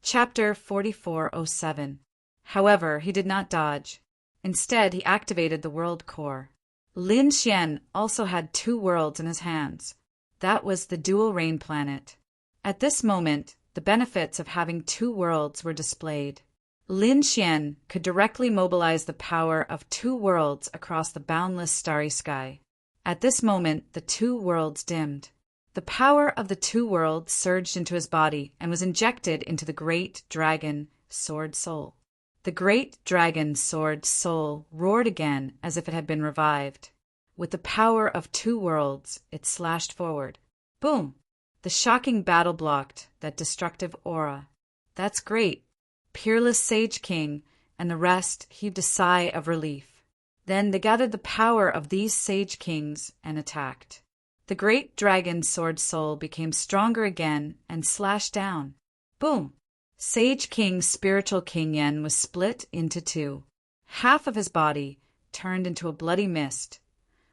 Chapter 4407. However, he did not dodge. Instead, he activated the world core. Lin Xian also had two worlds in his hands. That was the dual rain planet. At this moment, the benefits of having two worlds were displayed. Lin Xian could directly mobilize the power of two worlds across the boundless starry sky. At this moment, the two worlds dimmed. The power of the two worlds surged into his body and was injected into the great dragon sword soul. The great dragon sword soul roared again as if it had been revived. With the power of two worlds, it slashed forward. Boom! The shocking battle blocked that destructive aura. That's great. Peerless Sage King and the rest heaved a sigh of relief. Then they gathered the power of these Sage Kings and attacked. The great dragon sword soul became stronger again and slashed down. Boom! Sage King Spiritual King Yen was split into two. Half of his body turned into a bloody mist,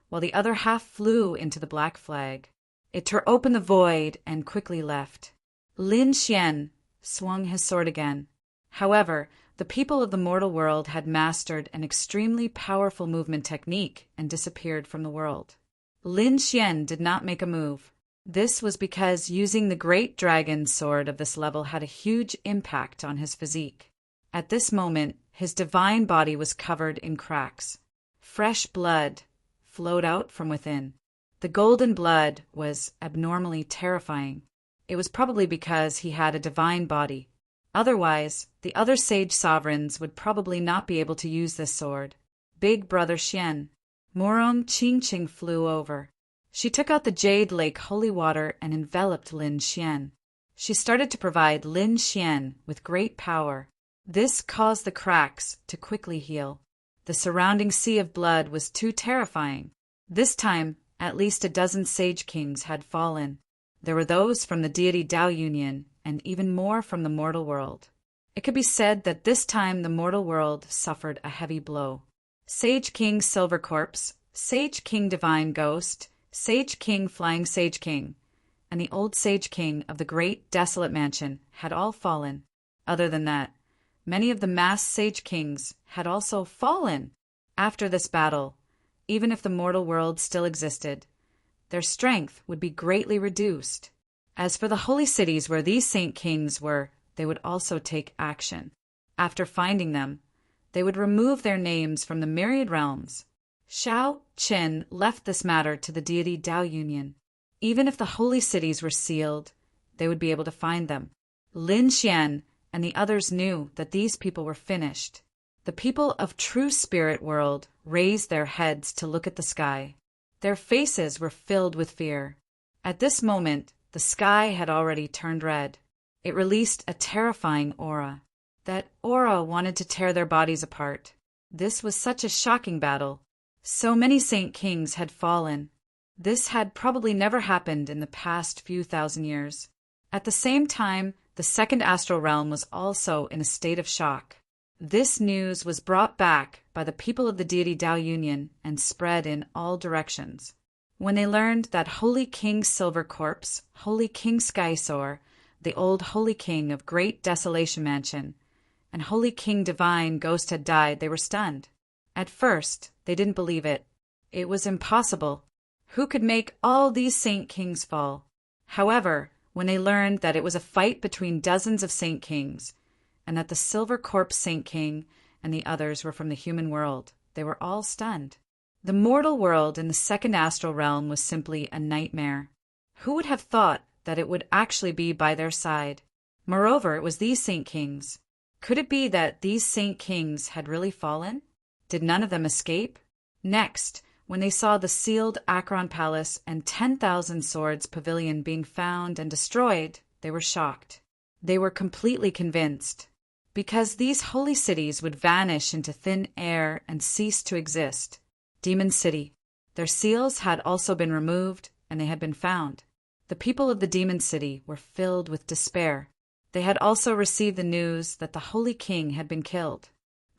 while the other half flew into the black flag. It tore open the void and quickly left. Lin Xian swung his sword again. However, the people of the mortal world had mastered an extremely powerful movement technique and disappeared from the world. Lin Xian did not make a move. This was because using the great dragon sword of this level had a huge impact on his physique. At this moment, his divine body was covered in cracks. Fresh blood flowed out from within. The golden blood was abnormally terrifying. It was probably because he had a divine body. Otherwise, the other sage sovereigns would probably not be able to use this sword. Big Brother Xian. Morong Qingqing flew over. She took out the Jade Lake holy water and enveloped Lin Xian. She started to provide Lin Xian with great power. This caused the cracks to quickly heal. The surrounding sea of blood was too terrifying. This time, at least a dozen Sage Kings had fallen. There were those from the Deity Dao Union, and even more from the mortal world. It could be said that this time the mortal world suffered a heavy blow. Sage King Silver Corpse, Sage King Divine Ghost, Sage King Flying Sage King, and the old Sage King of the Great Desolate Mansion had all fallen. Other than that, many of the masked Sage Kings had also fallen. After this battle, even if the mortal world still existed, their strength would be greatly reduced. As for the holy cities where these Saint Kings were, they would also take action. After finding them, they would remove their names from the myriad realms. Xiao Qin left this matter to the Deity Dao Union. Even if the holy cities were sealed, they would be able to find them. Lin Xian and the others knew that these people were finished. The people of True Spirit World raised their heads to look at the sky. Their faces were filled with fear. At this moment, the sky had already turned red. It released a terrifying aura. That aura wanted to tear their bodies apart. This was such a shocking battle. So many Saint Kings had fallen. This had probably never happened in the past few thousand years. At the same time, the second astral realm was also in a state of shock. This news was brought back by the people of the Deity Dao Union and spread in all directions. When they learned that Holy King Silver Corpse, Holy King Skysoar, the old Holy King of Great Desolation Mansion, and Holy King Divine Ghost had died, they were stunned. At first, they didn't believe it. It was impossible. Who could make all these Saint Kings fall? However, when they learned that it was a fight between dozens of Saint Kings, and that the Silver Corpse Saint King and the others were from the human world, they were all stunned. The mortal world in the second astral realm was simply a nightmare. Who would have thought that it would actually be by their side? Moreover, it was these Saint Kings. Could it be that these Saint Kings had really fallen? Did none of them escape? Next, when they saw the sealed Akron Palace and 10,000 Swords Pavilion being found and destroyed, they were shocked. They were completely convinced. Because these holy cities would vanish into thin air and cease to exist. Demon City. Their seals had also been removed, and they had been found. The people of the Demon City were filled with despair. They had also received the news that the Holy King had been killed.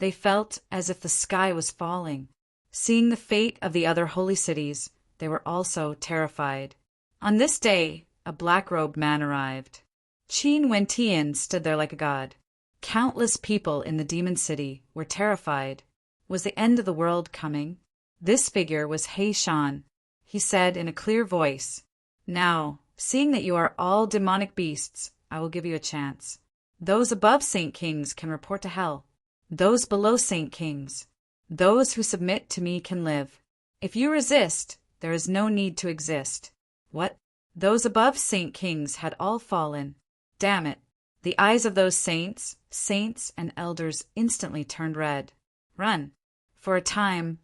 They felt as if the sky was falling. Seeing the fate of the other holy cities, they were also terrified. On this day, a black-robed man arrived. Qin Wentian stood there like a god. Countless people in the demon city were terrified. Was the end of the world coming? This figure was He Shan. He said in a clear voice, "Now, seeing that you are all demonic beasts, I will give you a chance. Those above Saint Kings can report to hell. Those below Saint Kings, those who submit to me can live. If you resist, there is no need to exist." What? Those above Saint Kings had all fallen. Damn it. The eyes of those saints, and elders instantly turned red. Run. For a time,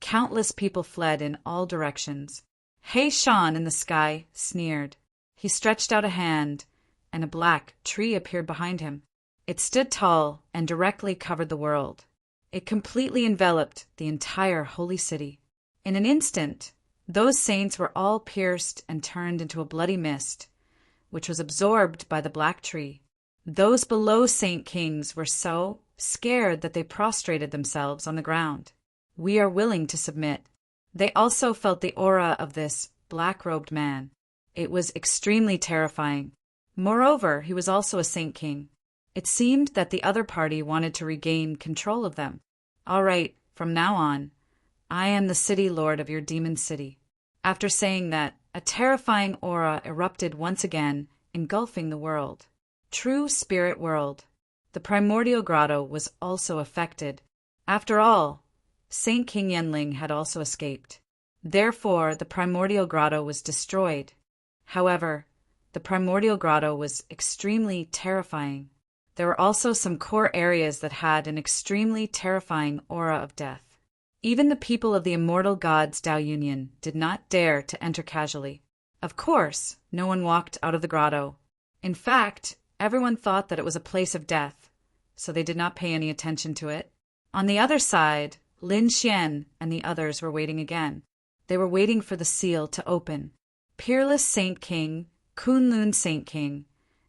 countless people fled in all directions. He Shan in the sky sneered. He stretched out a hand, and a black tree appeared behind him. It stood tall and directly covered the world. It completely enveloped the entire holy city. In an instant, those saints were all pierced and turned into a bloody mist, which was absorbed by the black tree. Those below Saint Kings were so scared that they prostrated themselves on the ground. We are willing to submit. They also felt the aura of this black-robed man. It was extremely terrifying. Moreover, he was also a Saint King. It seemed that the other party wanted to regain control of them. All right, from now on, I am the city lord of your demon city. After saying that, a terrifying aura erupted once again, engulfing the world. True spirit world. The primordial grotto was also affected. After all, Saint King Yenling had also escaped. Therefore, the primordial grotto was destroyed. However, the primordial grotto was extremely terrifying. There were also some core areas that had an extremely terrifying aura of death. Even the people of the immortal gods Dao Union did not dare to enter casually. Of course, no one walked out of the grotto. In fact, everyone thought that it was a place of death, so they did not pay any attention to it. On the other side, Lin Xian and the others were waiting again. They were waiting for the seal to open. Peerless Saint King, Kunlun Saint King,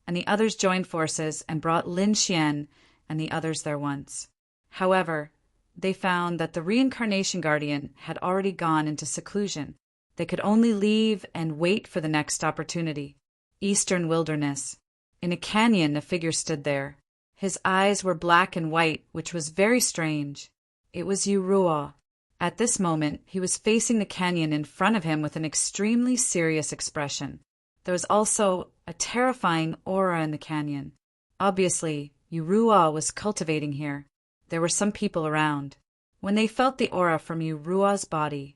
and the others joined forces and brought Lin Xian and the others there once. However, they found that the reincarnation guardian had already gone into seclusion. They could only leave and wait for the next opportunity. Eastern wilderness. In a canyon, a figure stood there. His eyes were black and white, which was very strange. It was Yu Ruo. At this moment, he was facing the canyon in front of him with an extremely serious expression. There was also a terrifying aura in the canyon. Obviously, Yu Ruo was cultivating here. There were some people around. When they felt the aura from Yu Ruo's body,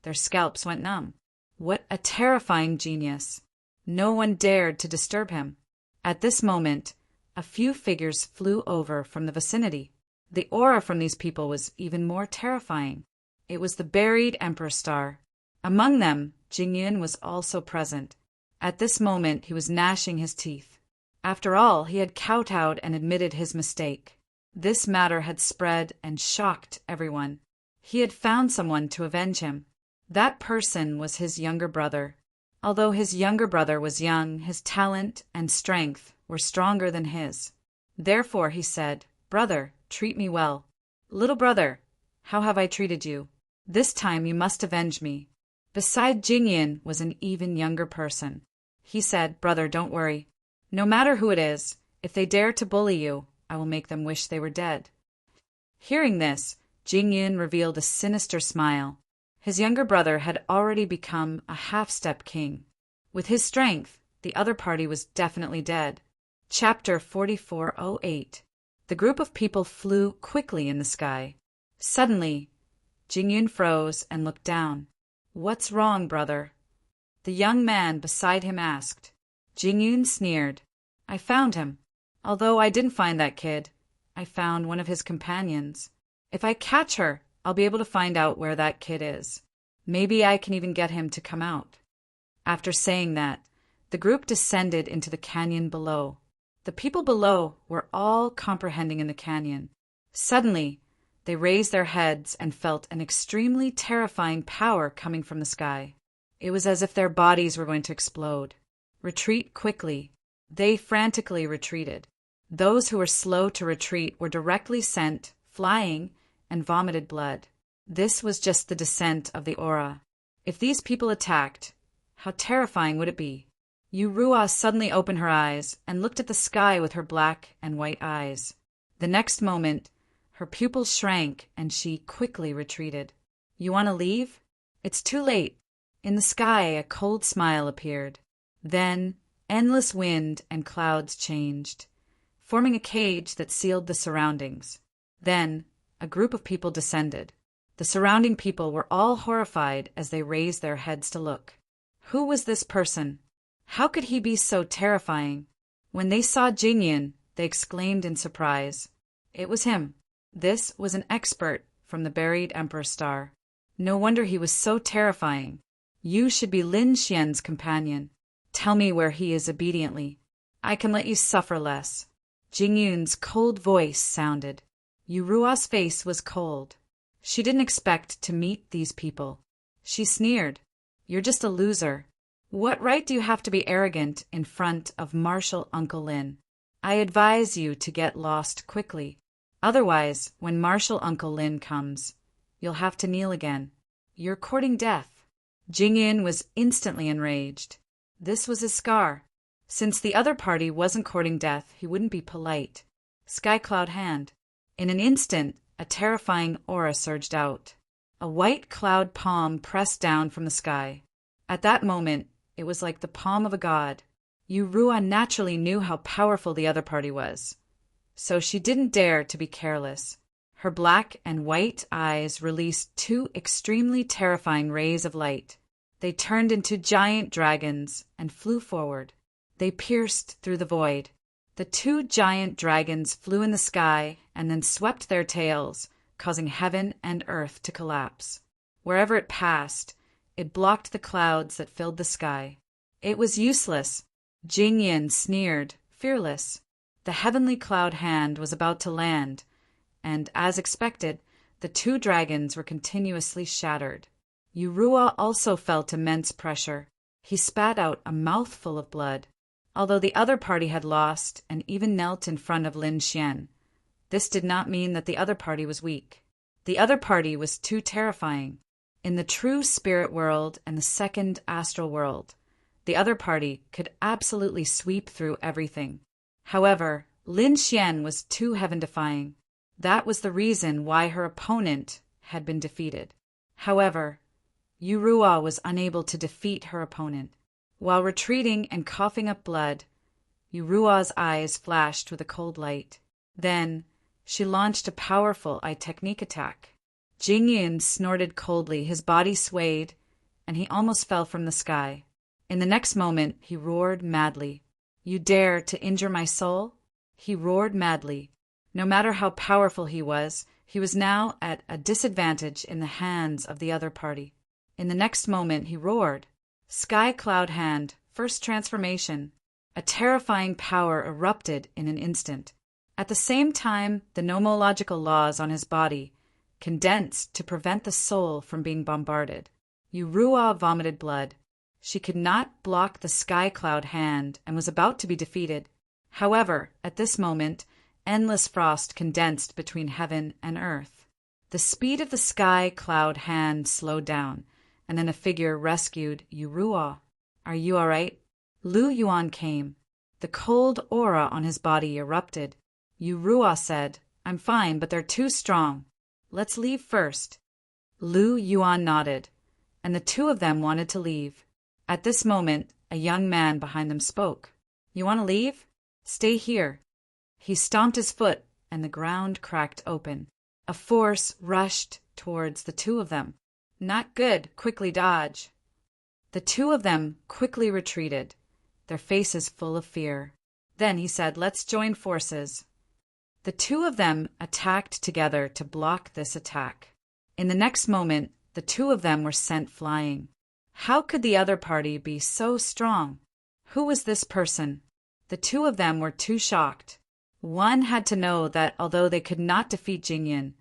their scalps went numb. What a terrifying genius! No one dared to disturb him. At this moment, a few figures flew over from the vicinity. The aura from these people was even more terrifying. It was the buried Emperor Star. Among them, Jingyun was also present. At this moment, he was gnashing his teeth. After all, he had kowtowed and admitted his mistake. This matter had spread and shocked everyone. He had found someone to avenge him. That person was his younger brother. Although his younger brother was young, his talent and strength were stronger than his. Therefore he said, "Brother, treat me well." "Little brother, how have I treated you? This time you must avenge me." Beside Jingyin was an even younger person. He said, "Brother, don't worry. No matter who it is, if they dare to bully you, I will make them wish they were dead." Hearing this, Jingyin revealed a sinister smile. His younger brother had already become a half-step king. With his strength, the other party was definitely dead. Chapter 4408. The group of people flew quickly in the sky. Suddenly, Jingyun froze and looked down. "What's wrong, brother?" The young man beside him asked. Jingyun sneered. "I found him. Although I didn't find that kid, I found one of his companions. If I catch her, I'll be able to find out where that kid is. Maybe I can even get him to come out." After saying that, the group descended into the canyon below. The people below were all comprehending in the canyon. Suddenly, they raised their heads and felt an extremely terrifying power coming from the sky. It was as if their bodies were going to explode. "Retreat quickly." They frantically retreated. Those who were slow to retreat were directly sent, flying, and vomited blood. This was just the descent of the aura. If these people attacked, how terrifying would it be? Rua suddenly opened her eyes and looked at the sky with her black and white eyes. The next moment, her pupils shrank and she quickly retreated. You want to leave? It's too late. In the sky, a cold smile appeared. Then, endless wind and clouds changed, forming a cage that sealed the surroundings. Then, a group of people descended. The surrounding people were all horrified as they raised their heads to look. Who was this person? How could he be so terrifying? When they saw Jingyan, they exclaimed in surprise. It was him. This was an expert from the buried Emperor Star. No wonder he was so terrifying. You should be Lin Xian's companion. Tell me where he is obediently. I can let you suffer less. Jingyun's cold voice sounded. Rua's face was cold. She didn't expect to meet these people. She sneered. You're just a loser. What right do you have to be arrogant in front of Martial Uncle Lin? I advise you to get lost quickly. Otherwise, when Martial Uncle Lin comes, you'll have to kneel again. You're courting death. Jingyan was instantly enraged. This was his scar. Since the other party wasn't courting death, he wouldn't be polite. Skycloud hand. In an instant, a terrifying aura surged out. A white cloud palm pressed down from the sky. At that moment, it was like the palm of a god. Rua naturally knew how powerful the other party was, so she didn't dare to be careless. Her black and white eyes released two extremely terrifying rays of light. They turned into giant dragons and flew forward. They pierced through the void. The two giant dragons flew in the sky and then swept their tails, causing heaven and earth to collapse. Wherever it passed, it blocked the clouds that filled the sky. It was useless. Jingyan sneered, fearless. The heavenly cloud hand was about to land, and, as expected, the two dragons were continuously shattered. Rua also felt immense pressure. He spat out a mouthful of blood. Although the other party had lost and even knelt in front of Lin Xian, this did not mean that the other party was weak. The other party was too terrifying. In the true spirit world and the second astral world, the other party could absolutely sweep through everything. However, Lin Xian was too heaven-defying. That was the reason why her opponent had been defeated. However, Rua was unable to defeat her opponent. While retreating and coughing up blood, Rua's eyes flashed with a cold light. Then, she launched a powerful eye technique attack. Jingyan snorted coldly, his body swayed, and he almost fell from the sky. In the next moment, he roared madly. You dare to injure my soul? He roared madly. No matter how powerful he was now at a disadvantage in the hands of the other party. In the next moment, he roared. Sky Cloud Hand, first transformation. A terrifying power erupted in an instant. At the same time, the nomological laws on his body condensed to prevent the soul from being bombarded. Rua vomited blood. She could not block the Sky Cloud Hand and was about to be defeated. However, at this moment, endless frost condensed between heaven and earth. The speed of the Sky Cloud Hand slowed down, and then a figure rescued Rua. Are you all right? Lu Yuan came. The cold aura on his body erupted. Rua said, I'm fine, but they're too strong. Let's leave first. Lu Yuan nodded, and the two of them wanted to leave. At this moment, a young man behind them spoke. You want to leave? Stay here. He stomped his foot, and the ground cracked open. A force rushed towards the two of them. Not good, quickly dodge. The two of them quickly retreated, their faces full of fear. Then he said, let's join forces. The two of them attacked together to block this attack. In the next moment, the two of them were sent flying. How could the other party be so strong? Who was this person? The two of them were too shocked. One had to know that although they could not defeat Jingyan,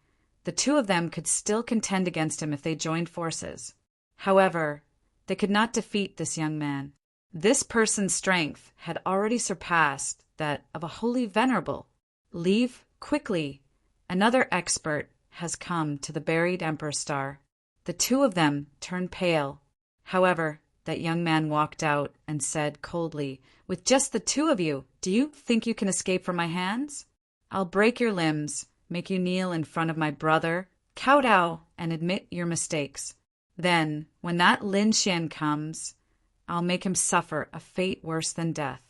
the two of them could still contend against him if they joined forces. However, they could not defeat this young man. This person's strength had already surpassed that of a holy venerable. Leave quickly. Another expert has come to the buried Emperor Star. The two of them turned pale. However, That young man walked out and said coldly, "With just the two of you, do you think you can escape from my hands? I'll break your limbs, make you kneel in front of my brother, kowtow, and admit your mistakes. Then, when that Lin Xian comes, I'll make him suffer a fate worse than death."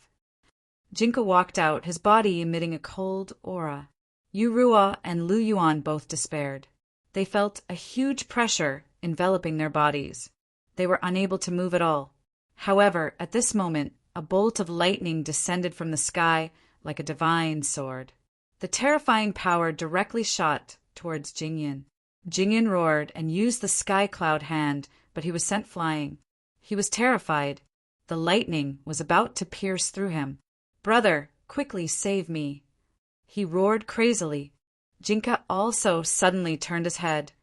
Jinka walked out, his body emitting a cold aura. Yu Ruo and Lu Yuan both despaired. They felt a huge pressure enveloping their bodies. They were unable to move at all. However, at this moment, a bolt of lightning descended from the sky like a divine sword. The terrifying power directly shot towards Jingyan. Jingyan roared and used the sky cloud hand, but he was sent flying. He was terrified. The lightning was about to pierce through him. "Brother, quickly save me!" He roared crazily. Jinka also suddenly turned his head,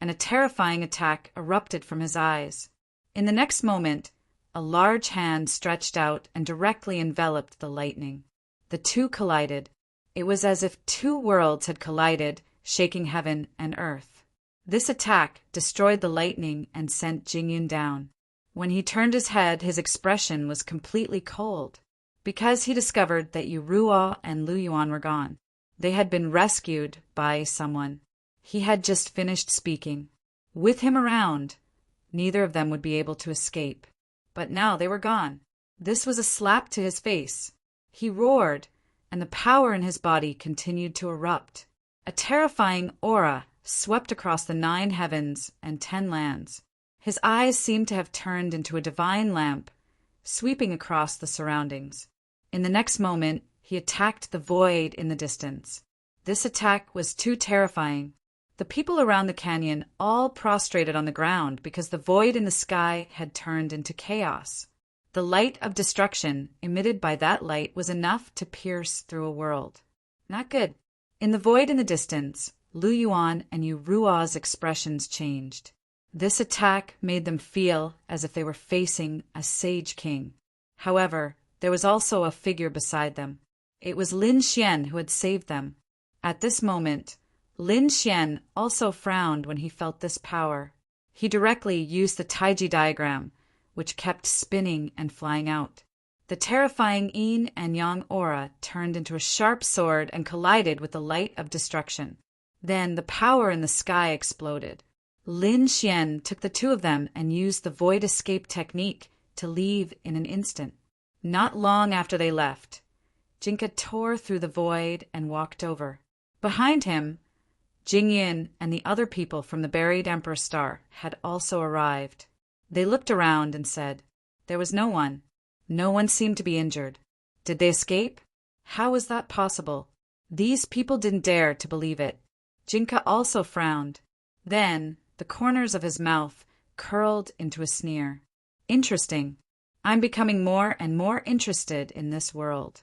and a terrifying attack erupted from his eyes. In the next moment, a large hand stretched out and directly enveloped the lightning. The two collided. It was as if two worlds had collided, shaking heaven and earth. This attack destroyed the lightning and sent Jingyan down. When he turned his head, his expression was completely cold, because he discovered that Yu Ruo and Lu Yuan were gone. They had been rescued by someone. He had just finished speaking. With him around, neither of them would be able to escape. But now they were gone. This was a slap to his face. He roared, and the power in his body continued to erupt. A terrifying aura swept across the 9 heavens and 10 lands. His eyes seemed to have turned into a divine lamp, sweeping across the surroundings. In the next moment, he attacked the void in the distance. This attack was too terrifying. The people around the canyon all prostrated on the ground because the void in the sky had turned into chaos. The light of destruction emitted by that light was enough to pierce through a world. Not good. In the void in the distance, Lu Yuan and Yu Ruo's expressions changed. This attack made them feel as if they were facing a sage king. However, there was also a figure beside them. It was Lin Xian who had saved them. At this moment, Lin Xian also frowned when he felt this power. He directly used the Taiji diagram, which kept spinning and flying out. The terrifying yin and yang aura turned into a sharp sword and collided with the light of destruction. Then the power in the sky exploded. Lin Xian took the two of them and used the void escape technique to leave in an instant. Not long after they left, Jinka tore through the void and walked over. Behind him, Jingyan and the other people from the buried Emperor Star had also arrived. They looked around and said, "There was no one. No one seemed to be injured. Did they escape? How was that possible?" These people didn't dare to believe it. Jinka also frowned. Then the corners of his mouth curled into a sneer. "Interesting. I'm becoming more and more interested in this world."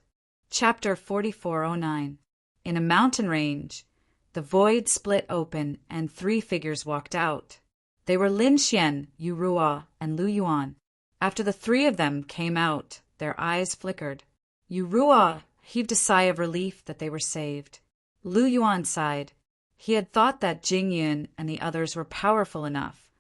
Chapter 4409. In a mountain range, the void split open and 3 figures walked out. They were Lin Xian, Yu Ruo, and Lu Yuan. After the 3 of them came out, their eyes flickered. Yu Ruo heaved a sigh of relief that they were saved. Lu Yuan sighed. He had thought that Jingyan and the others were powerful enough,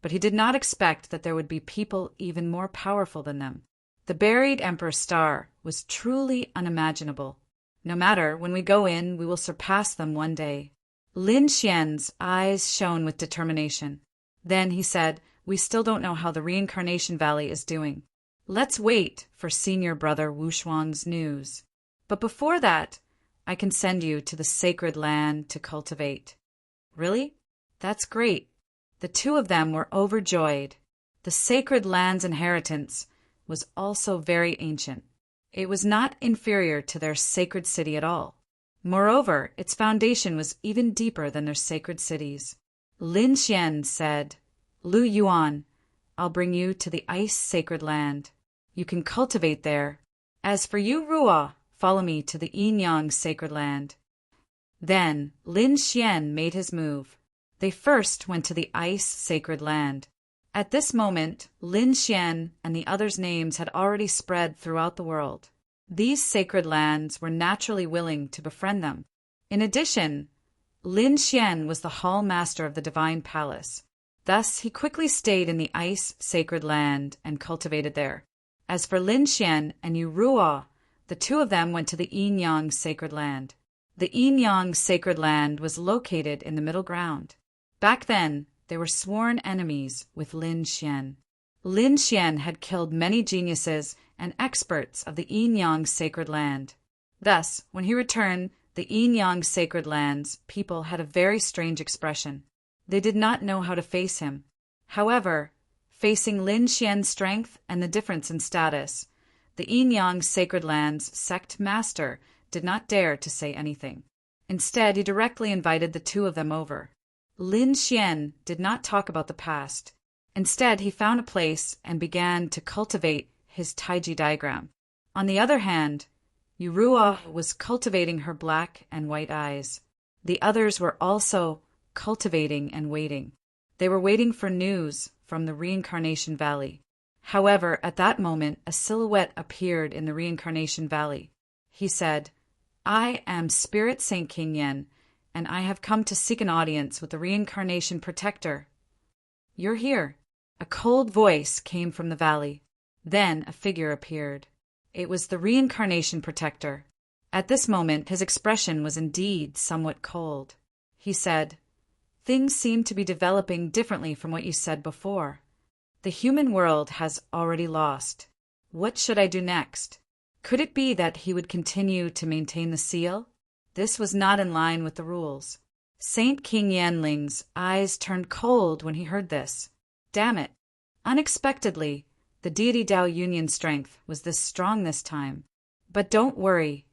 but he did not expect that there would be people even more powerful than them. The buried Emperor Star was truly unimaginable. No matter, when we go in, we will surpass them one day. Lin Xian's eyes shone with determination. Then he said, "We still don't know how the Reincarnation Valley is doing. Let's wait for senior brother Wu Shuang's news. But before that, I can send you to the sacred land to cultivate." "Really? That's great." The 2 of them were overjoyed. The sacred land's inheritance was also very ancient. It was not inferior to their sacred city at all. Moreover, its foundation was even deeper than their sacred cities. Lin Xian said, "Lu Yuan, I'll bring you to the ice sacred land. You can cultivate there. As for you, Ruo, follow me to the yin-yang sacred land." Then Lin Xian made his move. They first went to the ice sacred land. At this moment, Lin Xian and the others' names had already spread throughout the world. These sacred lands were naturally willing to befriend them. In addition, Lin Xian was the hall master of the divine palace. Thus, he quickly stayed in the ice sacred land and cultivated there. As for Lin Xian and Yu Ruo, the two of them went to the Yin Yang sacred land. The Yin Yang sacred land was located in the middle ground. Back then, they were sworn enemies with Lin Xian. Lin Xian had killed many geniuses and experts of the Yin Yang sacred land. Thus, when he returned, the Yin Yang sacred land's people had a very strange expression. They did not know how to face him. However, facing Lin Xian's strength and the difference in status, the Yin Yang sacred land's sect master did not dare to say anything. Instead, he directly invited the two of them over. Lin Xian did not talk about the past. Instead, he found a place and began to cultivate his Taiji diagram. On the other hand, Yu Ruo was cultivating her black and white eyes. The others were also cultivating and waiting. They were waiting for news from the Reincarnation Valley. However, at that moment, a silhouette appeared in the Reincarnation Valley. He said, "I am Spirit Saint King Yen, and I have come to seek an audience with the Reincarnation Protector." "You're here." A cold voice came from the valley. Then a figure appeared. It was the Reincarnation Protector. At this moment, his expression was indeed somewhat cold. He said, "Things seem to be developing differently from what you said before. The human world has already lost. What should I do next?" Could it be that he would continue to maintain the seal? This was not in line with the rules. Saint King Yanling's eyes turned cold when he heard this. Damn it! Unexpectedly, the Deity Dao Union strength was this strong this time. But don't worry,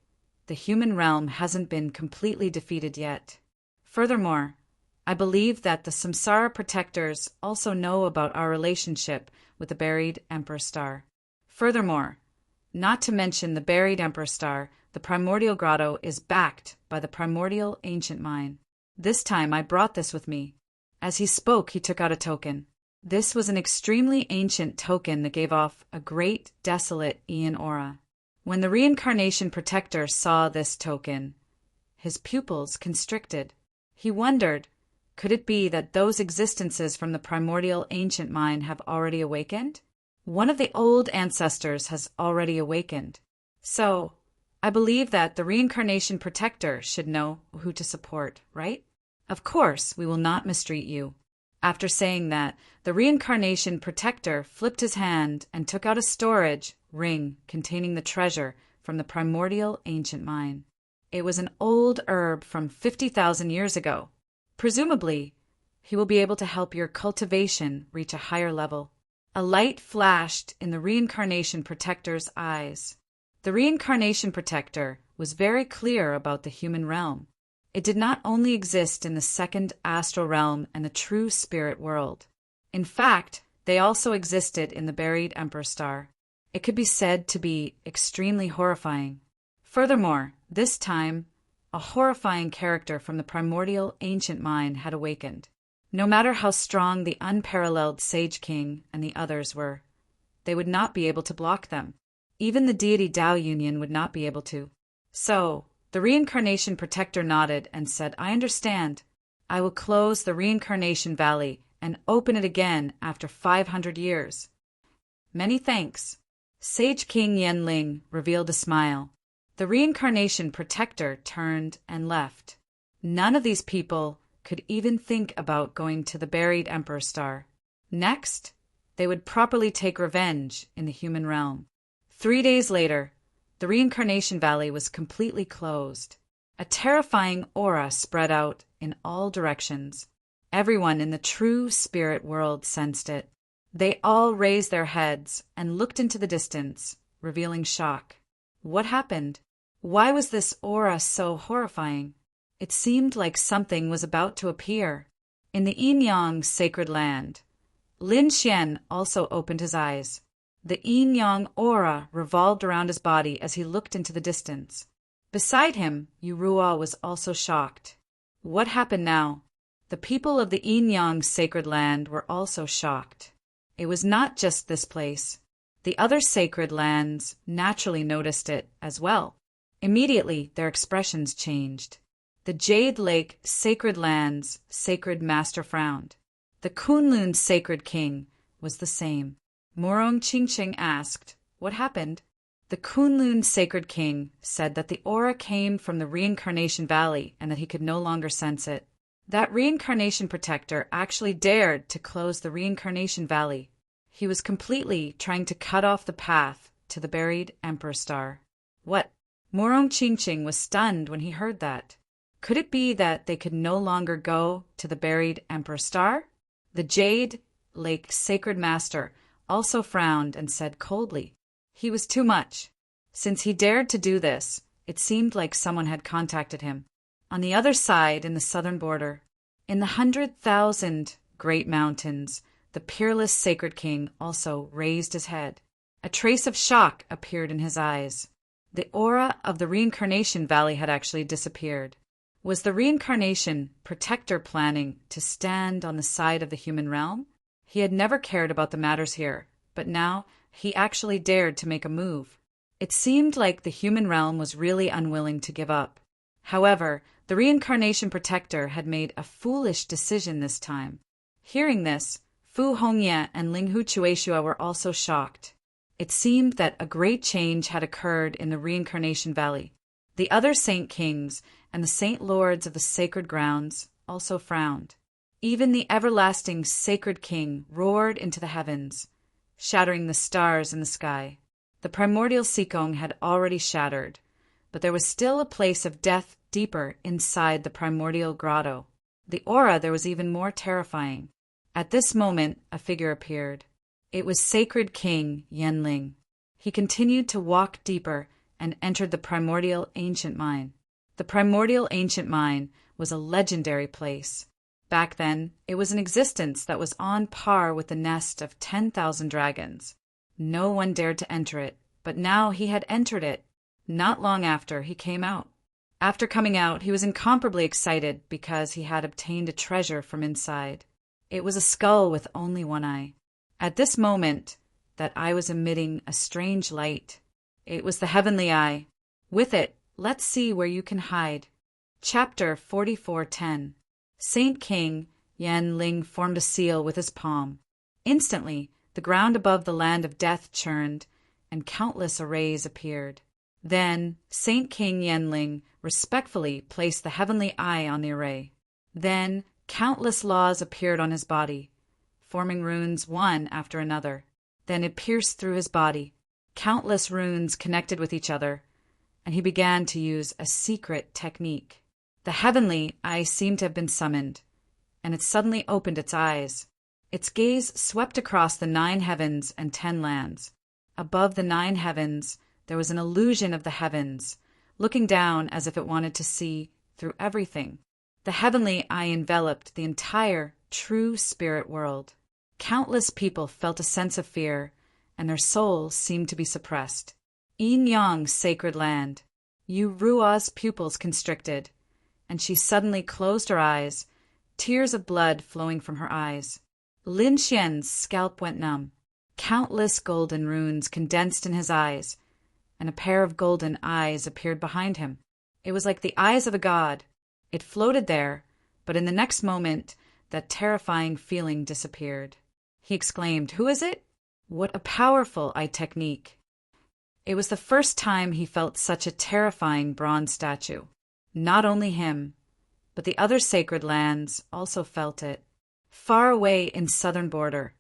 the human realm hasn't been completely defeated yet. Furthermore, I believe that the Samsara protectors also know about our relationship with the buried Emperor Star. Furthermore, not to mention the buried Emperor Star, the primordial grotto is backed by the primordial ancient mine. This time I brought this with me. As he spoke, he took out a token. This was an extremely ancient token that gave off a great, desolate Aeon aura. When the Reincarnation Protector saw this token, his pupils constricted. He wondered, could it be that those existences from the primordial ancient mine have already awakened? One of the old ancestors has already awakened. So, I believe that the Reincarnation Protector should know who to support, right? Of course, we will not mistreat you. After saying that, the Reincarnation Protector flipped his hand and took out a storage ring containing the treasure from the primordial ancient mine. It was an old herb from 50,000 years ago. Presumably, he will be able to help your cultivation reach a higher level. A light flashed in the Reincarnation Protector's eyes. The Reincarnation Protector was very clear about the human realm. It did not only exist in the second astral realm and the true spirit world. In fact, they also existed in the buried Emperor Star. It could be said to be extremely horrifying. Furthermore, this time, a horrifying character from the primordial ancient mine had awakened. No matter how strong the unparalleled Sage King and the others were, they would not be able to block them. Even the Deity Dao Union would not be able to. So, the Reincarnation Protector nodded and said, "I understand. I will close the Reincarnation Valley and open it again after 500 years. Many thanks." Sage King Yanling revealed a smile. The Reincarnation Protector turned and left. None of these people could even think about going to the buried Emperor Star. Next, they would properly take revenge in the human realm. 3 days later, the Reincarnation Valley was completely closed. A terrifying aura spread out in all directions. Everyone in the true spirit world sensed it. They all raised their heads and looked into the distance, revealing shock. What happened? Why was this aura so horrifying? It seemed like something was about to appear. In the Yin Yang sacred land, Lin Xian also opened his eyes. The Yin Yang aura revolved around his body as he looked into the distance. Beside him, Yu Ruo was also shocked. What happened now? The people of the Yin Yang sacred land were also shocked. It was not just this place. The other sacred lands naturally noticed it as well. Immediately, their expressions changed. The Jade Lake sacred land's sacred master frowned. The Kunlun's sacred king was the same. Morong Chingching asked, "What happened?" The Kunlun sacred king said that the aura came from the reincarnation valley and that he could no longer sense it. That reincarnation protector actually dared to close the reincarnation valley. He was completely trying to cut off the path to the buried Emperor Star. What? Morong Chingching was stunned when he heard that. Could it be that they could no longer go to the buried Emperor Star? The Jade Lake Sacred Master also frowned and said coldly, he was too much. Since he dared to do this, it seemed like someone had contacted him. On the other side, in the southern border, in the 100,000 great mountains, the peerless sacred king also raised his head. A trace of shock appeared in his eyes. The aura of the reincarnation valley had actually disappeared. Was the reincarnation protector planning to stand on the side of the human realm? He had never cared about the matters here, but now he actually dared to make a move. It seemed like the human realm was really unwilling to give up. However, the reincarnation protector had made a foolish decision this time. Hearing this, Fu Hongye and Linghu Chueshua were also shocked. It seemed that a great change had occurred in the reincarnation valley. The other saint kings and the saint lords of the sacred grounds also frowned. Even the everlasting sacred king roared into the heavens, shattering the stars in the sky. The primordial Sikong had already shattered, but there was still a place of death deeper inside the primordial grotto. The aura there was even more terrifying. At this moment, a figure appeared. It was Sacred King Yanling. He continued to walk deeper and entered the primordial ancient mine. The primordial ancient mine was a legendary place. Back then, it was an existence that was on par with the nest of 10,000 dragons. No one dared to enter it, but now he had entered it. Not long after, he came out. After coming out, he was incomparably excited because he had obtained a treasure from inside. It was a skull with only one eye. At this moment, that eye was emitting a strange light. It was the heavenly eye. With it, let's see where you can hide. Chapter 44:10. Saint King Yanling formed a seal with his palm. Instantly, the ground above the land of death churned, and countless arrays appeared. Then, Saint King Yanling respectfully placed the heavenly eye on the array. Then, countless laws appeared on his body, forming runes one after another. Then it pierced through his body. Countless runes connected with each other, and he began to use a secret technique. The heavenly eye seemed to have been summoned, and it suddenly opened its eyes. Its gaze swept across the 9 heavens and 10 lands. Above the 9 heavens, there was an illusion of the heavens, looking down as if it wanted to see through everything. The heavenly eye enveloped the entire true spirit world. Countless people felt a sense of fear, and their souls seemed to be suppressed. Yin Yang's sacred land. Yu Rua's pupils constricted, and she suddenly closed her eyes, tears of blood flowing from her eyes. Lin Xian's scalp went numb. Countless golden runes condensed in his eyes, and a pair of golden eyes appeared behind him. It was like the eyes of a god. It floated there, but in the next moment, that terrifying feeling disappeared. He exclaimed, "Who is it?" What a powerful eye technique! It was the first time he felt such a terrifying bronze statue. Not only him, but the other sacred lands also felt it. Far away in southern border,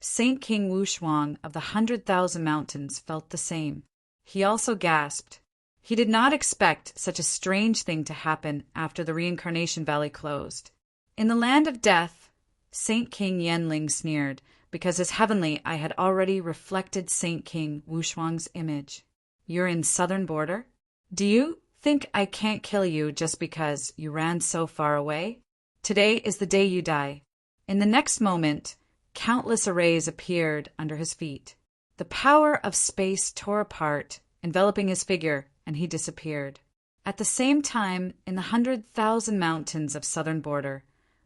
Saint King Wushuang of the 100,000 mountains felt the same. He also gasped. He did not expect such a strange thing to happen after the reincarnation valley closed. In the land of death, Saint King Yanling sneered, because his heavenly eye had already reflected Saint King Wushuang's image. "You're in southern border? Do you think I can't kill you just because you ran so far away? Today is the day you die." In the next moment, countless arrays appeared under his feet. The power of space tore apart, enveloping his figure, and he disappeared. At the same time, in the 100,000 mountains of southern border,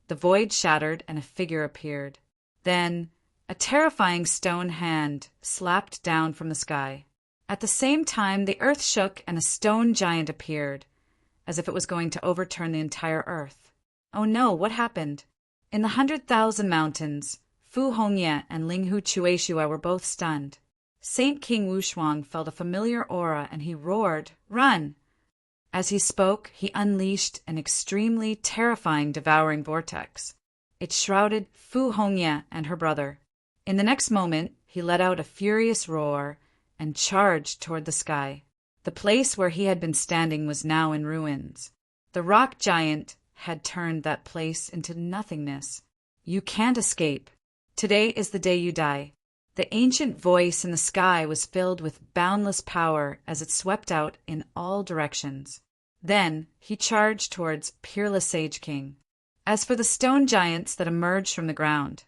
the void shattered and a figure appeared. Then, a terrifying stone hand slapped down from the sky. At the same time, the earth shook and a stone giant appeared, as if it was going to overturn the entire earth. Oh no, what happened? In the 100,000 mountains, Fu Hongye and Linghu Chueshua were both stunned. Saint King Wushuang felt a familiar aura and he roared, "Run!" As he spoke, he unleashed an extremely terrifying devouring vortex. It shrouded Fu Hongye and her brother. In the next moment, he let out a furious roar and charged toward the sky. The place where he had been standing was now in ruins. The rock giant had turned that place into nothingness. "You can't escape. Today is the day you die." The ancient voice in the sky was filled with boundless power as it swept out in all directions. Then he charged towards Peerless Sage King. As for the stone giants that emerged from the ground,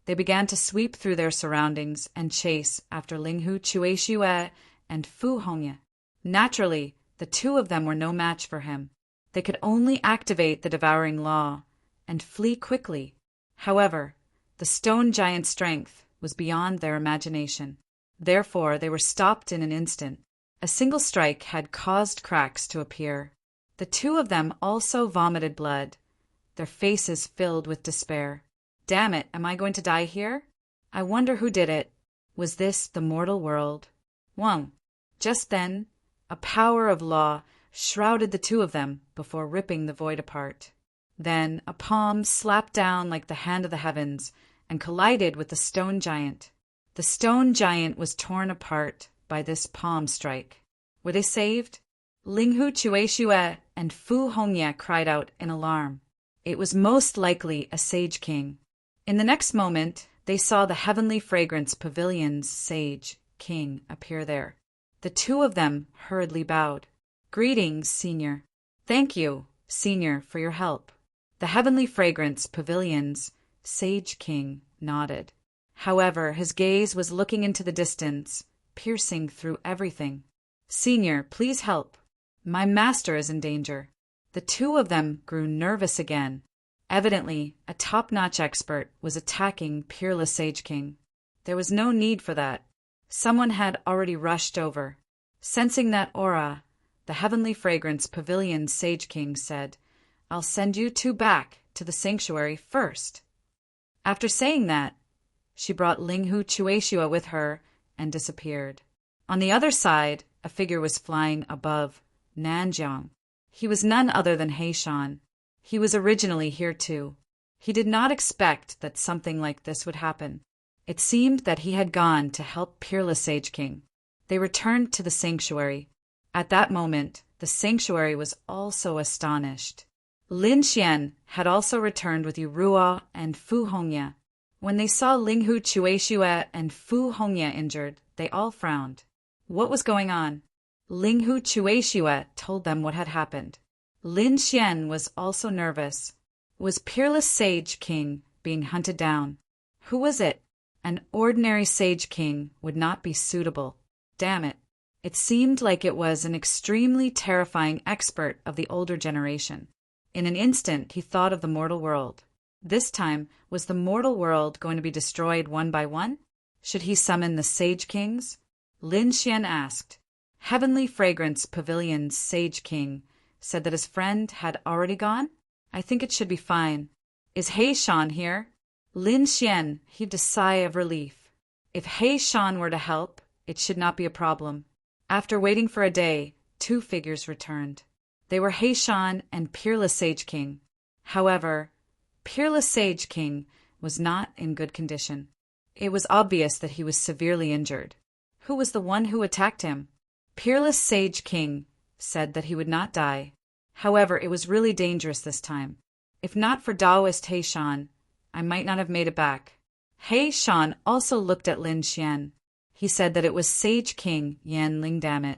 they began to sweep through their surroundings and chase after Linghu Chueshue and Fu Hongye. Naturally, the two of them were no match for him. They could only activate the devouring law and flee quickly. However, the stone giant's strength was beyond their imagination. Therefore, they were stopped in an instant. A single strike had caused cracks to appear. The two of them also vomited blood, their faces filled with despair. "Damn it, am I going to die here? I wonder who did it. Was this the mortal world?" Wang. Just then, a power of law shrouded the two of them before ripping the void apart. Then a palm slapped down like the hand of the heavens and collided with the stone giant. The stone giant was torn apart by this palm strike. Were they saved? Linghu Chueshue and Fu Hongye cried out in alarm. It was most likely a sage king. In the next moment, they saw the heavenly fragrance pavilion's sage king appear there. The two of them hurriedly bowed. "Greetings, Senior." "Thank you, Senior, for your help." The heavenly fragrance pavilion's sage king nodded. However, his gaze was looking into the distance, piercing through everything. "Senior, please help. My master is in danger." The two of them grew nervous again. Evidently, a top-notch expert was attacking Peerless Sage King. There was no need for that. Someone had already rushed over. Sensing that aura, the heavenly fragrance pavilion's Sage King said, "I'll send you two back to the sanctuary first." After saying that, she brought Linghu Chueshua with her and disappeared. On the other side, a figure was flying above Nanjiang. He was none other than Heishan. He was originally here too. He did not expect that something like this would happen. It seemed that he had gone to help Peerless Sage King. They returned to the sanctuary. At that moment, the sanctuary was also astonished. Lin Xian had also returned with Yurua and Fu Hongye. When they saw Linghu Chueshue and Fu Hongye injured, they all frowned. What was going on? Linghu Chueshue told them what had happened. Lin Xian was also nervous. Was Peerless Sage King being hunted down? Who was it? An ordinary Sage King would not be suitable. Damn it. It seemed like it was an extremely terrifying expert of the older generation. In an instant, he thought of the mortal world. This time, was the mortal world going to be destroyed one by one? Should he summon the Sage Kings? Lin Xian asked. Heavenly Fragrance Pavilion's Sage King said that his friend had already gone? I think it should be fine. Is Heishan here? Lin Xian heaved a sigh of relief. If Heishan were to help, it should not be a problem. After waiting for a day, two figures returned. They were Heishan and Peerless Sage King. However, Peerless Sage King was not in good condition. It was obvious that he was severely injured. Who was the one who attacked him? Peerless Sage King said that he would not die. However, it was really dangerous this time. If not for Taoist Heishan, I might not have made it back. Heishan also looked at Lin Xian. He said that it was Sage King Yan Lingdamit.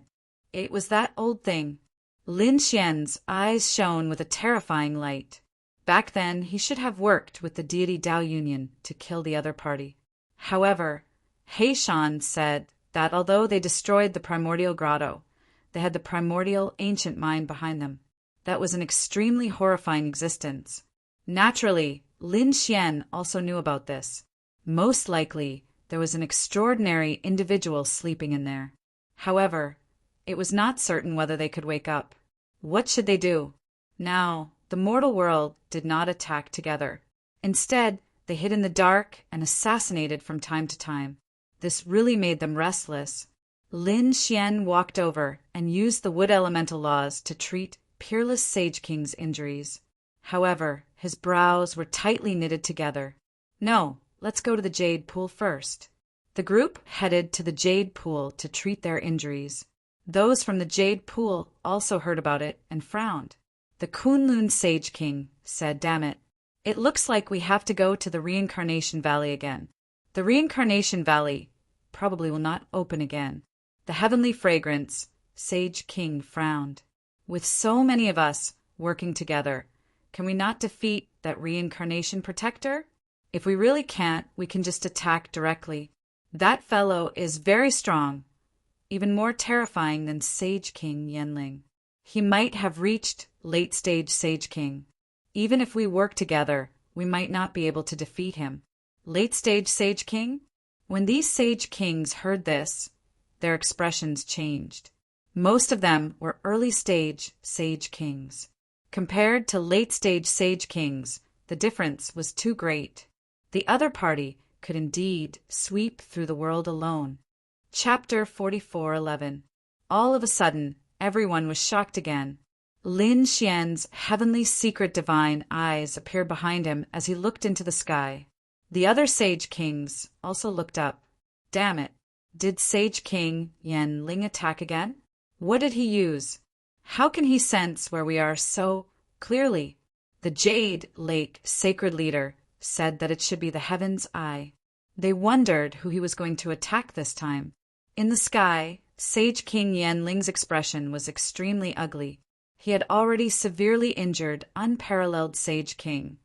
It was that old thing. Lin Xian's eyes shone with a terrifying light. Back then, he should have worked with the Deity Dao Union to kill the other party. However, Heishan said that although they destroyed the primordial grotto, they had the primordial ancient mind behind them. That was an extremely horrifying existence. Naturally, Lin Xian also knew about this. Most likely, there was an extraordinary individual sleeping in there. However, it was not certain whether they could wake up. What should they do? Now, the mortal world did not attack together. Instead, they hid in the dark and assassinated from time to time. This really made them restless. Lin Xian walked over and used the wood elemental laws to treat Peerless Sage King's injuries. However, his brows were tightly knitted together. No, let's go to the Jade Pool first. The group headed to the Jade Pool to treat their injuries. Those from the Jade Pool also heard about it and frowned. The Kunlun Sage King said, "Damn it. It looks like we have to go to the Reincarnation Valley again. The Reincarnation Valley probably will not open again." The Heavenly Fragrance Sage King frowned. "With so many of us working together, can we not defeat that reincarnation protector? If we really can't, we can just attack directly. That fellow is very strong, even more terrifying than Sage King Yanling. He might have reached late-stage Sage King. Even if we work together, we might not be able to defeat him." Late-stage Sage King? When these Sage Kings heard this, their expressions changed. Most of them were early-stage Sage Kings. Compared to late-stage Sage Kings, the difference was too great. The other party could indeed sweep through the world alone. Chapter 44:11. All of a sudden, everyone was shocked again. Lin Xian's heavenly secret divine eyes appeared behind him as he looked into the sky. The other Sage Kings also looked up. Damn it! Did Sage King Yanling attack again? What did he use? How can he sense where we are so clearly? The Jade Lake Sacred Leader said that it should be the Heaven's Eye. They wondered who he was going to attack this time. In the sky, Sage King Yanling's expression was extremely ugly. He had already severely injured unparalleled Sage King,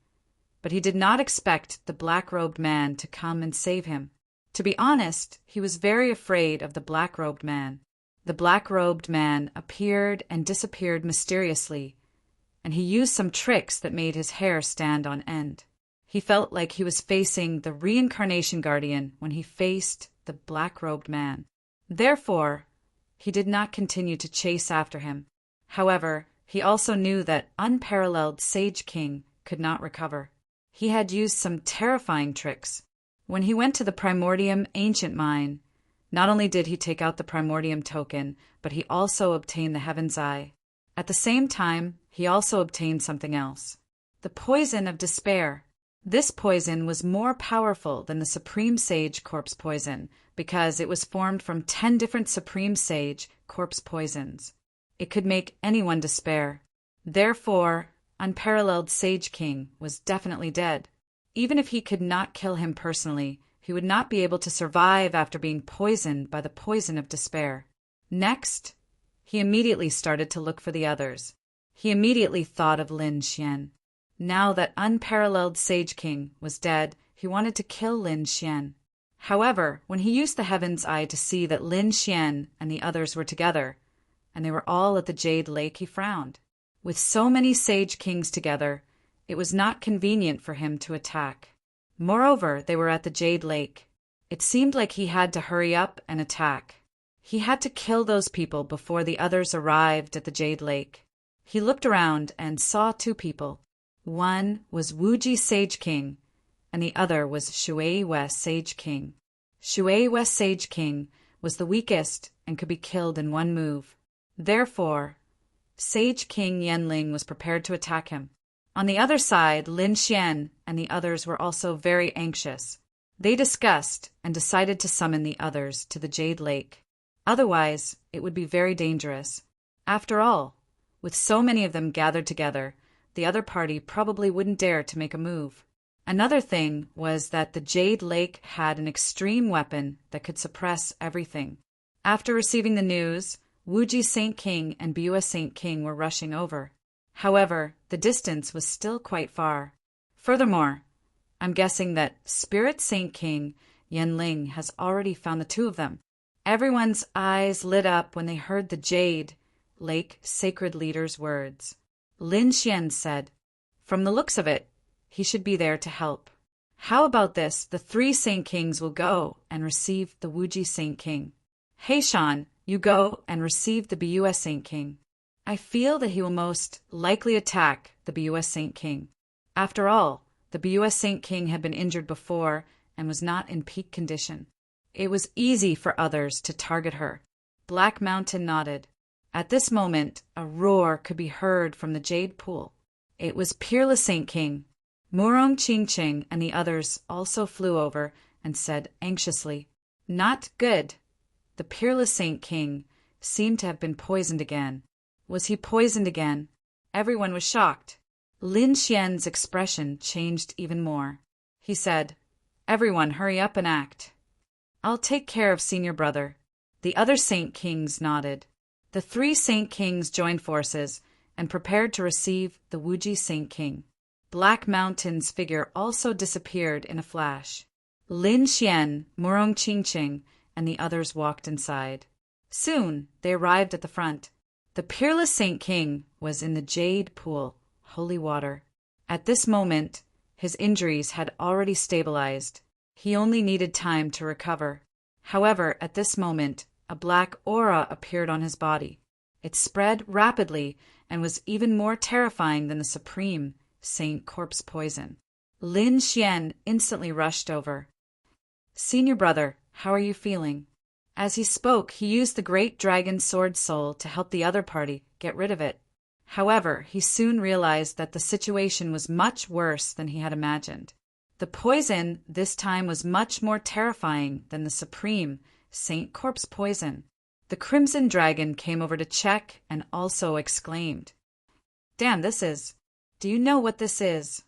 but he did not expect the black-robed man to come and save him. To be honest, he was very afraid of the black-robed man. The black-robed man appeared and disappeared mysteriously, and he used some tricks that made his hair stand on end. He felt like he was facing the reincarnation guardian when he faced the black-robed man. Therefore, he did not continue to chase after him. However, he also knew that unparalleled Sage King could not recover. He had used some terrifying tricks. When he went to the Primordium Ancient Mine, not only did he take out the Primordium token, but he also obtained the Heaven's Eye. At the same time, he also obtained something else. The Poison of Despair. This poison was more powerful than the Supreme Sage Corpse Poison because it was formed from 10 different Supreme Sage Corpse Poisons. It could make anyone despair. Therefore, unparalleled Sage King was definitely dead. Even if he could not kill him personally, he would not be able to survive after being poisoned by the poison of despair. Next, he immediately started to look for the others. He immediately thought of Lin Xian. Now that unparalleled Sage King was dead, he wanted to kill Lin Xian. However, when he used the Heaven's Eye to see that Lin Xian and the others were together, and they were all at the Jade Lake, he frowned. With so many Sage Kings together, it was not convenient for him to attack. Moreover, they were at the Jade Lake. It seemed like he had to hurry up and attack. He had to kill those people before the others arrived at the Jade Lake. He looked around and saw 2 people. One was Wuji Sage King, and the other was Shui West Sage King. Shui West Sage King was the weakest and could be killed in one move. Therefore, Sage King Yanling was prepared to attack him. On the other side, Lin Xian and the others were also very anxious. They discussed and decided to summon the others to the Jade Lake. Otherwise, it would be very dangerous. After all, with so many of them gathered together, the other party probably wouldn't dare to make a move. Another thing was that the Jade Lake had an extreme weapon that could suppress everything. After receiving the news, Wuji Saint King and Bua Saint King were rushing over. However, the distance was still quite far. Furthermore, I'm guessing that Spirit Saint King Yanling has already found the 2 of them. Everyone's eyes lit up when they heard the Jade Lake Sacred Leader's words. Lin Xian said, "From the looks of it, he should be there to help. How about this? The 3 Saint Kings will go and receive the Wuji Saint King. Hey Shan, you go and receive the Bua Saint King. I feel that he will most likely attack the Bua Saint King. After all, The BUS Saint King had been injured before and was not in peak condition. It was easy for others to target her. Black Mountain nodded. At this moment, a roar could be heard from the Jade Pool. It was Peerless Saint King. Murong Ching and the others also flew over and said anxiously, "Not good." The Peerless Saint King seemed to have been poisoned again. Was he poisoned again? Everyone was shocked. Lin Xian's expression changed even more. He said, "Everyone, hurry up and act. I'll take care of Senior Brother." The other Saint Kings nodded. The 3 Saint Kings joined forces and prepared to receive the Wuji Saint King. Black Mountain's figure also disappeared in a flash. Lin Xian, Murong Qingqing, and the others walked inside. Soon they arrived at the front. The Peerless Saint King was in the Jade Pool, holy water. At this moment, his injuries had already stabilized. He only needed time to recover. However, at this moment, a black aura appeared on his body. It spread rapidly and was even more terrifying than the supreme Saint Corpse poison. Lin Xian instantly rushed over. "Senior Brother, how are you feeling?" As he spoke, he used the great dragon sword soul to help the other party get rid of it. However, he soon realized that the situation was much worse than he had imagined. The poison this time was much more terrifying than the supreme Saint Corpse poison. The Crimson Dragon came over to check and also exclaimed, "Damn, do you know what this is?"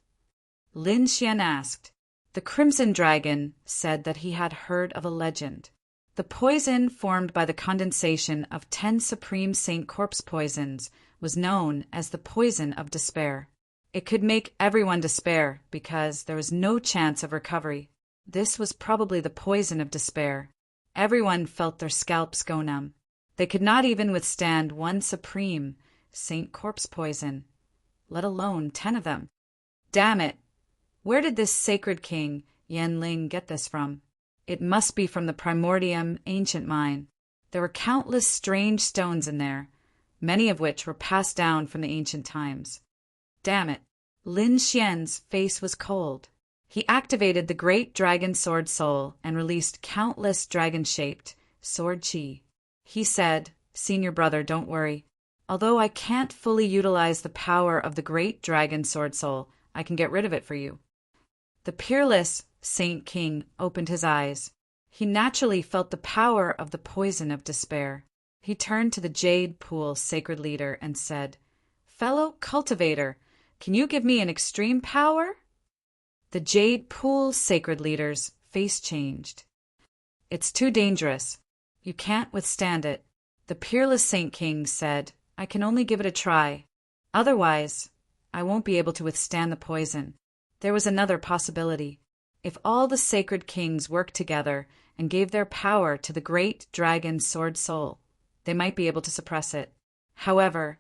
Lin Xian asked. The Crimson Dragon said that he had heard of a legend. The poison formed by the condensation of 10 supreme Saint Corpse poisons was known as the poison of despair. It could make everyone despair because there was no chance of recovery. This was probably the poison of despair. Everyone felt their scalps go numb. They could not even withstand 1 supreme Saint Corpse poison, let alone 10 of them. Damn it! Where did this sacred king, Yanling, get this from? It must be from the Primordium ancient mine. There were countless strange stones in there, many of which were passed down from the ancient times. Damn it! Lin Xian's face was cold. He activated the great dragon sword soul and released countless dragon-shaped sword chi. He said, "Senior Brother, don't worry. Although I can't fully utilize the power of the great dragon sword soul, I can get rid of it for you." The Peerless Saint King opened his eyes. He naturally felt the power of the poison of despair. He turned to the Jade Pool sacred leader and said, "Fellow cultivator, can you give me an extreme power?" The Jade Pool sacred leader's face changed. "It's too dangerous. You can't withstand it." The Peerless Saint King said, "I can only give it a try. Otherwise, I won't be able to withstand the poison." There was another possibility. If all the sacred kings worked together and gave their power to the great dragon sword soul, they might be able to suppress it. However,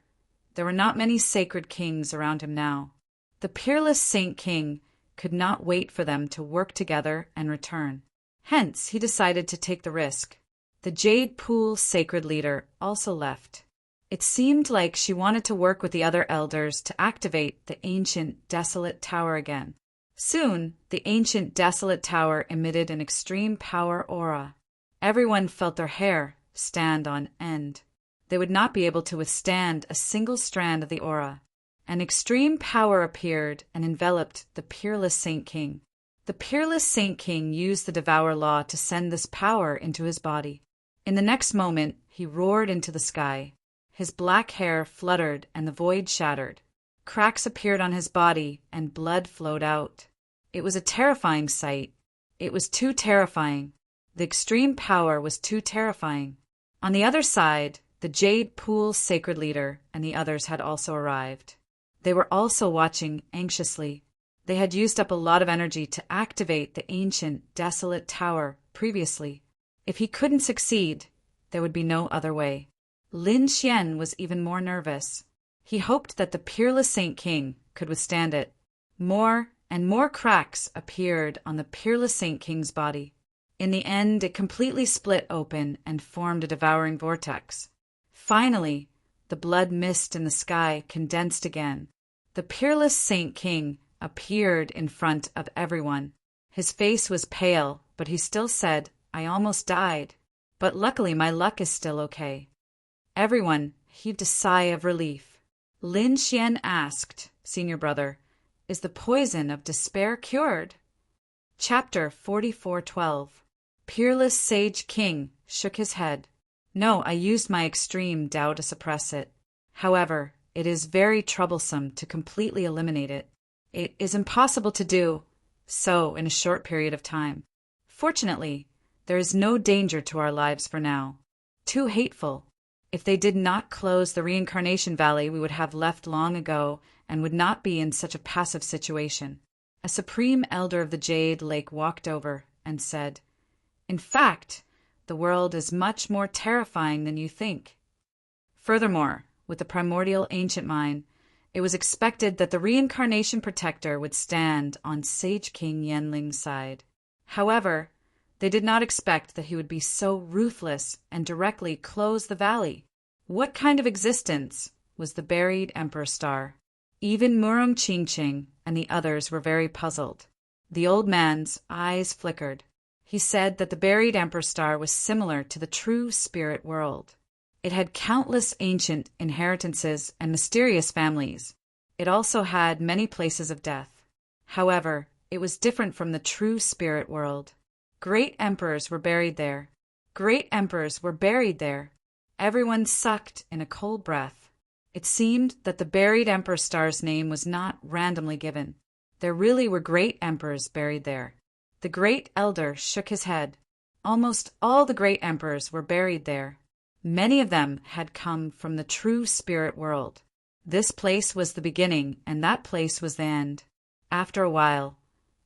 there were not many sacred kings around him now. The Peerless Saint King could not wait for them to work together and return. Hence, he decided to take the risk. The Jade Pool sacred leader also left. It seemed like she wanted to work with the other elders to activate the ancient desolate tower again. Soon, the ancient desolate tower emitted an extreme power aura. Everyone felt their hair stand on end. They would not be able to withstand a single strand of the aura. An extreme power appeared and enveloped the Peerless Saint King. The Peerless Saint King used the Devour Law to send this power into his body. In the next moment, he roared into the sky. His black hair fluttered and the void shattered. Cracks appeared on his body and blood flowed out. It was a terrifying sight. It was too terrifying. The extreme power was too terrifying. On the other side, the Jade Pool sacred leader and the others had also arrived. They were also watching anxiously. They had used up a lot of energy to activate the ancient, desolate tower previously. If he couldn't succeed, there would be no other way. Lin Xian was even more nervous. He hoped that the Peerless Saint King could withstand it. More and more cracks appeared on the Peerless Saint King's body. In the end, it completely split open and formed a devouring vortex. Finally, the blood mist in the sky condensed again. The Peerless Saint King appeared in front of everyone. His face was pale, but he still said, "I almost died. But luckily my luck is still okay." Everyone heaved a sigh of relief. Lin Xian asked, "Senior brother, is the poison of despair cured?" Chapter 44:12. Peerless Sage King shook his head. "No, I used my extreme Tao to suppress it. However, it is very troublesome to completely eliminate it. It is impossible to do so in a short period of time. Fortunately, there is no danger to our lives for now. Too hateful. If they did not close the reincarnation valley, we would have left long ago and would not be in such a passive situation." A supreme elder of the Jade Lake walked over and said, "In fact, the world is much more terrifying than you think. Furthermore, with the primordial ancient mine, it was expected that the reincarnation protector would stand on Sage King Yanling's side. However, they did not expect that he would be so ruthless and directly close the valley. What kind of existence was the buried Emperor Star?" Even Murong Qingqing and the others were very puzzled. The old man's eyes flickered. He said that the buried Emperor Star was similar to the true spirit world. It had countless ancient inheritances and mysterious families. It also had many places of death. However, it was different from the true spirit world. Great emperors were buried there. Great emperors were buried there. Everyone sucked in a cold breath. It seemed that the buried Emperor Star's name was not randomly given. There really were great emperors buried there. The great elder shook his head. Almost all the great emperors were buried there. Many of them had come from the true spirit world. This place was the beginning, and that place was the end. After a while,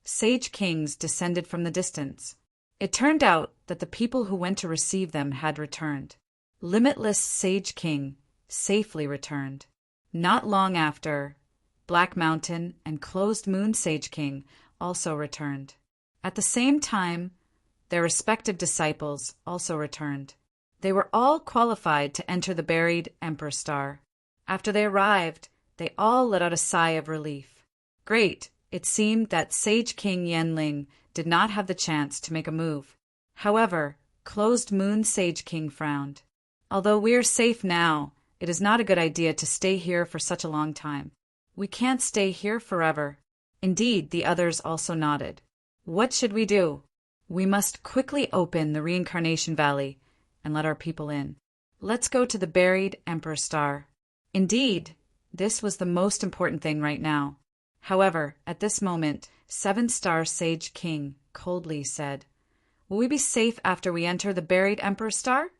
sage kings descended from the distance. It turned out that the people who went to receive them had returned. Limitless Sage King safely returned. Not long after, Black Mountain and Closed Moon Sage King also returned. At the same time, their respective disciples also returned. They were all qualified to enter the buried Emperor Star. After they arrived, they all let out a sigh of relief. Great! It seemed that Sage King Yanling did not have the chance to make a move. However, Closed Moon Sage King frowned. "Although we're safe now, it is not a good idea to stay here for such a long time. We can't stay here forever." Indeed, the others also nodded. "What should we do?" "We must quickly open the reincarnation valley and let our people in. Let's go to the buried Emperor Star." Indeed, this was the most important thing right now. However, at this moment, Seven Star Sage King coldly said, "Will we be safe after we enter the buried Emperor Star?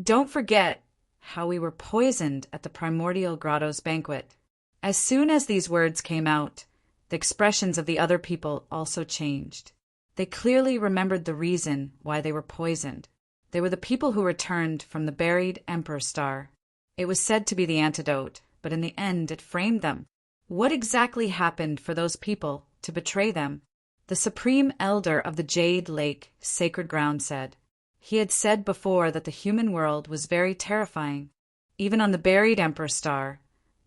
Don't forget how we were poisoned at the Primordial Grotto's banquet." As soon as these words came out, the expressions of the other people also changed. They clearly remembered the reason why they were poisoned. They were the people who returned from the buried Emperor Star. It was said to be the antidote, but in the end it framed them. What exactly happened for those people to betray them? The Supreme Elder of the Jade Lake Sacred Ground said. He had said before that the human world was very terrifying. Even on the buried Emperor Star,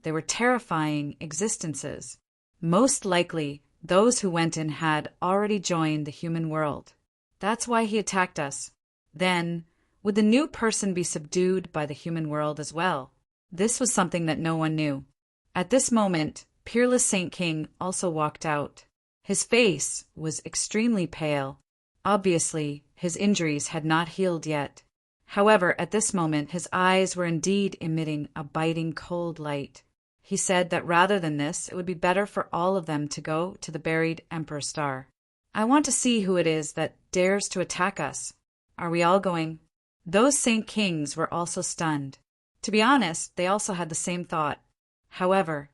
there were terrifying existences. Most likely, those who went in had already joined the human world. That's why he attacked us. Then, would the new person be subdued by the human world as well? This was something that no one knew. At this moment, Peerless Saint King also walked out. His face was extremely pale. Obviously, his injuries had not healed yet. However, at this moment, his eyes were indeed emitting a biting cold light. He said that rather than this, it would be better for all of them to go to the buried Emperor Star. "I want to see who it is that dares to attack us. Are we all going?" Those Saint Kings were also stunned. To be honest, they also had the same thought. However,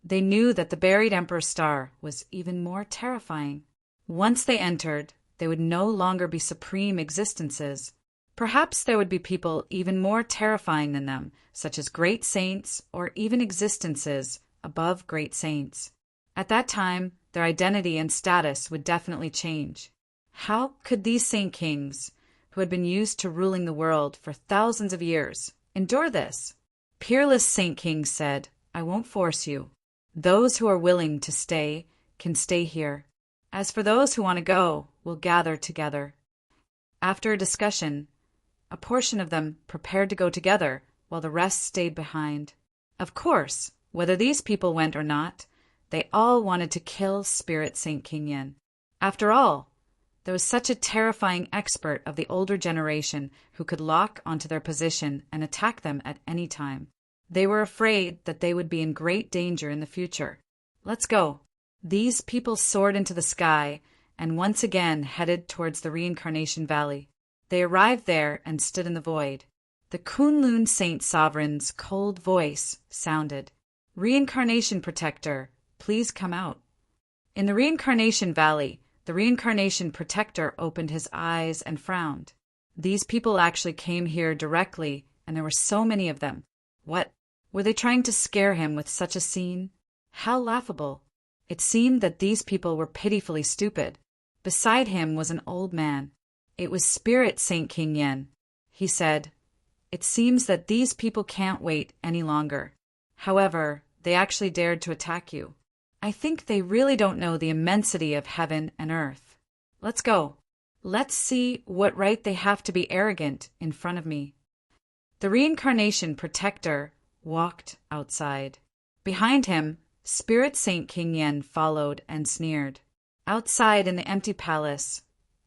they knew that the buried Emperor Star was even more terrifying. Once they entered, they would no longer be supreme existences. Perhaps there would be people even more terrifying than them, such as great saints or even existences above great saints. At that time, their identity and status would definitely change. How could these Saint Kings, who had been used to ruling the world for thousands of years, endure this? Peerless Saint King said, "I won't force you. Those who are willing to stay can stay here. As for those who want to go, we'll gather together. After a discussion, a portion of them prepared to go together, while the rest stayed behind. Of course, whether these people went or not, they all wanted to kill Spirit Saint King Yen. After all, there was such a terrifying expert of the older generation who could lock onto their position and attack them at any time. They were afraid that they would be in great danger in the future. Let's go. These people soared into the sky and once again headed towards the Reincarnation Valley. They arrived there and stood in the void. The Kunlun Saint Sovereign's cold voice sounded. Reincarnation Protector, please come out. In the Reincarnation Valley, the Reincarnation Protector opened his eyes and frowned. These people actually came here directly, and there were so many of them. What? Were they trying to scare him with such a scene? How laughable. It seemed that these people were pitifully stupid. Beside him was an old man. It was Spirit Saint King Yen. He said, "It seems that these people can't wait any longer. However, they actually dared to attack you. I think they really don't know the immensity of heaven and earth. Let's go. Let's see what right they have to be arrogant in front of me." The Reincarnation Protector walked outside. Behind him, Spirit Saint King Yen followed and sneered. Outside in the empty palace,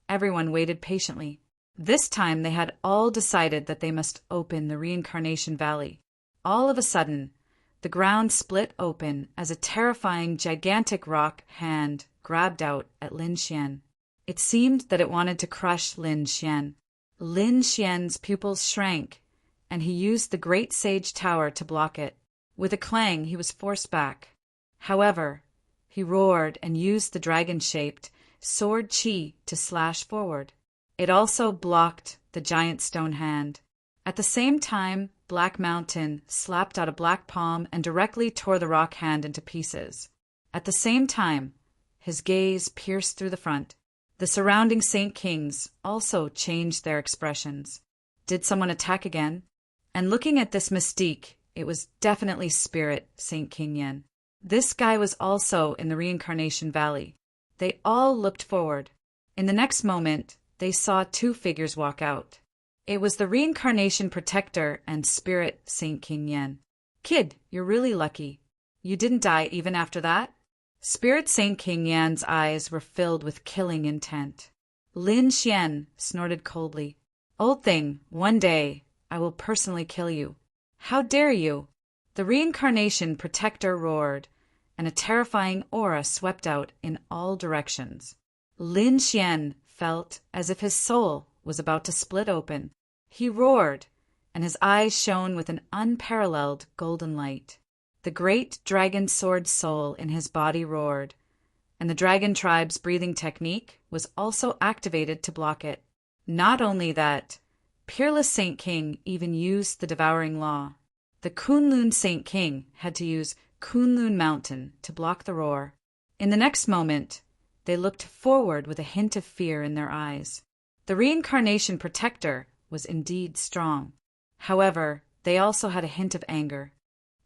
everyone waited patiently. This time they had all decided that they must open the Reincarnation Valley. All of a sudden, the ground split open as a terrifying, gigantic rock hand grabbed out at Lin Xian. It seemed that it wanted to crush Lin Xian. Lin Xian's pupils shrank, and he used the Great Sage Tower to block it. With a clang, he was forced back. However, he roared and used the dragon-shaped sword chi to slash forward. It also blocked the giant stone hand. At the same time, Black Mountain slapped out a black palm and directly tore the rock hand into pieces. At the same time, his gaze pierced through the front. The surrounding Saint Kings also changed their expressions. Did someone attack again? And looking at this mystique, it was definitely Spirit Saint King Yen. This guy was also in the Reincarnation Valley. They all looked forward. In the next moment, they saw two figures walk out. It was the Reincarnation Protector and Spirit Saint King Yen. "Kid, you're really lucky. You didn't die even after that?" Spirit Saint King Yan's eyes were filled with killing intent. Lin Xian snorted coldly. "Old thing, one day I will personally kill you. How dare you?" The Reincarnation Protector roared, and a terrifying aura swept out in all directions. Lin Xian felt as if his soul was about to split open. He roared, and his eyes shone with an unparalleled golden light. The great dragon sword soul in his body roared, and the dragon tribe's breathing technique was also activated to block it. Not only that, Peerless Saint King even used the devouring law. The Kunlun Saint King had to use Kunlun Mountain to block the roar. In the next moment, they looked forward with a hint of fear in their eyes. The Reincarnation Protector was indeed strong. However, they also had a hint of anger.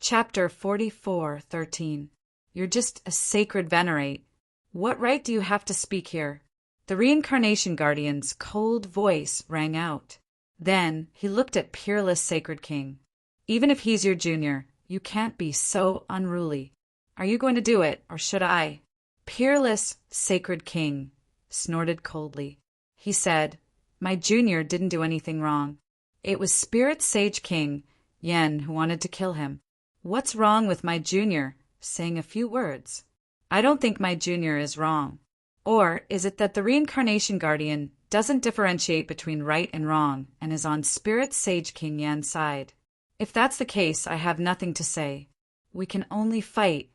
Chapter 44:13. You're just a sacred venerate. What right do you have to speak here? The Reincarnation Guardian's cold voice rang out. Then he looked at Peerless Sacred King. Even if he's your junior, you can't be so unruly. Are you going to do it, or should I? Peerless Sacred King snorted coldly. He said, "My junior didn't do anything wrong. It was Spirit Sage King Yen who wanted to kill him. What's wrong with my junior saying a few words? I don't think my junior is wrong. Or is it that the Reincarnation Guardian doesn't differentiate between right and wrong and is on Spirit Sage King Yan's side? If that's the case, I have nothing to say. We can only fight.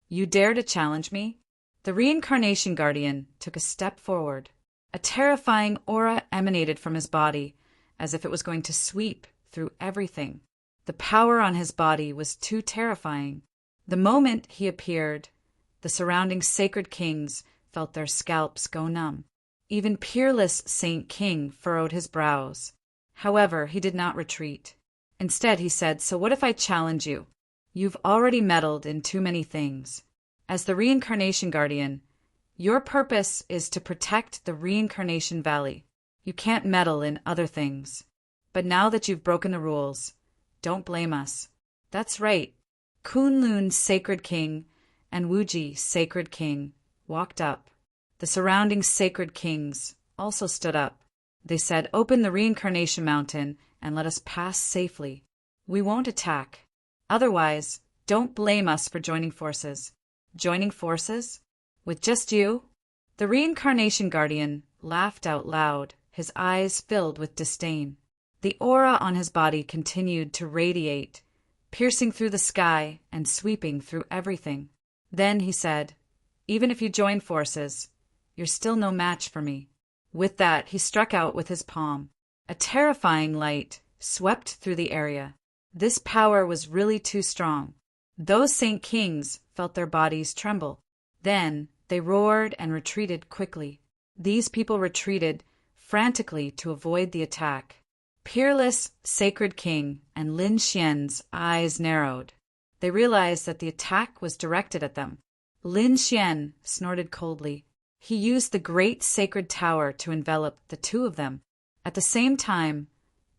You dare to challenge me?" The Reincarnation Guardian took a step forward. A terrifying aura emanated from his body, as if it was going to sweep through everything. The power on his body was too terrifying. The moment he appeared, the surrounding sacred kings felt their scalps go numb. Even Peerless Saint King furrowed his brows. However, he did not retreat. Instead, he said, "So what if I challenge you? You've already meddled in too many things. As the Reincarnation Guardian, your purpose is to protect the Reincarnation Valley. You can't meddle in other things. But now that you've broken the rules, don't blame us. That's right. Kunlun, Sacred King, and Wuji, Sacred King, walked up. The surrounding Sacred Kings also stood up. They said, "Open the Reincarnation Mountain and let us pass safely. We won't attack. Otherwise, don't blame us for joining forces." Joining forces? With just you? The Reincarnation Guardian laughed out loud, his eyes filled with disdain. The aura on his body continued to radiate, piercing through the sky and sweeping through everything. Then he said, "Even if you join forces, you're still no match for me." With that, he struck out with his palm. A terrifying light swept through the area. This power was really too strong. Those Saint Kings felt their bodies tremble. Then they roared and retreated quickly. These people retreated frantically to avoid the attack. Peerless Sacred King and Lin Xian's eyes narrowed. They realized that the attack was directed at them. Lin Xian snorted coldly. He used the great sacred tower to envelop the two of them. At the same time,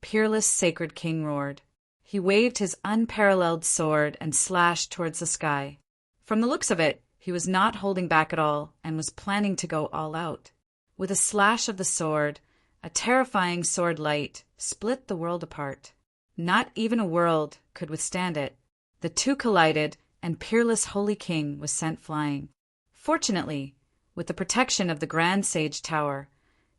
Peerless Sacred King roared. He waved his unparalleled sword and slashed towards the sky. From the looks of it, he was not holding back at all and was planning to go all out. With a slash of the sword, a terrifying sword light split the world apart. Not even a world could withstand it. The two collided, and Peerless Holy King was sent flying. Fortunately, with the protection of the Grand Sage Tower,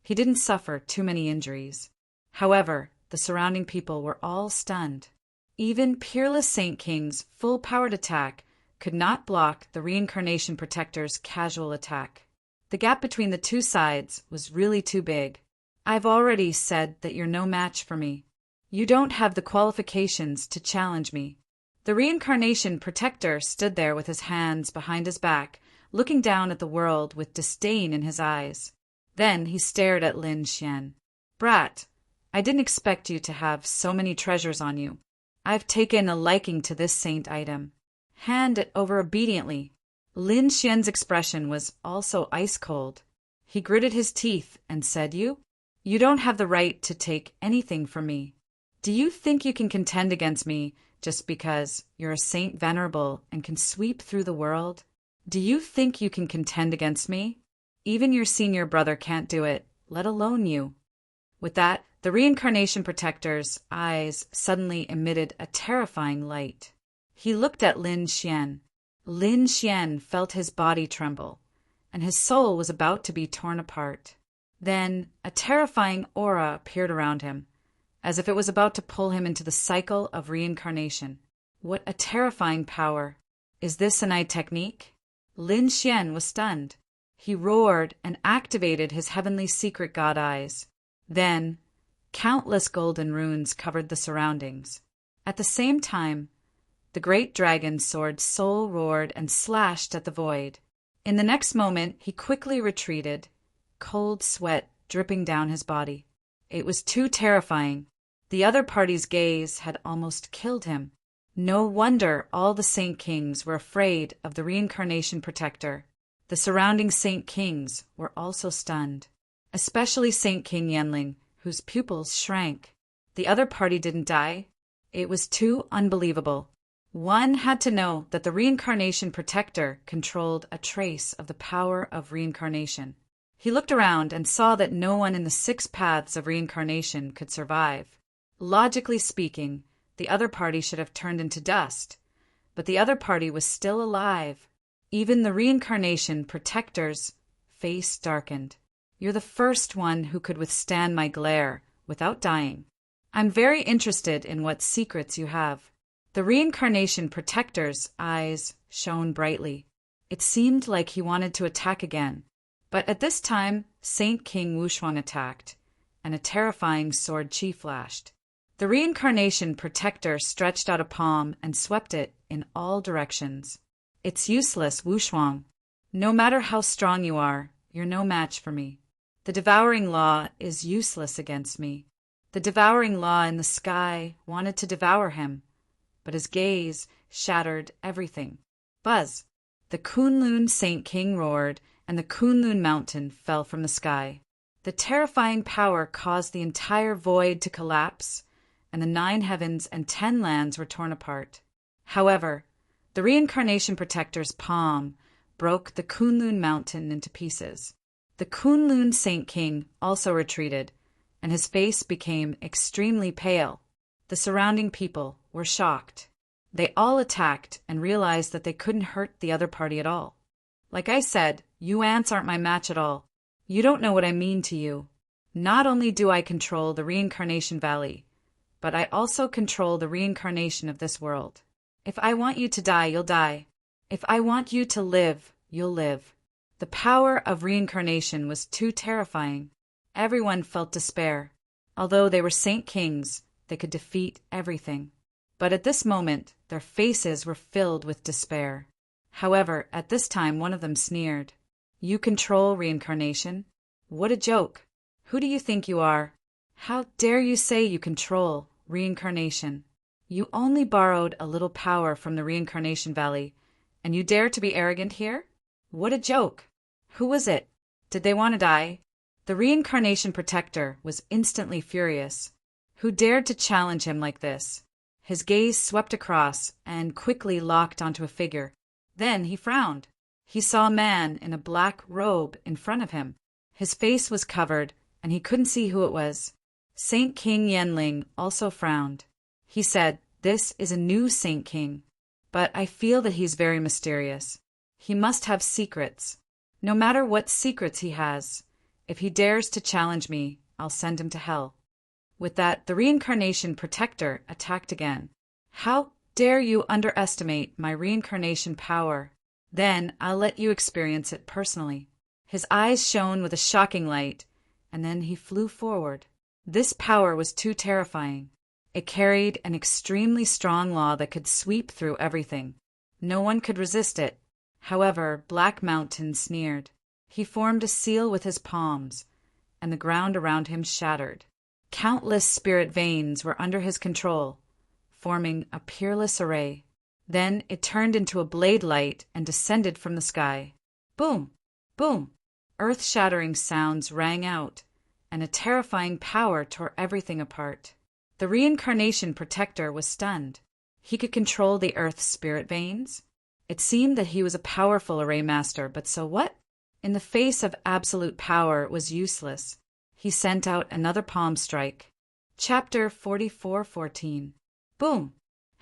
he didn't suffer too many injuries. However, the surrounding people were all stunned. Even Peerless Saint King's full-powered attack could not block the Reincarnation Protector's casual attack. The gap between the two sides was really too big. "I've already said that you're no match for me. You don't have the qualifications to challenge me." The Reincarnation Protector stood there with his hands behind his back, looking down at the world with disdain in his eyes. Then he stared at Lin Xian. "Brat, I didn't expect you to have so many treasures on you. I've taken a liking to this saint item. Hand it over obediently." Lin Xian's expression was also ice-cold. He gritted his teeth and said, You don't have the right to take anything from me. Do you think you can contend against me just because you're a saint venerable and can sweep through the world? Do you think you can contend against me? Even your senior brother can't do it, let alone you." With that, the Reincarnation Protector's eyes suddenly emitted a terrifying light. He looked at Lin Xian. Lin Xian felt his body tremble, and his soul was about to be torn apart. Then a terrifying aura appeared around him, as if it was about to pull him into the cycle of reincarnation. What a terrifying power! Is this an eye technique? Lin Xian was stunned. He roared and activated his heavenly secret god eyes. Then, countless golden runes covered the surroundings. At the same time, the great dragon's sword soul roared and slashed at the void. In the next moment, he quickly retreated, cold sweat dripping down his body. It was too terrifying. The other party's gaze had almost killed him. No wonder all the Saint Kings were afraid of the Reincarnation Protector. The surrounding Saint Kings were also stunned, especially Saint King Yenling, whose pupils shrank. The other party didn't die. It was too unbelievable. One had to know that the Reincarnation Protector controlled a trace of the power of reincarnation. He looked around and saw that no one in the 6 paths of reincarnation could survive. Logically speaking, the other party should have turned into dust, but the other party was still alive. Even the Reincarnation Protector's face darkened. "You're the first one who could withstand my glare without dying. I'm very interested in what secrets you have." The Reincarnation Protector's eyes shone brightly. It seemed like he wanted to attack again. But at this time, Saint King Wushuang attacked, and a terrifying sword chi flashed. The Reincarnation Protector stretched out a palm and swept it in all directions. "It's useless, Wushuang. No matter how strong you are, you're no match for me. The devouring law is useless against me." The devouring law in the sky wanted to devour him, but his gaze shattered everything. Buzz! The Kunlun Saint King roared, and the Kunlun mountain fell from the sky. The terrifying power caused the entire void to collapse, and the 9 heavens and 10 lands were torn apart. However, the reincarnation protector's palm broke the Kunlun mountain into pieces. The Kunlun Saint King also retreated, and his face became extremely pale. The surrounding people were shocked. They all attacked and realized that they couldn't hurt the other party at all. Like I said, you ants aren't my match at all. You don't know what I mean to you. Not only do I control the reincarnation valley, but I also control the reincarnation of this world. If I want you to die, you'll die. If I want you to live, you'll live. The power of reincarnation was too terrifying. Everyone felt despair. Although they were Saint Kings, they could defeat everything. But at this moment, their faces were filled with despair. However, at this time one of them sneered. You control reincarnation? What a joke! Who do you think you are? How dare you say you control reincarnation? You only borrowed a little power from the reincarnation valley, and you dare to be arrogant here? What a joke! Who was it? Did they want to die? The reincarnation protector was instantly furious. Who dared to challenge him like this? His gaze swept across and quickly locked onto a figure. Then he frowned. He saw a man in a black robe in front of him. His face was covered, and he couldn't see who it was. Saint King Yenling also frowned. He said, "This is a new Saint King, but I feel that he's very mysterious. He must have secrets. No matter what secrets he has, if he dares to challenge me, I'll send him to hell." With that, the reincarnation protector attacked again. How dare you underestimate my reincarnation power? Then I'll let you experience it personally. His eyes shone with a shocking light, and then he flew forward. This power was too terrifying. It carried an extremely strong law that could sweep through everything. No one could resist it. However, Black Mountain sneered. He formed a seal with his palms, and the ground around him shattered. Countless spirit veins were under his control, forming a peerless array. Then it turned into a blade light and descended from the sky. Boom! Boom! Earth-shattering sounds rang out, and a terrifying power tore everything apart. The reincarnation protector was stunned. He could control the Earth's spirit veins? It seemed that he was a powerful array master, but so what? In the face of absolute power, it was useless. He sent out another palm strike. Chapter 44:14. Boom!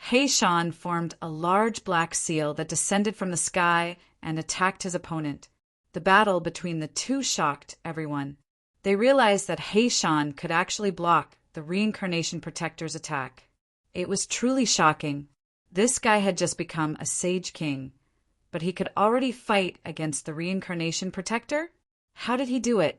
Heishan formed a large black seal that descended from the sky and attacked his opponent. The battle between the two shocked everyone. They realized that Heishan could actually block the reincarnation protector's attack. It was truly shocking. This guy had just become a sage king, but he could already fight against the reincarnation protector? How did he do it?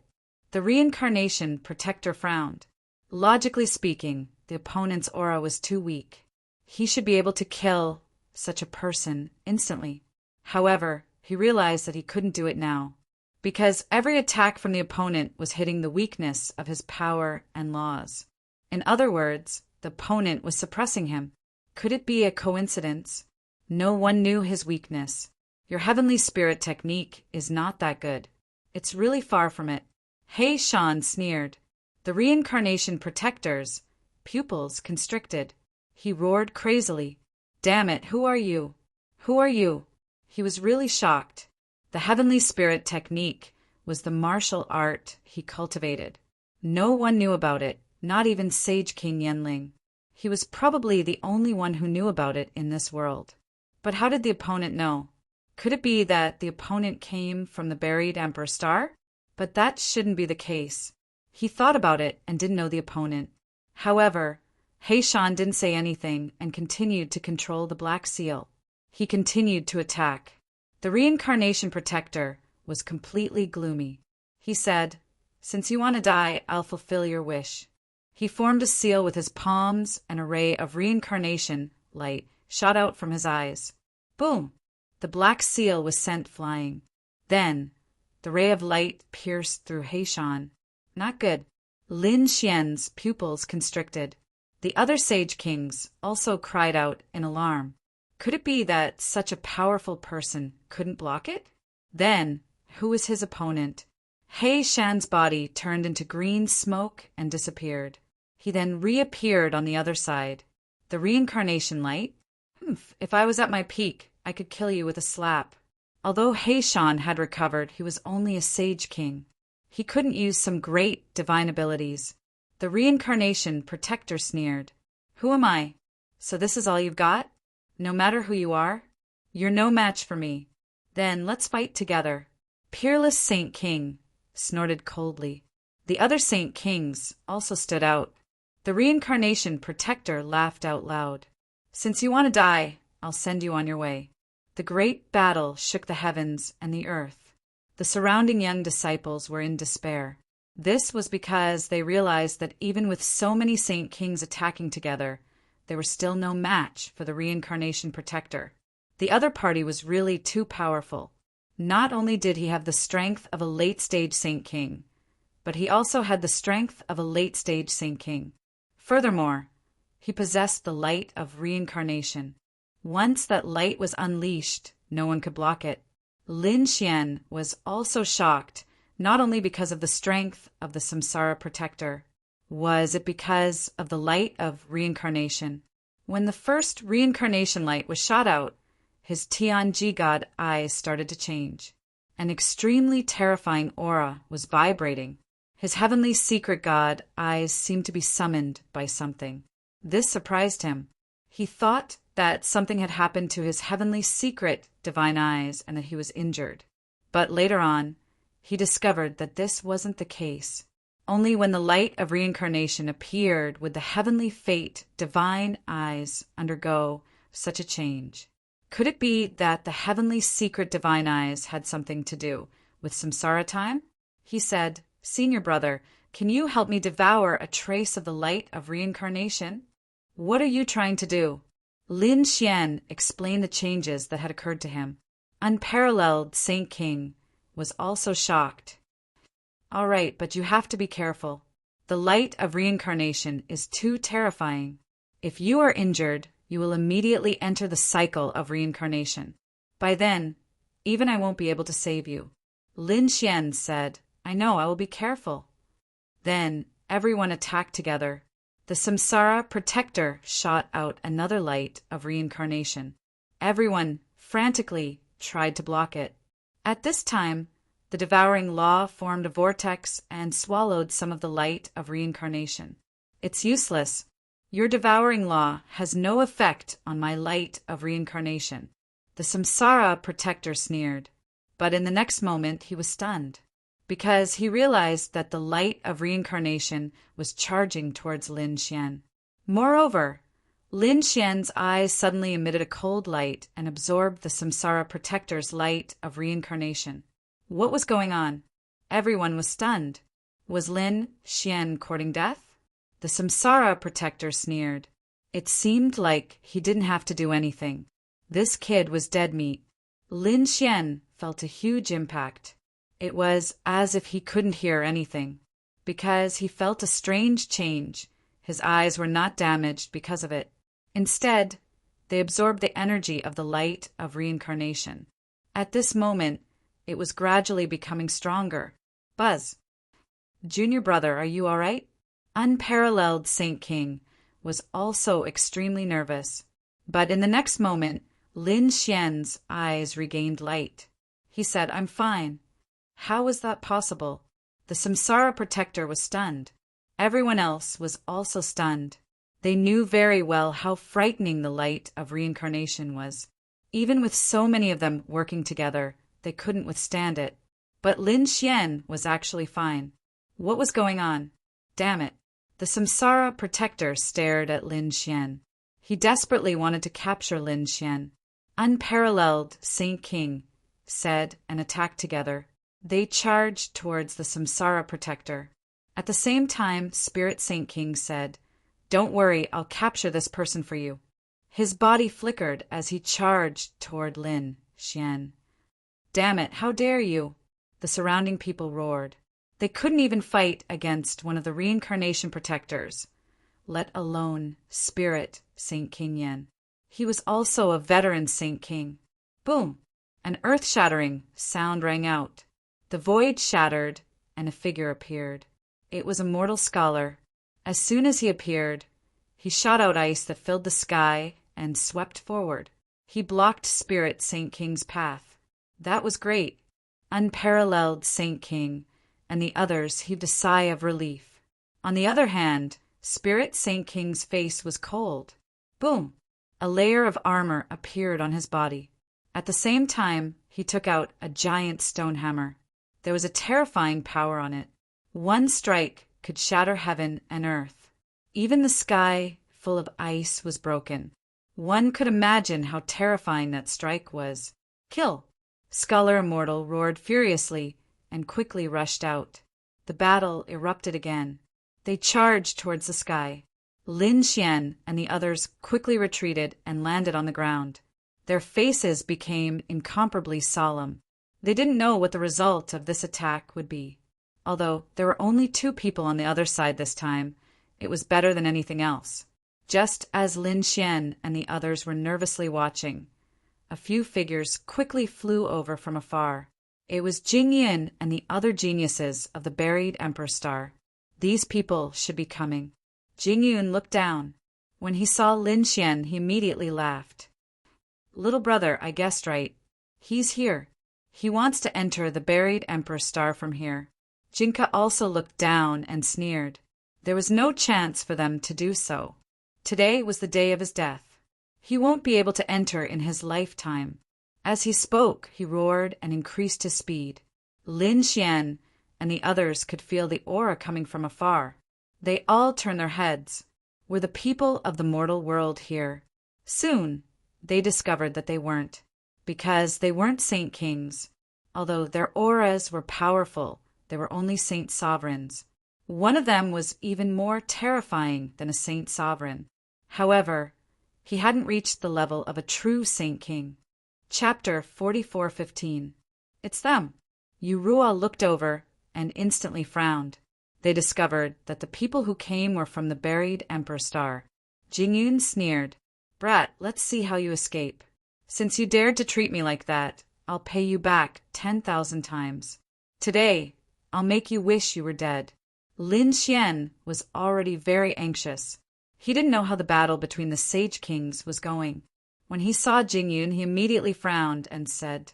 The reincarnation protector frowned. Logically speaking, the opponent's aura was too weak. He should be able to kill such a person instantly. However, he realized that he couldn't do it now, because every attack from the opponent was hitting the weakness of his power and laws. In other words, the opponent was suppressing him. Could it be a coincidence? No one knew his weakness. Your heavenly spirit technique is not that good. It's really far from it. Heishan sneered. The reincarnation protector's pupils constricted. He roared crazily. Damn it, who are you? Who are you? He was really shocked. The heavenly spirit technique was the martial art he cultivated. No one knew about it, not even Sage King Yenling. He was probably the only one who knew about it in this world. But how did the opponent know? Could it be that the opponent came from the buried Emperor Star? But that shouldn't be the case. He thought about it and didn't know the opponent. However, Heishan didn't say anything and continued to control the Black Seal. He continued to attack. The reincarnation protector was completely gloomy. He said, "Since you want to die, I'll fulfill your wish." He formed a seal with his palms, and a ray of reincarnation light shot out from his eyes. Boom! The Black Seal was sent flying. Then, the ray of light pierced through Heishan. Not good. Lin Xian's pupils constricted. The other Sage Kings also cried out in alarm. Could it be that such a powerful person couldn't block it? Then, who was his opponent? He Shan's body turned into green smoke and disappeared. He then reappeared on the other side. The reincarnation light? If I was at my peak, I could kill you with a slap. Although He Shan had recovered, he was only a sage king. He couldn't use some great divine abilities. The reincarnation protector sneered. Who am I? So this is all you've got? No matter who you are? You're no match for me. Then let's fight together. Peerless Saint King snorted coldly. The other Saint Kings also stood out. The reincarnation protector laughed out loud. Since you want to die, I'll send you on your way. The great battle shook the heavens and the earth. The surrounding young disciples were in despair. This was because they realized that even with so many Saint Kings attacking together, they were still no match for the reincarnation protector. The other party was really too powerful. Not only did he have the strength of a late-stage Saint King, but he also had the strength of a late-stage Saint King. Furthermore, he possessed the light of reincarnation. Once that light was unleashed, no one could block it. Lin Xian was also shocked, not only because of the strength of the samsara protector. Was it because of the light of reincarnation? When the first reincarnation light was shot out, his Tianji god eyes started to change. An extremely terrifying aura was vibrating. His heavenly secret god eyes seemed to be summoned by something. This surprised him. He thought that something had happened to his heavenly secret divine eyes and that he was injured. But later on, he discovered that this wasn't the case. Only when the light of reincarnation appeared would the heavenly fate divine eyes undergo such a change. Could it be that the heavenly secret divine eyes had something to do with samsara time? He said, "Senior brother, can you help me devour a trace of the light of reincarnation?" "What are you trying to do?" Lin Xian explained the changes that had occurred to him. Unparalleled Saint King was also shocked. "All right, but you have to be careful. The light of reincarnation is too terrifying. If you are injured, you will immediately enter the cycle of reincarnation. By then, even I won't be able to save you." Lin Xian said, "I know, I will be careful." Then everyone attacked together. The samsara protector shot out another light of reincarnation. Everyone frantically tried to block it. At this time, the devouring law formed a vortex and swallowed some of the light of reincarnation. "It's useless. Your devouring law has no effect on my light of reincarnation." The samsara protector sneered, but in the next moment he was stunned, because he realized that the light of reincarnation was charging towards Lin Xian. Moreover, Lin Xian's eyes suddenly emitted a cold light and absorbed the samsara protector's light of reincarnation. What was going on? Everyone was stunned. Was Lin Xian courting death? The samsara protector sneered. It seemed like he didn't have to do anything. This kid was dead meat. Lin Xian felt a huge impact. It was as if he couldn't hear anything, because he felt a strange change. His eyes were not damaged because of it. Instead, they absorbed the energy of the light of reincarnation. At this moment, it was gradually becoming stronger. "Buzz. Junior brother, are you all right?" Unparalleled Saint King was also extremely nervous. But in the next moment, Lin Xian's eyes regained light. He said, "I'm fine." How was that possible? The samsara protector was stunned. Everyone else was also stunned. They knew very well how frightening the light of reincarnation was. Even with so many of them working together, they couldn't withstand it. But Lin Xian was actually fine. What was going on? Damn it. The samsara protector stared at Lin Xian. He desperately wanted to capture Lin Xian. Unparalleled Saint King said and attacked together. They charged towards the samsara protector. At the same time, Spirit Saint King said, "Don't worry, I'll capture this person for you." His body flickered as he charged toward Lin Xian. "Damn it, how dare you!" The surrounding people roared. They couldn't even fight against one of the reincarnation protectors, let alone Spirit Saint King Yen. He was also a veteran Saint King. Boom! An earth-shattering sound rang out. The void shattered, and a figure appeared. It was a mortal scholar. As soon as he appeared, he shot out ice that filled the sky and swept forward. He blocked Spirit Saint King's path. That was great. Unparalleled Saint King, and the others heaved a sigh of relief. On the other hand, Spirit Saint King's face was cold. Boom! A layer of armor appeared on his body. At the same time, he took out a giant stone hammer. There was a terrifying power on it. One strike could shatter heaven and earth. Even the sky, full of ice, was broken. One could imagine how terrifying that strike was. Kill! Scholar Immortal roared furiously and quickly rushed out. The battle erupted again. They charged towards the sky. Lin Xian and the others quickly retreated and landed on the ground. Their faces became incomparably solemn. They didn't know what the result of this attack would be. Although there were only 2 people on the other side this time, it was better than anything else. Just as Lin Xian and the others were nervously watching, a few figures quickly flew over from afar. It was Jing Yun and the other geniuses of the buried Emperor Star. These people should be coming. Jing Yun looked down. When he saw Lin Xian, he immediately laughed. Little brother, I guessed right. He's here. He wants to enter the buried Emperor Star from here. Jinka also looked down and sneered. There was no chance for them to do so. Today was the day of his death. He won't be able to enter in his lifetime. As he spoke, he roared and increased his speed. Lin Xian and the others could feel the aura coming from afar. They all turned their heads. Were the people of the mortal world here? Soon, they discovered that they weren't, because they weren't Saint Kings. Although their auras were powerful, they were only Saint Sovereigns. One of them was even more terrifying than a Saint Sovereign. However, he hadn't reached the level of a true Saint King. Chapter 44:15. It's them. Yu Ruo looked over and instantly frowned. They discovered that the people who came were from the buried Emperor Star. Jing Yun sneered. Brat, let's see how you escape. Since you dared to treat me like that, I'll pay you back 10,000 times. Today, I'll make you wish you were dead. Lin Xian was already very anxious. He didn't know how the battle between the Sage Kings was going. When he saw Jing Yun, he immediately frowned and said,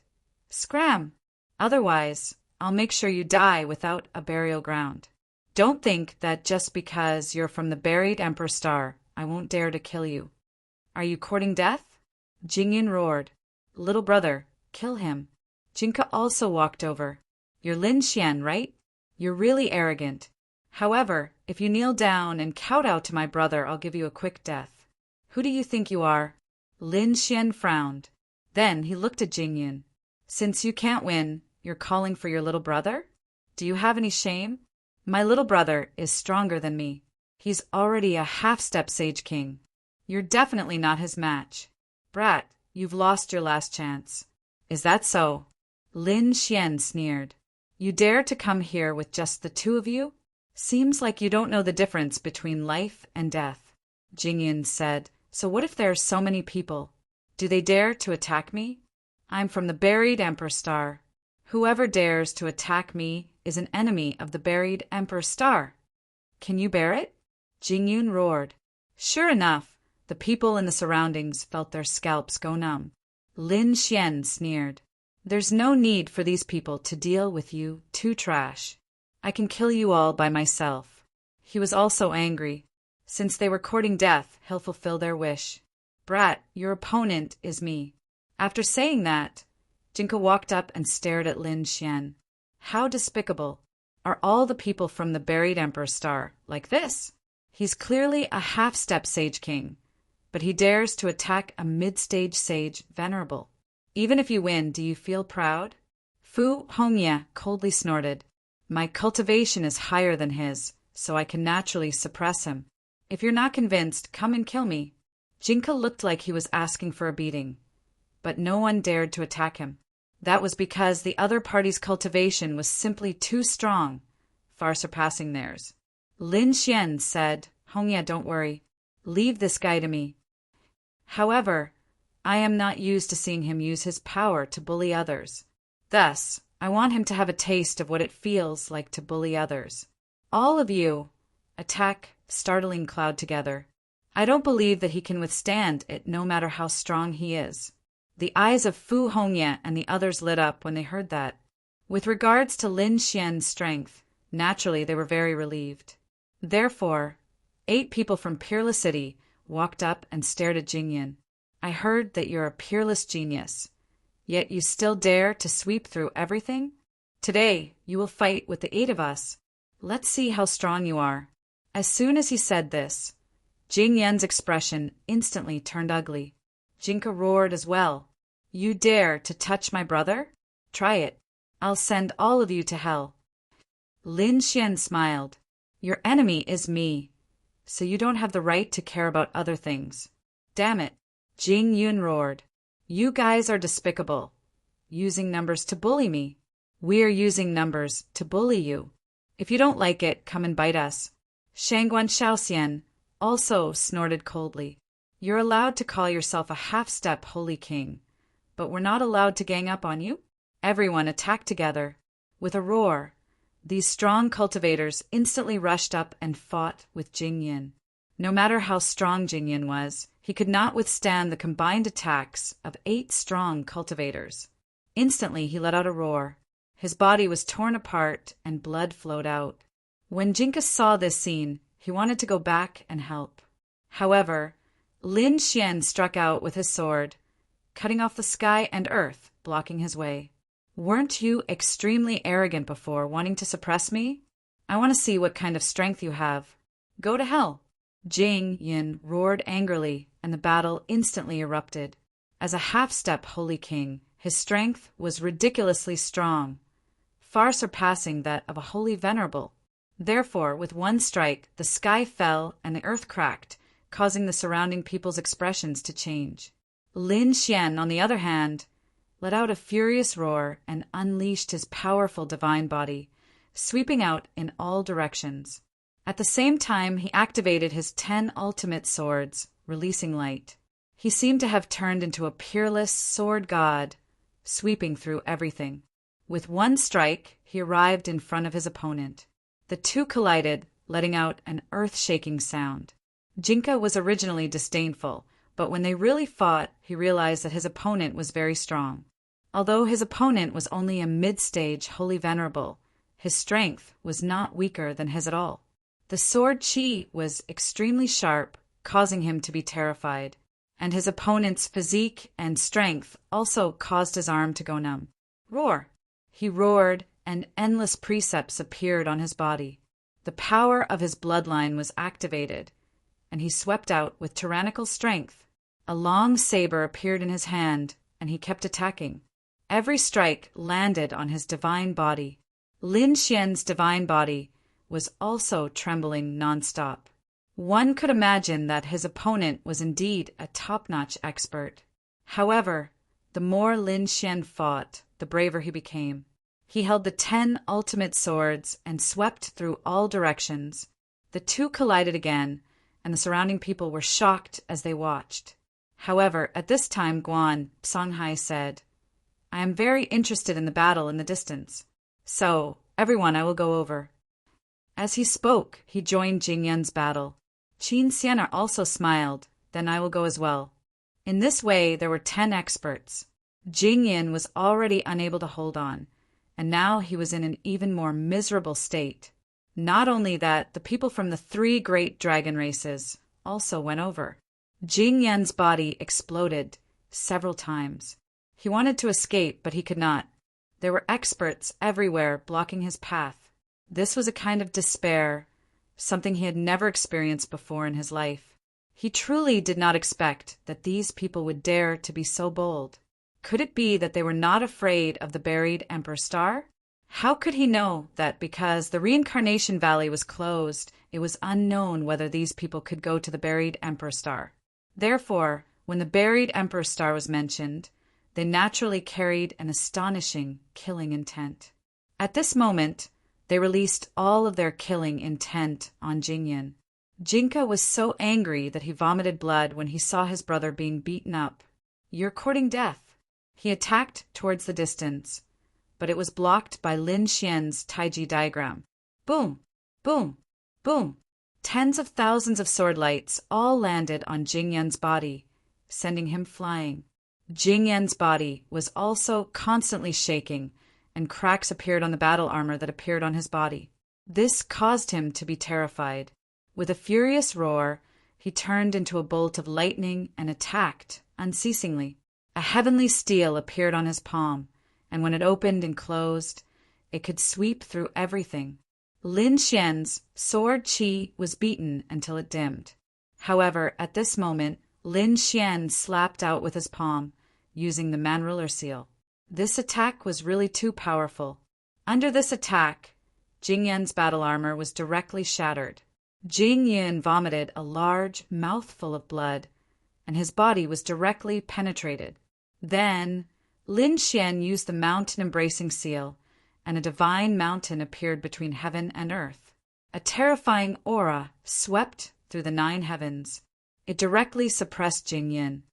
Scram! Otherwise, I'll make sure you die without a burial ground. Don't think that just because you're from the buried Emperor Star, I won't dare to kill you. Are you courting death? Jing Yun roared. Little brother, kill him. Jinka also walked over. You're Lin Xian, right? You're really arrogant. However, if you kneel down and kowtow to my brother, I'll give you a quick death. Who do you think you are? Lin Xian frowned. Then he looked at Jing Yun. Since you can't win, you're calling for your little brother? Do you have any shame? My little brother is stronger than me. He's already a half-step Sage King. You're definitely not his match. Brat, you've lost your last chance. Is that so? Lin Xian sneered. You dare to come here with just the 2 of you? Seems like you don't know the difference between life and death. Jing Yun said, So what if there are so many people? Do they dare to attack me? I'm from the buried Emperor Star. Whoever dares to attack me is an enemy of the buried Emperor Star. Can you bear it? Jing Yun roared. Sure enough, the people in the surroundings felt their scalps go numb. Lin Xian sneered. There's no need for these people to deal with you 2 trash. I can kill you all by myself. He was also angry. Since they were courting death, he'll fulfill their wish. Brat, your opponent is me. After saying that, Jinka walked up and stared at Lin Xian. How despicable. Are all the people from the buried Emperor Star like this? He's clearly a half-step Sage King, but he dares to attack a mid-stage sage venerable. Even if you win, do you feel proud? Fu Hongye coldly snorted. My cultivation is higher than his, so I can naturally suppress him. If you're not convinced, come and kill me. Jinka looked like he was asking for a beating, but no one dared to attack him. That was because the other party's cultivation was simply too strong, far surpassing theirs. Lin Xian said, Hongye, don't worry. Leave this guy to me. However, I am not used to seeing him use his power to bully others. Thus, I want him to have a taste of what it feels like to bully others. All of you, attack Startling Cloud together. I don't believe that he can withstand it no matter how strong he is. The eyes of Fu Hongye and the others lit up when they heard that. With regards to Lin Xian's strength, naturally they were very relieved. Therefore, 8 people from Peerless City walked up and stared at Jingyan. I heard that you're a peerless genius, yet you still dare to sweep through everything? Today, you will fight with the 8 of us. Let's see how strong you are. As soon as he said this, Jingyan's expression instantly turned ugly. Jinka roared as well. You dare to touch my brother? Try it. I'll send all of you to hell. Lin Xian smiled. Your enemy is me, so you don't have the right to care about other things. Damn it. Jing Yun roared. You guys are despicable. Using numbers to bully me. We're using numbers to bully you. If you don't like it, come and bite us. Shangguan Shaoxian also snorted coldly. You're allowed to call yourself a half-step holy king, but we're not allowed to gang up on you? Everyone attacked together. With a roar, these strong cultivators instantly rushed up and fought with Jingyan. No matter how strong Jingyan was, he could not withstand the combined attacks of 8 strong cultivators. Instantly he let out a roar. His body was torn apart and blood flowed out. When Jinka saw this scene, he wanted to go back and help. However, Lin Xian struck out with his sword, cutting off the sky and earth, blocking his way. Weren't you extremely arrogant before, wanting to suppress me? I want to see what kind of strength you have. Go to hell. Jing Yin roared angrily, and the battle instantly erupted. As a half-step holy king, his strength was ridiculously strong, far surpassing that of a holy venerable. Therefore, with one strike, the sky fell and the earth cracked, causing the surrounding people's expressions to change. Lin Xian, on the other hand, let out a furious roar and unleashed his powerful divine body, sweeping out in all directions. At the same time, he activated his 10 ultimate swords, releasing light. He seemed to have turned into a peerless sword god, sweeping through everything. With one strike, he arrived in front of his opponent. The two collided, letting out an earth-shaking sound. Jinka was originally disdainful, but when they really fought, he realized that his opponent was very strong. Although his opponent was only a mid-stage holy venerable, his strength was not weaker than his at all. The sword chi was extremely sharp, causing him to be terrified, and his opponent's physique and strength also caused his arm to go numb. Roar! He roared, and endless precepts appeared on his body. The power of his bloodline was activated, and he swept out with tyrannical strength. A long saber appeared in his hand, and he kept attacking. Every strike landed on his divine body. Lin Xian's divine body was also trembling non-stop. One could imagine that his opponent was indeed a top-notch expert. However, the more Lin Xian fought, the braver he became. He held the 10 ultimate swords and swept through all directions. The two collided again, and the surrounding people were shocked as they watched. However, at this time Guan Songhai said, I am very interested in the battle in the distance. So, everyone, I will go over. As he spoke, he joined Jingyan's battle. Qin Xian also smiled, then I will go as well. In this way, there were 10 experts. Jingyan was already unable to hold on, and now he was in an even more miserable state. Not only that, the people from the 3 great dragon races also went over. Jingyan's body exploded several times. He wanted to escape, but he could not. There were experts everywhere blocking his path. This was a kind of despair, something he had never experienced before in his life. He truly did not expect that these people would dare to be so bold. Could it be that they were not afraid of the buried Emperor Star? How could he know that because the Reincarnation Valley was closed, it was unknown whether these people could go to the buried Emperor Star? Therefore, when the buried Emperor Star was mentioned, they naturally carried an astonishing killing intent. At this moment, they released all of their killing intent on Jingyan. Jinka was so angry that he vomited blood when he saw his brother being beaten up. "You're courting death." He attacked towards the distance, but it was blocked by Lin Xian's Taiji diagram. Boom! Boom! Boom! Tens of thousands of sword lights all landed on Jing Yan's body, sending him flying. Jing Yan's body was also constantly shaking, and cracks appeared on the battle armor that appeared on his body. This caused him to be terrified. With a furious roar, he turned into a bolt of lightning and attacked unceasingly. A heavenly steel appeared on his palm, and when it opened and closed, it could sweep through everything. Lin Xian's sword qi was beaten until it dimmed. However, at this moment, Lin Xian slapped out with his palm, using the man-ruler seal. This attack was really too powerful. Under this attack, Jing Yan's battle armor was directly shattered. Jing Yan vomited a large mouthful of blood, and his body was directly penetrated. Then, Lin Xian used the mountain-embracing seal, and a divine mountain appeared between heaven and earth. A terrifying aura swept through the 9 heavens. It directly suppressed Jing Yan.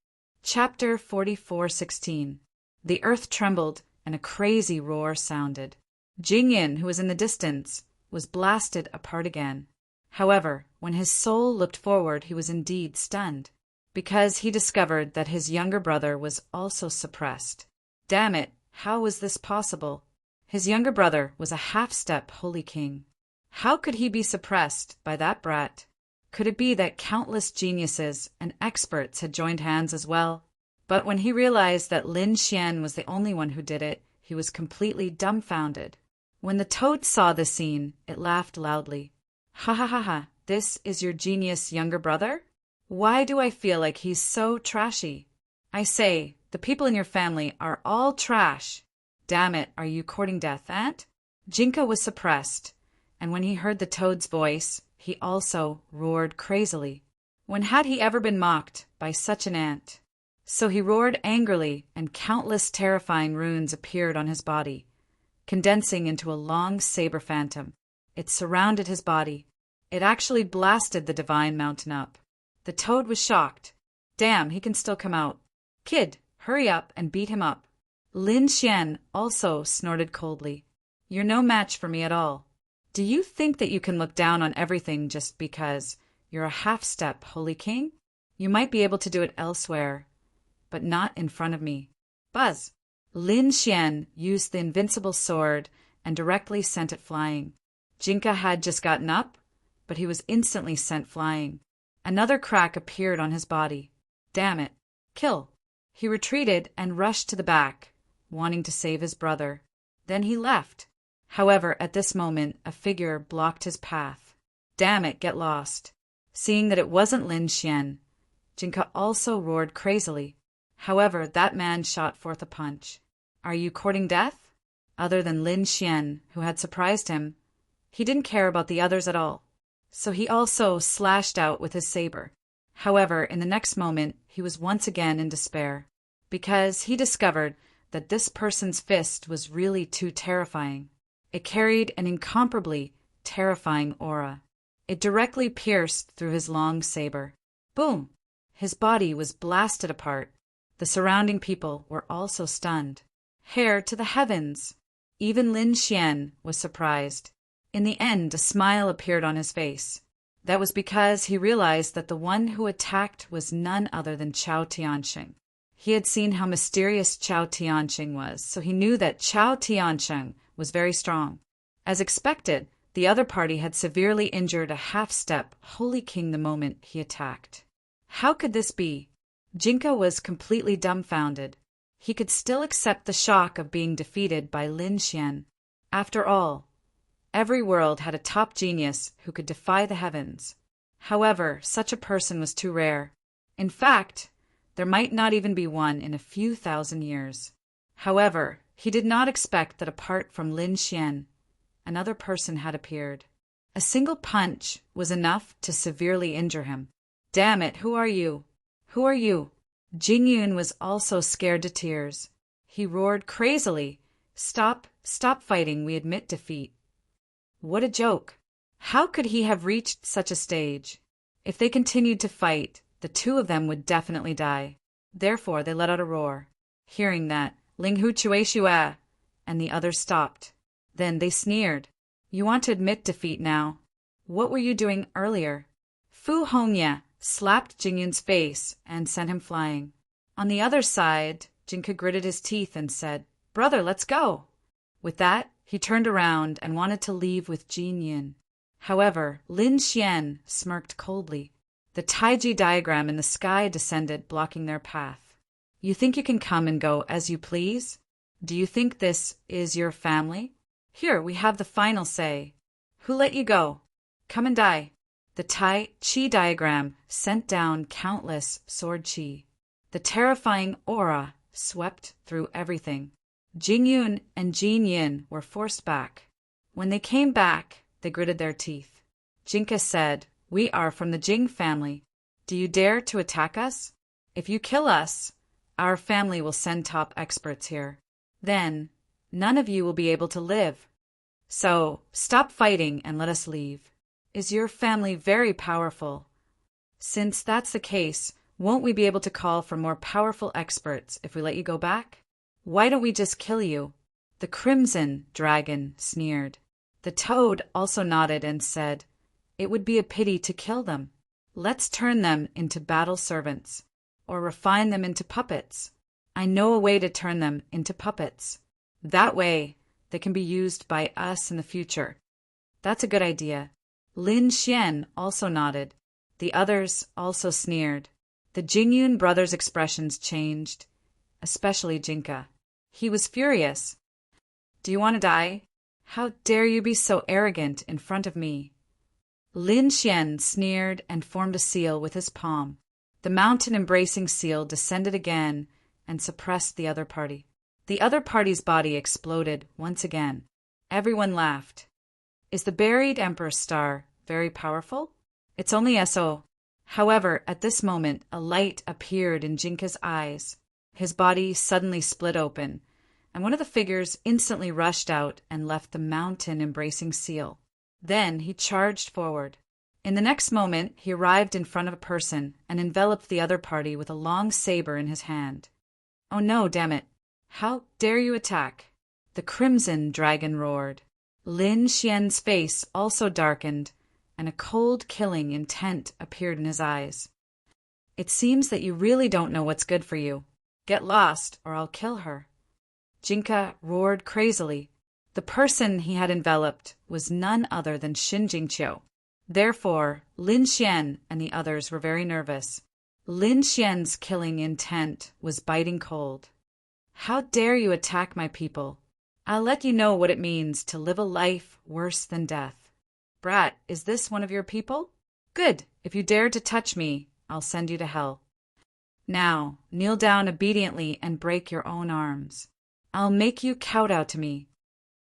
Chapter 44:16. The earth trembled, and a crazy roar sounded. Jing Yan, who was in the distance, was blasted apart again. However, when his soul looked forward, he was indeed stunned, because he discovered that his younger brother was also suppressed. Damn it, how was this possible? His younger brother was a half-step holy king. How could he be suppressed by that brat? Could it be that countless geniuses and experts had joined hands as well? But when he realized that Lin Xian was the only one who did it, he was completely dumbfounded. When the toad saw the scene, it laughed loudly. "Ha ha ha ha, this is your genius younger brother? Why do I feel like he's so trashy? I say, the people in your family are all trash. Damn it, are you courting death, Aunt?" Jinka was suppressed, and when he heard the toad's voice, he also roared crazily. When had he ever been mocked by such an ant? So he roared angrily, and countless terrifying runes appeared on his body, condensing into a long saber phantom. It surrounded his body. It actually blasted the divine mountain up. The toad was shocked. Damn, he can still come out. Kid, hurry up and beat him up. Lin Xian also snorted coldly. "You're no match for me at all. Do you think that you can look down on everything just because you're a half-step holy king? You might be able to do it elsewhere, but not in front of me." Buzz! Lin Xian used the invincible sword and directly sent it flying. Jinka had just gotten up, but he was instantly sent flying. Another crack appeared on his body. Damn it! Kill! He retreated and rushed to the back, wanting to save his brother. Then he left. However, at this moment, a figure blocked his path. Damn it, get lost! Seeing that it wasn't Lin Xian, Jinka also roared crazily. However, that man shot forth a punch. "Are you courting death?" Other than Lin Xian, who had surprised him, he didn't care about the others at all. So he also slashed out with his saber. However, in the next moment, he was once again in despair, because he discovered that this person's fist was really too terrifying. It carried an incomparably terrifying aura. It directly pierced through his long saber. Boom! His body was blasted apart. The surrounding people were also stunned. Hair to the heavens! Even Lin Xian was surprised. In the end, a smile appeared on his face. That was because he realized that the one who attacked was none other than Chao Tianxing. He had seen how mysterious Chao Tianxing was, so he knew that Chao Tianxing was very strong. As expected, the other party had severely injured a half-step holy king the moment he attacked. How could this be? Jinka was completely dumbfounded. He could still accept the shock of being defeated by Lin Xian. After all, every world had a top genius who could defy the heavens. However, such a person was too rare. In fact, there might not even be one in a few thousand years. However, he did not expect that apart from Lin Xian, another person had appeared. A single punch was enough to severely injure him. Damn it, who are you? Who are you? Jing Yun was also scared to tears. He roared crazily. Stop fighting, we admit defeat. What a joke. How could he have reached such a stage? If they continued to fight, the two of them would definitely die. Therefore, they let out a roar. Hearing that, Ling Hu Chue Shue, and the others stopped. Then they sneered. You want to admit defeat now? What were you doing earlier? Fu Hongye slapped Jingyun's face and sent him flying. On the other side, Jinka gritted his teeth and said, Brother, let's go. With that, he turned around and wanted to leave with Jingyun. However, Lin Xian smirked coldly. The Taiji diagram in the sky descended, blocking their path. You think you can come and go as you please? Do you think this is your family? Here, we have the final say. Who let you go? Come and die. The Tai Chi diagram sent down countless sword chi. The terrifying aura swept through everything. Jingyun and Jinyin were forced back. When they came back, they gritted their teeth. Jinka said, We are from the Jing family. Do you dare to attack us? If you kill us, our family will send top experts here. Then, none of you will be able to live. So, stop fighting and let us leave. Is your family very powerful? Since that's the case, won't we be able to call for more powerful experts if we let you go back? Why don't we just kill you? The Crimson Dragon sneered. The Toad also nodded and said, It would be a pity to kill them. Let's turn them into battle servants, or refine them into puppets. I know a way to turn them into puppets. That way, they can be used by us in the future. That's a good idea. Lin Xian also nodded. The others also sneered. The Jingyun brothers' expressions changed, especially Jinka. He was furious. Do you want to die? How dare you be so arrogant in front of me? Lin Xian sneered and formed a seal with his palm. The mountain-embracing seal descended again and suppressed the other party. The other party's body exploded once again. Everyone laughed. Is the buried Emperor's star very powerful? It's only SO. However, at this moment, a light appeared in Jinka's eyes. His body suddenly split open, and one of the figures instantly rushed out and left the mountain-embracing seal. Then he charged forward. In the next moment, he arrived in front of a person and enveloped the other party with a long saber in his hand. Oh no, damn it. How dare you attack? The Crimson Dragon roared. Lin Xian's face also darkened, and a cold killing intent appeared in his eyes. It seems that you really don't know what's good for you. Get lost, or I'll kill her. Jinka roared crazily. The person he had enveloped was none other than Xin Jingqiu. Therefore, Lin Xian and the others were very nervous. Lin Xian's killing intent was biting cold. How dare you attack my people? I'll let you know what it means to live a life worse than death. Brat, is this one of your people? Good. If you dare to touch me, I'll send you to hell. Now, kneel down obediently and break your own arms. I'll make you kowtow to me.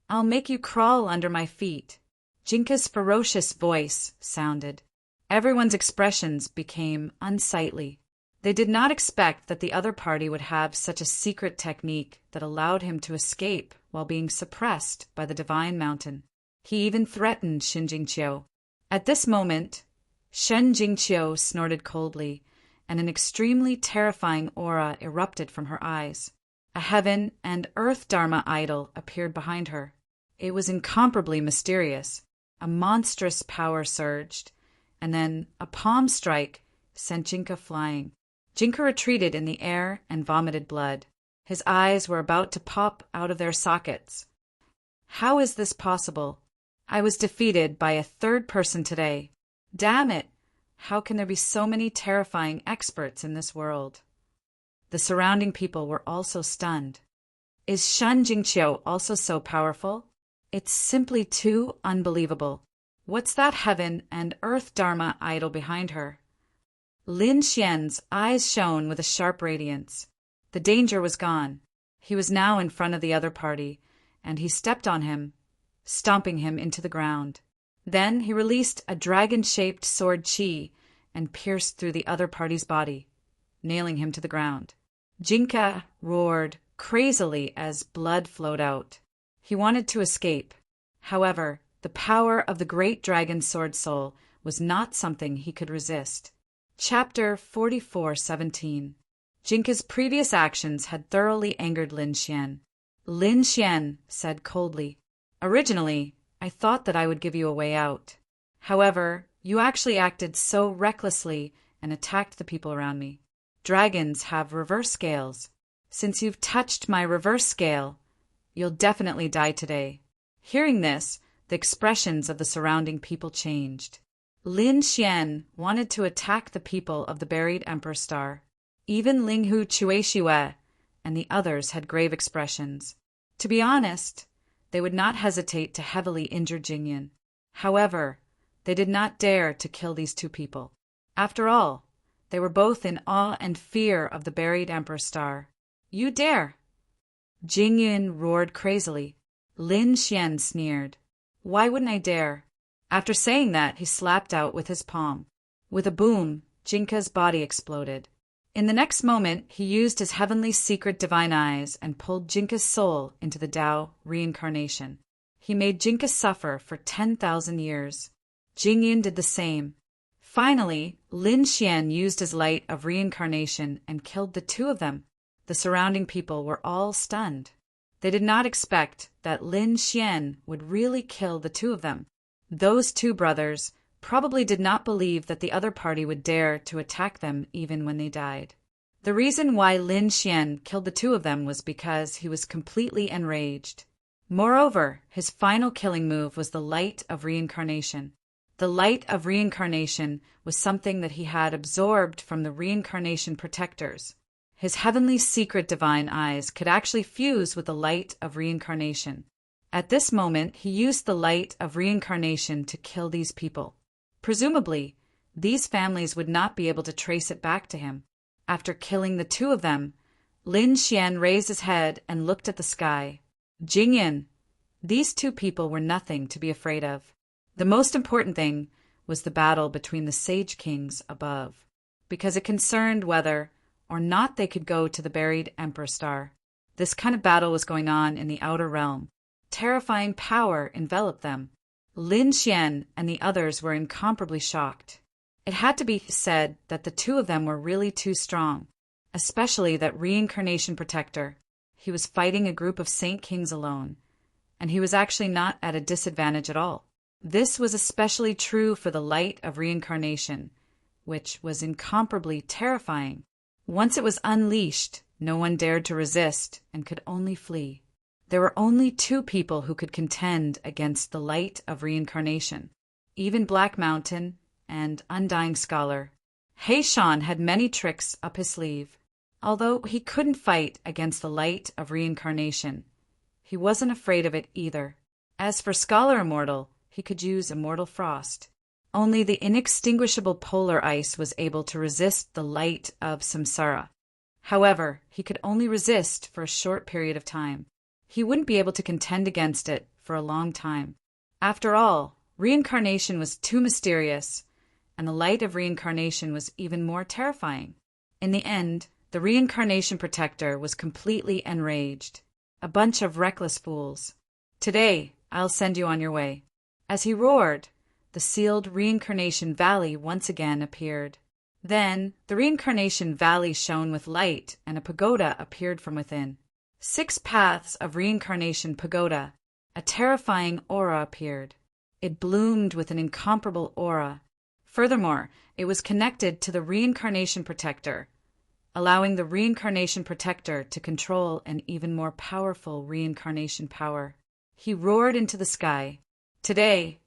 I'll make you crawl under my feet. Jinka's ferocious voice sounded. Everyone's expressions became unsightly. They did not expect that the other party would have such a secret technique that allowed him to escape while being suppressed by the divine mountain. He even threatened Xin Jingqiu. At this moment, Shen Jingqiu snorted coldly, and an extremely terrifying aura erupted from her eyes. A heaven and earth dharma idol appeared behind her. It was incomparably mysterious. A monstrous power surged, and then a palm strike sent Jinka flying. Jinka retreated in the air and vomited blood. His eyes were about to pop out of their sockets. How is this possible? I was defeated by a third person today. Damn it! How can there be so many terrifying experts in this world? The surrounding people were also stunned. Is Shen Jingqiu also so powerful? It's simply too unbelievable. What's that heaven and earth dharma idol behind her? Lin Xian's eyes shone with a sharp radiance. The danger was gone. He was now in front of the other party, and he stepped on him, stomping him into the ground. Then he released a dragon-shaped sword chi and pierced through the other party's body, nailing him to the ground. Jinka roared crazily as blood flowed out. He wanted to escape. However, the power of the great dragon sword soul was not something he could resist. Chapter 44:17. Jinka's previous actions had thoroughly angered Lin Xian. Lin Xian said coldly, "Originally, I thought that I would give you a way out. However, you actually acted so recklessly and attacked the people around me. Dragons have reverse scales. Since you've touched my reverse scale, you'll definitely die today." Hearing this, the expressions of the surrounding people changed. Lin Xian wanted to attack the people of the buried Emperor Star. Even Linghu Chuexiwe and the others had grave expressions. To be honest, they would not hesitate to heavily injure Jingyan. However, they did not dare to kill these two people. After all, they were both in awe and fear of the buried Emperor Star. "You dare!" Jingyan roared crazily. Lin Xian sneered. "Why wouldn't I dare?" After saying that, he slapped out with his palm. With a boom, Jinka's body exploded. In the next moment, he used his heavenly secret divine eyes and pulled Jinka's soul into the Tao reincarnation. He made Jinka suffer for 10,000 years. Jingyan did the same. Finally, Lin Xian used his light of reincarnation and killed the two of them. The surrounding people were all stunned. They did not expect that Lin Xian would really kill the two of them. Those two brothers probably did not believe that the other party would dare to attack them even when they died. The reason why Lin Xian killed the two of them was because he was completely enraged. Moreover, his final killing move was the light of reincarnation. The light of reincarnation was something that he had absorbed from the reincarnation protectors. His heavenly secret divine eyes could actually fuse with the light of reincarnation. At this moment, he used the light of reincarnation to kill these people. Presumably, these families would not be able to trace it back to him. After killing the two of them, Lin Xian raised his head and looked at the sky. "Jingyan, these two people were nothing to be afraid of. The most important thing was the battle between the sage kings above, because it concerned whether or not they could go to the buried Emperor Star. This kind of battle was going on in the outer realm. Terrifying power enveloped them. Lin Xian and the others were incomparably shocked. It had to be said that the two of them were really too strong, especially that reincarnation protector. He was fighting a group of saint kings alone, and he was actually not at a disadvantage at all. This was especially true for the light of reincarnation, which was incomparably terrifying. Once it was unleashed, no one dared to resist and could only flee. There were only two people who could contend against the light of reincarnation, even Black Mountain and Undying Scholar. Heishan had many tricks up his sleeve. Although he couldn't fight against the light of reincarnation, he wasn't afraid of it either. As for Scholar Immortal, he could use Immortal Frost. Only the inextinguishable polar ice was able to resist the light of Samsara. However, he could only resist for a short period of time. He wouldn't be able to contend against it for a long time. After all, reincarnation was too mysterious, and the light of reincarnation was even more terrifying. In the end, the reincarnation protector was completely enraged. A bunch of reckless fools. Today, I'll send you on your way. As he roared, the sealed reincarnation valley once again appeared. Then, the reincarnation valley shone with light, and a pagoda appeared from within. 6 paths of reincarnation pagoda. A terrifying aura appeared. It bloomed with an incomparable aura. Furthermore, it was connected to the reincarnation protector, allowing the reincarnation protector to control an even more powerful reincarnation power. He roared into the sky. Today,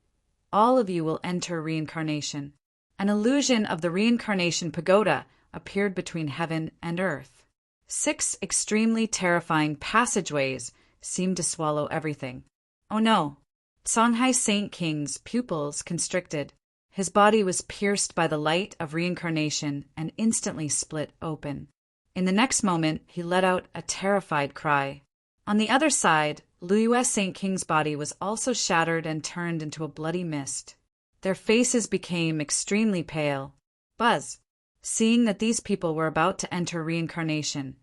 all of you will enter reincarnation. An illusion of the reincarnation pagoda appeared between heaven and earth. 6 extremely terrifying passageways seemed to swallow everything. Oh no! Songhai Saint King's pupils constricted. His body was pierced by the light of reincarnation and instantly split open. In the next moment, he let out a terrified cry. On the other side, Liyue Saint King's body was also shattered and turned into a bloody mist. Their faces became extremely pale. Buzz, seeing that these people were about to enter reincarnation,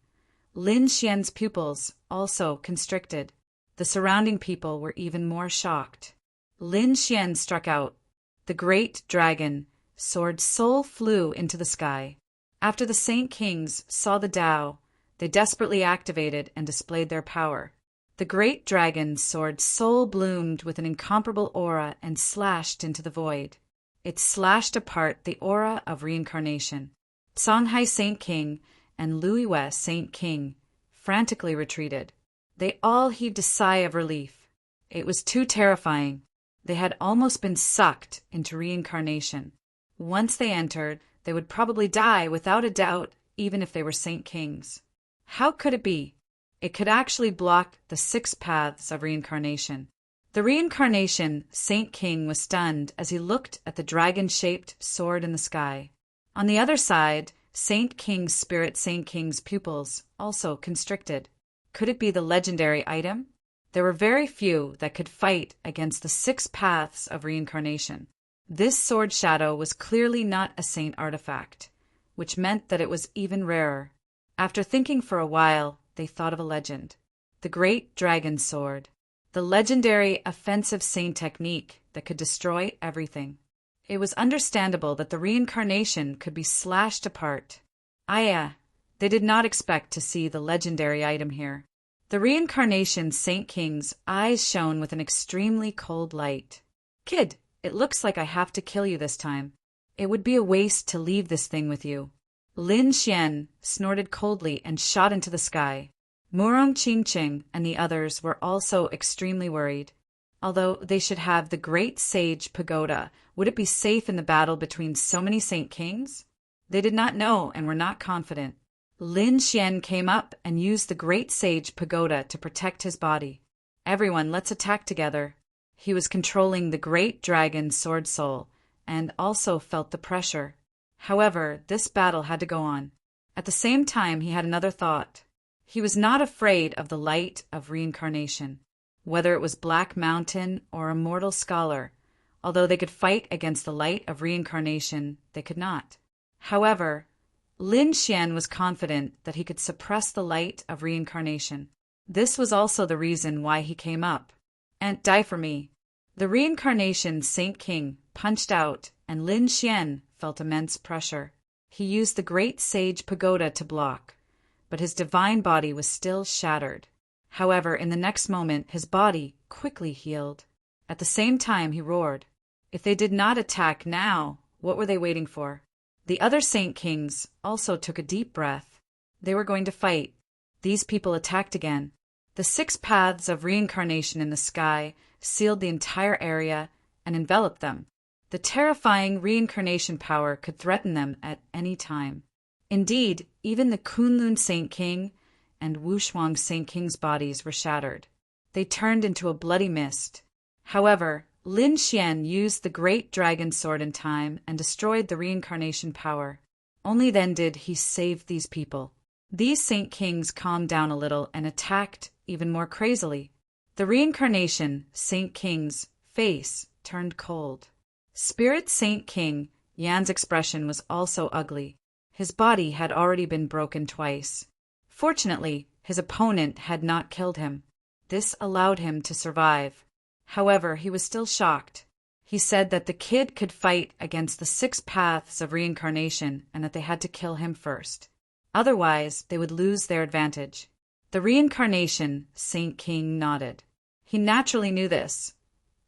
Lin Xian's pupils also constricted. The surrounding people were even more shocked. Lin Xian struck out. The great dragon, sword soul flew into the sky. After the Saint Kings saw the Tao, they desperately activated and displayed their power. The great dragon sword soul bloomed with an incomparable aura and slashed into the void. It slashed apart the aura of reincarnation. Songhai Saint King and Luiwe Saint King frantically retreated. They all heaved a sigh of relief. It was too terrifying. They had almost been sucked into reincarnation. Once they entered, they would probably die without a doubt, even if they were Saint Kings. How could it be? It could actually block the 6 paths of reincarnation. The reincarnation Saint King was stunned as he looked at the dragon-shaped sword in the sky. On the other side, Saint King's spirit Saint King's pupils also constricted. Could it be the legendary item? There were very few that could fight against the 6 paths of reincarnation. This sword shadow was clearly not a saint artifact, which meant that it was even rarer. After thinking for a while, they thought of a legend. The Great Dragon Sword. The legendary offensive saint technique that could destroy everything. It was understandable that the reincarnation could be slashed apart. They did not expect to see the legendary item here. The reincarnation Saint King's eyes shone with an extremely cold light. Kid, it looks like I have to kill you this time. It would be a waste to leave this thing with you. Lin Xian snorted coldly and shot into the sky. Murong Qingqing and the others were also extremely worried. Although they should have the Great Sage Pagoda, would it be safe in the battle between so many Saint Kings? They did not know and were not confident. Lin Xian came up and used the Great Sage Pagoda to protect his body. Everyone, let's attack together. He was controlling the Great Dragon Sword Soul and also felt the pressure. However, this battle had to go on. At the same time, he had another thought. He was not afraid of the light of reincarnation, whether it was Black Mountain or a mortal scholar. Although they could fight against the light of reincarnation, they could not. However, Lin Xian was confident that he could suppress the light of reincarnation. This was also the reason why he came up. "And die for me." The reincarnation Saint King punched out, and Lin Xian felt immense pressure. He used the Great Sage Pagoda to block, but his divine body was still shattered. However, in the next moment, his body quickly healed. At the same time, he roared. If they did not attack now, what were they waiting for? The other Saint Kings also took a deep breath. They were going to fight. These people attacked again. The 6 paths of reincarnation in the sky sealed the entire area and enveloped them. The terrifying reincarnation power could threaten them at any time. Indeed, even the Kunlun Saint King and Wushuang Saint King's bodies were shattered. They turned into a bloody mist. However, Lin Xian used the Great Dragon Sword in time and destroyed the reincarnation power. Only then did he save these people. These Saint Kings calmed down a little and attacked even more crazily. The reincarnation Saint King's face turned cold. Spirit Saint King Yan's expression was also ugly. His body had already been broken twice. Fortunately, his opponent had not killed him. This allowed him to survive. However, he was still shocked. He said that the kid could fight against the 6 paths of reincarnation and that they had to kill him first. Otherwise, they would lose their advantage. The reincarnation Saint King nodded. He naturally knew this,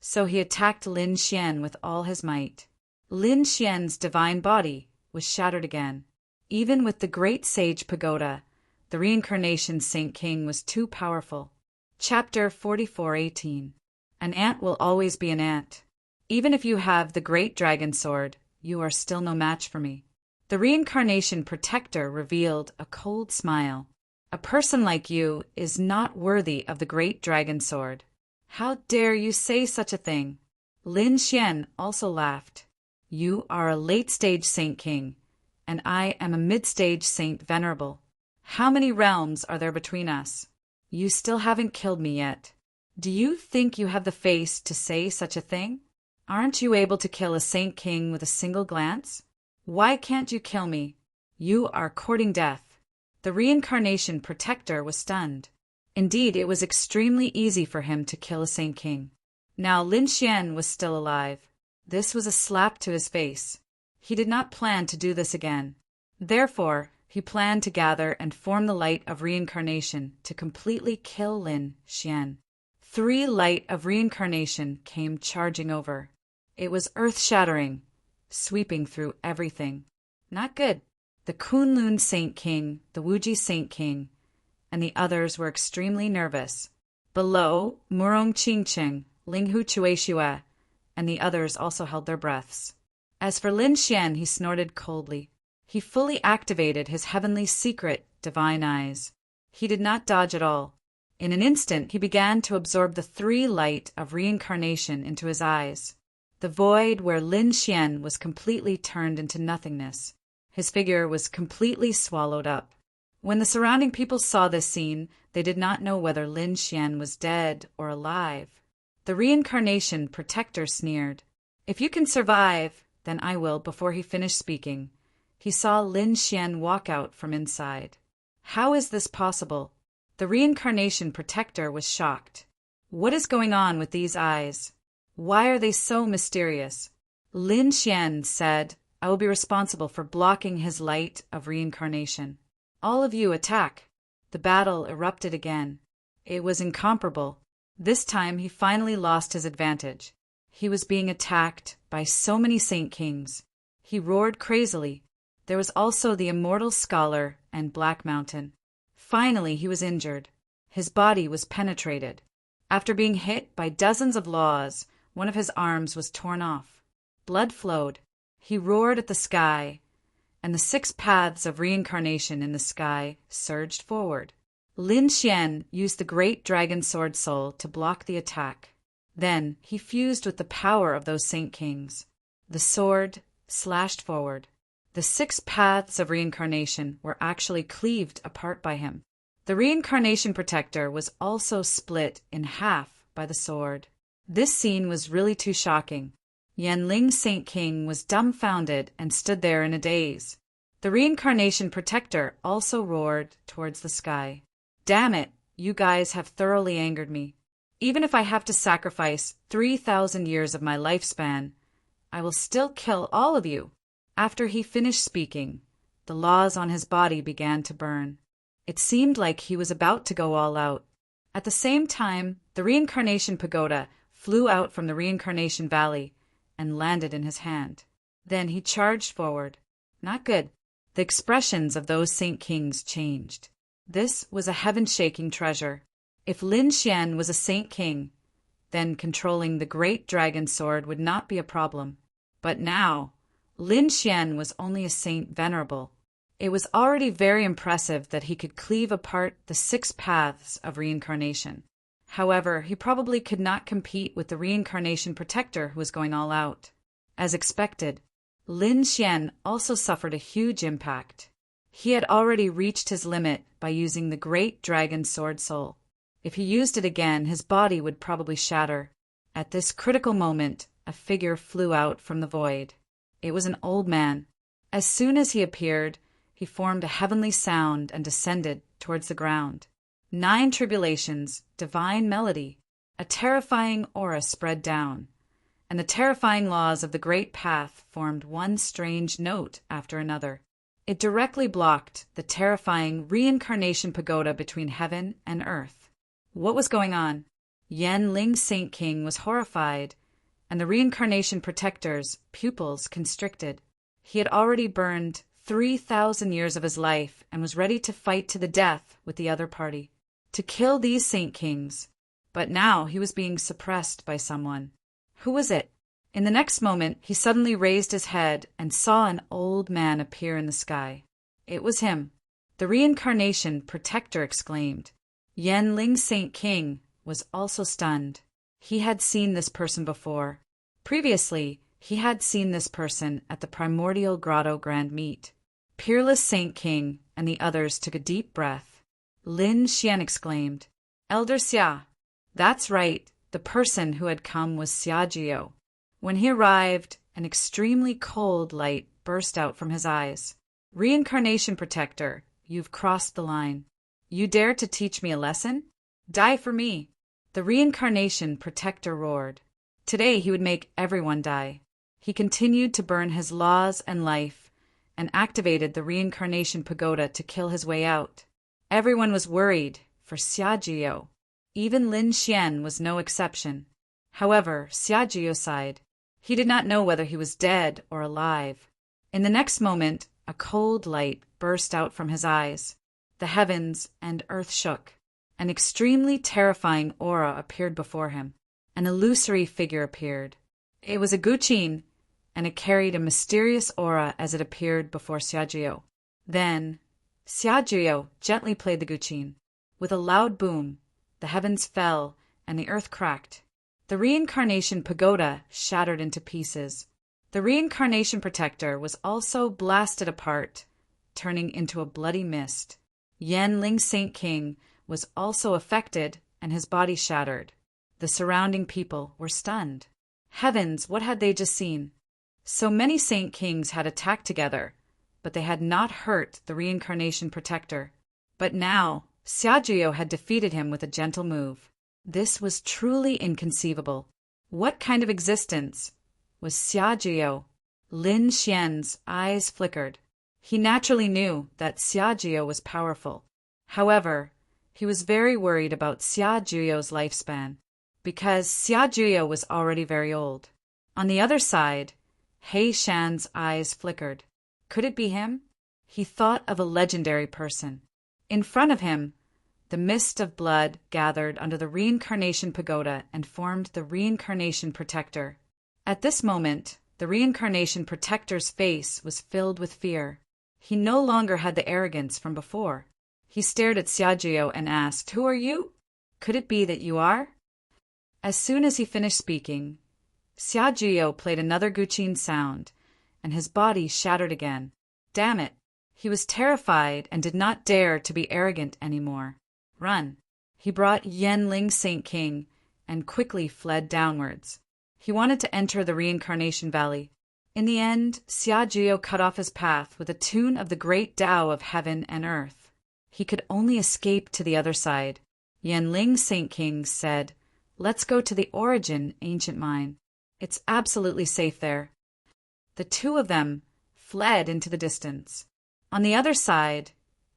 so he attacked Lin Xian with all his might. Lin Xian's divine body was shattered again. Even with the Great Sage Pagoda, the reincarnation Saint King was too powerful. Chapter 44:18. An ant will always be an ant. Even if you have the Great Dragon Sword, you are still no match for me. The reincarnation protector revealed a cold smile. A person like you is not worthy of the Great Dragon Sword. How dare you say such a thing? Lin Xian also laughed. You are a late-stage Saint King, and I am a mid-stage Saint Venerable. How many realms are there between us? You still haven't killed me yet. Do you think you have the face to say such a thing? Aren't you able to kill a Saint King with a single glance? Why can't you kill me? You are courting death. The reincarnation protector was stunned. Indeed, it was extremely easy for him to kill a Saint King. Now Lin Xian was still alive. This was a slap to his face. He did not plan to do this again. Therefore, he planned to gather and form the light of reincarnation to completely kill Lin Xian. 3 light of reincarnation came charging over. It was earth-shattering, sweeping through everything. Not good. The Kunlun Saint King, the Wuji Saint King, and the others were extremely nervous. Below, Murong Qingcheng, Linghu Chueshue, and the others also held their breaths. As for Lin Xian, he snorted coldly. He fully activated his heavenly secret, divine eyes. He did not dodge at all. In an instant, he began to absorb the 3 light of reincarnation into his eyes. The void where Lin Xian was completely turned into nothingness. His figure was completely swallowed up. When the surrounding people saw this scene, they did not know whether Lin Xian was dead or alive. The reincarnation protector sneered. "If you can survive, then I will." Before he finished speaking, he saw Lin Xian walk out from inside. How is this possible? The reincarnation protector was shocked. What is going on with these eyes? Why are they so mysterious? Lin Xian said, "I will be responsible for blocking his light of reincarnation. All of you attack." The battle erupted again. It was incomparable. This time he finally lost his advantage. He was being attacked by so many Saint Kings. He roared crazily. There was also the immortal scholar and Black Mountain. Finally he was injured. His body was penetrated. After being hit by dozens of laws, one of his arms was torn off. Blood flowed. He roared at the sky, and the 6 paths of reincarnation in the sky surged forward. Lin Xian used the great dragon sword soul to block the attack. Then he fused with the power of those Saint Kings. The sword slashed forward. The 6 paths of reincarnation were actually cleaved apart by him. The reincarnation protector was also split in half by the sword. This scene was really too shocking. Yanling Saint King was dumbfounded and stood there in a daze. The reincarnation protector also roared towards the sky. "Damn it, you guys have thoroughly angered me. Even if I have to sacrifice 3,000 years of my lifespan, I will still kill all of you." After he finished speaking, the laws on his body began to burn. It seemed like he was about to go all out. At the same time, the reincarnation pagoda flew out from the reincarnation valley and landed in his hand. Then he charged forward. Not good. The expressions of those Saint Kings changed. This was a heaven-shaking treasure. If Lin Xian was a Saint King, then controlling the great dragon sword would not be a problem. But now, Lin Xian was only a saint venerable. It was already very impressive that he could cleave apart the 6 paths of reincarnation. However, he probably could not compete with the reincarnation protector who was going all out. As expected, Lin Xian also suffered a huge impact. He had already reached his limit by using the great dragon sword soul. If he used it again, his body would probably shatter. At this critical moment, a figure flew out from the void. It was an old man. As soon as he appeared, he formed a heavenly sound and descended towards the ground. 9 tribulations, divine melody, a terrifying aura spread down, and the terrifying laws of the great path formed one strange note after another. It directly blocked the terrifying reincarnation pagoda between heaven and earth. What was going on? Yanling Saint King was horrified, and the reincarnation protector's pupils constricted. He had already burned 3,000 years of his life and was ready to fight to the death with the other party, to kill these Saint Kings. But now he was being suppressed by someone. Who was it? In the next moment, he suddenly raised his head and saw an old man appear in the sky. It was him. The reincarnation protector exclaimed. Yanling Saint King was also stunned. He had seen this person before. Previously, he had seen this person at the primordial grotto grand meet. Peerless Saint King and the others took a deep breath. Lin Xian exclaimed, "Elder Xia." That's right, the person who had come was Xiajiao. When he arrived, an extremely cold light burst out from his eyes. "Reincarnation protector, you've crossed the line. You dare to teach me a lesson? Die for me." The reincarnation protector roared. Today he would make everyone die. He continued to burn his laws and life, and activated the reincarnation pagoda to kill his way out. Everyone was worried for Xiajiao. Even Lin Xian was no exception. However, Xiajiao sighed. He did not know whether he was dead or alive. In the next moment, a cold light burst out from his eyes. The heavens and earth shook. An extremely terrifying aura appeared before him. An illusory figure appeared. It was a guqin, and it carried a mysterious aura as it appeared before Xiajiao. Then, Xiajiao gently played the guqin. With a loud boom, the heavens fell and the earth cracked. The reincarnation pagoda shattered into pieces. The reincarnation protector was also blasted apart, turning into a bloody mist. Yanling Saint King was also affected and his body shattered. The surrounding people were stunned. Heavens, what had they just seen? So many Saint Kings had attacked together, but they had not hurt the reincarnation protector. But now, Xiajiao had defeated him with a gentle move. This was truly inconceivable. What kind of existence was Xiajiao? Lin Xian's eyes flickered. He naturally knew that Xiajiao was powerful. However, he was very worried about Xiajiao's lifespan, because Xiajiao was already very old. On the other side, He Shan's eyes flickered. Could it be him? He thought of a legendary person. In front of him, the mist of blood gathered under the reincarnation pagoda and formed the reincarnation protector. At this moment, the reincarnation protector's face was filled with fear. He no longer had the arrogance from before. He stared at Xiajiao and asked, "Who are you? Could it be that you are?" As soon as he finished speaking, Xiajiao played another guqin sound, and his body shattered again. Damn it! He was terrified and did not dare to be arrogant anymore. Run! He brought Yanling Saint King and quickly fled downwards. He wanted to enter the reincarnation valley. In the end, Xiajiao cut off his path with a tune of the great Tao of heaven and earth. He could only escape to the other side. Yanling Saint King said, "Let's go to the origin ancient mine. It's absolutely safe there." The two of them fled into the distance. On the other side,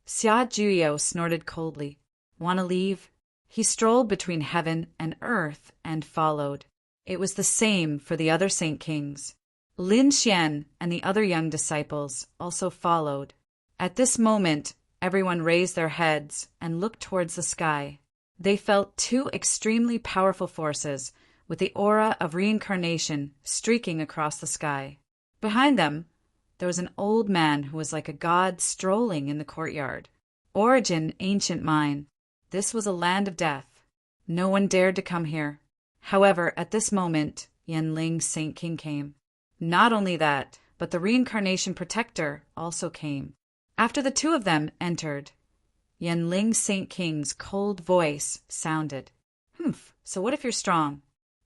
Xiajiao snorted coldly. "Want to leave?" He strolled between heaven and earth and followed. It was the same for the other Saint Kings. Lin Xian and the other young disciples also followed. At this moment, everyone raised their heads and looked towards the sky. They felt two extremely powerful forces, with the aura of reincarnation streaking across the sky. Behind them, there was an old man who was like a god strolling in the courtyard. Origin ancient mine. This was a land of death. No one dared to come here. However, at this moment, Yanling Saint King came. Not only that, but the reincarnation protector also came. After the two of them entered, Yanling Saint King's cold voice sounded. "Humph, so what if you're strong?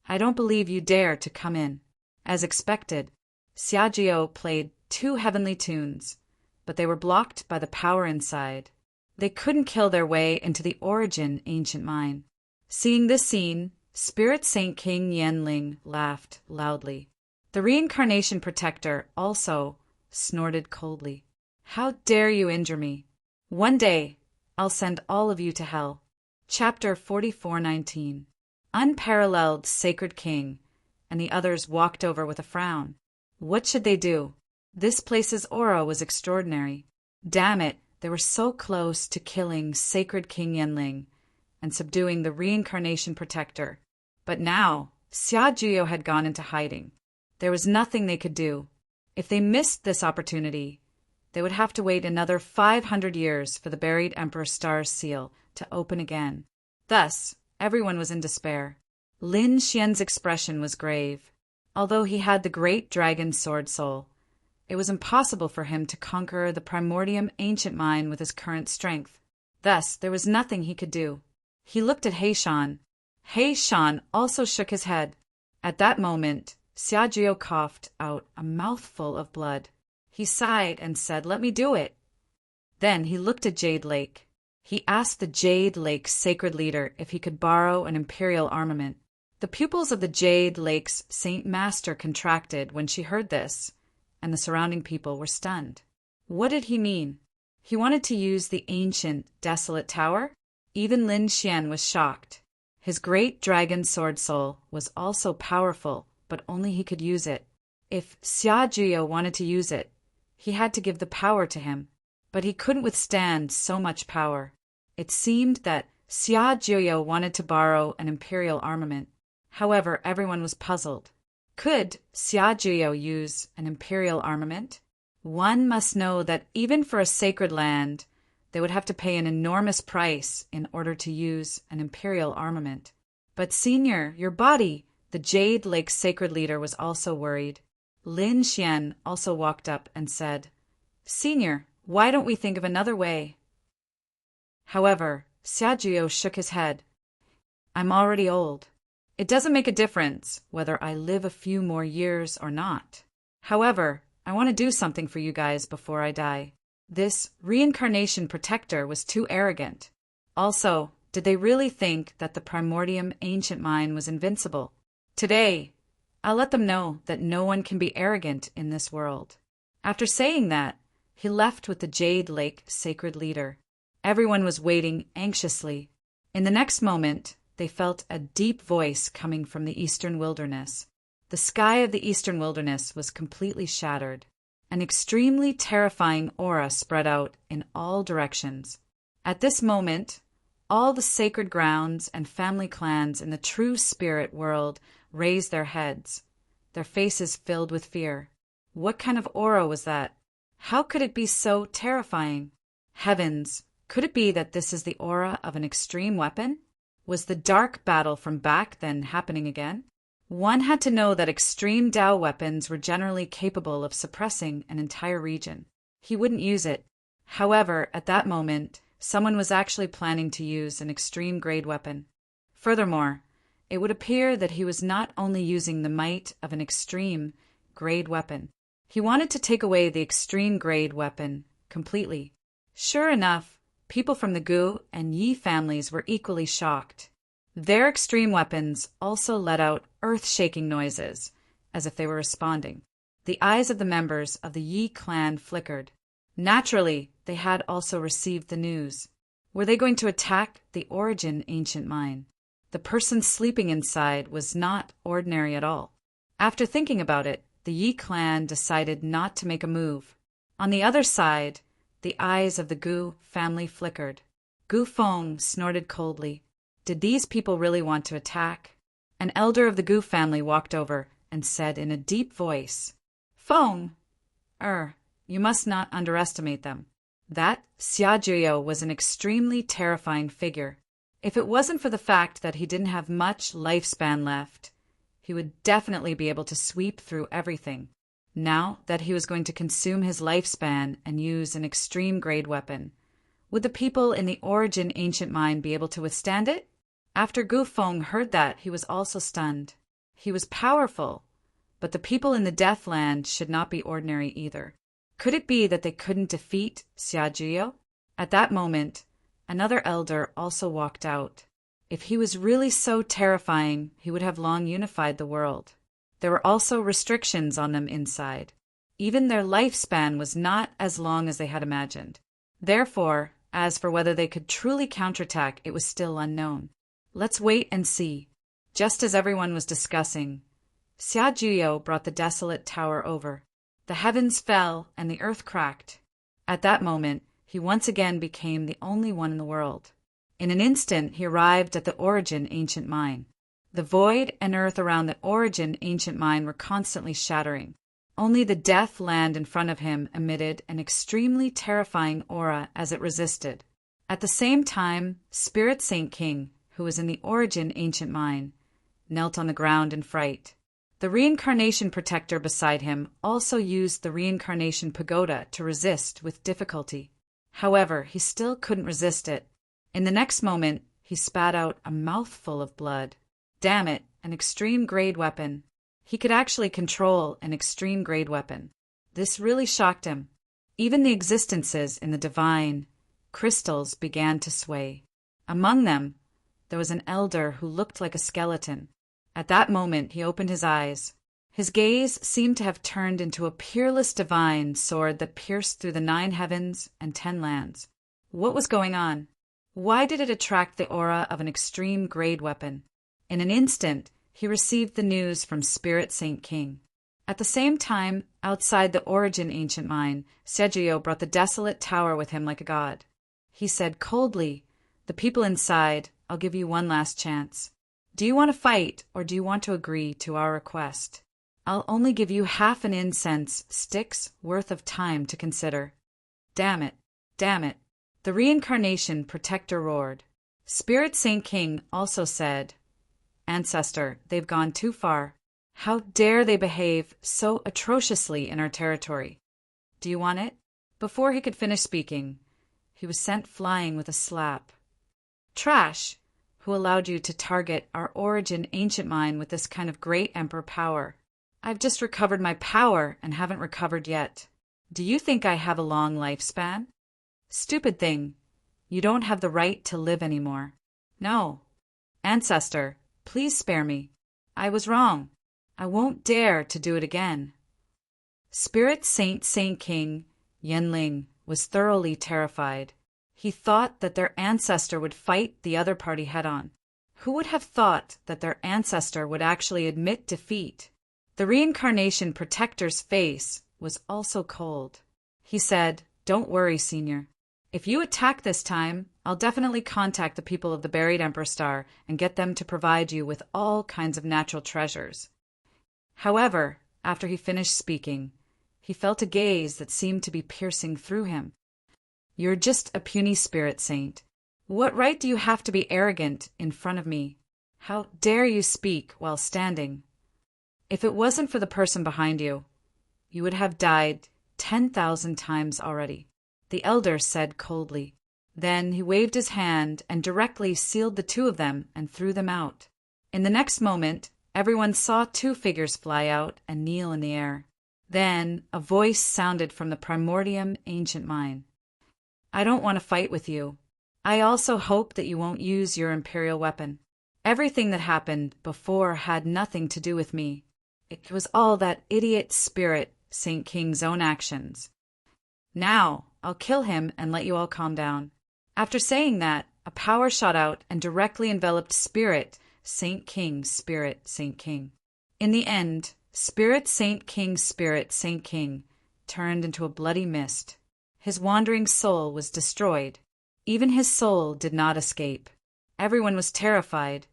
I don't believe you dare to come in." As expected, Xiajiao played two heavenly tunes, but they were blocked by the power inside. They couldn't kill their way into the origin ancient mine. Seeing this scene, Spirit Saint King Yanling laughed loudly. The reincarnation protector also snorted coldly. "How dare you injure me? One day, I'll send all of you to hell." Chapter 44:19. Unparalleled Sacred King, and the others walked over with a frown. What should they do? This place's aura was extraordinary. Damn it, they were so close to killing Sacred King Yanling and subduing the reincarnation protector. But now, Xiajiao had gone into hiding. There was nothing they could do. If they missed this opportunity, they would have to wait another 500 years for the buried Emperor Star's seal to open again. Thus, everyone was in despair. Lin Xian's expression was grave. Although he had the great dragon sword soul, it was impossible for him to conquer the primordium ancient mine with his current strength. Thus, there was nothing he could do. He looked at He Shan. He Shan also shook his head. At that moment, Xiajiao coughed out a mouthful of blood. He sighed and said, "Let me do it." Then he looked at Jade Lake. He asked the Jade Lake's sacred leader if he could borrow an imperial armament. The pupils of the Jade Lake's Saint Master contracted when she heard this, and the surrounding people were stunned. What did he mean? He wanted to use the ancient, desolate tower? Even Lin Xian was shocked. His great dragon sword soul was also powerful, but only he could use it. If Xia Juyo wanted to use it, he had to give the power to him, but he couldn't withstand so much power. It seemed that Xia Juyo wanted to borrow an imperial armament. However, everyone was puzzled. Could Xia Juyo use an imperial armament? One must know that even for a sacred land, they would have to pay an enormous price in order to use an imperial armament. But Senior, your body, the Jade Lake sacred leader was also worried. Lin Xian also walked up and said, Senior, why don't we think of another way? However, Xia Juyo shook his head. I'm already old. It doesn't make a difference whether I live a few more years or not. However, I want to do something for you guys before I die. This reincarnation protector was too arrogant. Also, did they really think that the primordium ancient mine was invincible? Today, I'll let them know that no one can be arrogant in this world. After saying that, he left with the Jade Lake sacred leader. Everyone was waiting anxiously. In the next moment, they felt a deep voice coming from the eastern wilderness. The sky of the eastern wilderness was completely shattered. An extremely terrifying aura spread out in all directions. At this moment, all the sacred grounds and family clans in the true spirit world raised their heads, their faces filled with fear. What kind of aura was that? How could it be so terrifying? Heavens, could it be that this is the aura of an extreme weapon? Was the dark battle from back then happening again? One had to know that extreme Dao weapons were generally capable of suppressing an entire region. He wouldn't use it. However, at that moment, someone was actually planning to use an extreme grade weapon. Furthermore, it would appear that he was not only using the might of an extreme grade weapon. He wanted to take away the extreme grade weapon completely. Sure enough, people from the Gu and Yi families were equally shocked. Their extreme weapons also let out earth-shaking noises, as if they were responding. The eyes of the members of the Yi clan flickered. Naturally, they had also received the news. Were they going to attack the Origin ancient mine? The person sleeping inside was not ordinary at all. After thinking about it, the Yi clan decided not to make a move. On the other side, the eyes of the Gu family flickered. Gu Feng snorted coldly. Did these people really want to attack? An elder of the Gu family walked over and said in a deep voice, Feng, you must not underestimate them. That Xia Juyo was an extremely terrifying figure. If it wasn't for the fact that he didn't have much lifespan left, he would definitely be able to sweep through everything. Now that he was going to consume his lifespan and use an extreme grade weapon, would the people in the Origin ancient mine be able to withstand it? After Gu Feng heard that, he was also stunned. He was powerful, but the people in the Deathland should not be ordinary either. Could it be that they couldn't defeat Xia Juyo? At that moment, another elder also walked out. If he was really so terrifying, he would have long unified the world. There were also restrictions on them inside. Even their lifespan was not as long as they had imagined. Therefore, as for whether they could truly counterattack, it was still unknown. Let's wait and see. Just as everyone was discussing, Xia Juyo brought the desolate tower over. The heavens fell and the earth cracked. At that moment, he once again became the only one in the world. In an instant, he arrived at the Origin ancient mine. The void and earth around the Origin ancient mine were constantly shattering. Only the death land in front of him emitted an extremely terrifying aura as it resisted. At the same time, Spirit Saint King, who was in the Origin ancient mine, knelt on the ground in fright. The reincarnation protector beside him also used the reincarnation pagoda to resist with difficulty. However, he still couldn't resist it. In the next moment, he spat out a mouthful of blood. Damn it, an extreme grade weapon. He could actually control an extreme grade weapon. This really shocked him. Even the existences in the divine crystals began to sway. Among them, there was an elder who looked like a skeleton. At that moment, he opened his eyes. His gaze seemed to have turned into a peerless divine sword that pierced through the 9 heavens and 10 lands. What was going on? Why did it attract the aura of an extreme-grade weapon? In an instant, he received the news from Spirit Saint King. At the same time, outside the Origin ancient mine, Sergio brought the desolate tower with him like a god. He said coldly, "The people inside, I'll give you one last chance. Do you want to fight, or do you want to agree to our request? I'll only give you half an incense stick's worth of time to consider." Damn it, damn it. The reincarnation protector roared. Spirit Saint King also said, "Ancestor, they've gone too far. How dare they behave so atrociously in our territory? Do you want it?" Before he could finish speaking, he was sent flying with a slap. "Trash! Who allowed you to target our Origin ancient mine with this kind of great emperor power? I've just recovered my power and haven't recovered yet. Do you think I have a long lifespan? Stupid thing. You don't have the right to live anymore. No. Ancestor, please spare me. I was wrong. I won't dare to do it again." Spirit Saint King Yenling was thoroughly terrified. He thought that their ancestor would fight the other party head-on. Who would have thought that their ancestor would actually admit defeat? The reincarnation protector's face was also cold. He said, "Don't worry, Senior. If you attack this time, I'll definitely contact the people of the buried Emperor Star and get them to provide you with all kinds of natural treasures." However, after he finished speaking, he felt a gaze that seemed to be piercing through him. "You're just a puny spirit saint. What right do you have to be arrogant in front of me? How dare you speak while standing? If it wasn't for the person behind you, you would have died 10,000 times already," the elder said coldly. Then he waved his hand and directly sealed the 2 of them and threw them out. In the next moment, everyone saw 2 figures fly out and kneel in the air. Then a voice sounded from the Primordium ancient mine. "I don't want to fight with you. I also hope that you won't use your imperial weapon. Everything that happened before had nothing to do with me. It was all that idiot Spirit Saint King's own actions. Now, I'll kill him and let you all calm down." After saying that, a power shot out and directly enveloped Spirit Saint King In the end, Spirit Saint King turned into a bloody mist. His wandering soul was destroyed. Even his soul did not escape. Everyone was terrified.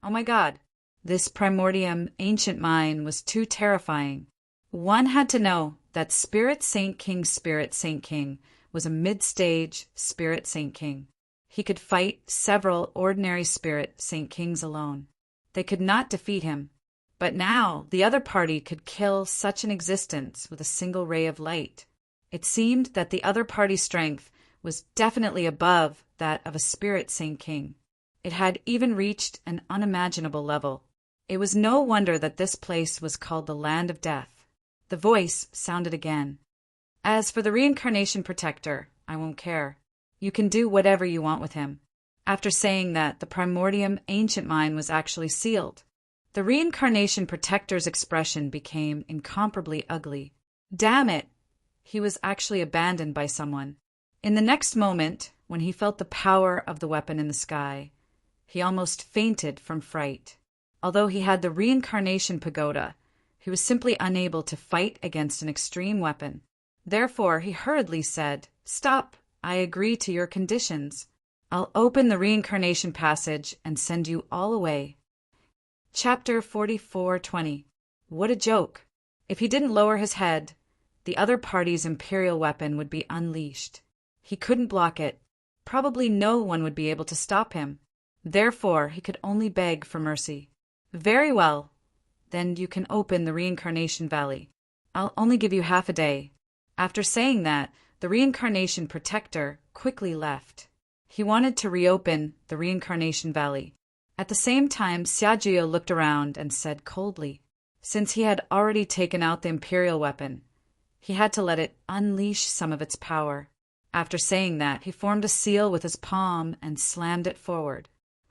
Oh my God, this Primordium ancient mine was too terrifying. One had to know that Spirit Saint King was a mid-stage Spirit Saint King. He could fight several ordinary Spirit Saint Kings alone. They could not defeat him. But now the other party could kill such an existence with a single ray of light. It seemed that the other party's strength was definitely above that of a Spirit Saint King. It had even reached an unimaginable level. It was no wonder that this place was called the Land of Death. The voice sounded again. "As for the reincarnation protector, I won't care. You can do whatever you want with him." After saying that, the Primordium ancient mine was actually sealed. The reincarnation protector's expression became incomparably ugly. Damn it! He was actually abandoned by someone. In the next moment, when he felt the power of the weapon in the sky, he almost fainted from fright. Although he had the reincarnation pagoda, he was simply unable to fight against an extreme weapon. Therefore, he hurriedly said, "Stop, I agree to your conditions. I'll open the reincarnation passage and send you all away." Chapter 44:20. What a joke! If he didn't lower his head, the other party's imperial weapon would be unleashed. He couldn't block it. Probably no one would be able to stop him. Therefore, he could only beg for mercy. "Very well. Then you can open the reincarnation valley. I'll only give you half a day." After saying that, the reincarnation protector quickly left. He wanted to reopen the reincarnation valley. At the same time, Sergio looked around and said coldly, since he had already taken out the imperial weapon, he had to let it unleash some of its power. After saying that, he formed a seal with his palm and slammed it forward.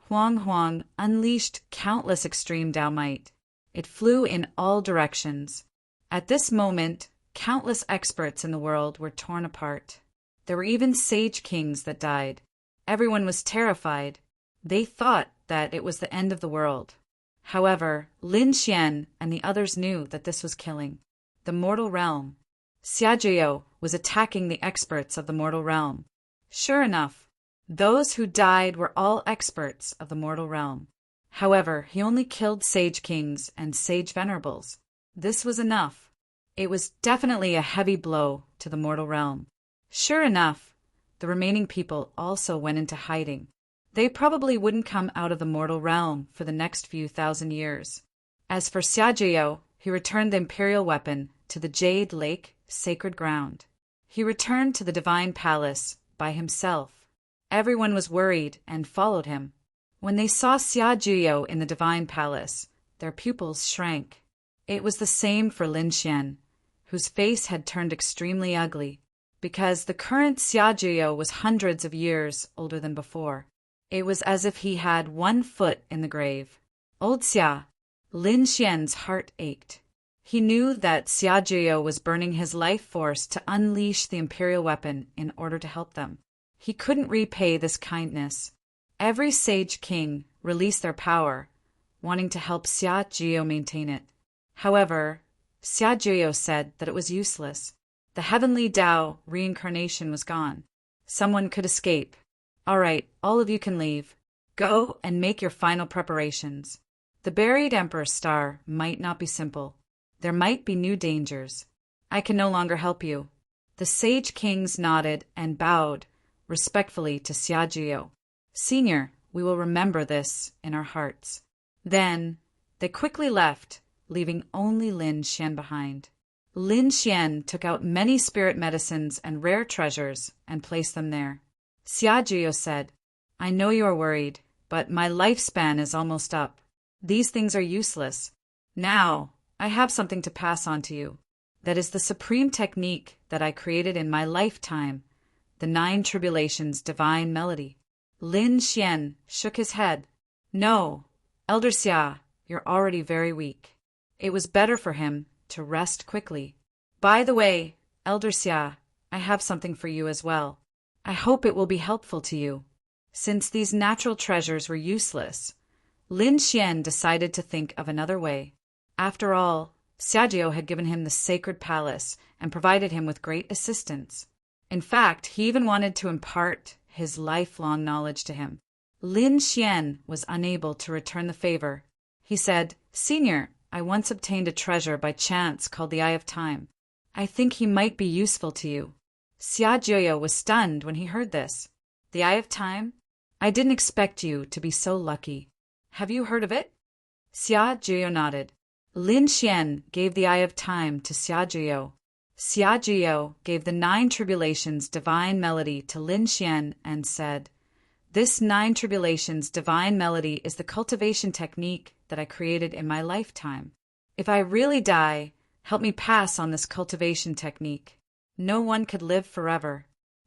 Huang Huang unleashed countless extreme Dao might. It flew in all directions. At this moment, countless experts in the world were torn apart. There were even sage kings that died. Everyone was terrified. They thought that it was the end of the world. However, Lin Xian and the others knew that this was killing the mortal realm. Xiajiao was attacking the experts of the mortal realm. Sure enough, those who died were all experts of the mortal realm. However, he only killed sage kings and sage venerables. This was enough. It was definitely a heavy blow to the mortal realm. Sure enough, the remaining people also went into hiding. They probably wouldn't come out of the mortal realm for the next few thousand years. As for Xiajiao, he returned the imperial weapon to the Jade Lake sacred ground. He returned to the divine palace by himself. Everyone was worried and followed him. When they saw Xiajiao in the divine palace, their pupils shrank. It was the same for Lin Xian, whose face had turned extremely ugly, because the current Xiajiao was hundreds of years older than before. It was as if he had 1 foot in the grave. Old Xia, Lin Xian's heart ached. He knew that Xiajiao was burning his life force to unleash the imperial weapon in order to help them. He couldn't repay this kindness. Every sage king released their power, wanting to help Xiajiao maintain it. However, Xiajiao said that it was useless. The heavenly Tao reincarnation was gone. Someone could escape. All right, all of you can leave. Go and make your final preparations. The buried Emperor's star might not be simple. There might be new dangers. I can no longer help you. The sage kings nodded and bowed respectfully to Xiajiao. Senior, we will remember this in our hearts. Then they quickly left, leaving only Lin Xian behind. Lin Xian took out many spirit medicines and rare treasures and placed them there. Xiajiao said, I know you are worried, but my lifespan is almost up. These things are useless. Now, I have something to pass on to you. That is the supreme technique that I created in my lifetime, the 9 Tribulations Divine Melody. Lin Xian shook his head. No, Elder Xia, you're already very weak. It was better for him to rest quickly. By the way, Elder Xia, I have something for you as well. I hope it will be helpful to you. Since these natural treasures were useless, Lin Xian decided to think of another way. After all, Xiajiao had given him the sacred palace and provided him with great assistance. In fact, he even wanted to impart his lifelong knowledge to him. Lin Xian was unable to return the favor. He said, Senior, I once obtained a treasure by chance called the Eye of Time. I think he might be useful to you. Xiajiao was stunned when he heard this. The Eye of Time? I didn't expect you to be so lucky. Have you heard of it? Xiajiao nodded. Lin Xian gave the Eye of Time to Xiajiao. Xiajiao gave the 9 Tribulations Divine Melody to Lin Xian and said, This 9 Tribulations Divine Melody is the cultivation technique that I created in my lifetime. If I really die, help me pass on this cultivation technique. No one could live forever.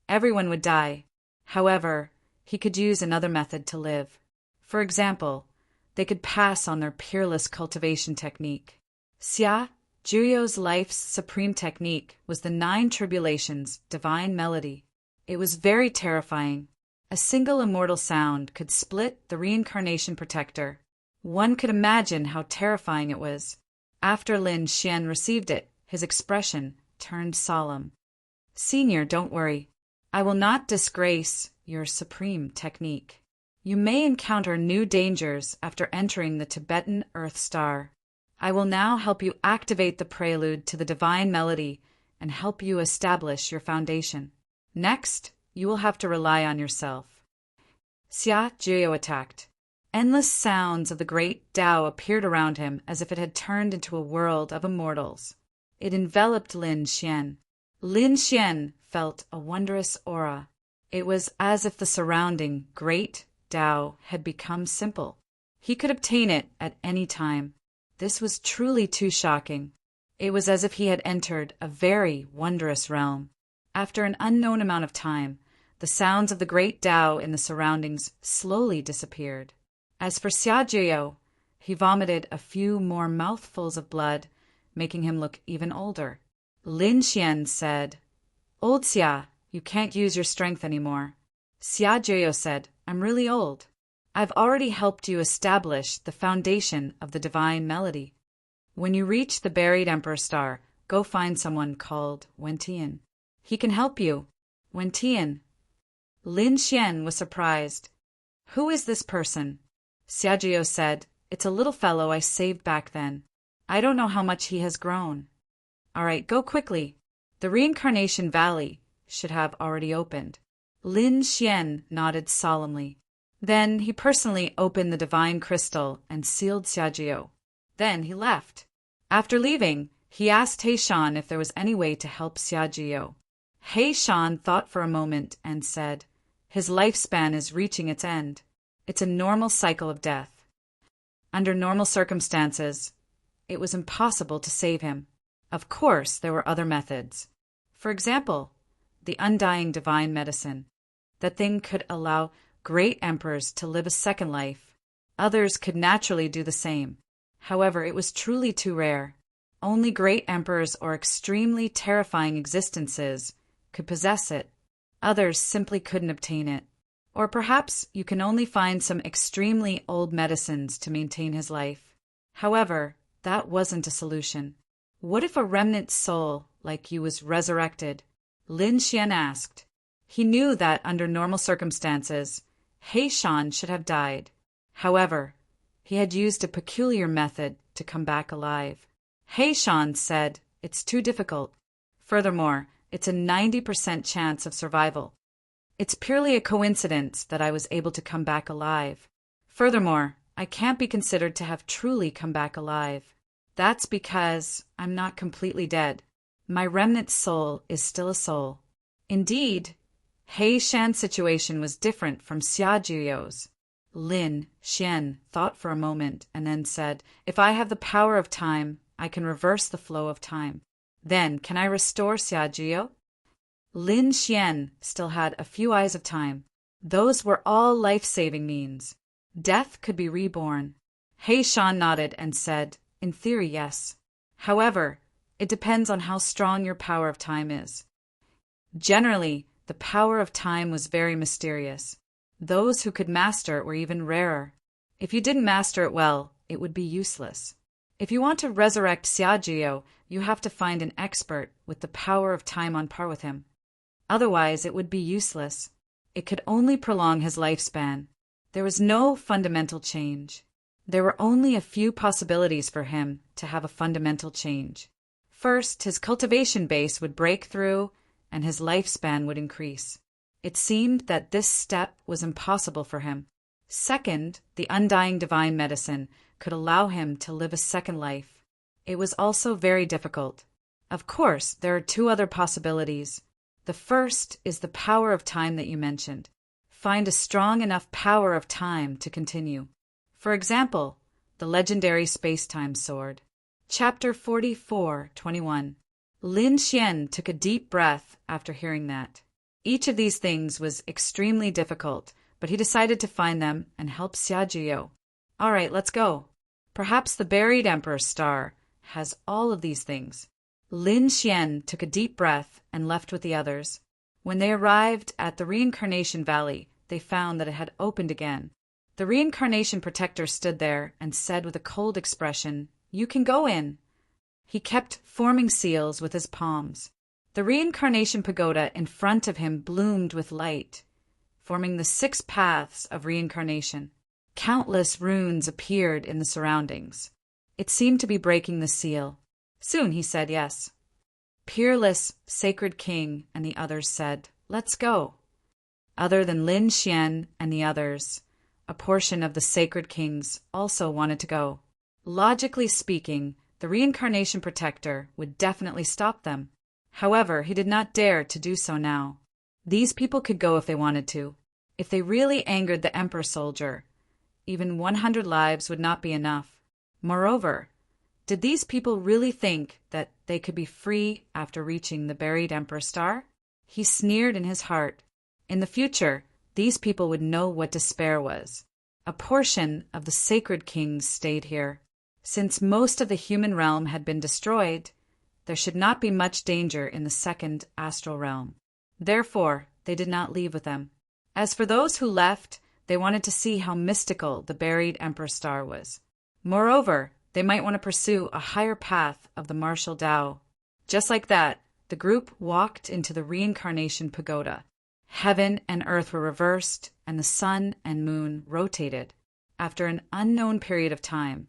Everyone would die. However, he could use another method to live. For example, they could pass on their peerless cultivation technique. Xiajiao's life's supreme technique was the 9 Tribulations Divine Melody. It was very terrifying. A single immortal sound could split the reincarnation protector. One could imagine how terrifying it was. After Lin Xian received it, his expression turned solemn. Senior, don't worry. I will not disgrace your supreme technique. You may encounter new dangers after entering the Tibetan Earth Star. I will now help you activate the prelude to the divine melody and help you establish your foundation. Next, you will have to rely on yourself. Xiajiao attacked. Endless sounds of the great Tao appeared around him as if it had turned into a world of immortals. It enveloped Lin Xian. Lin Xian felt a wondrous aura. It was as if the surrounding great Tao had become simple. He could obtain it at any time. This was truly too shocking. It was as if he had entered a very wondrous realm. After an unknown amount of time, the sounds of the great Tao in the surroundings slowly disappeared. As for Xiaojio, he vomited a few more mouthfuls of blood, making him look even older. Lin Xian said, "Old Xia, you can't use your strength anymore." Xiaojio said, "I'm really old. I've already helped you establish the foundation of the divine melody. When you reach the buried Emperor Star, go find someone called Wentian. He can help you." Wentian. Lin Xian was surprised. "Who is this person?" Xiaojio said, "It's a little fellow I saved back then. I don't know how much he has grown." "All right, go quickly. The Reincarnation Valley should have already opened." Lin Xian nodded solemnly. Then he personally opened the divine crystal and sealed Xiaojio. Then he left. After leaving, he asked He Shan if there was any way to help Xiaojio. He Shan thought for a moment and said, "His lifespan is reaching its end. It's a normal cycle of death. Under normal circumstances, it was impossible to save him. Of course, there were other methods. For example, the undying divine medicine. That thing could allow great emperors to live a second life. Others could naturally do the same. However, it was truly too rare. Only great emperors or extremely terrifying existences could possess it. Others simply couldn't obtain it. Or perhaps you can only find some extremely old medicines to maintain his life. However, that wasn't a solution. What if a remnant soul like you was resurrected?" Lin Xian asked. He knew that under normal circumstances, He Shan should have died. However, he had used a peculiar method to come back alive. He Shan said, "It's too difficult. Furthermore, it's a 90% chance of survival. It's purely a coincidence that I was able to come back alive. Furthermore, I can't be considered to have truly come back alive. That's because I'm not completely dead. My remnant soul is still a soul." Indeed, He Shan's situation was different from Xiaojio's. Lin Xian thought for a moment and then said, "If I have the power of time, I can reverse the flow of time. Then, can I restore Xiaojio?" Lin Xian still had a few eyes of time. Those were all life-saving means. Death could be reborn. He Shan nodded and said, "In theory, yes. However, it depends on how strong your power of time is." Generally, the power of time was very mysterious. Those who could master it were even rarer. If you didn't master it well, it would be useless. If you want to resurrect Xiaojio, you have to find an expert with the power of time on par with him. Otherwise, it would be useless. It could only prolong his lifespan. There was no fundamental change. There were only a few possibilities for him to have a fundamental change. First, his cultivation base would break through, and his lifespan would increase. It seemed that this step was impossible for him. Second, the undying divine medicine could allow him to live a second life. It was also very difficult. Of course, there are two other possibilities. The first is the power of time that you mentioned. Find a strong enough power of time to continue. For example, the legendary space-time sword. Chapter 44:21. Lin Xian took a deep breath after hearing that. Each of these things was extremely difficult, but he decided to find them and help Xiaojio. All right, let's go. Perhaps the buried Emperor Star has all of these things. Lin Xian took a deep breath and left with the others. When they arrived at the Reincarnation Valley, they found that it had opened again. The Reincarnation Protector stood there and said with a cold expression, "You can go in." He kept forming seals with his palms. The Reincarnation Pagoda in front of him bloomed with light, forming the 6 paths of reincarnation. Countless runes appeared in the surroundings. It seemed to be breaking the seal. Soon he said yes. Peerless, Sacred King and the others said, "Let's go." Other than Lin Xian and the others, a portion of the Sacred Kings also wanted to go. Logically speaking, the Reincarnation Protector would definitely stop them. However, he did not dare to do so now. These people could go if they wanted to. If they really angered the Emperor Soldier, even 100 lives would not be enough. Moreover, did these people really think that they could be free after reaching the buried Emperor Star? He sneered in his heart. In the future, these people would know what despair was. A portion of the sacred kings stayed here. Since most of the human realm had been destroyed, there should not be much danger in the second astral realm. Therefore, they did not leave with them. As for those who left, they wanted to see how mystical the buried Emperor Star was. Moreover, they might want to pursue a higher path of the martial Tao. Just like that, the group walked into the reincarnation pagoda. Heaven and earth were reversed, and the sun and moon rotated. After an unknown period of time,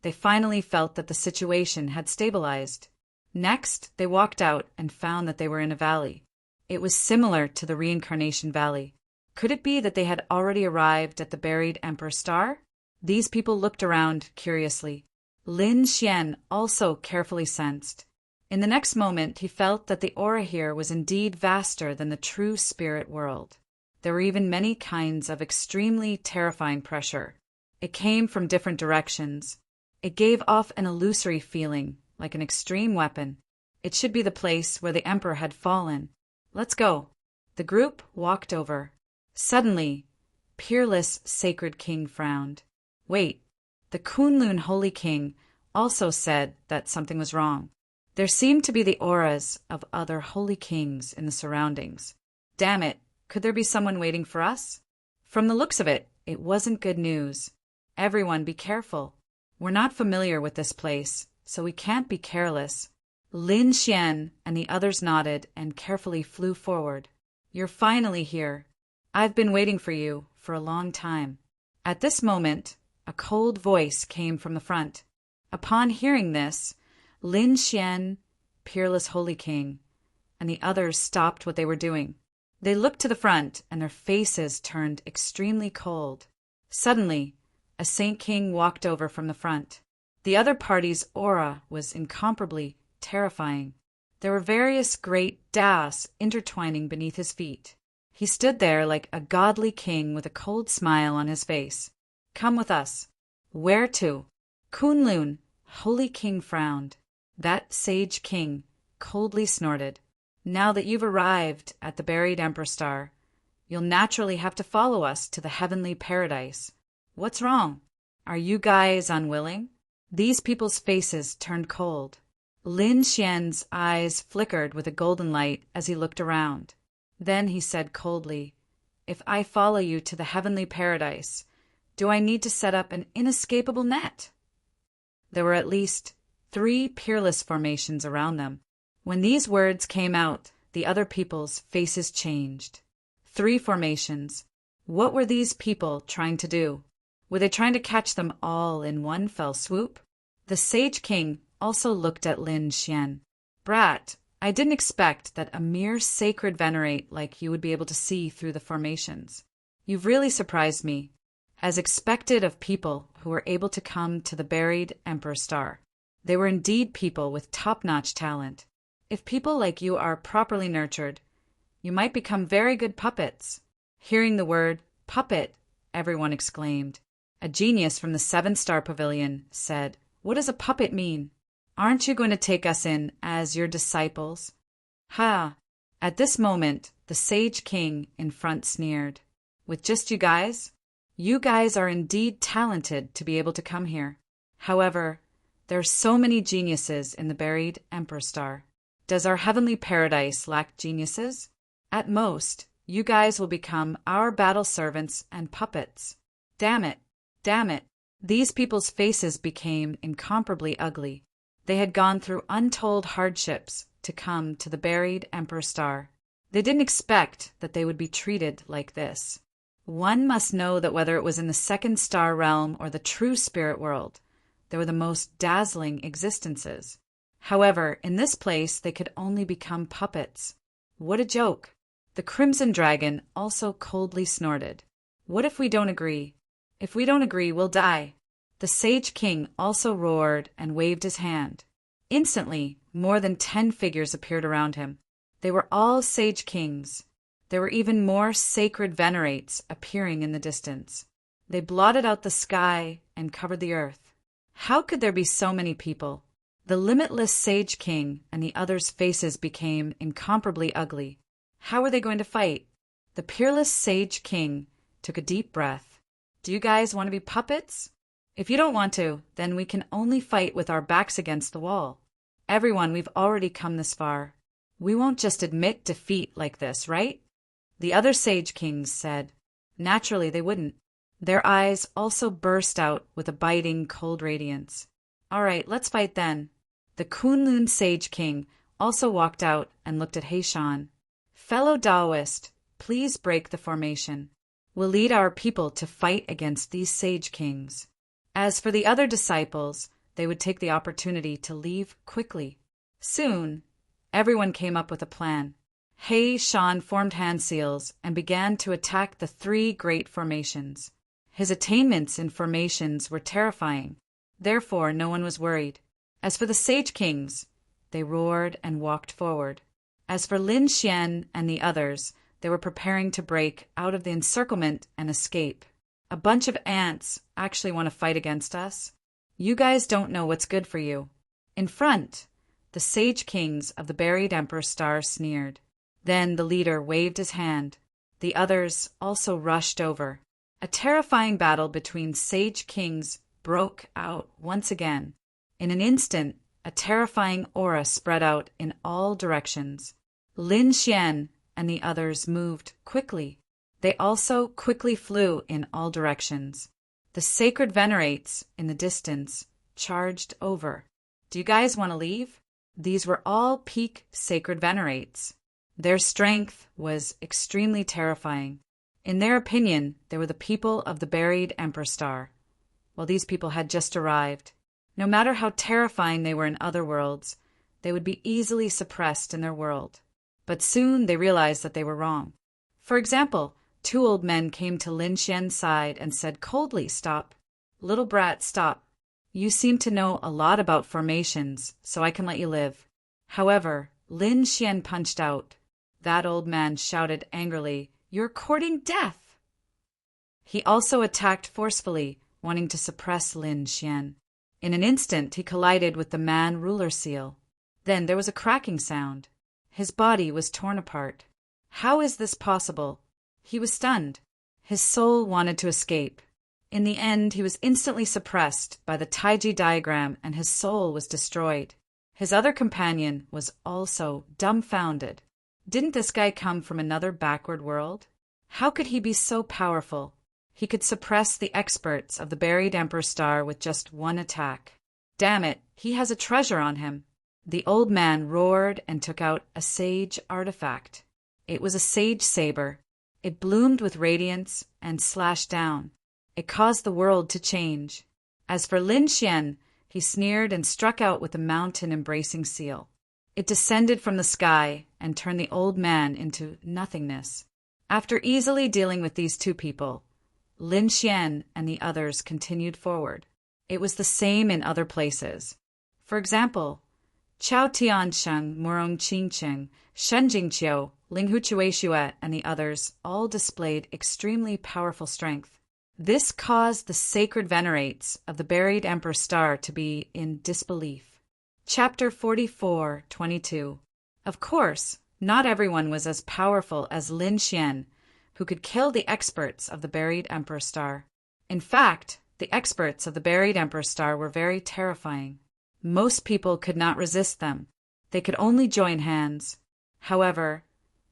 they finally felt that the situation had stabilized. Next, they walked out and found that they were in a valley. It was similar to the reincarnation valley. Could it be that they had already arrived at the buried Emperor Star? These people looked around curiously. Lin Xian also carefully sensed. In the next moment, he felt that the aura here was indeed vaster than the true spirit world. There were even many kinds of extremely terrifying pressure. It came from different directions. It gave off an illusory feeling, like an extreme weapon. It should be the place where the emperor had fallen. Let's go. The group walked over. Suddenly, Peerless Sacred King frowned. Wait, the Kunlun Holy King also said that something was wrong. There seemed to be the auras of other holy kings in the surroundings. Damn it, could there be someone waiting for us? From the looks of it, it wasn't good news. Everyone be careful. We're not familiar with this place, so we can't be careless. Lin Xian and the others nodded and carefully flew forward. You're finally here. I've been waiting for you for a long time. At this moment, a cold voice came from the front. Upon hearing this, Lin Xian, Peerless Holy King, and the others stopped what they were doing. They looked to the front, and their faces turned extremely cold. Suddenly, a Saint King walked over from the front. The other party's aura was incomparably terrifying. There were various great Das intertwining beneath his feet. He stood there like a godly king with a cold smile on his face. Come with us. Where to? Kunlun, Holy King frowned. That sage king coldly snorted. Now that you've arrived at the buried Emperor Star, you'll naturally have to follow us to the heavenly paradise. What's wrong? Are you guys unwilling? These people's faces turned cold. Lin Xian's eyes flickered with a golden light as he looked around. Then he said coldly, If I follow you to the heavenly paradise, do I need to set up an inescapable net? There were at least 3 peerless formations around them. When these words came out, the other people's faces changed. 3 formations. What were these people trying to do? Were they trying to catch them all in one fell swoop? The Sage King also looked at Lin Xian. Brat, I didn't expect that a mere sacred venerate like you would be able to see through the formations. You've really surprised me, as expected of people who were able to come to the buried Emperor Star. They were indeed people with top-notch talent. If people like you are properly nurtured, you might become very good puppets. Hearing the word puppet, everyone exclaimed. A genius from the 7-star pavilion said, What does a puppet mean? Aren't you going to take us in as your disciples? Ha! At this moment, the Sage King in front sneered. With just you guys? You guys are indeed talented to be able to come here. However, there are so many geniuses in the buried Emperor Star. Does our heavenly paradise lack geniuses? At most, you guys will become our battle servants and puppets. Damn it! Damn it! These people's faces became incomparably ugly. They had gone through untold hardships to come to the buried Emperor Star. They didn't expect that they would be treated like this. One must know that whether it was in the 2nd star realm or the true spirit world, they were the most dazzling existences. However, in this place they could only become puppets. What a joke! The Crimson Dragon also coldly snorted. What if we don't agree? If we don't agree, we'll die. The Sage King also roared and waved his hand. Instantly, more than 10 figures appeared around him. They were all Sage Kings. There were even more sacred venerates appearing in the distance. They blotted out the sky and covered the earth. How could there be so many people? The limitless Sage King and the others' faces became incomparably ugly. How were they going to fight? The peerless Sage King took a deep breath. Do you guys want to be puppets? If you don't want to, then we can only fight with our backs against the wall. Everyone, we've already come this far. We won't just admit defeat like this, right? The other Sage Kings said. Naturally, they wouldn't. Their eyes also burst out with a biting, cold radiance. All right, let's fight then. The Kunlun Sage King also walked out and looked at Heishan. Fellow Taoist, please break the formation. We'll lead our people to fight against these Sage Kings. As for the other disciples, they would take the opportunity to leave quickly. Soon, everyone came up with a plan. Heishan formed hand seals and began to attack the three great formations. His attainments in formations were terrifying. Therefore, no one was worried. As for the Sage Kings, they roared and walked forward. As for Lin Xian and the others, they were preparing to break out of the encirclement and escape. A bunch of ants actually want to fight against us? You guys don't know what's good for you. In front, the Sage Kings of the buried Emperor Star sneered. Then the leader waved his hand. The others also rushed over. A terrifying battle between Sage Kings broke out once again. In an instant, a terrifying aura spread out in all directions. Lin Xian and the others moved quickly. They also quickly flew in all directions. The sacred venerates in the distance charged over. Do you guys want to leave? These were all peak sacred venerates. Their strength was extremely terrifying. In their opinion, they were the people of the buried Emperor Star. Well, these people had just arrived. No matter how terrifying they were in other worlds, they would be easily suppressed in their world. But soon they realized that they were wrong. For example, two old men came to Lin Xian's side and said coldly, "Stop. Little brat, stop. You seem to know a lot about formations, so I can let you live." However, Lin Xian punched out. That old man shouted angrily, "You're courting death!" He also attacked forcefully, wanting to suppress Lin Xian. In an instant, he collided with the man ruler seal. Then there was a cracking sound. His body was torn apart. How is this possible? He was stunned. His soul wanted to escape. In the end, he was instantly suppressed by the Taiji diagram and his soul was destroyed. His other companion was also dumbfounded. Didn't this guy come from another backward world? How could he be so powerful? He could suppress the experts of the buried Emperor Star with just one attack. Damn it, he has a treasure on him. The old man roared and took out a sage artifact. It was a sage saber. It bloomed with radiance and slashed down. It caused the world to change. As for Lin Xian, he sneered and struck out with a mountain-embracing seal. It descended from the sky and turned the old man into nothingness. After easily dealing with these two people, Lin Xian and the others continued forward. It was the same in other places. For example, Chao Tiansheng, Murong Qingcheng, Shen Jingqiu, Linghu Chueshue, and the others all displayed extremely powerful strength. This caused the sacred venerates of the buried Emperor Star to be in disbelief. Chapter 44:22. Of course, not everyone was as powerful as Lin Xian, who could kill the experts of the buried Emperor Star. In fact, the experts of the buried Emperor Star were very terrifying. Most people could not resist them. They could only join hands. However,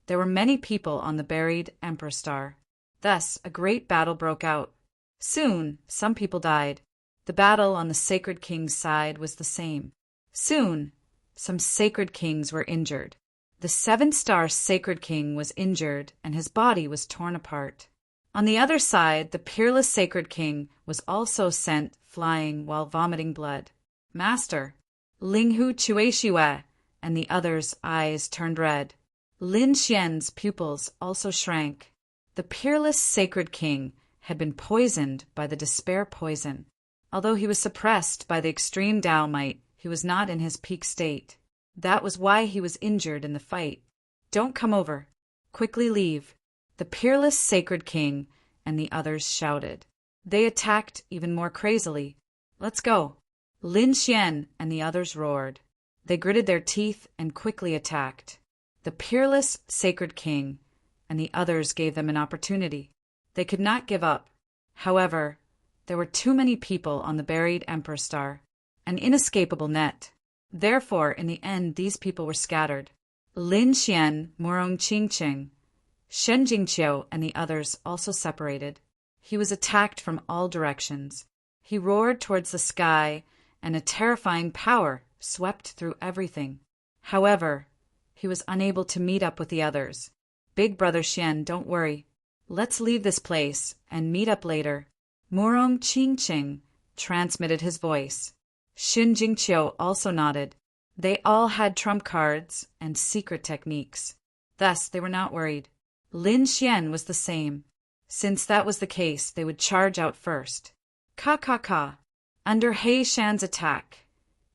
there were many people on the buried Emperor Star. Thus, a great battle broke out. Soon, some people died. The battle on the Sacred King's side was the same. Soon, some Sacred Kings were injured. The 7-star Sacred King was injured and his body was torn apart. On the other side, the peerless Sacred King was also sent flying while vomiting blood. Master, Linghu Chueshue and the others' eyes turned red. Lin Xian's pupils also shrank. The peerless Sacred King had been poisoned by the despair poison. Although he was suppressed by the extreme Tao might, he was not in his peak state. That was why he was injured in the fight. Don't come over. Quickly leave. The peerless Sacred King and the others shouted. They attacked even more crazily. Let's go. Lin Xian and the others roared. They gritted their teeth and quickly attacked. The peerless Sacred King and the others gave them an opportunity. They could not give up. However, there were too many people on the buried Emperor Star, an inescapable net. Therefore, in the end, these people were scattered. Lin Xian, Murong Qingqing, Shen Jingqiu, and the others also separated. He was attacked from all directions. He roared towards the sky, and a terrifying power swept through everything. However, he was unable to meet up with the others. Big Brother Xian, don't worry. Let's leave this place and meet up later. Murong Qingqing transmitted his voice. Shen Jingqiu also nodded. They all had trump cards and secret techniques. Thus, they were not worried. Lin Xian was the same. Since that was the case, they would charge out first. Ka. Under He Shan's attack,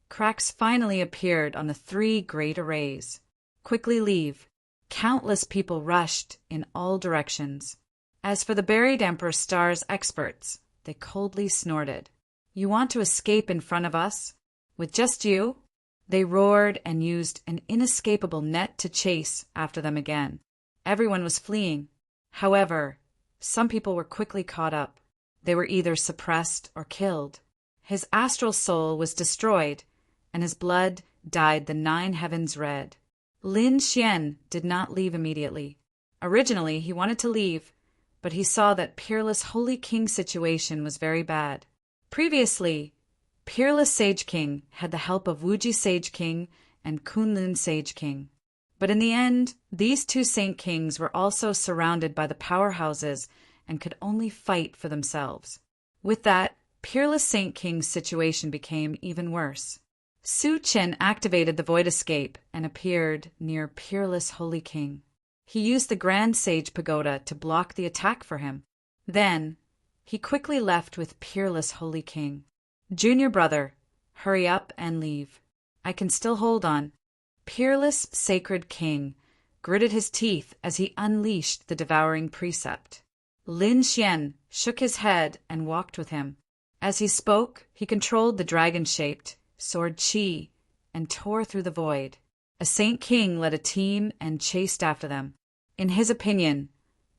cracks finally appeared on the three great arrays. Quickly leave. Countless people rushed in all directions. As for the buried Emperor Star's experts, they coldly snorted. You want to escape in front of us? With just you? They roared and used an inescapable net to chase after them again. Everyone was fleeing. However, some people were quickly caught up. They were either suppressed or killed. His astral soul was destroyed, and his blood dyed the 9 heavens red. Lin Xian did not leave immediately. Originally, he wanted to leave, but he saw that Peerless Holy King's situation was very bad. Previously, Peerless Sage King had the help of Wuji Sage King and Kunlun Sage King. But in the end, these two Saint Kings were also surrounded by the powerhouses and could only fight for themselves. With that, Peerless Saint King's situation became even worse. Su Chen activated the Void Escape and appeared near Peerless Holy King. He used the Grand Sage Pagoda to block the attack for him. Then, he quickly left with Peerless Holy King. Junior brother, hurry up and leave. I can still hold on. Peerless Sacred King gritted his teeth as he unleashed the devouring precept. Lin Xian shook his head and walked with him. As he spoke, he controlled the dragon-shaped sword Qi and tore through the void. A Saint King led a team and chased after them. In his opinion,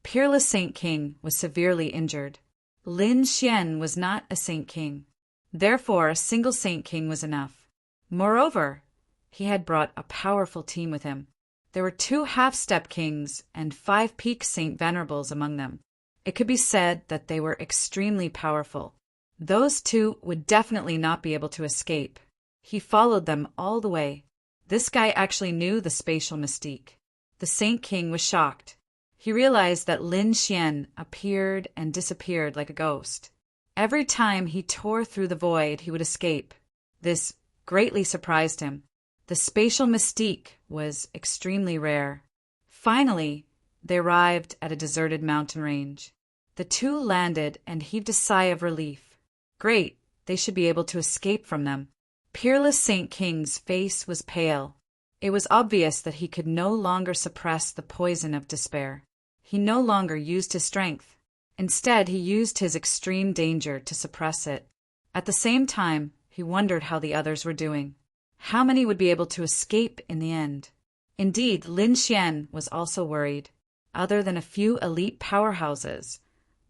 Peerless Saint King was severely injured. Lin Xian was not a Saint King. Therefore, a single Saint King was enough. Moreover, he had brought a powerful team with him. There were 2 half-step kings and 5 peak Saint Venerables among them. It could be said that they were extremely powerful. Those 2 would definitely not be able to escape. He followed them all the way. This guy actually knew the spatial mystique. The Saint King was shocked. He realized that Lin Xian appeared and disappeared like a ghost. Every time he tore through the void, he would escape. This greatly surprised him. The spatial mystique was extremely rare. Finally, they arrived at a deserted mountain range. The 2 landed and heaved a sigh of relief. Great, they should be able to escape from them. Peerless Saint King's face was pale. It was obvious that he could no longer suppress the poison of despair. He no longer used his strength. Instead, he used his extreme danger to suppress it. At the same time, he wondered how the others were doing. How many would be able to escape in the end? Indeed, Lin Xian was also worried. Other than a few elite powerhouses,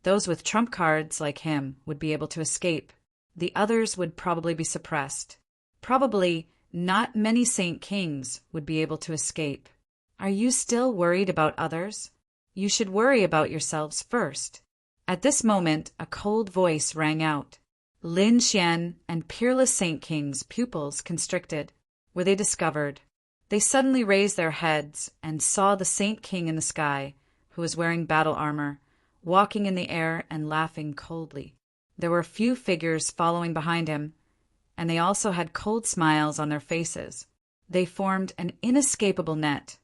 those with trump cards like him would be able to escape. The others would probably be suppressed. Probably not many Saint Kings would be able to escape. Are you still worried about others? You should worry about yourselves first. At this moment, a cold voice rang out. Lin Xian and Peerless Saint King's pupils constricted. Were they discovered? They suddenly raised their heads and saw the Saint King in the sky, who was wearing battle armor, walking in the air and laughing coldly. There were a few figures following behind him, and they also had cold smiles on their faces. They formed an inescapable net,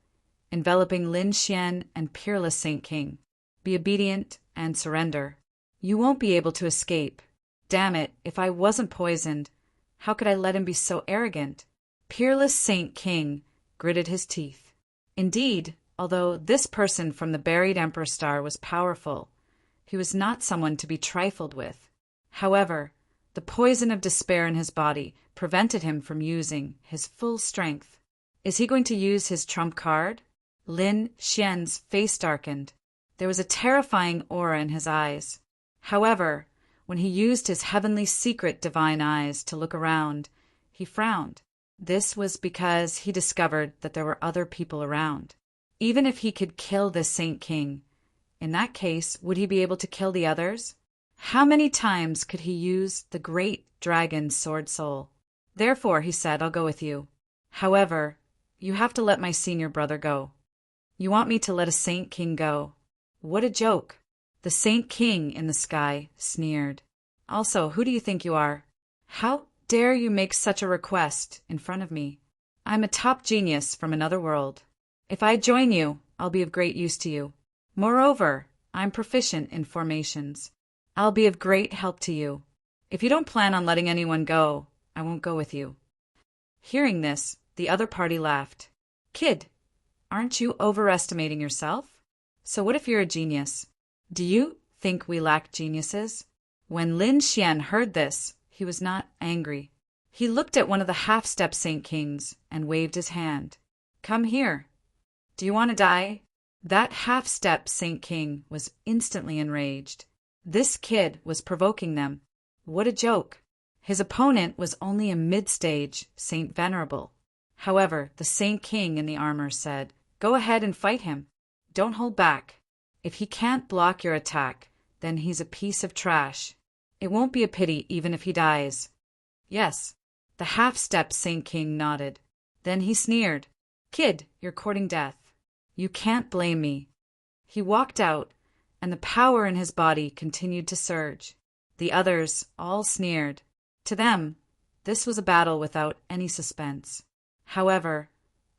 enveloping Lin Xian and Peerless Saint King. Be obedient and surrender. You won't be able to escape. Damn it, if I wasn't poisoned, how could I let him be so arrogant? Peerless Saint King gritted his teeth. Indeed, although this person from the buried Emperor Star was powerful, he was not someone to be trifled with. However, the poison of despair in his body prevented him from using his full strength. Is he going to use his trump card? Lin Xian's face darkened. There was a terrifying aura in his eyes. However, when he used his heavenly secret divine eyes to look around, he frowned. This was because he discovered that there were other people around. Even if he could kill this Saint King, in that case, would he be able to kill the others? How many times could he use the great dragon's sword soul? Therefore, he said, I'll go with you. However, you have to let my senior brother go. You want me to let a Saint King go? What a joke! The Saint King in the sky sneered. Also, who do you think you are? How dare you make such a request in front of me? I'm a top genius from another world. If I join you, I'll be of great use to you. Moreover, I'm proficient in formations. I'll be of great help to you. If you don't plan on letting anyone go, I won't go with you. Hearing this, the other party laughed. Kid, aren't you overestimating yourself? So what if you're a genius? Do you think we lack geniuses? When Lin Xian heard this, he was not angry. He looked at one of the half-step Saint Kings and waved his hand. Come here. Do you want to die? That half-step Saint King was instantly enraged. This kid was provoking them. What a joke! His opponent was only a mid-stage Saint Venerable. However, the Saint King in the armor said, Go ahead and fight him. Don't hold back. If he can't block your attack, then he's a piece of trash. It won't be a pity even if he dies. Yes. The half-step Saint King nodded. Then he sneered. Kid, you're courting death. You can't blame me. He walked out, and the power in his body continued to surge. The others all sneered. To them, this was a battle without any suspense. However,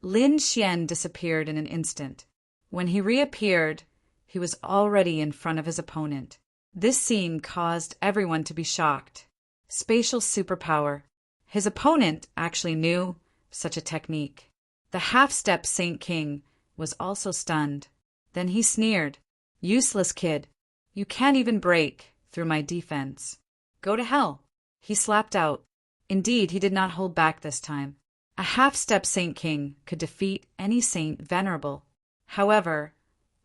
Lin Xian disappeared in an instant. When he reappeared, he was already in front of his opponent. This scene caused everyone to be shocked. Spatial superpower. His opponent actually knew such a technique. The half-step Saint King was also stunned. Then he sneered. Useless kid. You can't even break through my defense. Go to hell. He slapped out. Indeed, he did not hold back this time. A half-step Saint King could defeat any Saint Venerable. However,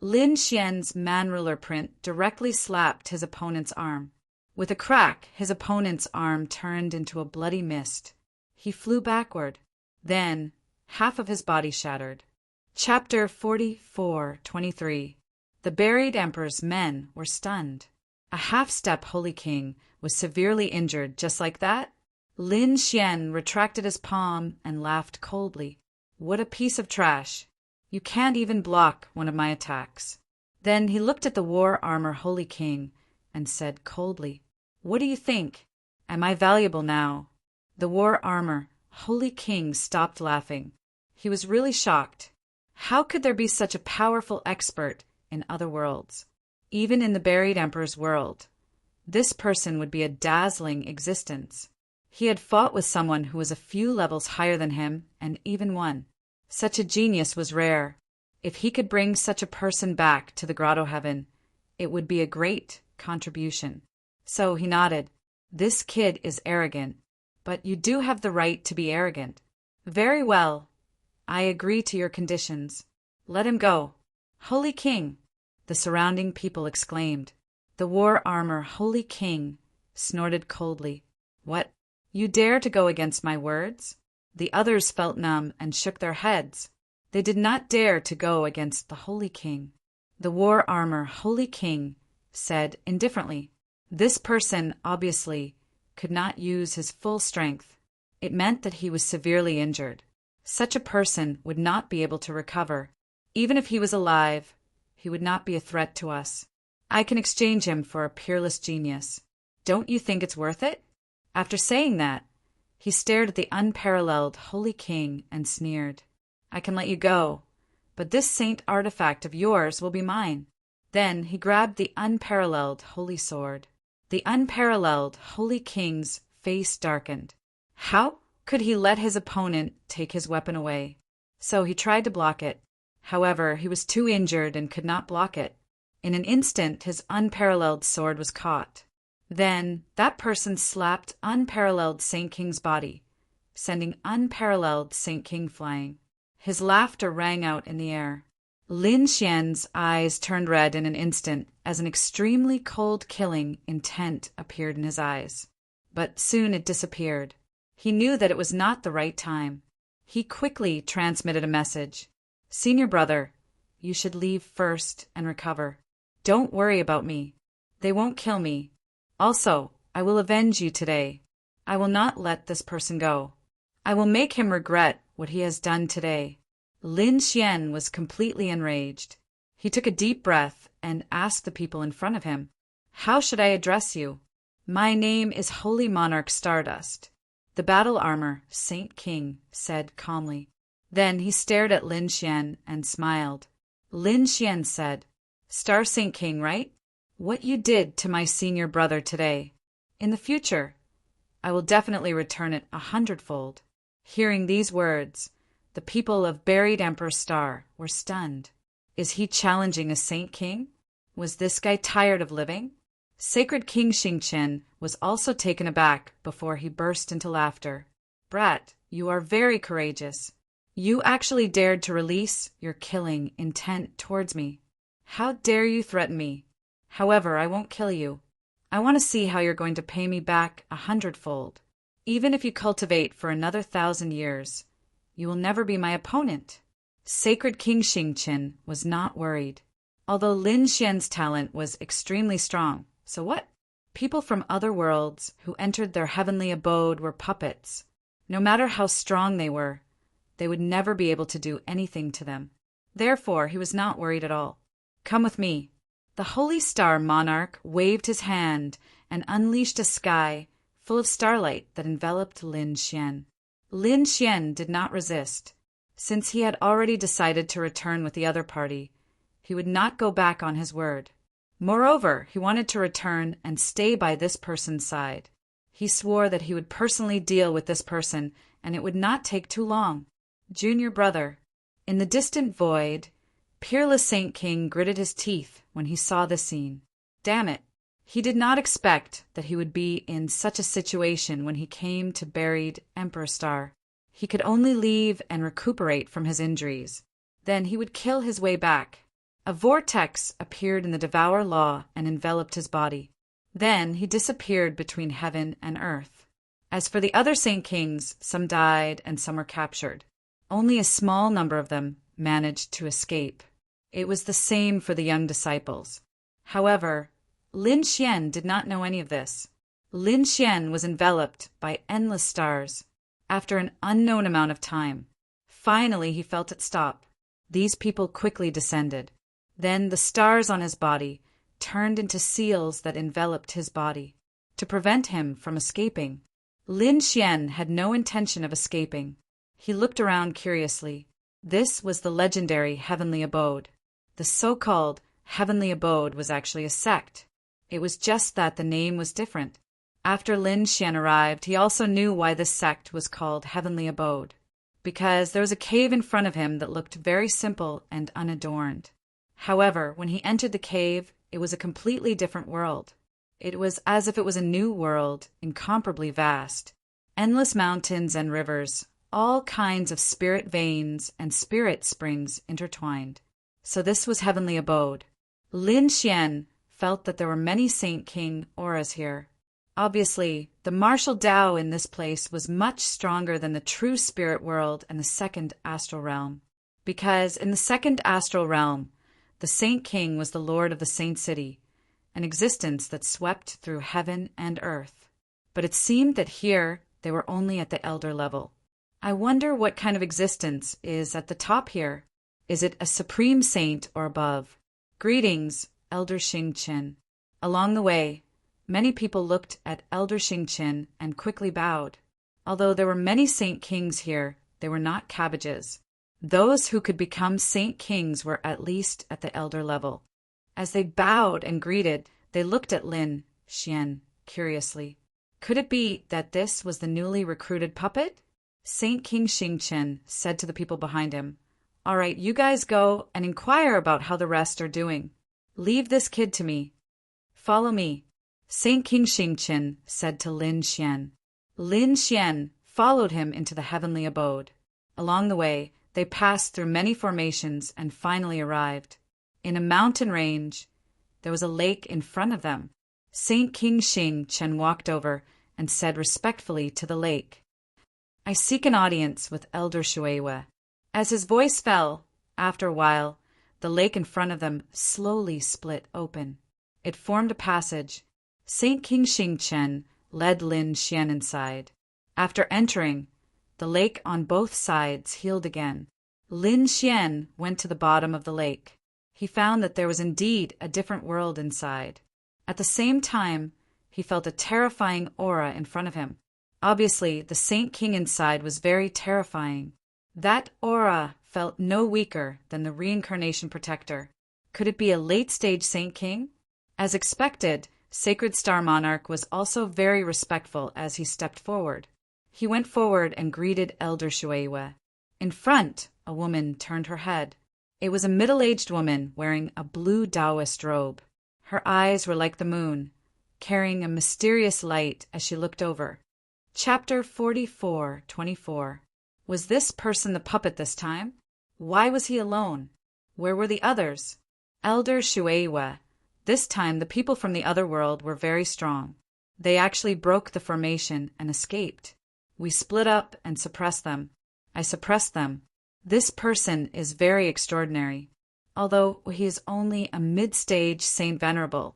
Lin Xian's man-ruler print directly slapped his opponent's arm. With a crack, his opponent's arm turned into a bloody mist. He flew backward. Then, half of his body shattered. Chapter 44:23. The buried emperor's men were stunned. A half-step Holy King was severely injured just like that. Lin Xian retracted his palm and laughed coldly. What a piece of trash. You can't even block one of my attacks. Then he looked at the war armor Holy King and said coldly, What do you think? Am I valuable now? The war armor Holy King stopped laughing. He was really shocked. How could there be such a powerful expert in other worlds? Even in the buried emperor's world, this person would be a dazzling existence. He had fought with someone who was a few levels higher than him and even won. Such a genius was rare. If he could bring such a person back to the grotto heaven, it would be a great contribution. So he nodded. This kid is arrogant, but you do have the right to be arrogant. Very well. I agree to your conditions. Let him go. Holy King, the surrounding people exclaimed. The war armor Holy King snorted coldly. What? You dare to go against my words? The others felt numb and shook their heads. They did not dare to go against the Holy King. The war armor Holy King said indifferently. This person, obviously, could not use his full strength. It meant that he was severely injured. Such a person would not be able to recover. Even if he was alive, he would not be a threat to us. I can exchange him for a peerless genius. Don't you think it's worth it? After saying that, he stared at the unparalleled Holy King and sneered. I can let you go, but this saint artifact of yours will be mine. Then he grabbed the unparalleled Holy Sword. The unparalleled Holy King's face darkened. How could he let his opponent take his weapon away? So he tried to block it. However, he was too injured and could not block it. In an instant, his unparalleled sword was caught. Then that person slapped unparalleled Saint King's body, sending unparalleled Saint King flying. His laughter rang out in the air. Lin Xian's eyes turned red in an instant as an extremely cold killing intent appeared in his eyes. But soon it disappeared. He knew that it was not the right time. He quickly transmitted a message. Senior brother, you should leave first and recover. Don't worry about me. They won't kill me. Also, I will avenge you today. I will not let this person go. I will make him regret what he has done today. Lin Xian was completely enraged. He took a deep breath and asked the people in front of him, "How should I address you?" "My name is Holy Monarch Stardust." The battle armor, Saint King, said calmly. Then he stared at Lin Xian and smiled. Lin Xian said, "Star Saint King, right? What you did to my senior brother today. In the future, I will definitely return it 100-fold. Hearing these words, the people of Buried Emperor Star were stunned. Is he challenging a Saint King? Was this guy tired of living? Sacred King Xingqian was also taken aback before he burst into laughter. "Brat, you are very courageous. You actually dared to release your killing intent towards me. How dare you threaten me? However, I won't kill you. I want to see how you're going to pay me back 100-fold. Even if you cultivate for another 1,000 years, you will never be my opponent." Sacred King Xingqian was not worried. Although Lin Xian's talent was extremely strong, so what? People from other worlds who entered their heavenly abode were puppets. No matter how strong they would never be able to do anything to them. Therefore, he was not worried at all. "Come with me." The Holy Star Monarch waved his hand and unleashed a sky full of starlight that enveloped Lin Xian. Lin Xian did not resist. Since he had already decided to return with the other party, he would not go back on his word. Moreover, he wanted to return and stay by this person's side. He swore that he would personally deal with this person, and it would not take too long. Junior brother. In the distant void, Peerless Saint King gritted his teeth when he saw the scene. Damn it. He did not expect that he would be in such a situation when he came to Buried Emperor Star. He could only leave and recuperate from his injuries. Then he would kill his way back. A vortex appeared in the Devour Law and enveloped his body. Then he disappeared between heaven and earth. As for the other Saint Kings, some died and some were captured. Only a small number of them managed to escape. It was the same for the young disciples. However, Lin Xian did not know any of this. Lin Xian was enveloped by endless stars. After an unknown amount of time, finally he felt it stop. These people quickly descended. Then the stars on his body turned into seals that enveloped his body, to prevent him from escaping. Lin Xian had no intention of escaping. He looked around curiously. This was the legendary Heavenly Abode. The so-called Heavenly Abode was actually a sect. It was just that the name was different. After Lin Xian arrived, he also knew why this sect was called Heavenly Abode. Because there was a cave in front of him that looked very simple and unadorned. However, when he entered the cave, it was a completely different world. It was as if it was a new world, incomparably vast. Endless mountains and rivers, all kinds of spirit veins and spirit springs intertwined. So this was Heavenly Abode. Lin Xian felt that there were many Saint King auras here. Obviously, the martial Tao in this place was much stronger than the true spirit world and the second astral realm. Because in the second astral realm, the Saint King was the lord of the Saint City, an existence that swept through heaven and earth. But it seemed that here they were only at the elder level. I wonder what kind of existence is at the top here. Is it a supreme saint or above? Greetings, Elder Xingqian. Along the way, many people looked at Elder Xingqian and quickly bowed. Although there were many Saint Kings here, they were not cabbages. Those who could become Saint Kings were at least at the elder level. As they bowed and greeted, they looked at Lin Xian curiously. Could it be that this was the newly recruited puppet? Saint King Xingqian said to the people behind him, "All right, you guys go and inquire about how the rest are doing. Leave this kid to me. Follow me." Saint King Xingqian said to Lin Xian. Lin Xian followed him into the heavenly abode. Along the way, They passed through many formations and finally arrived. In a mountain range, there was a lake in front of them. Saint King Xing Chen walked over and said respectfully to the lake, "I seek an audience with Elder Shuiwa." As his voice fell, after a while, the lake in front of them slowly split open. It formed a passage. Saint King Xing Chen led Lin Xian inside. After entering, the lake on both sides healed again. Lin Xian went to the bottom of the lake. He found that there was indeed a different world inside. At the same time, he felt a terrifying aura in front of him. Obviously, the Saint King inside was very terrifying. That aura felt no weaker than the reincarnation protector. Could it be a late-stage Saint King? As expected, Sacred Star Monarch was also very respectful as he stepped forward. He went forward and greeted Elder Shuiwa. In front, a woman turned her head. It was a middle-aged woman wearing a blue Taoist robe. Her eyes were like the moon, carrying a mysterious light as she looked over. Chapter 44:24. Was this person the puppet this time? Why was he alone? Where were the others? Elder Shuiwa. This time the people from the other world were very strong. They actually broke the formation and escaped. We split up and suppressed them. I suppressed them. This person is very extraordinary. Although he is only a mid-stage Saint Venerable,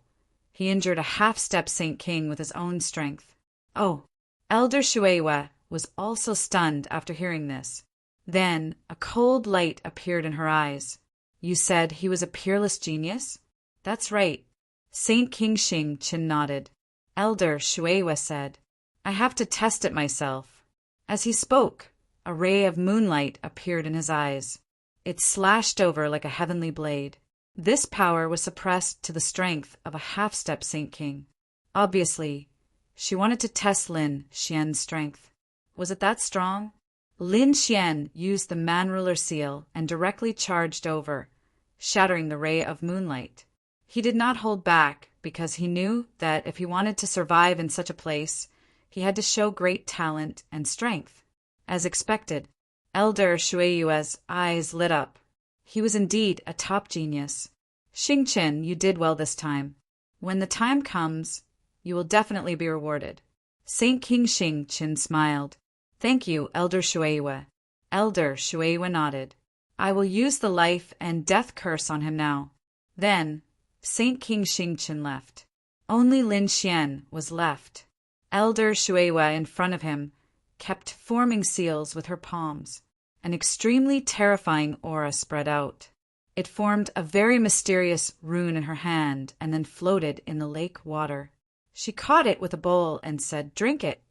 he injured a half-step Saint King with his own strength. Oh, Elder Shuiwa was also stunned after hearing this. Then a cold light appeared in her eyes. You said he was a peerless genius? That's right. Saint King Xing Chen nodded. Elder Shuiwa said, I have to test it myself. As he spoke, a ray of moonlight appeared in his eyes. It slashed over like a heavenly blade. This power was suppressed to the strength of a half-step Saint King. Obviously, she wanted to test Lin Xian's strength. Was it that strong? Lin Xian used the Man-Ruler seal and directly charged over, shattering the ray of moonlight. He did not hold back because he knew that if he wanted to survive in such a place, he had to show great talent and strength. As expected, Elder Shuiwa's eyes lit up. He was indeed a top genius. Xingchen, you did well this time. When the time comes, you will definitely be rewarded. Saint King Xingchen smiled. Thank you, Elder Shuiwa. Elder Shuiwa nodded. I will use the life and death curse on him now. Then, Saint King Xingchen left. Only Lin Xian was left. Elder Shuiwa in front of him kept forming seals with her palms. An extremely terrifying aura spread out. It formed a very mysterious rune in her hand and then floated in the lake water. She caught it with a bowl and said, "Drink it."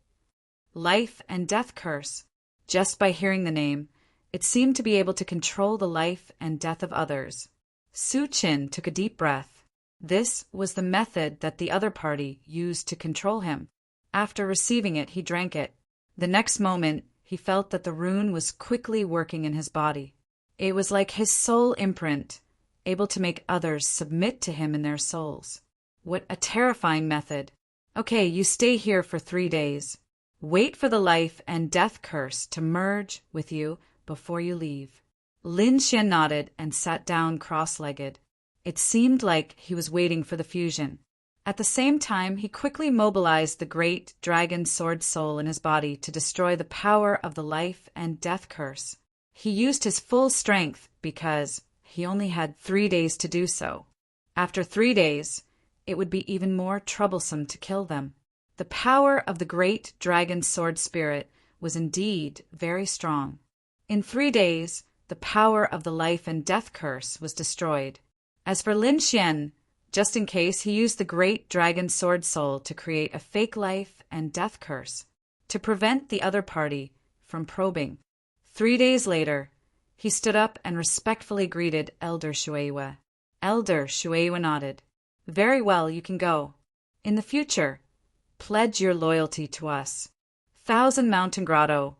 Life and death curse. Just by hearing the name, it seemed to be able to control the life and death of others. Su Qin took a deep breath. This was the method that the other party used to control him. After receiving it, he drank it. The next moment, he felt that the rune was quickly working in his body. It was like his soul imprint, able to make others submit to him in their souls. What a terrifying method. Okay, you stay here for 3 days. Wait for the life and death curse to merge with you before you leave. Lin Xian nodded and sat down cross-legged. It seemed like he was waiting for the fusion. At the same time, he quickly mobilized the great dragon sword soul in his body to destroy the power of the life and death curse. He used his full strength because he only had 3 days to do so. After 3 days, it would be even more troublesome to kill them. The power of the great dragon sword spirit was indeed very strong. In 3 days, the power of the life and death curse was destroyed. As for Lin Xian, just in case, he used the great dragon sword soul to create a fake life and death curse to prevent the other party from probing. 3 days later, he stood up and respectfully greeted Elder Shuiwa. Elder Shuiwa nodded. Very well, you can go. In the future, pledge your loyalty to us. Thousand Mountain Grotto,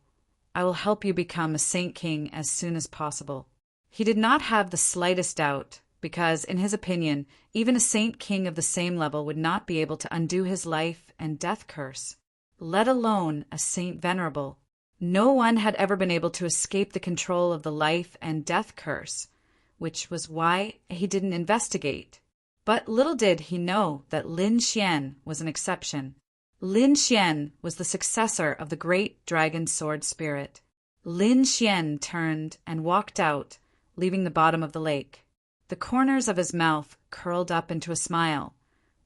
I will help you become a Saint King as soon as possible. He did not have the slightest doubt, because, in his opinion, even a Saint King of the same level would not be able to undo his life and death curse, let alone a Saint Venerable. No one had ever been able to escape the control of the life and death curse, which was why he didn't investigate. But little did he know that Lin Xian was an exception. Lin Xian was the successor of the great dragon sword spirit. Lin Xian turned and walked out, leaving the bottom of the lake. The corners of his mouth curled up into a smile,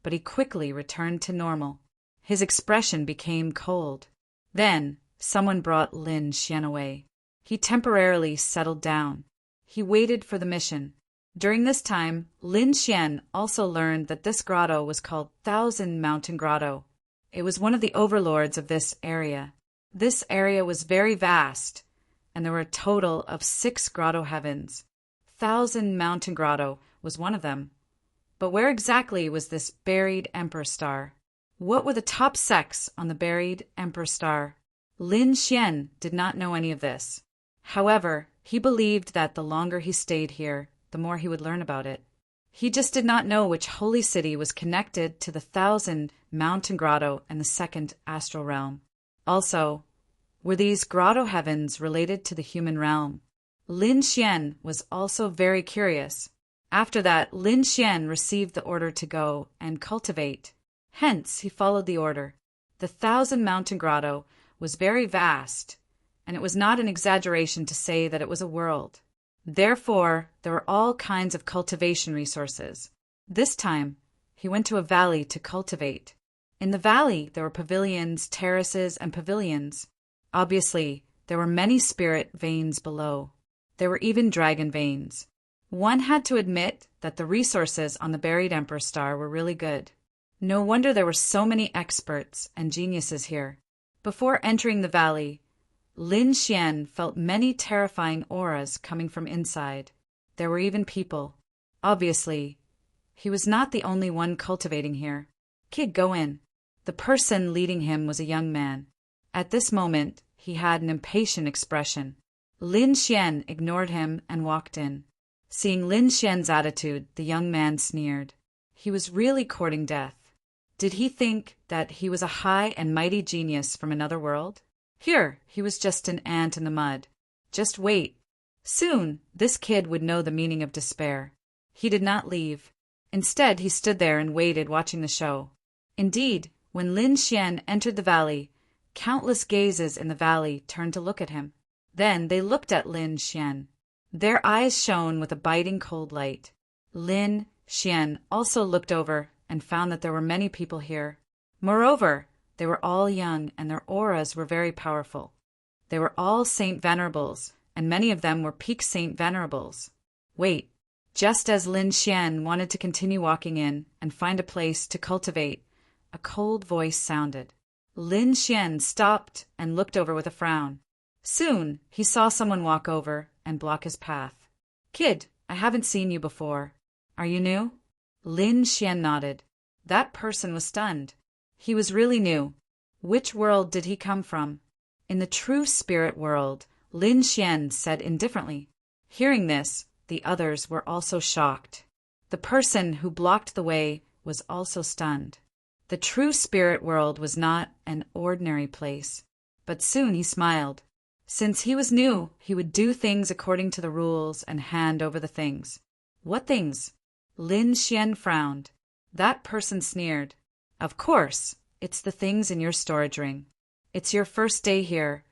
but he quickly returned to normal. His expression became cold. Then someone brought Lin Xian away. He temporarily settled down. He waited for the mission. During this time, Lin Xian also learned that this grotto was called Thousand Mountain Grotto. It was one of the overlords of this area. This area was very vast, and there were a total of 6 grotto heavens. Thousand Mountain Grotto was one of them. But where exactly was this buried Emperor Star? What were the top sects on the buried Emperor Star? Lin Xian did not know any of this. However, he believed that the longer he stayed here, the more he would learn about it. He just did not know which holy city was connected to the Thousand Mountain Grotto and the second astral realm. Also, were these grotto heavens related to the human realm? Lin Xian was also very curious. After that, Lin Xian received the order to go and cultivate. Hence, he followed the order. The Thousand Mountain Grotto was very vast, and it was not an exaggeration to say that it was a world. Therefore, there were all kinds of cultivation resources. This time, he went to a valley to cultivate. In the valley, there were pavilions, terraces, and pavilions. Obviously, there were many spirit veins below. There were even dragon veins. One had to admit that the resources on the buried Emperor Star were really good. No wonder there were so many experts and geniuses here. Before entering the valley, Lin Xian felt many terrifying auras coming from inside. There were even people. Obviously, he was not the only one cultivating here. Kid, go in. The person leading him was a young man. At this moment, he had an impatient expression. Lin Xian ignored him and walked in. Seeing Lin Xian's attitude, the young man sneered. He was really courting death. Did he think that he was a high and mighty genius from another world? Here, he was just an ant in the mud. Just wait. Soon, this kid would know the meaning of despair. He did not leave. Instead, he stood there and waited, watching the show. Indeed, when Lin Xian entered the valley, countless gazes in the valley turned to look at him. Then they looked at Lin Xian. Their eyes shone with a biting cold light. Lin Xian also looked over and found that there were many people here. Moreover, they were all young, and their auras were very powerful. They were all Saint Venerables, and many of them were peak Saint Venerables. Wait, just as Lin Xian wanted to continue walking in and find a place to cultivate, a cold voice sounded. Lin Xian stopped and looked over with a frown. Soon, he saw someone walk over and block his path. Kid, I haven't seen you before. Are you new? Lin Xian nodded. That person was stunned. He was really new. Which world did he come from? In the true spirit world, Lin Xian said indifferently. Hearing this, the others were also shocked. The person who blocked the way was also stunned. The true spirit world was not an ordinary place. But soon he smiled. Since he was new, he would do things according to the rules and hand over the things. What things? Lin Xian frowned. That person sneered. Of course, it's the things in your storage ring. It's your first day here,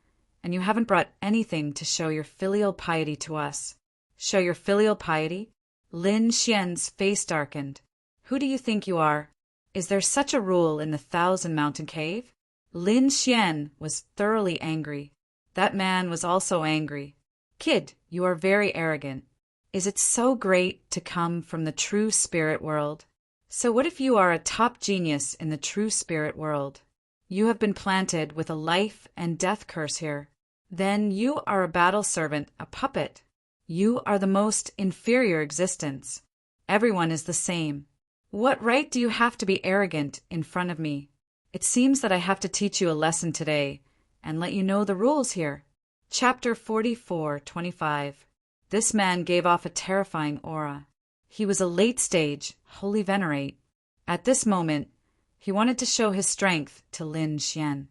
and you haven't brought anything to show your filial piety to us. Show your filial piety? Lin Xian's face darkened. Who do you think you are? Is there such a rule in the Thousand Mountain Cave? Lin Xian was thoroughly angry. That man was also angry. Kid, you are very arrogant. Is it so great to come from the true spirit world? So what if you are a top genius in the true spirit world? You have been planted with a life and death curse here. Then you are a battle servant, a puppet. You are the most inferior existence. Everyone is the same. What right do you have to be arrogant in front of me? It seems that I have to teach you a lesson today and let you know the rules here. Chapter 44:25. This man gave off a terrifying aura. He was a late-stage holy venerate. At this moment, he wanted to show his strength to Lin Xian.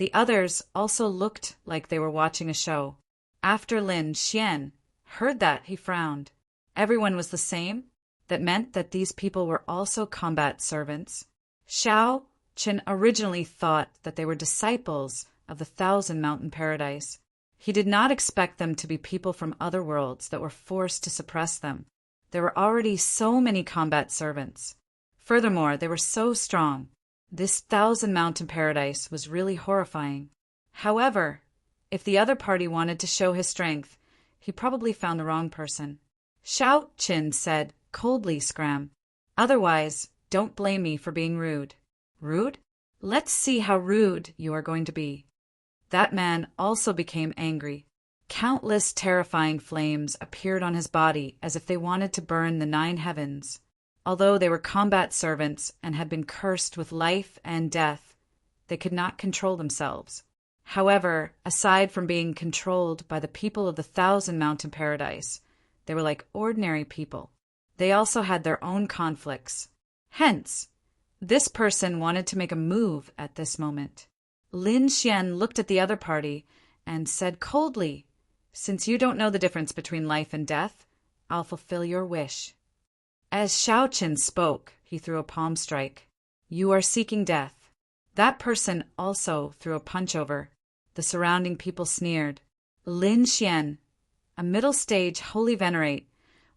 The others also looked like they were watching a show. After Lin Xian heard that, he frowned. Everyone was the same? That meant that these people were also combat servants. Xiao Chen originally thought that they were disciples of the Thousand Mountain Paradise. He did not expect them to be people from other worlds that were forced to suppress them. There were already so many combat servants. Furthermore, they were so strong. This Thousand Mountain Paradise was really horrifying. However, if the other party wanted to show his strength, he probably found the wrong person. Xiao Qin said coldly, Scram. Otherwise, don't blame me for being rude. Rude? Let's see how rude you are going to be. That man also became angry. Countless terrifying flames appeared on his body as if they wanted to burn the 9 heavens. Although they were combat servants and had been cursed with life and death, they could not control themselves. However, aside from being controlled by the people of the Thousand Mountain Paradise, they were like ordinary people. They also had their own conflicts. Hence, this person wanted to make a move at this moment. Lin Xian looked at the other party and said coldly, "Since you don't know the difference between life and death, I'll fulfill your wish." As Xiao Qin spoke, he threw a palm strike. "You are seeking death." That person also threw a punch over. The surrounding people sneered. Lin Xian, a middle-stage Holy Venerate,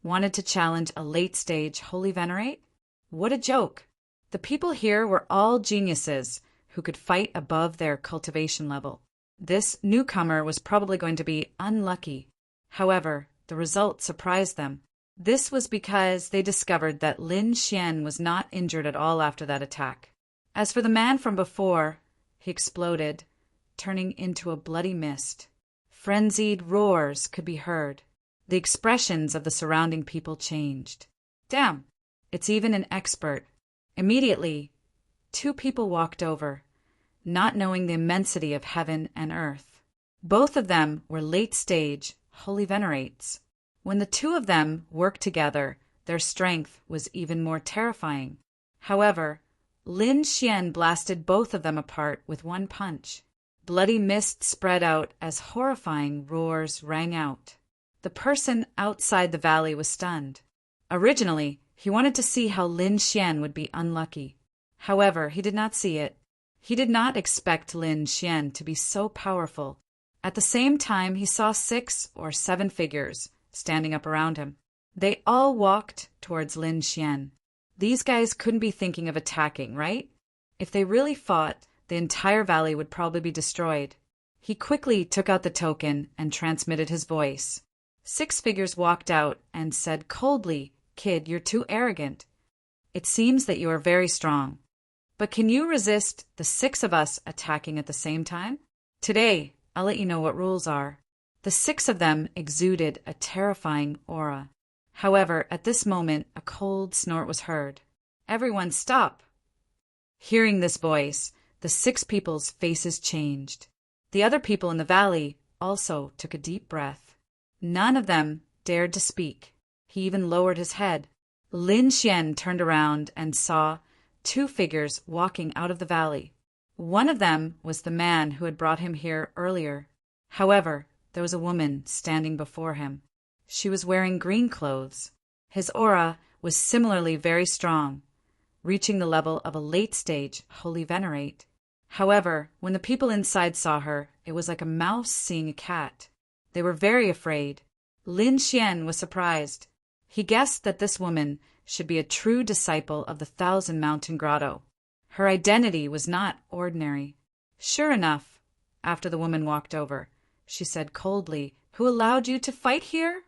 wanted to challenge a late-stage Holy Venerate? What a joke! The people here were all geniuses who could fight above their cultivation level. This newcomer was probably going to be unlucky. However, the result surprised them. This was because they discovered that Lin Xian was not injured at all after that attack. As for the man from before, he exploded, turning into a bloody mist. Frenzied roars could be heard. The expressions of the surrounding people changed. Damn, it's even an expert. Immediately, 2 people walked over, not knowing the immensity of heaven and earth. Both of them were late-stage Holy Venerates. When the 2 of them worked together, their strength was even more terrifying. However, Lin Xian blasted both of them apart with one punch. Bloody mist spread out as horrifying roars rang out. The person outside the valley was stunned. Originally, he wanted to see how Lin Xian would be unlucky. However, he did not see it. He did not expect Lin Xian to be so powerful. At the same time, he saw 6 or 7 figures standing up around him. They all walked towards Lin Xian. These guys couldn't be thinking of attacking, right? If they really fought, the entire valley would probably be destroyed. He quickly took out the token and transmitted his voice. 6 figures walked out and said coldly, "Kid, you're too arrogant. It seems that you are very strong. But can you resist the 6 of us attacking at the same time? Today, I'll let you know what rules are." The 6 of them exuded a terrifying aura. However, at this moment, a cold snort was heard. "Everyone stop!" Hearing this voice, the 6 people's faces changed. The other people in the valley also took a deep breath. None of them dared to speak. He even lowered his head. Lin Xian turned around and saw 2 figures walking out of the valley. One of them was the man who had brought him here earlier. However, there was a woman standing before him. She was wearing green clothes. His aura was similarly very strong, reaching the level of a late-stage Holy Venerate. However, when the people inside saw her, it was like a mouse seeing a cat. They were very afraid. Lin Xian was surprised. He guessed that this woman should be a true disciple of the Thousand Mountain Grotto. Her identity was not ordinary. Sure enough, after the woman walked over, she said coldly, "Who allowed you to fight here?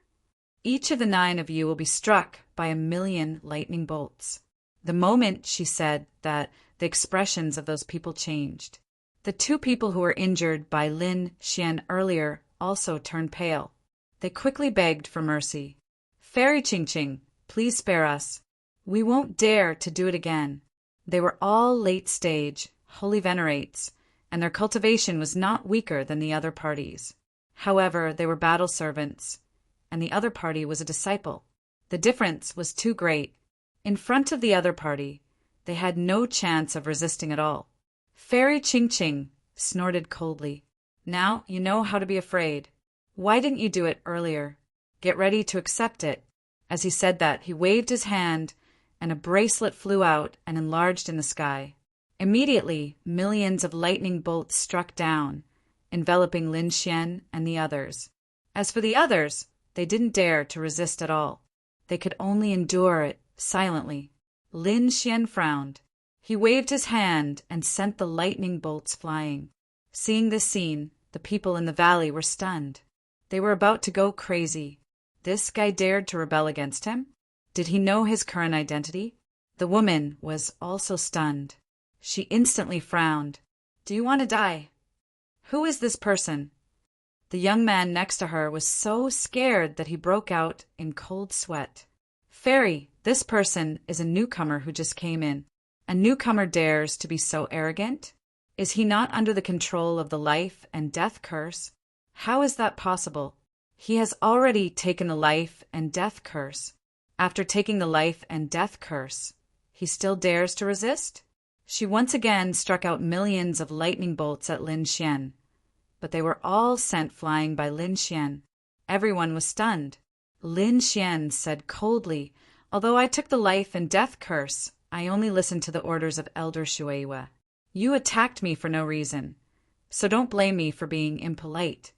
Each of the 9 of you will be struck by 1,000,000 lightning bolts." The moment she said that, the expressions of those people changed. The 2 people who were injured by Lin Xian earlier also turned pale. They quickly begged for mercy. "Fairy Ching Ching, please spare us. We won't dare to do it again." They were all late-stage Holy Venerates, and their cultivation was not weaker than the other parties. However, they were battle servants, and the other party was a disciple. The difference was too great. In front of the other party, they had no chance of resisting at all. "Fairy Ching Ching, snorted coldly. Now you know how to be afraid. Why didn't you do it earlier? Get ready to accept it. As he said that, he waved his hand, and a bracelet flew out and enlarged in the sky. Immediately, millions of lightning bolts struck down, enveloping Lin Xian and the others. As for the others, they didn't dare to resist at all. They could only endure it silently. Lin Xian frowned. He waved his hand and sent the lightning bolts flying. Seeing this scene, the people in the valley were stunned. They were about to go crazy. This guy dared to rebel against him? Did he know his current identity? The woman was also stunned. She instantly frowned. Do you want to die? Who is this person? The young man next to her was so scared that he broke out in cold sweat. Fairy, this person is a newcomer who just came in. A newcomer dares to be so arrogant? Is he not under the control of the life and death curse? How is that possible? He has already taken the life and death curse. After taking the life and death curse, he still dares to resist? She once again struck out millions of lightning bolts at Lin Xian, but they were all sent flying by Lin Xian. Everyone was stunned. Lin Xian said coldly, "Although I took the life and death curse, I only listened to the orders of Elder Shuiwa. You attacked me for no reason, so don't blame me for being impolite."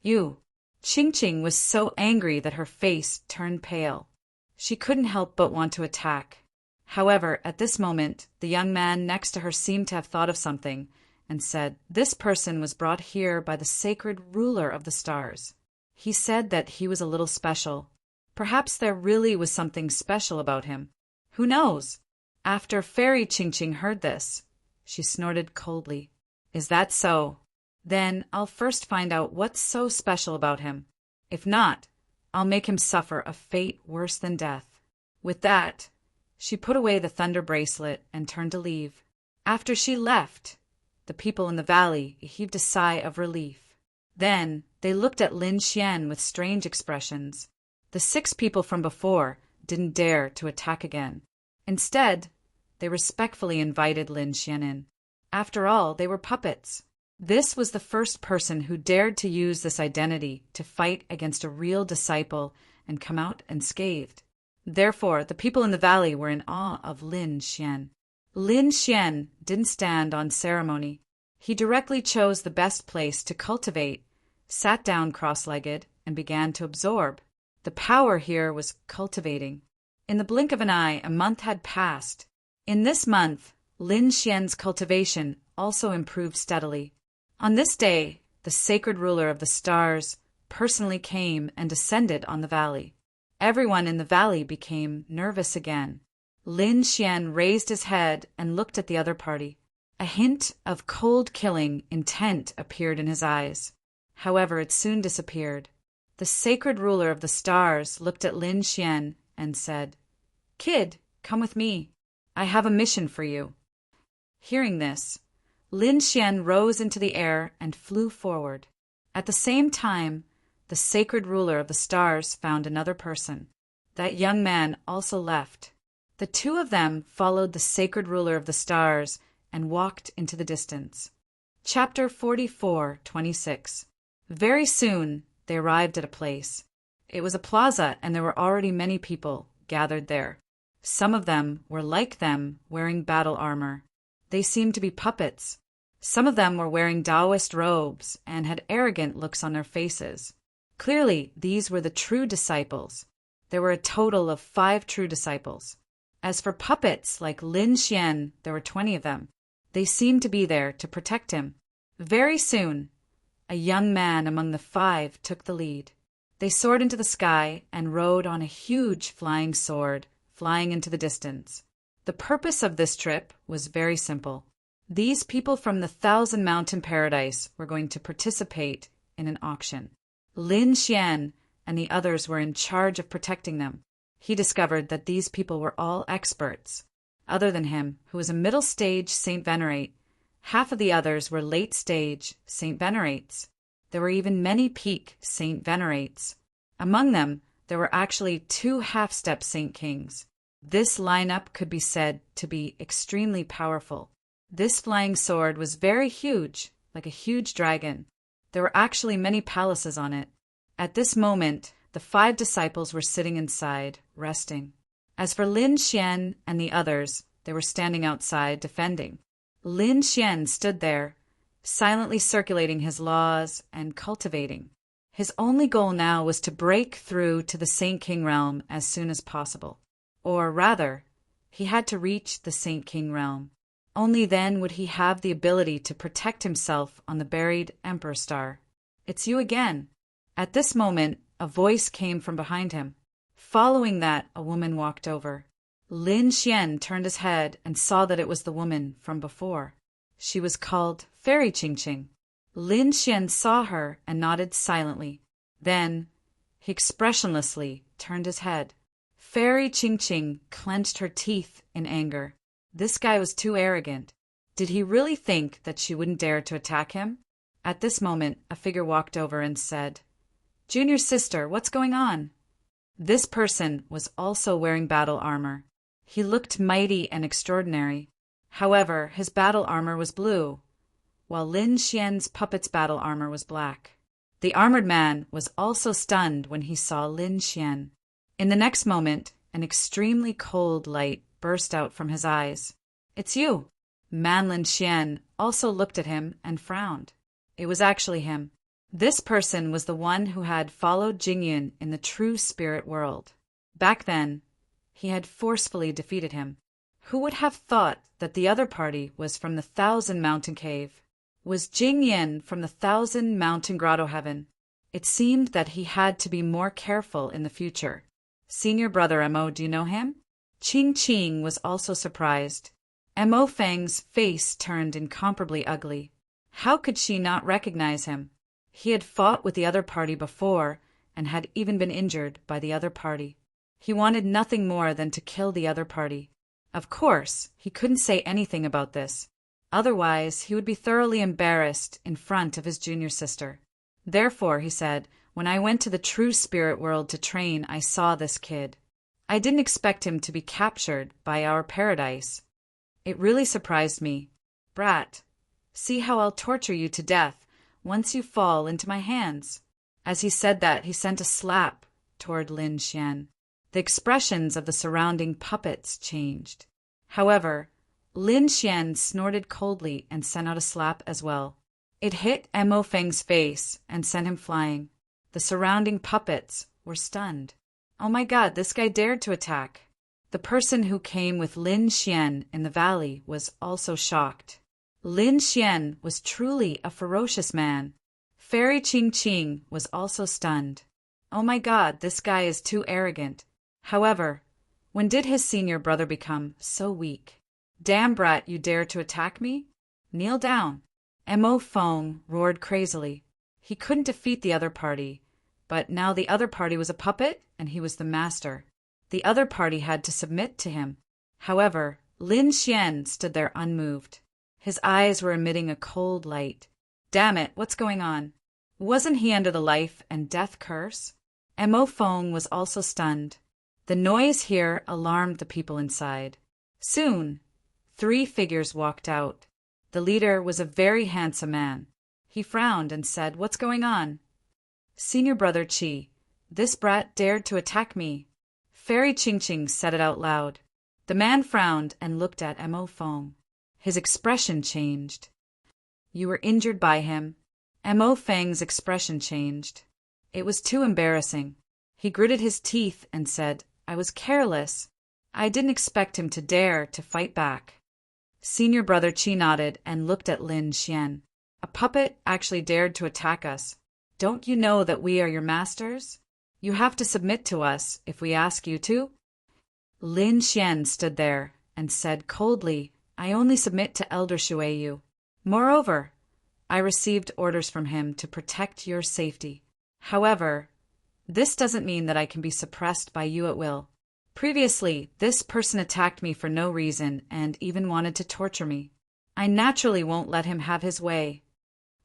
You. Qingqing was so angry that her face turned pale. She couldn't help but want to attack. However, at this moment, the young man next to her seemed to have thought of something and said, "This person was brought here by the sacred ruler of the stars. He said that he was a little special. Perhaps there really was something special about him. Who knows?" After Fairy Qingqing heard this, she snorted coldly. "Is that so? Then I'll first find out what's so special about him. If not, I'll make him suffer a fate worse than death." With that, she put away the thunder bracelet and turned to leave. After she left, the people in the valley heaved a sigh of relief. Then they looked at Lin Xian with strange expressions. The 6 people from before didn't dare to attack again. Instead, they respectfully invited Lin Xian in. After all, they were puppets. This was the first person who dared to use this identity to fight against a real disciple and come out unscathed. Therefore, the people in the valley were in awe of Lin Xian. Lin Xian didn't stand on ceremony. He directly chose the best place to cultivate, sat down cross-legged, and began to absorb. The power here was cultivating. In the blink of an eye, a month had passed. In this month, Lin Xian's cultivation also improved steadily. On this day, the sacred ruler of the stars personally came and descended on the valley. Everyone in the valley became nervous again. Lin Xian raised his head and looked at the other party. A hint of cold killing intent appeared in his eyes. However, it soon disappeared. The sacred ruler of the stars looked at Lin Xian and said, "Kid, come with me. I have a mission for you." Hearing this, Lin Xian rose into the air and flew forward. At the same time, the sacred ruler of the stars found another person. That young man also left. The 2 of them followed the sacred ruler of the stars and walked into the distance. Chapter 44:26. Very soon, they arrived at a place. It was a plaza, and there were already many people gathered there. Some of them were like them, wearing battle armor. They seemed to be puppets. Some of them were wearing Taoist robes and had arrogant looks on their faces. Clearly, these were the true disciples. There were a total of 5 true disciples. As for puppets like Lin Xian, there were 20 of them. They seemed to be there to protect him. Very soon, a young man among the 5 took the lead. They soared into the sky and rode on a huge flying sword, flying into the distance. The purpose of this trip was very simple. These people from the 1,000 Mountain Paradise were going to participate in an auction. Lin Xian and the others were in charge of protecting them. He discovered that these people were all experts. Other than him, who was a middle-stage Saint Venerate, half of the others were late-stage Saint Venerates. There were even many peak Saint Venerates. Among them, there were actually 2 half-step Saint Kings. This lineup could be said to be extremely powerful. This flying sword was very huge, like a huge dragon. There were actually many palaces on it. At this moment, the 5 disciples were sitting inside, resting. As for Lin Xian and the others, they were standing outside, defending. Lin Xian stood there, silently circulating his laws and cultivating. His only goal now was to break through to the Saint King realm as soon as possible. Or rather, he had to reach the Saint King realm. Only then would he have the ability to protect himself on the buried Emperor Star. "It's you again." At this moment, a voice came from behind him. Following that, a woman walked over. Lin Xian turned his head and saw that it was the woman from before. She was called Fairy Qingqing. Lin Xian saw her and nodded silently. Then, he expressionlessly turned his head. Fairy Qingqing clenched her teeth in anger. This guy was too arrogant. Did he really think that she wouldn't dare to attack him? At this moment, a figure walked over and said, "Junior sister, what's going on?" This person was also wearing battle armor. He looked mighty and extraordinary. However, his battle armor was blue, while Lin Xian's puppet's battle armor was black. The armored man was also stunned when he saw Lin Xian. In the next moment, an extremely cold light burst out from his eyes. "It's you!" Man Lin Xian also looked at him and frowned. It was actually him. This person was the one who had followed Jingyun in the true spirit world. Back then, he had forcefully defeated him. Who would have thought that the other party was from the 1,000 Mountain Cave? Was Jingyun from the 1,000 Mountain Grotto Heaven? It seemed that he had to be more careful in the future. "Senior brother Mo, do you know him?" Qing was also surprised. Mo Feng's face turned incomparably ugly. How could she not recognize him? He had fought with the other party before and had even been injured by the other party. He wanted nothing more than to kill the other party. Of course, he couldn't say anything about this. Otherwise, he would be thoroughly embarrassed in front of his junior sister. Therefore, he said, "When I went to the true spirit world to train, I saw this kid. I didn't expect him to be captured by our paradise. It really surprised me. Brat, see how I'll torture you to death once you fall into my hands." As he said that, he sent a slap toward Lin Xian. The expressions of the surrounding puppets changed. However, Lin Xian snorted coldly and sent out a slap as well. It hit Mo Feng's face and sent him flying. The surrounding puppets were stunned. Oh my God, this guy dared to attack. The person who came with Lin Xian in the valley was also shocked. Lin Xian was truly a ferocious man. Fairy Qingqing was also stunned. Oh my God, this guy is too arrogant. However, when did his senior brother become so weak? "Damn brat, you dare to attack me? Kneel down." Mo Feng roared crazily. He couldn't defeat the other party, but now the other party was a puppet and he was the master. The other party had to submit to him. However, Lin Xian stood there unmoved. His eyes were emitting a cold light. Damn it, what's going on? Wasn't he under the life and death curse? Mo Feng was also stunned. The noise here alarmed the people inside. Soon, 3 figures walked out. The leader was a very handsome man. He frowned and said, "What's going on?" "Senior brother Qi, this brat dared to attack me." Fairy Qingqing said it out loud. The man frowned and looked at Mo Feng. His expression changed. "You were injured by him." Mo Feng's expression changed. It was too embarrassing. He gritted his teeth and said, "I was careless. I didn't expect him to dare to fight back." Senior brother Qi nodded and looked at Lin Xian. "A puppet actually dared to attack us. Don't you know that we are your masters? You have to submit to us if we ask you to." Lin Xian stood there and said coldly, "I only submit to Elder Shuiyu. Moreover, I received orders from him to protect your safety. However, this doesn't mean that I can be suppressed by you at will. Previously, this person attacked me for no reason and even wanted to torture me. I naturally won't let him have his way."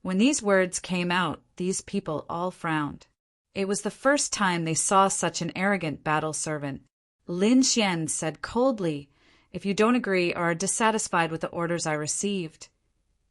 When these words came out, these people all frowned. It was the first time they saw such an arrogant battle servant. Lin Xian said coldly, "If you don't agree or are dissatisfied with the orders I received,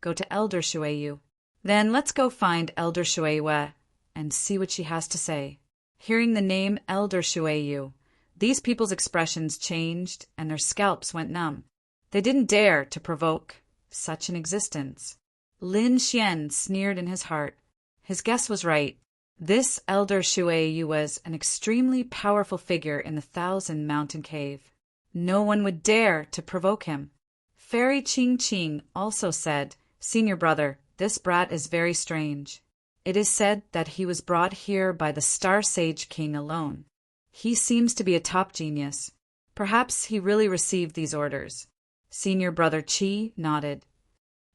go to Elder Shuiyu." Then let's go find Elder Shueyu and see what she has to say. Hearing the name Elder Shueyu, these people's expressions changed and their scalps went numb. They didn't dare to provoke such an existence. Lin Xian sneered in his heart. His guess was right. This Elder Shueyu was an extremely powerful figure in the 1,000 Mountain Cave. No one would dare to provoke him. Fairy Ching Ching also said, "Senior brother, this brat is very strange. It is said that he was brought here by the Star Sage King alone. He seems to be a top genius. Perhaps he really received these orders." Senior brother Chi nodded.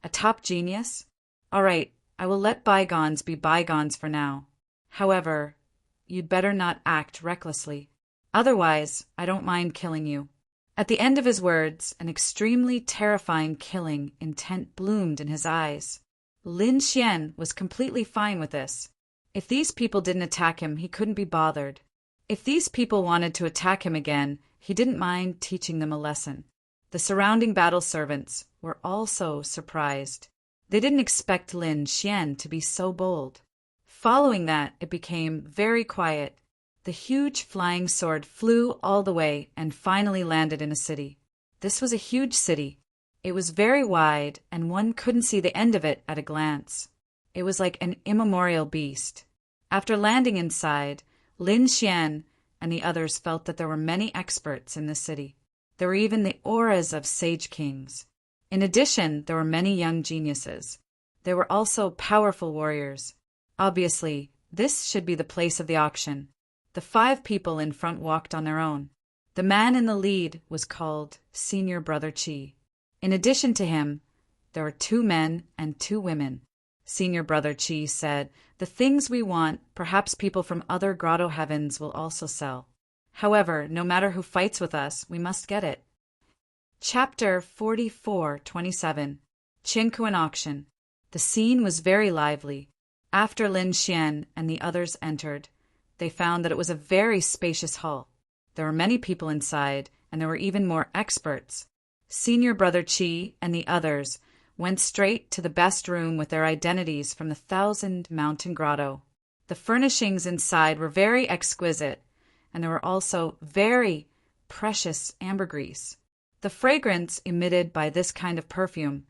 "A top genius? All right, I will let bygones be bygones for now. However, you'd better not act recklessly. Otherwise, I don't mind killing you." At the end of his words, an extremely terrifying killing intent bloomed in his eyes. Lin Xian was completely fine with this. If these people didn't attack him, he couldn't be bothered. If these people wanted to attack him again, he didn't mind teaching them a lesson. The surrounding battle servants were also surprised. They didn't expect Lin Xian to be so bold. Following that, it became very quiet. The huge flying sword flew all the way and finally landed in a city. This was a huge city. It was very wide, and one couldn't see the end of it at a glance. It was like an immemorial beast. After landing inside, Lin Xian and the others felt that there were many experts in the city. There were even the auras of sage kings. In addition, there were many young geniuses. There were also powerful warriors. Obviously, this should be the place of the auction. The 5 people in front walked on their own. The man in the lead was called Senior Brother Chi. In addition to him, there were 2 men and 2 women. Senior Brother Chi said, "The things we want, perhaps people from other grotto heavens will also sell. However, no matter who fights with us, we must get it." Chapter 44:27 Qingkuan Auction. The scene was very lively. After Lin Xian and the others entered, they found that it was a very spacious hall. There were many people inside, and there were even more experts. Senior Brother Chi and the others went straight to the best room with their identities from the 1,000 Mountain Grotto. The furnishings inside were very exquisite, and there were also very precious ambergris. The fragrance emitted by this kind of perfume,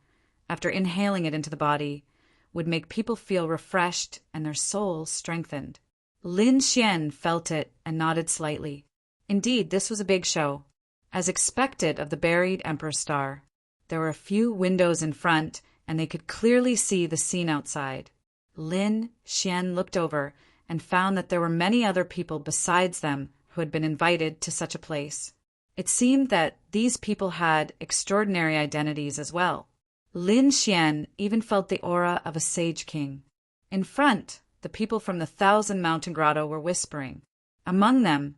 after inhaling it into the body, would make people feel refreshed and their souls strengthened. Lin Xian felt it and nodded slightly. Indeed, this was a big show. As expected of the buried Emperor Star, there were a few windows in front, and they could clearly see the scene outside. Lin Xian looked over and found that there were many other people besides them who had been invited to such a place. It seemed that these people had extraordinary identities as well. Lin Xian even felt the aura of a sage king. In front, the people from the 1,000 Mountain Grotto were whispering. Among them,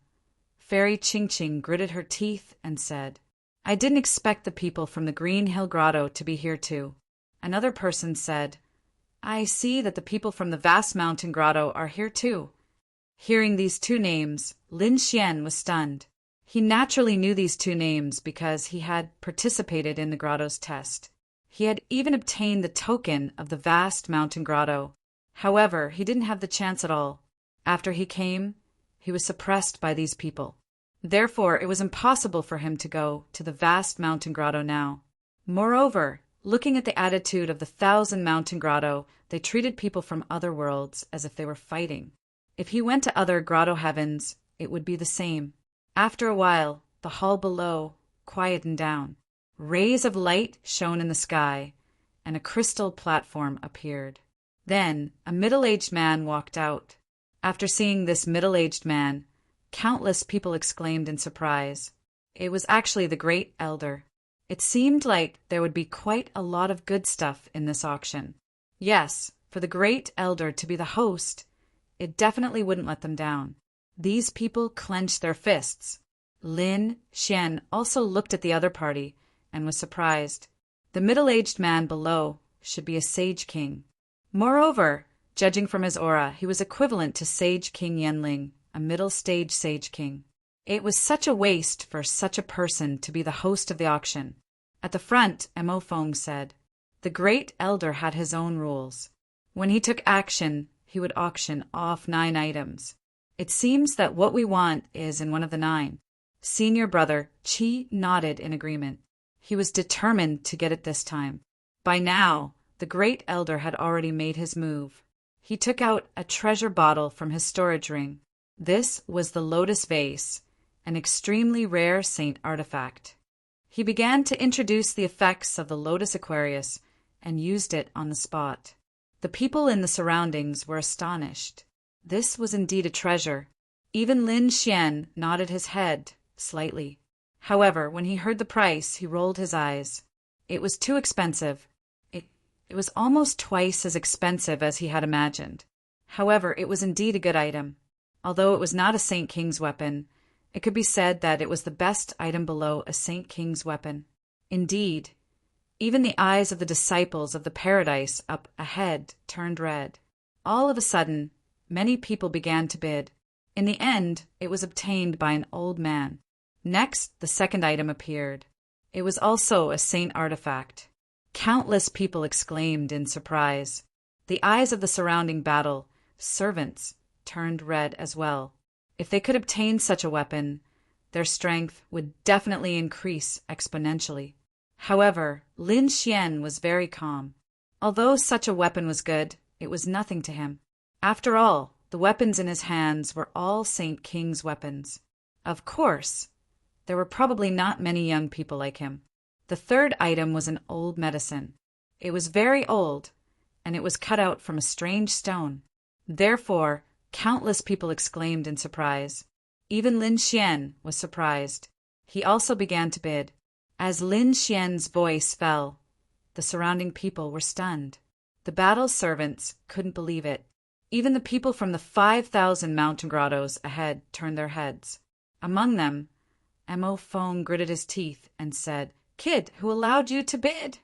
Fairy Ching Ching gritted her teeth and said, "I didn't expect the people from the Green Hill Grotto to be here too." Another person said, "I see that the people from the Vast Mountain Grotto are here too." Hearing these 2 names, Lin Xian was stunned. He naturally knew these 2 names because he had participated in the grotto's test. He had even obtained the token of the Vast Mountain Grotto. However, he didn't have the chance at all. After he came, he was suppressed by these people. Therefore, it was impossible for him to go to the Vast Mountain Grotto now. Moreover, looking at the attitude of the 1,000 Mountain Grotto, they treated people from other worlds as if they were fighting. If he went to other grotto heavens, it would be the same. After a while, the hall below quietened down. Rays of light shone in the sky, and a crystal platform appeared. Then a middle-aged man walked out. After seeing this middle-aged man, countless people exclaimed in surprise. It was actually the Great Elder. It seemed like there would be quite a lot of good stuff in this auction. Yes, for the Great Elder to be the host, it definitely wouldn't let them down. These people clenched their fists. Lin Xian also looked at the other party and was surprised. The middle-aged man below should be a Sage King. Moreover, judging from his aura, he was equivalent to Sage King Yanling, a middle-stage Sage King. It was such a waste for such a person to be the host of the auction. At the front, Mo Feng said, "The Great Elder had his own rules. When he took action, he would auction off 9 items. It seems that what we want is in one of the 9. Senior brother Chi nodded in agreement. He was determined to get it this time. By now, the great elder had already made his move. He took out a treasure bottle from his storage ring. This was the lotus vase, an extremely rare saint artifact. He began to introduce the effects of the lotus Aquarius and used it on the spot. The people in the surroundings were astonished. This was indeed a treasure. Even Lin Xian nodded his head slightly. However, when he heard the price, he rolled his eyes. It was too expensive. It was almost twice as expensive as he had imagined. However, it was indeed a good item. Although it was not a Saint King's weapon, it could be said that it was the best item below a Saint King's weapon. Indeed, even the eyes of the disciples of the paradise up ahead turned red. All of a sudden, many people began to bid. In the end, it was obtained by an old man. Next, the second item appeared. It was also a saint artifact. Countless people exclaimed in surprise. The eyes of the surrounding battle servants turned red as well. If they could obtain such a weapon, their strength would definitely increase exponentially. However, Lin Xian was very calm. Although such a weapon was good, it was nothing to him. After all, the weapons in his hands were all Saint King's weapons. Of course, there were probably not many young people like him. The third item was an old medicine. It was very old, and it was cut out from a strange stone. Therefore, countless people exclaimed in surprise. Even Lin Xian was surprised. He also began to bid. As Lin Xian's voice fell, the surrounding people were stunned. The battle servants couldn't believe it. Even the people from the 5,000 mountain grottos ahead turned their heads. Among them, Mo Feng gritted his teeth and said, "Kid, who allowed you to bid?"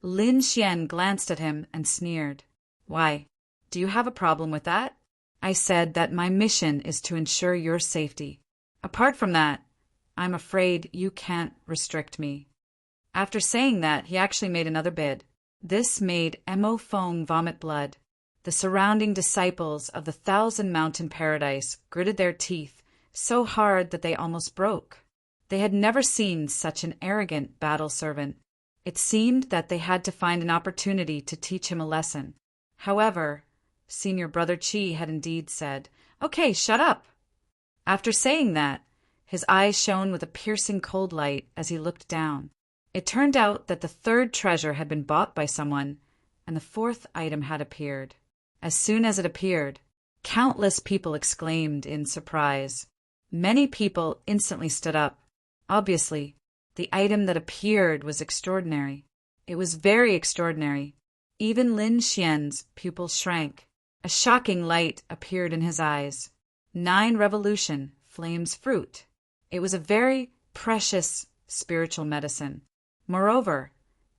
Lin Xian glanced at him and sneered. "Why, do you have a problem with that? I said that my mission is to ensure your safety. Apart from that, I'm afraid you can't restrict me." After saying that, he actually made another bid. This made Mo Feng vomit blood. The surrounding disciples of the 1,000 Mountain Paradise gritted their teeth so hard that they almost broke. They had never seen such an arrogant battle servant. It seemed that they had to find an opportunity to teach him a lesson. However, Senior Brother Chi had indeed said, "Okay, shut up." After saying that, his eyes shone with a piercing cold light as he looked down. It turned out that the third treasure had been bought by someone, and the fourth item had appeared. As soon as it appeared, countless people exclaimed in surprise. Many people instantly stood up. Obviously, the item that appeared was extraordinary. It was very extraordinary. Even Lin Xian's pupils shrank. A shocking light appeared in his eyes. 9 revolution flames fruit. It was a very precious spiritual medicine. Moreover,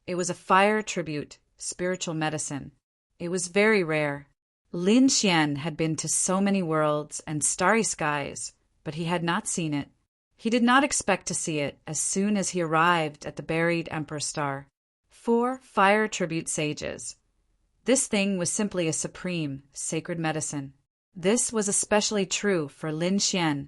it was a fire tribute spiritual medicine. It was very rare. Lin Xian had been to so many worlds and starry skies, but he had not seen it. He did not expect to see it as soon as he arrived at the buried Emperor Star. 4 fire tribute sages. This thing was simply a supreme, sacred medicine. This was especially true for Lin Xian,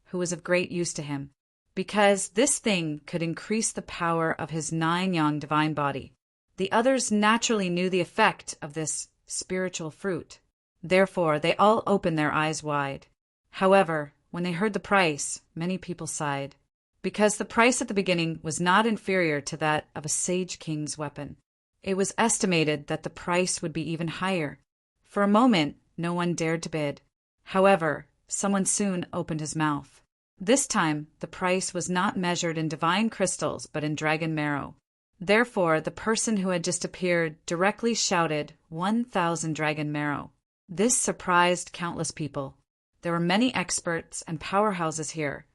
who was of great use to him, because this thing could increase the power of his 9-yang divine body. The others naturally knew the effect of this spiritual fruit. Therefore, they all opened their eyes wide. However, when they heard the price, many people sighed, because the price at the beginning was not inferior to that of a Sage King's weapon. It was estimated that the price would be even higher. For a moment, no one dared to bid. However, someone soon opened his mouth. This time, the price was not measured in divine crystals, but in dragon marrow. Therefore, the person who had just appeared directly shouted 1,000 dragon marrow. This surprised countless people. There were many experts and powerhouses here,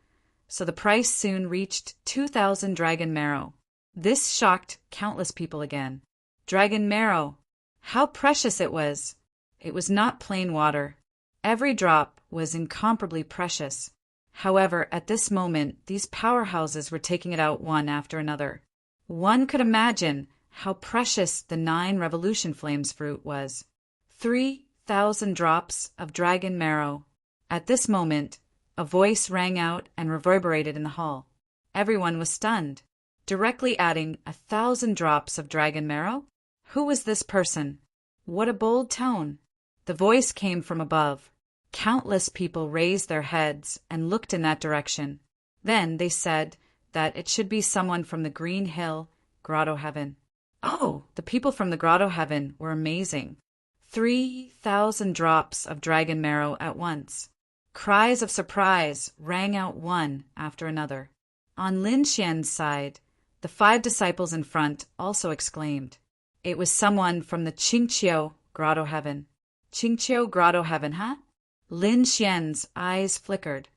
so the price soon reached 2,000 dragon marrow. This shocked countless people again. Dragon marrow! How precious it was! It was not plain water. Every drop was incomparably precious. However, at this moment, these powerhouses were taking it out one after another. One could imagine how precious the 9 revolution flames fruit was. 3,000 drops of dragon marrow. At this moment, a voice rang out and reverberated in the hall. Everyone was stunned. Directly adding 1,000 drops of dragon marrow? Who was this person? What a bold tone! The voice came from above. Countless people raised their heads and looked in that direction. Then they said that it should be someone from the Green Hill Grotto Heaven. Oh, the people from the Grotto Heaven were amazing. 3,000 drops of dragon marrow at once. Cries of surprise rang out one after another. On Lin Xian's side, the 5 disciples in front also exclaimed. It was someone from the Qingqiu Grotto Heaven. Qingqiu Grotto Heaven, huh? Lin Xian's eyes flickered.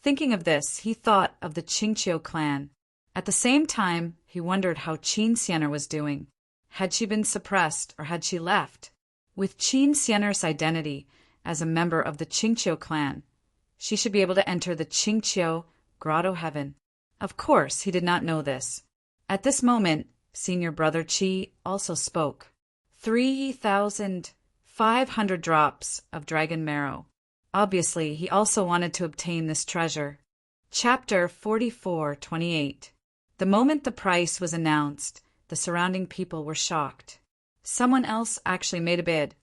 Thinking of this, he thought of the Qingqiu clan. At the same time, he wondered how Qin Xianer was doing. Had she been suppressed or had she left? With Qin Xianer's identity as a member of the Qingqiu clan, she should be able to enter the Qingqiu Grotto Heaven. Of course, he did not know this. At this moment, Senior Brother Qi also spoke. 3,500 drops of dragon marrow. Obviously, he also wanted to obtain this treasure. Chapter 44:28. The moment the price was announced, the surrounding people were shocked. Someone else actually made a bid.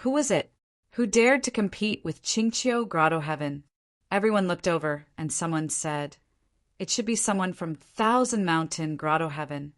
Who was it? Who dared to compete with Qingqiu Grotto Heaven? Everyone looked over, and someone said, it should be someone from Thousand Mountain Grotto Heaven.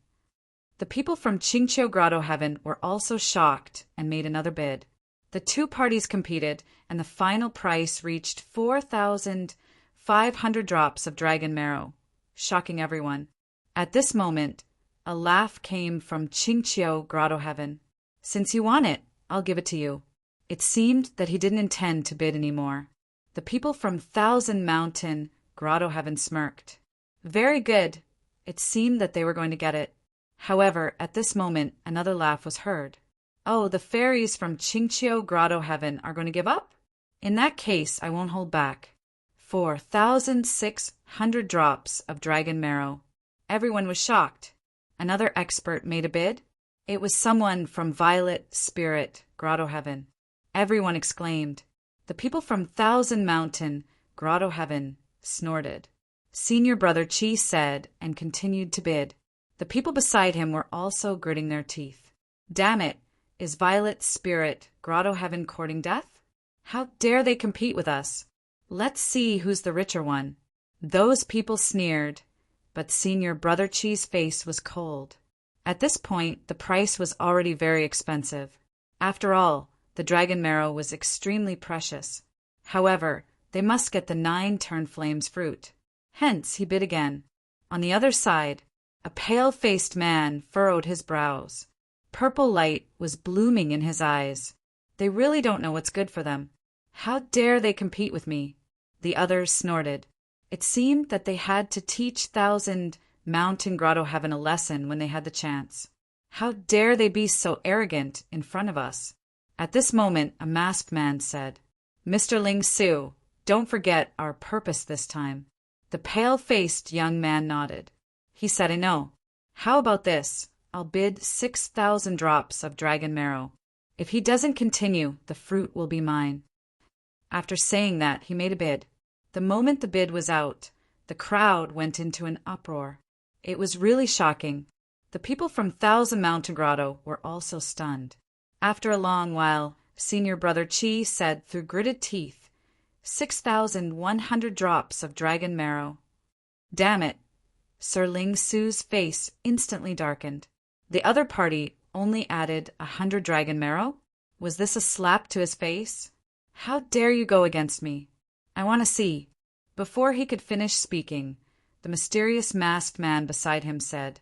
The people from Qingqiu Grotto Heaven were also shocked and made another bid. The 2 parties competed, and the final price reached 4,500 drops of dragon marrow, shocking everyone. At this moment, a laugh came from Qingqiu Grotto Heaven. Since you want it, I'll give it to you. It seemed that he didn't intend to bid any more. The people from Thousand Mountain Grotto Heaven smirked. Very good. It seemed that they were going to get it. However, at this moment, another laugh was heard. Oh, the fairies from Qingqiu Grotto Heaven are going to give up? In that case, I won't hold back. 4,600 drops of dragon marrow. Everyone was shocked. Another expert made a bid. It was someone from Violet Spirit Grotto Heaven. Everyone exclaimed. The people from Thousand Mountain Grotto Heaven snorted. Senior Brother Qi said and continued to bid. The people beside him were also gritting their teeth. Damn it, is Violet Spirit Grotto Heaven courting death? How dare they compete with us? Let's see who's the richer one. Those people sneered, but Senior Brother Qi's face was cold. At this point, the price was already very expensive. After all, the dragon marrow was extremely precious. However, they must get the 9 Turnflames fruit. Hence, he bid again. On the other side, a pale-faced man furrowed his brows. Purple light was blooming in his eyes. They really don't know what's good for them. How dare they compete with me? The others snorted. It seemed that they had to teach Thousand Mountain Grotto Heaven a lesson when they had the chance. How dare they be so arrogant in front of us? At this moment, a masked man said, Mr. Ling Su, don't forget our purpose this time. The pale-faced young man nodded. He said, I know. How about this? I'll bid 6,000 drops of dragon marrow. If he doesn't continue, the fruit will be mine. After saying that, he made a bid. The moment the bid was out, the crowd went into an uproar. It was really shocking. The people from Thousand Mountain Grotto were also stunned. After a long while, Senior Brother Qi said through gritted teeth, 6,100 drops of dragon marrow. Damn it! Sir Ling Su's face instantly darkened. The other party only added 100 dragon marrow? Was this a slap to his face? How dare you go against me? I want to see. Before he could finish speaking, the mysterious masked man beside him said,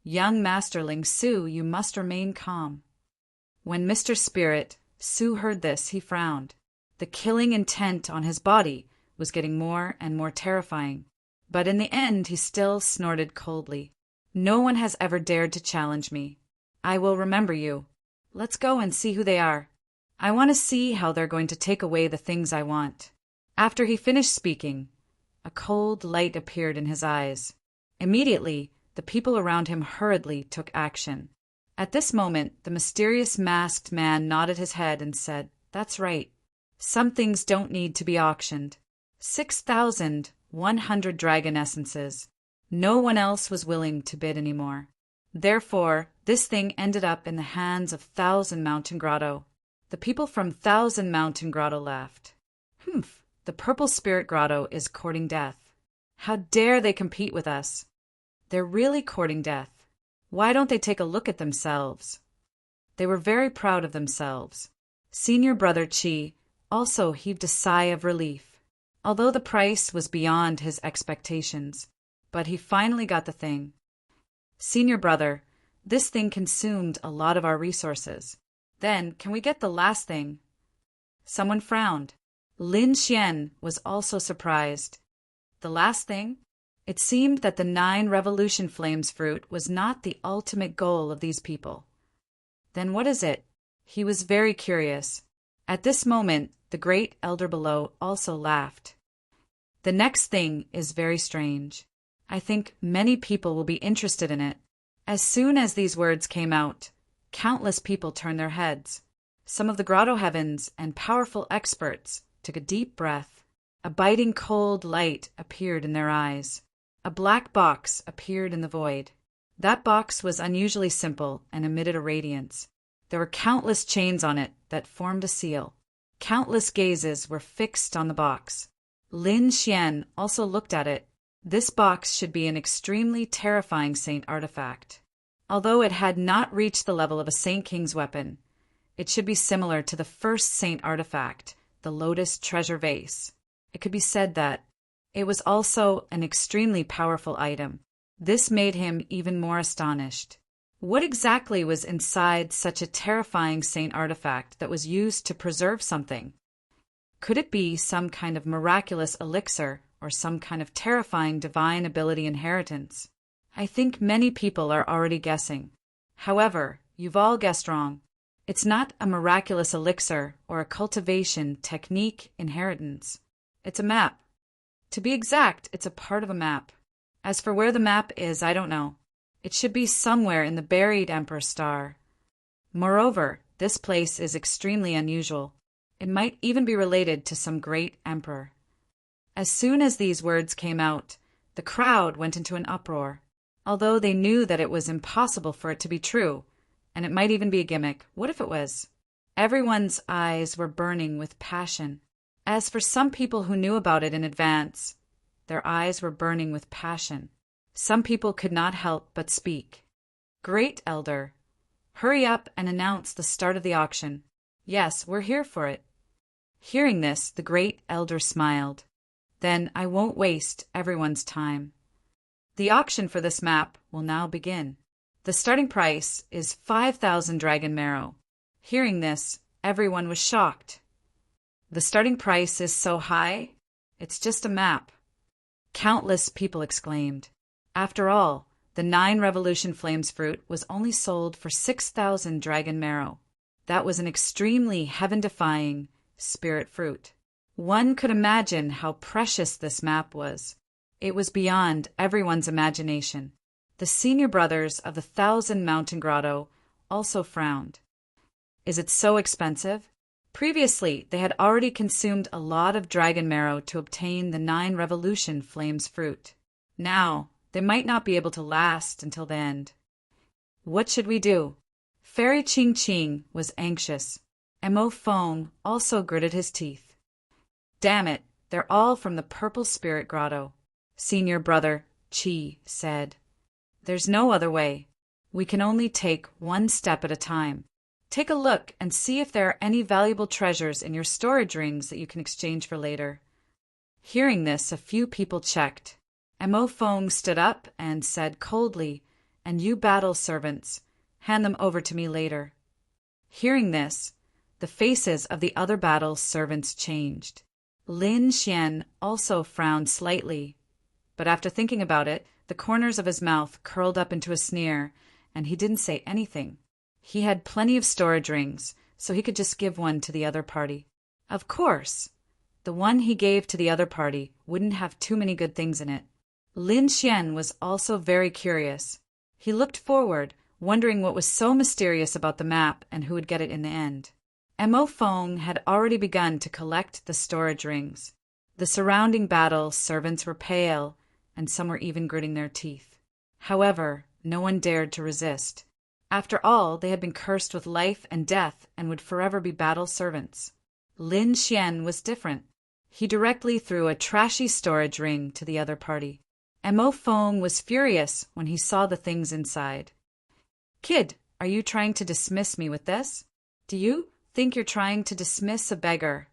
Young Master Ling Su, you must remain calm. When Mr. Spirit Su heard this, he frowned. The killing intent on his body was getting more and more terrifying. But in the end, he still snorted coldly. No one has ever dared to challenge me. I will remember you. Let's go and see who they are. I want to see how they're going to take away the things I want. After he finished speaking, a cold light appeared in his eyes. Immediately, the people around him hurriedly took action. At this moment, the mysterious masked man nodded his head and said, "That's right. Some things don't need to be auctioned. 6,100 dragon essences. No one else was willing to bid anymore. Therefore, this thing ended up in the hands of Thousand Mountain Grotto. The people from Thousand Mountain Grotto laughed. Humph, the Purple Spirit Grotto is courting death. How dare they compete with us? They're really courting death. Why don't they take a look at themselves?" They were very proud of themselves. Senior brother Chi also heaved a sigh of relief, although the price was beyond his expectations. But he finally got the thing. "Senior brother, this thing consumed a lot of our resources. Then, can we get the last thing?" Someone frowned. Lin Xian was also surprised. The last thing? It seemed that the 9 Revolution Flames fruit was not the ultimate goal of these people. Then what is it? He was very curious. At this moment, the great elder below also laughed. "The next thing is very strange. I think many people will be interested in it." As soon as these words came out, countless people turned their heads. Some of the grotto heavens and powerful experts took a deep breath. A biting cold light appeared in their eyes. A black box appeared in the void. That box was unusually simple and emitted a radiance. There were countless chains on it that formed a seal. Countless gazes were fixed on the box. Lin Xian also looked at it. This box should be an extremely terrifying saint artifact. Although it had not reached the level of a Saint King's weapon, it should be similar to the first saint artifact, the Lotus Treasure Vase. It could be said that it was also an extremely powerful item. This made him even more astonished. What exactly was inside such a terrifying saint artifact that was used to preserve something? Could it be some kind of miraculous elixir or some kind of terrifying divine ability inheritance? I think many people are already guessing. However, you've all guessed wrong. It's not a miraculous elixir or a cultivation technique inheritance. It's a map. To be exact, it's a part of a map. As for where the map is, I don't know. It should be somewhere in the buried Emperor Star. Moreover, this place is extremely unusual. It might even be related to some great emperor. As soon as these words came out, the crowd went into an uproar. Although they knew that it was impossible for it to be true, and it might even be a gimmick, what if it was? Everyone's eyes were burning with passion. As for some people who knew about it in advance, their eyes were burning with passion. Some people could not help but speak. "Great Elder, hurry up and announce the start of the auction. Yes, we're here for it." Hearing this, the Great Elder smiled. "Then I won't waste everyone's time. The auction for this map will now begin. The starting price is 5,000 dragon marrow." Hearing this, everyone was shocked. "The starting price is so high? It's just a map." Countless people exclaimed. After all, the 9 Revolution Flames fruit was only sold for 6,000 dragon marrow. That was an extremely heaven-defying spirit fruit. One could imagine how precious this map was. It was beyond everyone's imagination. The senior brothers of the Thousand Mountain Grotto also frowned. Is it so expensive? Previously, they had already consumed a lot of dragon marrow to obtain the 9 Revolution Flames fruit. Now, they might not be able to last until the end. What should we do? Fairy Ching Ching was anxious. Mo Fong also gritted his teeth. Damn it, they're all from the Purple Spirit Grotto. Senior brother Chi said. There's no other way. We can only take one step at a time. Take a look and see if there are any valuable treasures in your storage rings that you can exchange for later. Hearing this, a few people checked. Mo Fong stood up and said coldly, "And you battle servants, hand them over to me later." Hearing this, the faces of the other battle servants changed. Lin Xian also frowned slightly, but after thinking about it, the corners of his mouth curled up into a sneer, and he didn't say anything. He had plenty of storage rings, so he could just give one to the other party. Of course, the one he gave to the other party wouldn't have too many good things in it. Lin Xian was also very curious. He looked forward, wondering what was so mysterious about the map and who would get it in the end. Mo Fong had already begun to collect the storage rings. The surrounding battle servants were pale, and some were even gritting their teeth. However, no one dared to resist. After all, they had been cursed with life and death and would forever be battle servants. Lin Xian was different. He directly threw a trashy storage ring to the other party. Mo Fong was furious when he saw the things inside. "Kid, are you trying to dismiss me with this? Do you think you're trying to dismiss a beggar?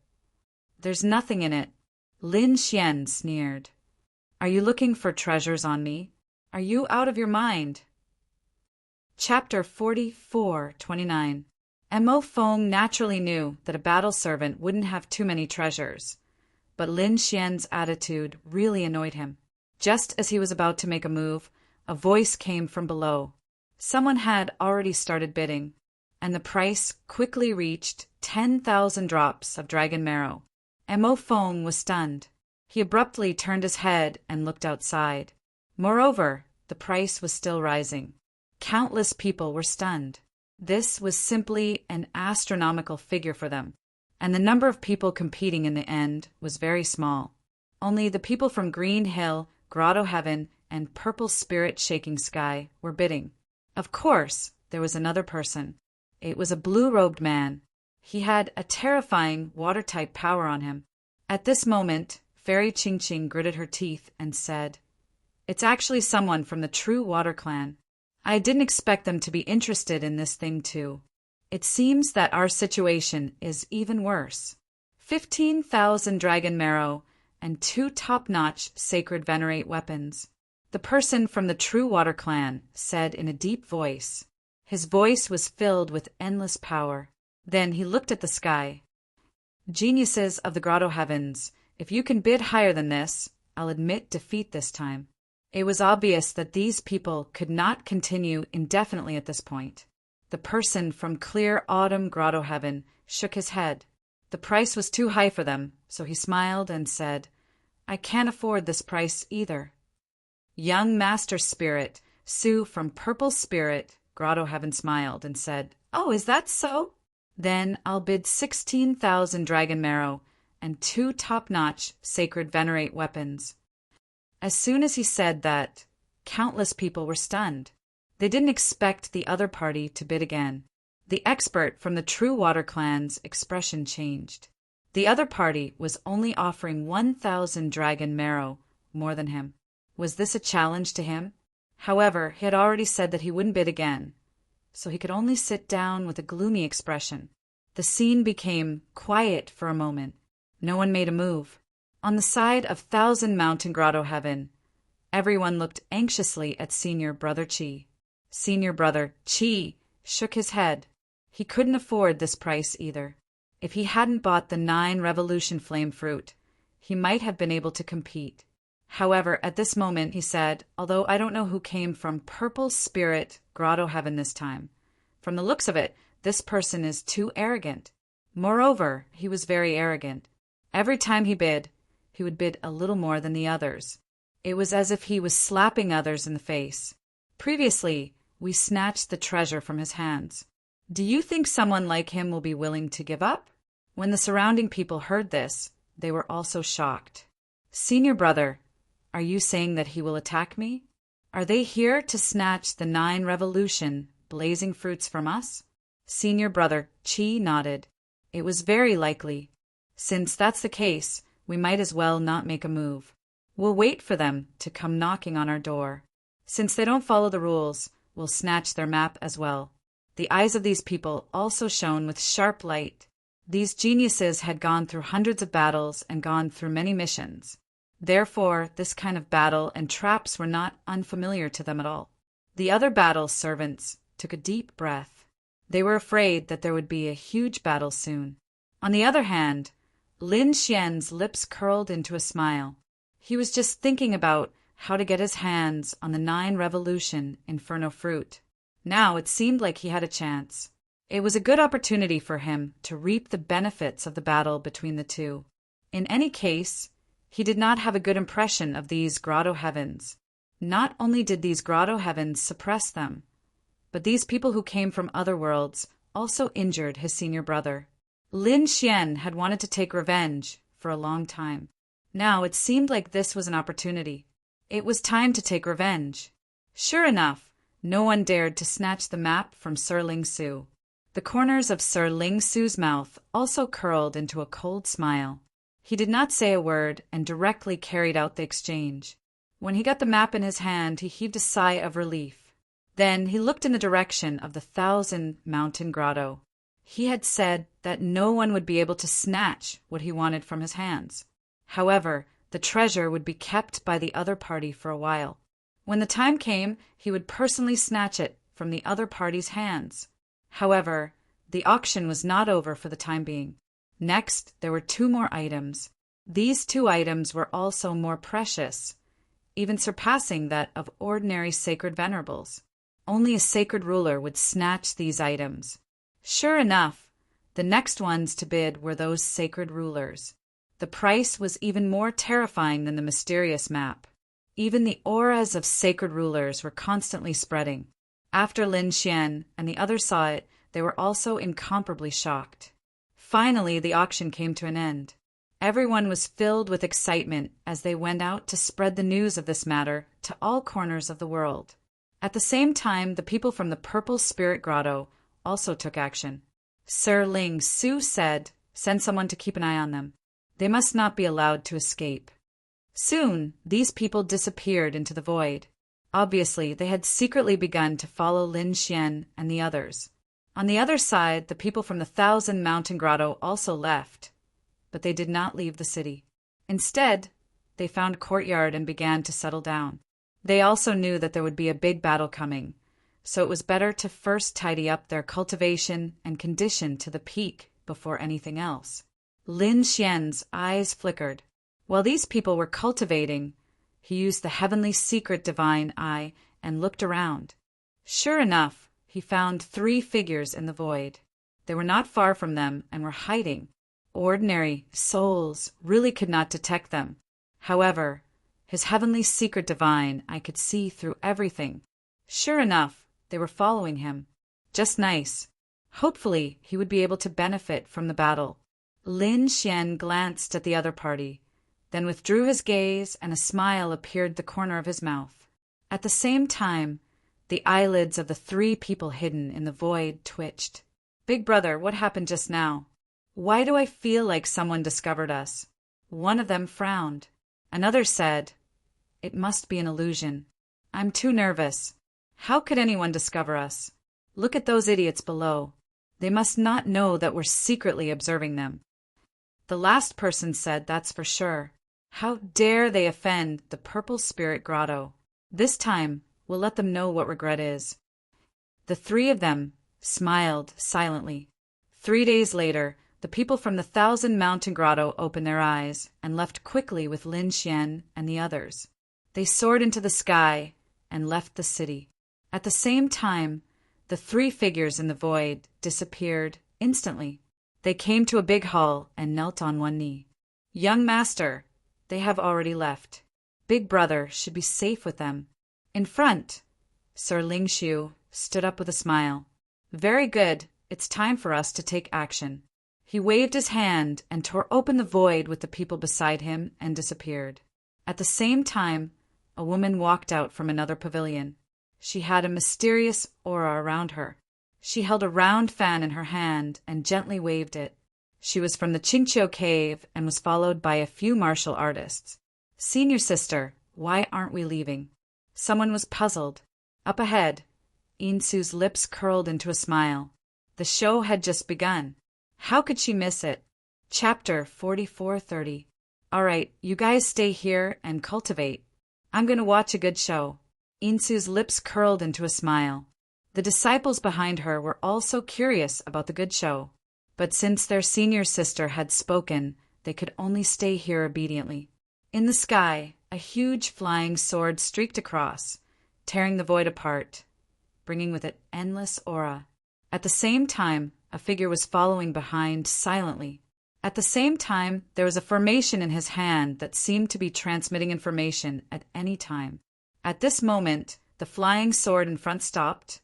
There's nothing in it." Lin Xian sneered. "Are you looking for treasures on me? Are you out of your mind?" Chapter 44:29. Mo Fong naturally knew that a battle servant wouldn't have too many treasures, but Lin Xian's attitude really annoyed him. Just as he was about to make a move, a voice came from below. Someone had already started bidding, and the price quickly reached 10,000 drops of dragon marrow. Mo Fong was stunned. He abruptly turned his head and looked outside. Moreover, the price was still rising. Countless people were stunned. This was simply an astronomical figure for them, and the number of people competing in the end was very small. Only the people from Green Hill, Grotto Heaven, and Purple Spirit Shaking Sky were bidding. Of course, there was another person. It was a blue-robed man. He had a terrifying water-type power on him. At this moment, Fairy Ching Ching gritted her teeth and said, "It's actually someone from the True Water Clan. I didn't expect them to be interested in this thing too. It seems that our situation is even worse. 15,000 dragon marrow and 2 top-notch sacred venerate weapons." The person from the True Water Clan said in a deep voice. His voice was filled with endless power. Then he looked at the sky. "Geniuses of the Grotto Heavens, if you can bid higher than this, I'll admit defeat this time." It was obvious that these people could not continue indefinitely at this point. The person from Clear Autumn Grotto Heaven shook his head. The price was too high for them, so he smiled and said, "I can't afford this price either." Young Master Spirit, Sue from Purple Spirit Grotto Heaven smiled and said, "Oh, is that so? Then I'll bid 16,000 dragon marrow and 2 top-notch sacred venerate weapons." As soon as he said that, countless people were stunned. They didn't expect the other party to bid again. The expert from the True Water Clan's expression changed. The other party was only offering 1,000 dragon marrow more than him. Was this a challenge to him? However, he had already said that he wouldn't bid again, so he could only sit down with a gloomy expression. The scene became quiet for a moment. No one made a move. On the side of Thousand Mountain Grotto Heaven, everyone looked anxiously at Senior Brother Chi. Senior Brother Chi shook his head. He couldn't afford this price either. If he hadn't bought the 9 Revolution Flame Fruit, he might have been able to compete. However, at this moment, he said, "Although I don't know who came from Purple Spirit Grotto Heaven this time. From the looks of it, this person is too arrogant." Moreover, he was very arrogant. Every time he bid, he would bid a little more than the others. It was as if he was slapping others in the face. "Previously, we snatched the treasure from his hands. Do you think someone like him will be willing to give up?" When the surrounding people heard this, they were also shocked. "Senior Brother, are you saying that he will attack me? Are they here to snatch the 9 Revolution blazing fruits from us?" Senior Brother Chi nodded. It was very likely. Since that's the case, we might as well not make a move. We'll wait for them to come knocking on our door. Since they don't follow the rules, we'll snatch their map as well. The eyes of these people also shone with sharp light. These geniuses had gone through hundreds of battles and gone through many missions. Therefore, this kind of battle and traps were not unfamiliar to them at all. The other battle servants took a deep breath. They were afraid that there would be a huge battle soon. On the other hand, Lin Xian's lips curled into a smile. He was just thinking about how to get his hands on the 9 Revolution Inferno fruit. Now it seemed like he had a chance. It was a good opportunity for him to reap the benefits of the battle between the two. In any case, he did not have a good impression of these Grotto Heavens. Not only did these Grotto Heavens suppress them, but these people who came from other worlds also injured his senior brother. Lin Xian had wanted to take revenge for a long time. Now it seemed like this was an opportunity. It was time to take revenge. Sure enough, no one dared to snatch the map from Sir Ling Su. The corners of Sir Ling Su's mouth also curled into a cold smile. He did not say a word and directly carried out the exchange. When he got the map in his hand, he heaved a sigh of relief. Then he looked in the direction of the 1,000-mountain grotto. He had said that no one would be able to snatch what he wanted from his hands. However, the treasure would be kept by the other party for a while. When the time came, he would personally snatch it from the other party's hands. However, the auction was not over for the time being. Next, there were 2 more items. These 2 items were also more precious, even surpassing that of ordinary sacred venerables. Only a sacred ruler would snatch these items. Sure enough, the next ones to bid were those sacred rulers. The price was even more terrifying than the mysterious map. Even the auras of sacred rulers were constantly spreading. After Lin Xian and the others saw it, they were also incomparably shocked. Finally, the auction came to an end. Everyone was filled with excitement as they went out to spread the news of this matter to all corners of the world. At the same time, the people from the Purple Spirit Grotto also took action. Sir Ling Su said, "Send someone to keep an eye on them. They must not be allowed to escape." Soon, these people disappeared into the void. Obviously, they had secretly begun to follow Lin Xian and the others. On the other side, the people from the 1,000-mountain grotto also left, but they did not leave the city. Instead, they found a courtyard and began to settle down. They also knew that there would be a big battle coming, so it was better to first tidy up their cultivation and condition to the peak before anything else. Lin Xian's eyes flickered. While these people were cultivating, he used the heavenly secret divine eye and looked around. Sure enough, he found 3 figures in the void. They were not far from them and were hiding. Ordinary souls really could not detect them. However, his heavenly secret divine eye could see through everything. Sure enough, they were following him. Just nice. Hopefully, he would be able to benefit from the battle. Lin Xian glanced at the other party, then withdrew his gaze and a smile appeared the corner of his mouth. At the same time, the eyelids of the 3 people hidden in the void twitched. "Big brother, what happened just now? Why do I feel like someone discovered us?" One of them frowned. Another said, "It must be an illusion. I'm too nervous. How could anyone discover us? Look at those idiots below. They must not know that we're secretly observing them." The last person said, "That's for sure. How dare they offend the Purple Spirit Grotto? This time, we'll let them know what regret is." The 3 of them smiled silently. 3 days later, the people from the 1,000-mountain grotto opened their eyes and left quickly with Lin Xian and the others. They soared into the sky and left the city. At the same time, the 3 figures in the void disappeared instantly. They came to a big hall and knelt on one knee. "Young master, they have already left. Big brother should be safe with them." In front, Sir Ling Shu stood up with a smile. "Very good. It's time for us to take action." He waved his hand and tore open the void with the people beside him and disappeared. At the same time, a woman walked out from another pavilion. She had a mysterious aura around her. She held a round fan in her hand and gently waved it. She was from the Qingqiu cave and was followed by a few martial artists. "Senior sister, why aren't we leaving?" Someone was puzzled. Up ahead, Insu's lips curled into a smile. The show had just begun. How could she miss it? Chapter 4430. "All right, you guys stay here and cultivate. I'm going to watch a good show." Insu's lips curled into a smile. The disciples behind her were also curious about the good show, but since their senior sister had spoken, they could only stay here obediently. In the sky, a huge flying sword streaked across, tearing the void apart, bringing with it endless aura. At the same time, a figure was following behind silently. At the same time, there was a formation in his hand that seemed to be transmitting information at any time. At this moment, the flying sword in front stopped,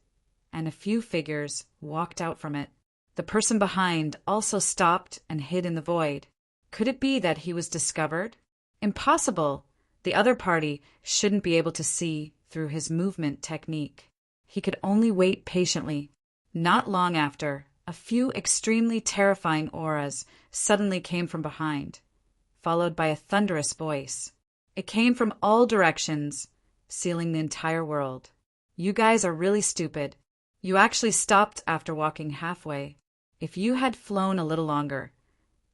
and a few figures walked out from it. The person behind also stopped and hid in the void. Could it be that he was discovered? Impossible! The other party shouldn't be able to see through his movement technique. He could only wait patiently. Not long after, a few extremely terrifying auras suddenly came from behind, followed by a thunderous voice. It came from all directions, sealing the entire world. You guys are really stupid. You actually stopped after walking halfway. If you had flown a little longer,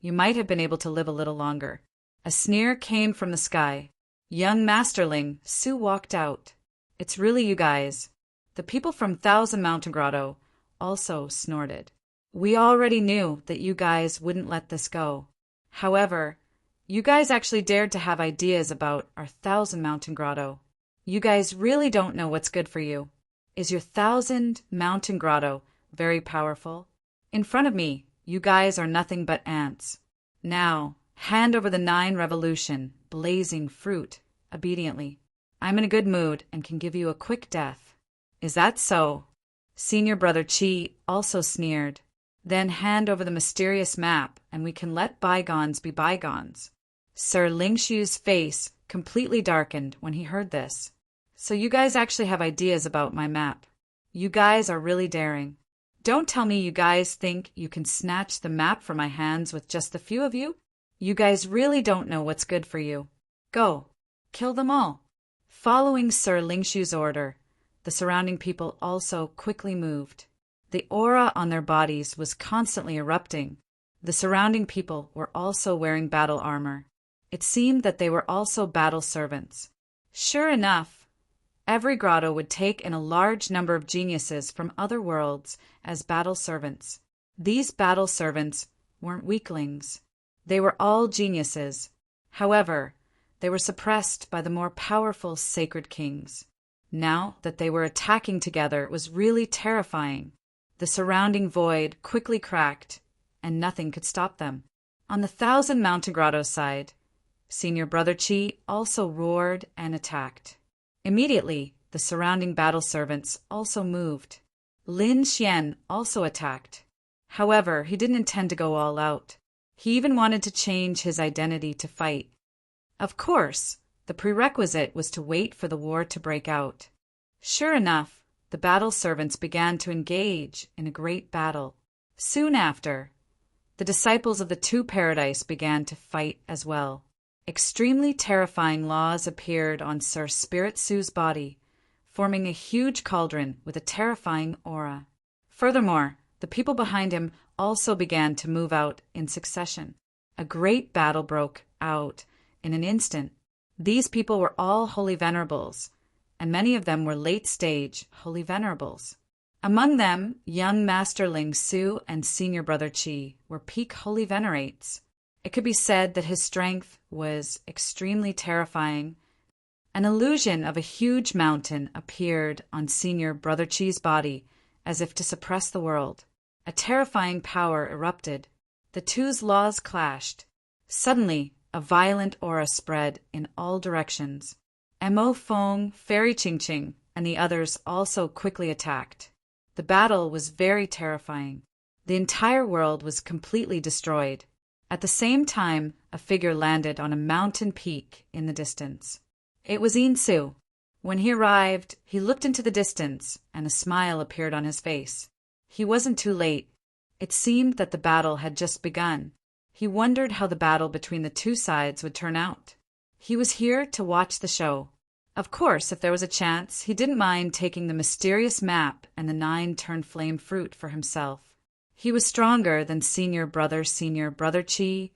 you might have been able to live a little longer. A sneer came from the sky. Young Masterling, Sue walked out. It's really you guys. The people from Thousand Mountain Grotto also snorted. We already knew that you guys wouldn't let this go. However, you guys actually dared to have ideas about our Thousand Mountain Grotto. You guys really don't know what's good for you. Is your Thousand Mountain Grotto very powerful? In front of me, you guys are nothing but ants. Now, hand over the 9 revolution, blazing fruit, obediently. I'm in a good mood and can give you a quick death. Is that so? Senior Brother Chi also sneered. Then hand over the mysterious map and we can let bygones be bygones. Sir Lingshu's face completely darkened when he heard this. So you guys actually have ideas about my map. You guys are really daring. Don't tell me you guys think you can snatch the map from my hands with just the few of you? You guys really don't know what's good for you. Go. Kill them all. Following Sir Lingshu's order, the surrounding people also quickly moved. The aura on their bodies was constantly erupting. The surrounding people were also wearing battle armor. It seemed that they were also battle servants. Sure enough, every grotto would take in a large number of geniuses from other worlds as battle servants. These battle servants weren't weaklings. They were all geniuses. However, they were suppressed by the more powerful sacred kings. Now that they were attacking together, it was really terrifying. The surrounding void quickly cracked, and nothing could stop them. On the Thousand Mountain Grotto side, Senior Brother Chi also roared and attacked. Immediately, the surrounding battle servants also moved. Lin Xian also attacked. However, he didn't intend to go all out. He even wanted to change his identity to fight. Of course, the prerequisite was to wait for the war to break out. Sure enough, the battle servants began to engage in a great battle. Soon after, the disciples of the Two Paradise began to fight as well. Extremely terrifying laws appeared on Sir Spirit Sue's body, forming a huge cauldron with a terrifying aura. Furthermore, the people behind him also began to move out in succession. A great battle broke out in an instant. These people were all holy venerables, and many of them were late-stage holy venerables. Among them, young Masterling Su and Senior Brother Chi were peak holy venerates. It could be said that his strength was extremely terrifying. An illusion of a huge mountain appeared on Senior Brother Chi's body, as if to suppress the world. A terrifying power erupted. The two's laws clashed. Suddenly, a violent aura spread in all directions. Mo Fong, Fairy Ching Ching, and the others also quickly attacked. The battle was very terrifying. The entire world was completely destroyed. At the same time, a figure landed on a mountain peak in the distance. It was Insu. When he arrived, he looked into the distance, and a smile appeared on his face. He wasn't too late. It seemed that the battle had just begun. He wondered how the battle between the two sides would turn out. He was here to watch the show. Of course, if there was a chance, he didn't mind taking the mysterious map and the 9 turned flame fruit for himself. He was stronger than Senior Brother Chi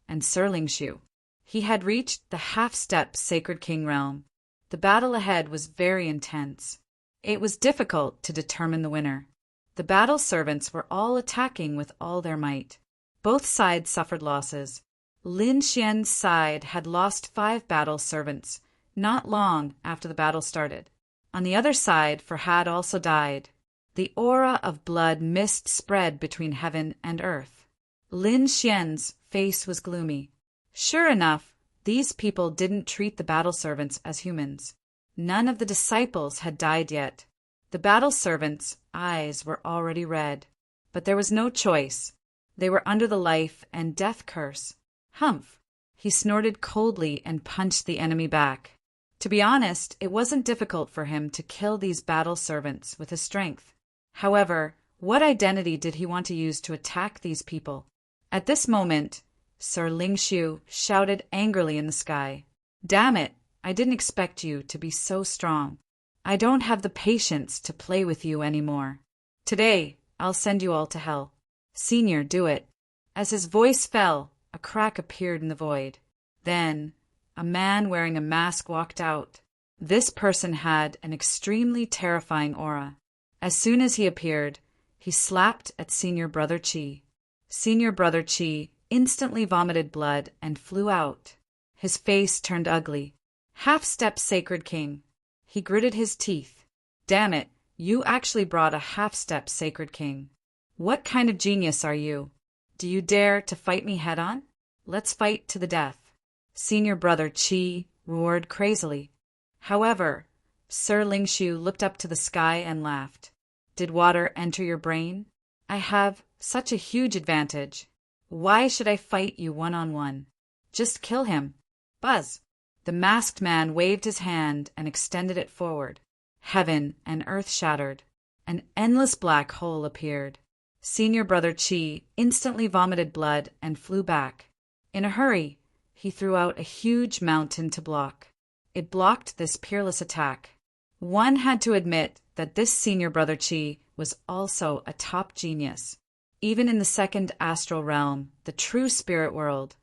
and Sir Lingshu. He had reached the half-step Sacred King realm. The battle ahead was very intense. It was difficult to determine the winner. The battle servants were all attacking with all their might. Both sides suffered losses. Lin Xian's side had lost 5 battle servants, not long after the battle started. On the other side, Farhad also died. The aura of blood mist spread between heaven and earth. Lin Xian's face was gloomy. Sure enough, these people didn't treat the battle servants as humans. None of the disciples had died yet. The battle servants eyes were already red. But there was no choice. They were under the life and death curse. Humph! He snorted coldly and punched the enemy back. To be honest, it wasn't difficult for him to kill these battle servants with his strength. However, what identity did he want to use to attack these people? At this moment, Sir Lingshu shouted angrily in the sky. "Damn it! I didn't expect you to be so strong. I don't have the patience to play with you anymore. Today, I'll send you all to hell. Senior, do it." As his voice fell, a crack appeared in the void. Then, a man wearing a mask walked out. This person had an extremely terrifying aura. As soon as he appeared, he slapped at Senior Brother Chi. Senior Brother Chi instantly vomited blood and flew out. His face turned ugly. "Half-step, Sacred King." He gritted his teeth. "Damn it, you actually brought a half-step, Sacred King. What kind of genius are you? Do you dare to fight me head-on? Let's fight to the death." Senior Brother Chi roared crazily. However, Sir Lingshu looked up to the sky and laughed. "Did water enter your brain? I have such a huge advantage. Why should I fight you one-on-one? Just kill him. Buzz!" The masked man waved his hand and extended it forward. Heaven and earth shattered. An endless black hole appeared. Senior Brother Chi instantly vomited blood and flew back. In a hurry, he threw out a huge mountain to block. It blocked this peerless attack. One had to admit that this Senior Brother Chi was also a top genius. Even in the second astral realm, the true spirit world,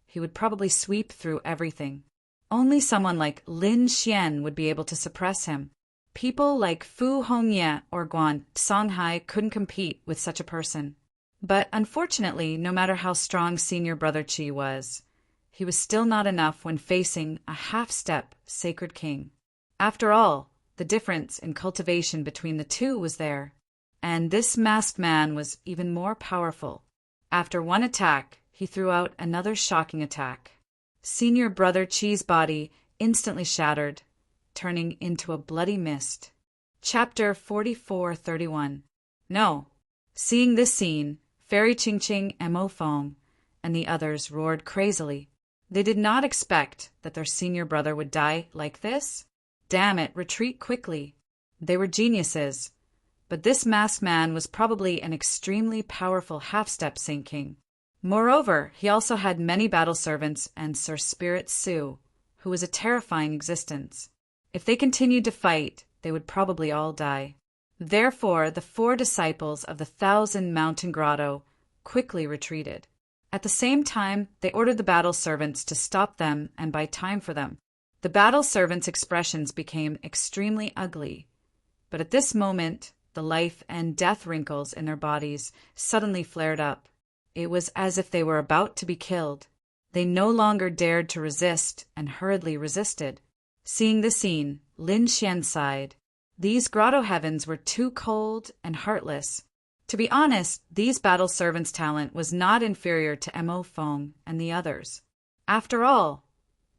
he would probably sweep through everything. Only someone like Lin Xian would be able to suppress him. People like Fu Hongye or Guan Songhai couldn't compete with such a person. But unfortunately, no matter how strong Senior Brother Chi was, he was still not enough when facing a half-step Sacred King. After all, the difference in cultivation between the two was there. And this masked man was even more powerful. After one attack, he threw out another shocking attack. Senior Brother Chi's body instantly shattered, turning into a bloody mist. Chapter 4431. No. Seeing this scene, Fairy Ching Ching and Mo Fong and the others roared crazily. They did not expect that their senior brother would die like this. Damn it, retreat quickly. They were geniuses. But this masked man was probably an extremely powerful half-step Saint King. Moreover, he also had many battle servants and Sir Spirit Su, who was a terrifying existence. If they continued to fight, they would probably all die. Therefore, the 4 disciples of the 1,000 Mountain Grotto quickly retreated. At the same time, they ordered the battle servants to stop them and buy time for them. The battle servants' expressions became extremely ugly. But at this moment, the life and death wrinkles in their bodies suddenly flared up. It was as if they were about to be killed. They no longer dared to resist and hurriedly resisted. Seeing the scene, Lin Xian sighed. These grotto heavens were too cold and heartless. To be honest, these battle servants' talent was not inferior to Mo Fong and the others. After all,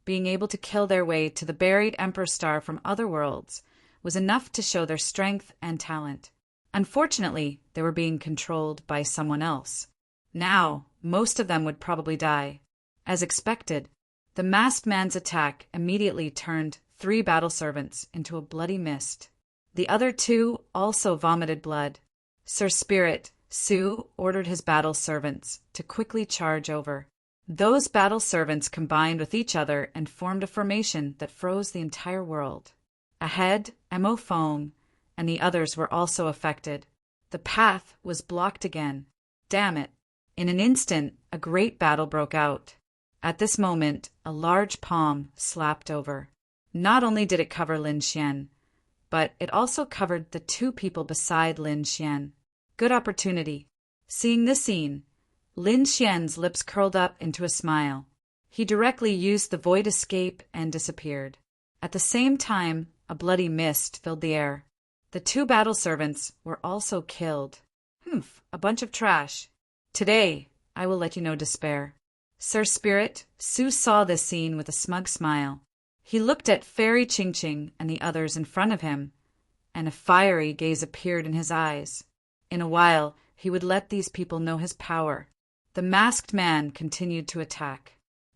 being able to kill their way to the buried Emperor Star from other worlds was enough to show their strength and talent. Unfortunately, they were being controlled by someone else. Now, most of them would probably die. As expected, the masked man's attack immediately turned 3 battle servants into a bloody mist. The other 2 also vomited blood. Sir Spirit Su ordered his battle servants to quickly charge over. Those battle servants combined with each other and formed a formation that froze the entire world. Ahead, Mo Fong and the others were also affected. The path was blocked again. Damn it. In an instant, a great battle broke out. At this moment, a large palm slapped over. Not only did it cover Lin Xian, but it also covered the 2 people beside Lin Xian. Good opportunity. Seeing this scene, Lin Xian's lips curled up into a smile. He directly used the void escape and disappeared. At the same time, a bloody mist filled the air. The 2 battle servants were also killed. A bunch of trash. Today, I will let you know despair. Sir Spirit Su saw this scene with a smug smile. He looked at Fairy Ching Ching and the others in front of him, and a fiery gaze appeared in his eyes. In a while, he would let these people know his power. The masked man continued to attack.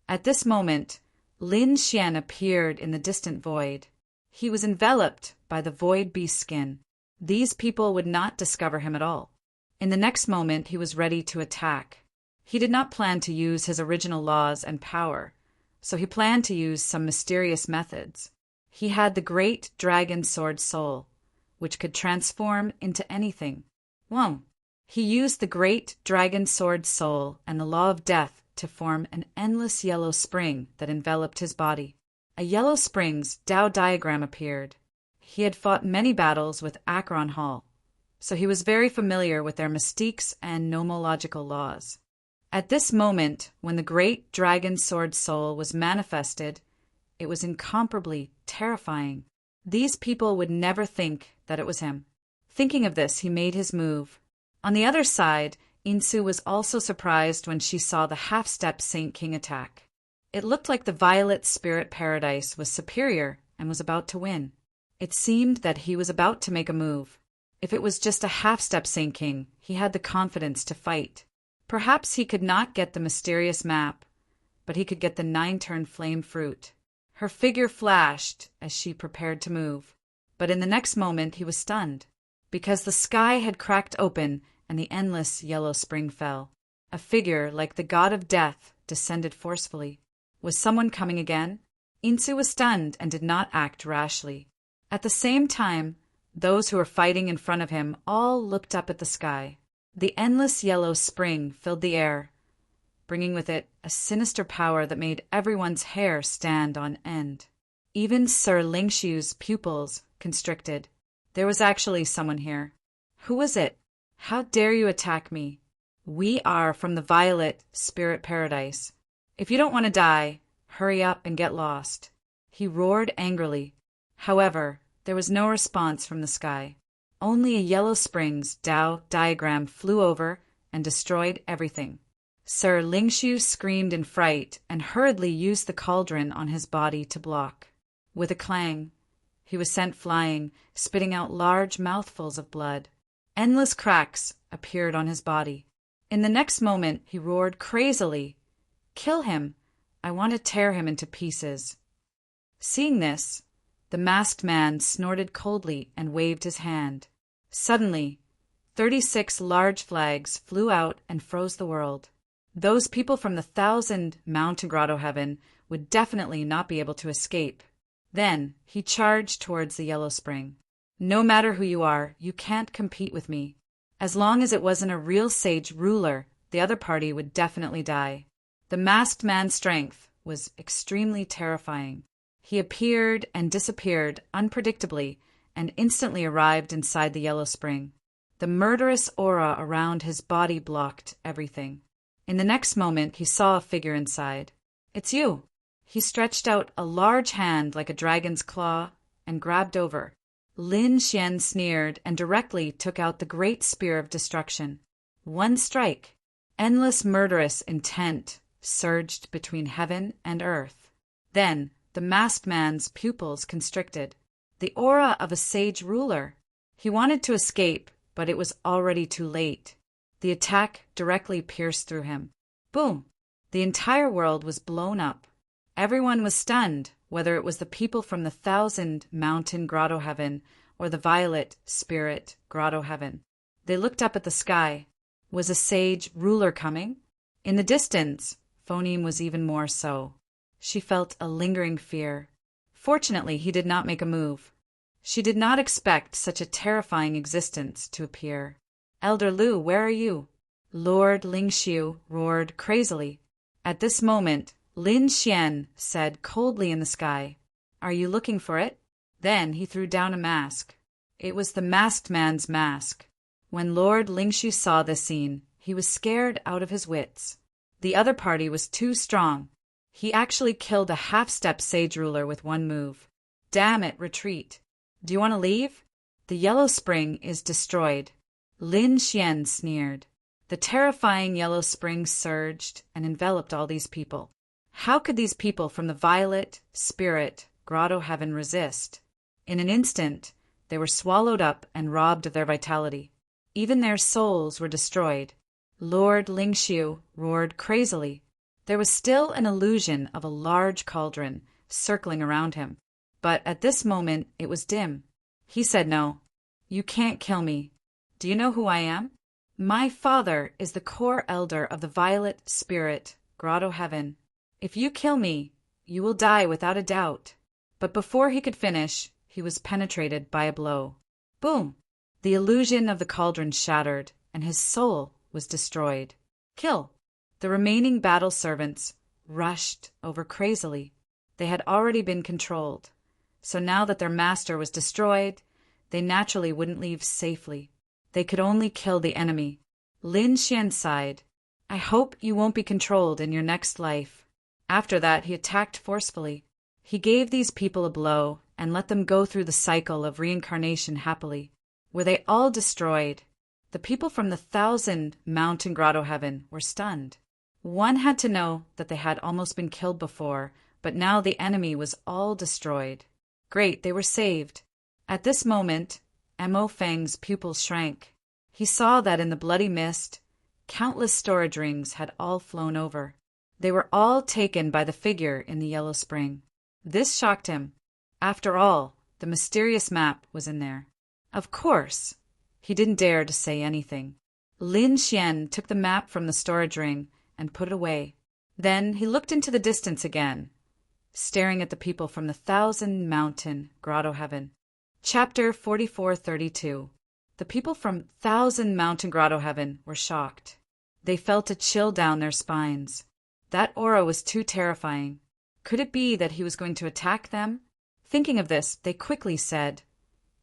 At this moment, Lin Xian appeared in the distant void. He was enveloped by the void beast skin. These people would not discover him at all. In the next moment, he was ready to attack. He did not plan to use his original laws and power, so he planned to use some mysterious methods. He had the great dragon sword soul, which could transform into anything. He used the great dragon sword soul and the law of death to form an endless yellow spring that enveloped his body. A yellow spring's Tao diagram appeared. He had fought many battles with Acheron Hall, so he was very familiar with their mystiques and nomological laws. At this moment, when the great dragon sword soul was manifested, it was incomparably terrifying. These people would never think that it was him. Thinking of this, he made his move. On the other side, Insu was also surprised when she saw the half-step Saint King attack. It looked like the Violet Spirit Paradise was superior and was about to win. It seemed that he was about to make a move. If it was just a half-step Saint King, he had the confidence to fight. Perhaps he could not get the mysterious map, but he could get the 9-turn flame fruit. Her figure flashed as she prepared to move, but in the next moment he was stunned, because the sky had cracked open and the endless yellow spring fell. A figure like the god of death descended forcefully. Was someone coming again? Insu was stunned and did not act rashly. At the same time, those who were fighting in front of him all looked up at the sky. The endless yellow spring filled the air, bringing with it a sinister power that made everyone's hair stand on end. Even Sir Lingxiu's pupils constricted. There was actually someone here. Who was it? How dare you attack me? We are from the Violet Spirit Paradise. If you don't want to die, hurry up and get lost. He roared angrily. However, there was no response from the sky. Only a yellow spring's Tao diagram flew over and destroyed everything. Sir Lingxiu screamed in fright and hurriedly used the cauldron on his body to block. With a clang, he was sent flying, spitting out large mouthfuls of blood. Endless cracks appeared on his body. In the next moment, he roared crazily, "Kill him! I want to tear him into pieces." Seeing this, the masked man snorted coldly and waved his hand. Suddenly, 36 large flags flew out and froze the world. Those people from the 1,000 Mountain Grotto Heaven would definitely not be able to escape. Then he charged towards the yellow spring. No matter who you are, you can't compete with me. As long as it wasn't a real sage ruler, the other party would definitely die. The masked man's strength was extremely terrifying. He appeared and disappeared unpredictably and instantly arrived inside the yellow spring. The murderous aura around his body blocked everything. In the next moment, he saw a figure inside. "It's you." He stretched out a large hand like a dragon's claw and grabbed over. Lin Xian sneered and directly took out the great spear of destruction. One strike. Endless murderous intent surged between heaven and earth. Then the masked man's pupils constricted. The aura of a sage ruler. He wanted to escape, but it was already too late. The attack directly pierced through him. Boom! The entire world was blown up. Everyone was stunned, whether it was the people from the 1,000 Mountain Grotto Heaven or the Violet Spirit Grotto Heaven. They looked up at the sky. Was a sage ruler coming? In the distance, Phoneme was even more so. She felt a lingering fear. Fortunately, he did not make a move. She did not expect such a terrifying existence to appear. "Elder Lu, where are you?" Lord Lingxiu roared crazily. At this moment, Lin Xian said coldly in the sky, "Are you looking for it?" Then he threw down a mask. It was the masked man's mask. When Lord Lingxiu saw this scene, he was scared out of his wits. The other party was too strong. He actually killed a half-step sage ruler with one move. "Damn it, retreat. Do you want to leave? The yellow spring is destroyed." Lin Xian sneered. The terrifying yellow spring surged and enveloped all these people. How could these people from the Violet Spirit Grotto Heaven resist? In an instant, They were swallowed up and robbed of their vitality. Even their souls were destroyed. Lord Lingxiu roared crazily. There was still an illusion of a large cauldron circling around him, but at this moment it was dim. He said, "No, you can't kill me. Do you know who I am? My father is the core elder of the Violet Spirit, Grotto Heaven. If you kill me, you will die without a doubt." But before he could finish, he was penetrated by a blow. Boom! The illusion of the cauldron shattered, and his soul was destroyed. Kill! The remaining battle servants rushed over crazily. They had already been controlled, so now that their master was destroyed, they naturally wouldn't leave safely. They could only kill the enemy. Lin Xian sighed. "I hope you won't be controlled in your next life." After that, he attacked forcefully. He gave these people a blow and let them go through the cycle of reincarnation happily. Were they all destroyed? The people from the 1,000 Mountain Grotto Heaven were stunned. One had to know that they had almost been killed before, but now the enemy was all destroyed. Great, they were saved. At this moment, Mo Feng's pupils shrank. He saw that in the bloody mist, countless storage rings had all flown over. They were all taken by the figure in the yellow spring. This shocked him. After all, the mysterious map was in there. Of course, he didn't dare to say anything. Lin Xian took the map from the storage ring and put it away. Then he looked into the distance again, staring at the people from the 1,000 Mountain Grotto Heaven. Chapter 4432. The people from 1,000 Mountain Grotto Heaven were shocked. They felt a chill down their spines. That aura was too terrifying. Could it be that he was going to attack them? Thinking of this, they quickly said,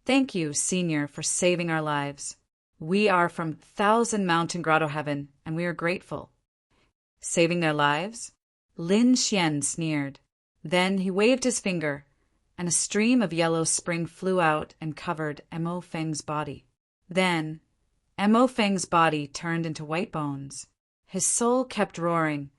"Thank you, Senior, for saving our lives. We are from 1,000 Mountain Grotto Heaven, and we are grateful." Saving their lives? Lin Xian sneered. Then he waved his finger, and a stream of yellow spring flew out and covered Mo Feng's body. Then, Mo Feng's body turned into white bones. His soul kept roaring,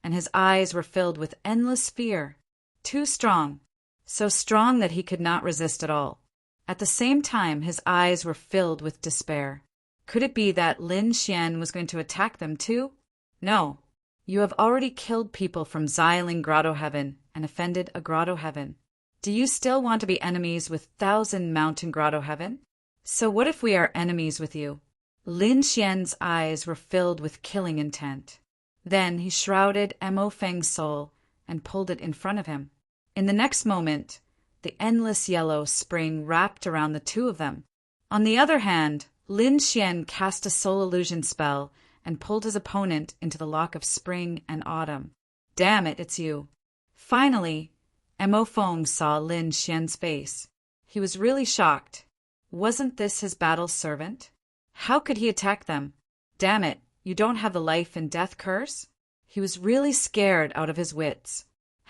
and his eyes were filled with endless fear. Too strong, so strong that he could not resist at all. At the same time, his eyes were filled with despair. Could it be that Lin Xian was going to attack them too? No. You have already killed people from Xiling Grotto Heaven and offended a Grotto Heaven. Do you still want to be enemies with 1,000 Mountain Grotto Heaven? So what if we are enemies with you? Lin Xian's eyes were filled with killing intent. Then he shrouded Mo Feng's soul and pulled it in front of him. In the next moment, the endless yellow spring wrapped around the two of them. On the other hand, Lin Xian cast a soul illusion spell and pulled his opponent into the lock of spring and autumn. "Damn it, it's you." Finally, Mo Feng saw Lin Xian's face. He was really shocked. Wasn't this his battle servant? How could he attack them? "Damn it, you don't have the life and death curse?" He was really scared out of his wits.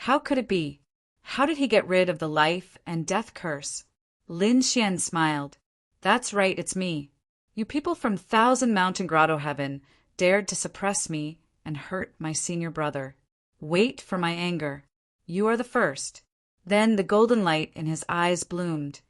How could it be? How did he get rid of the life and death curse? Lin Xian smiled. "That's right, it's me. You people from 1,000 Mountain Grotto Heaven dared to suppress me and hurt my senior brother. Wait for my anger. You are the first." Then the golden light in his eyes bloomed,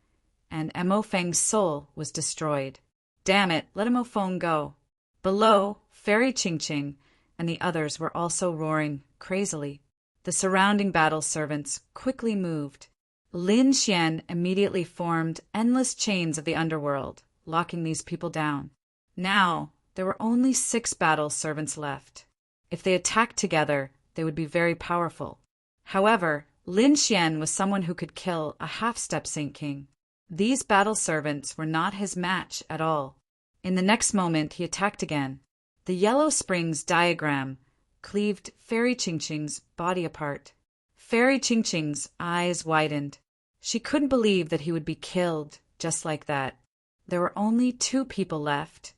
and Mo Feng's soul was destroyed. "Damn it, let Mo Feng go." Below, Fairy Ching Ching and the others were also roaring crazily. The surrounding battle servants quickly moved. Lin Xian immediately formed endless chains of the underworld, locking these people down. Now, there were only 6 battle servants left. If they attacked together, they would be very powerful. However, Lin Xian was someone who could kill a half-step Saint King. These battle servants were not his match at all. In the next moment, he attacked again. The Yellow Springs diagram cleaved Fairy Ching Ching's body apart. Fairy Ching Ching's eyes widened. She couldn't believe that he would be killed just like that. There were only 2 people left,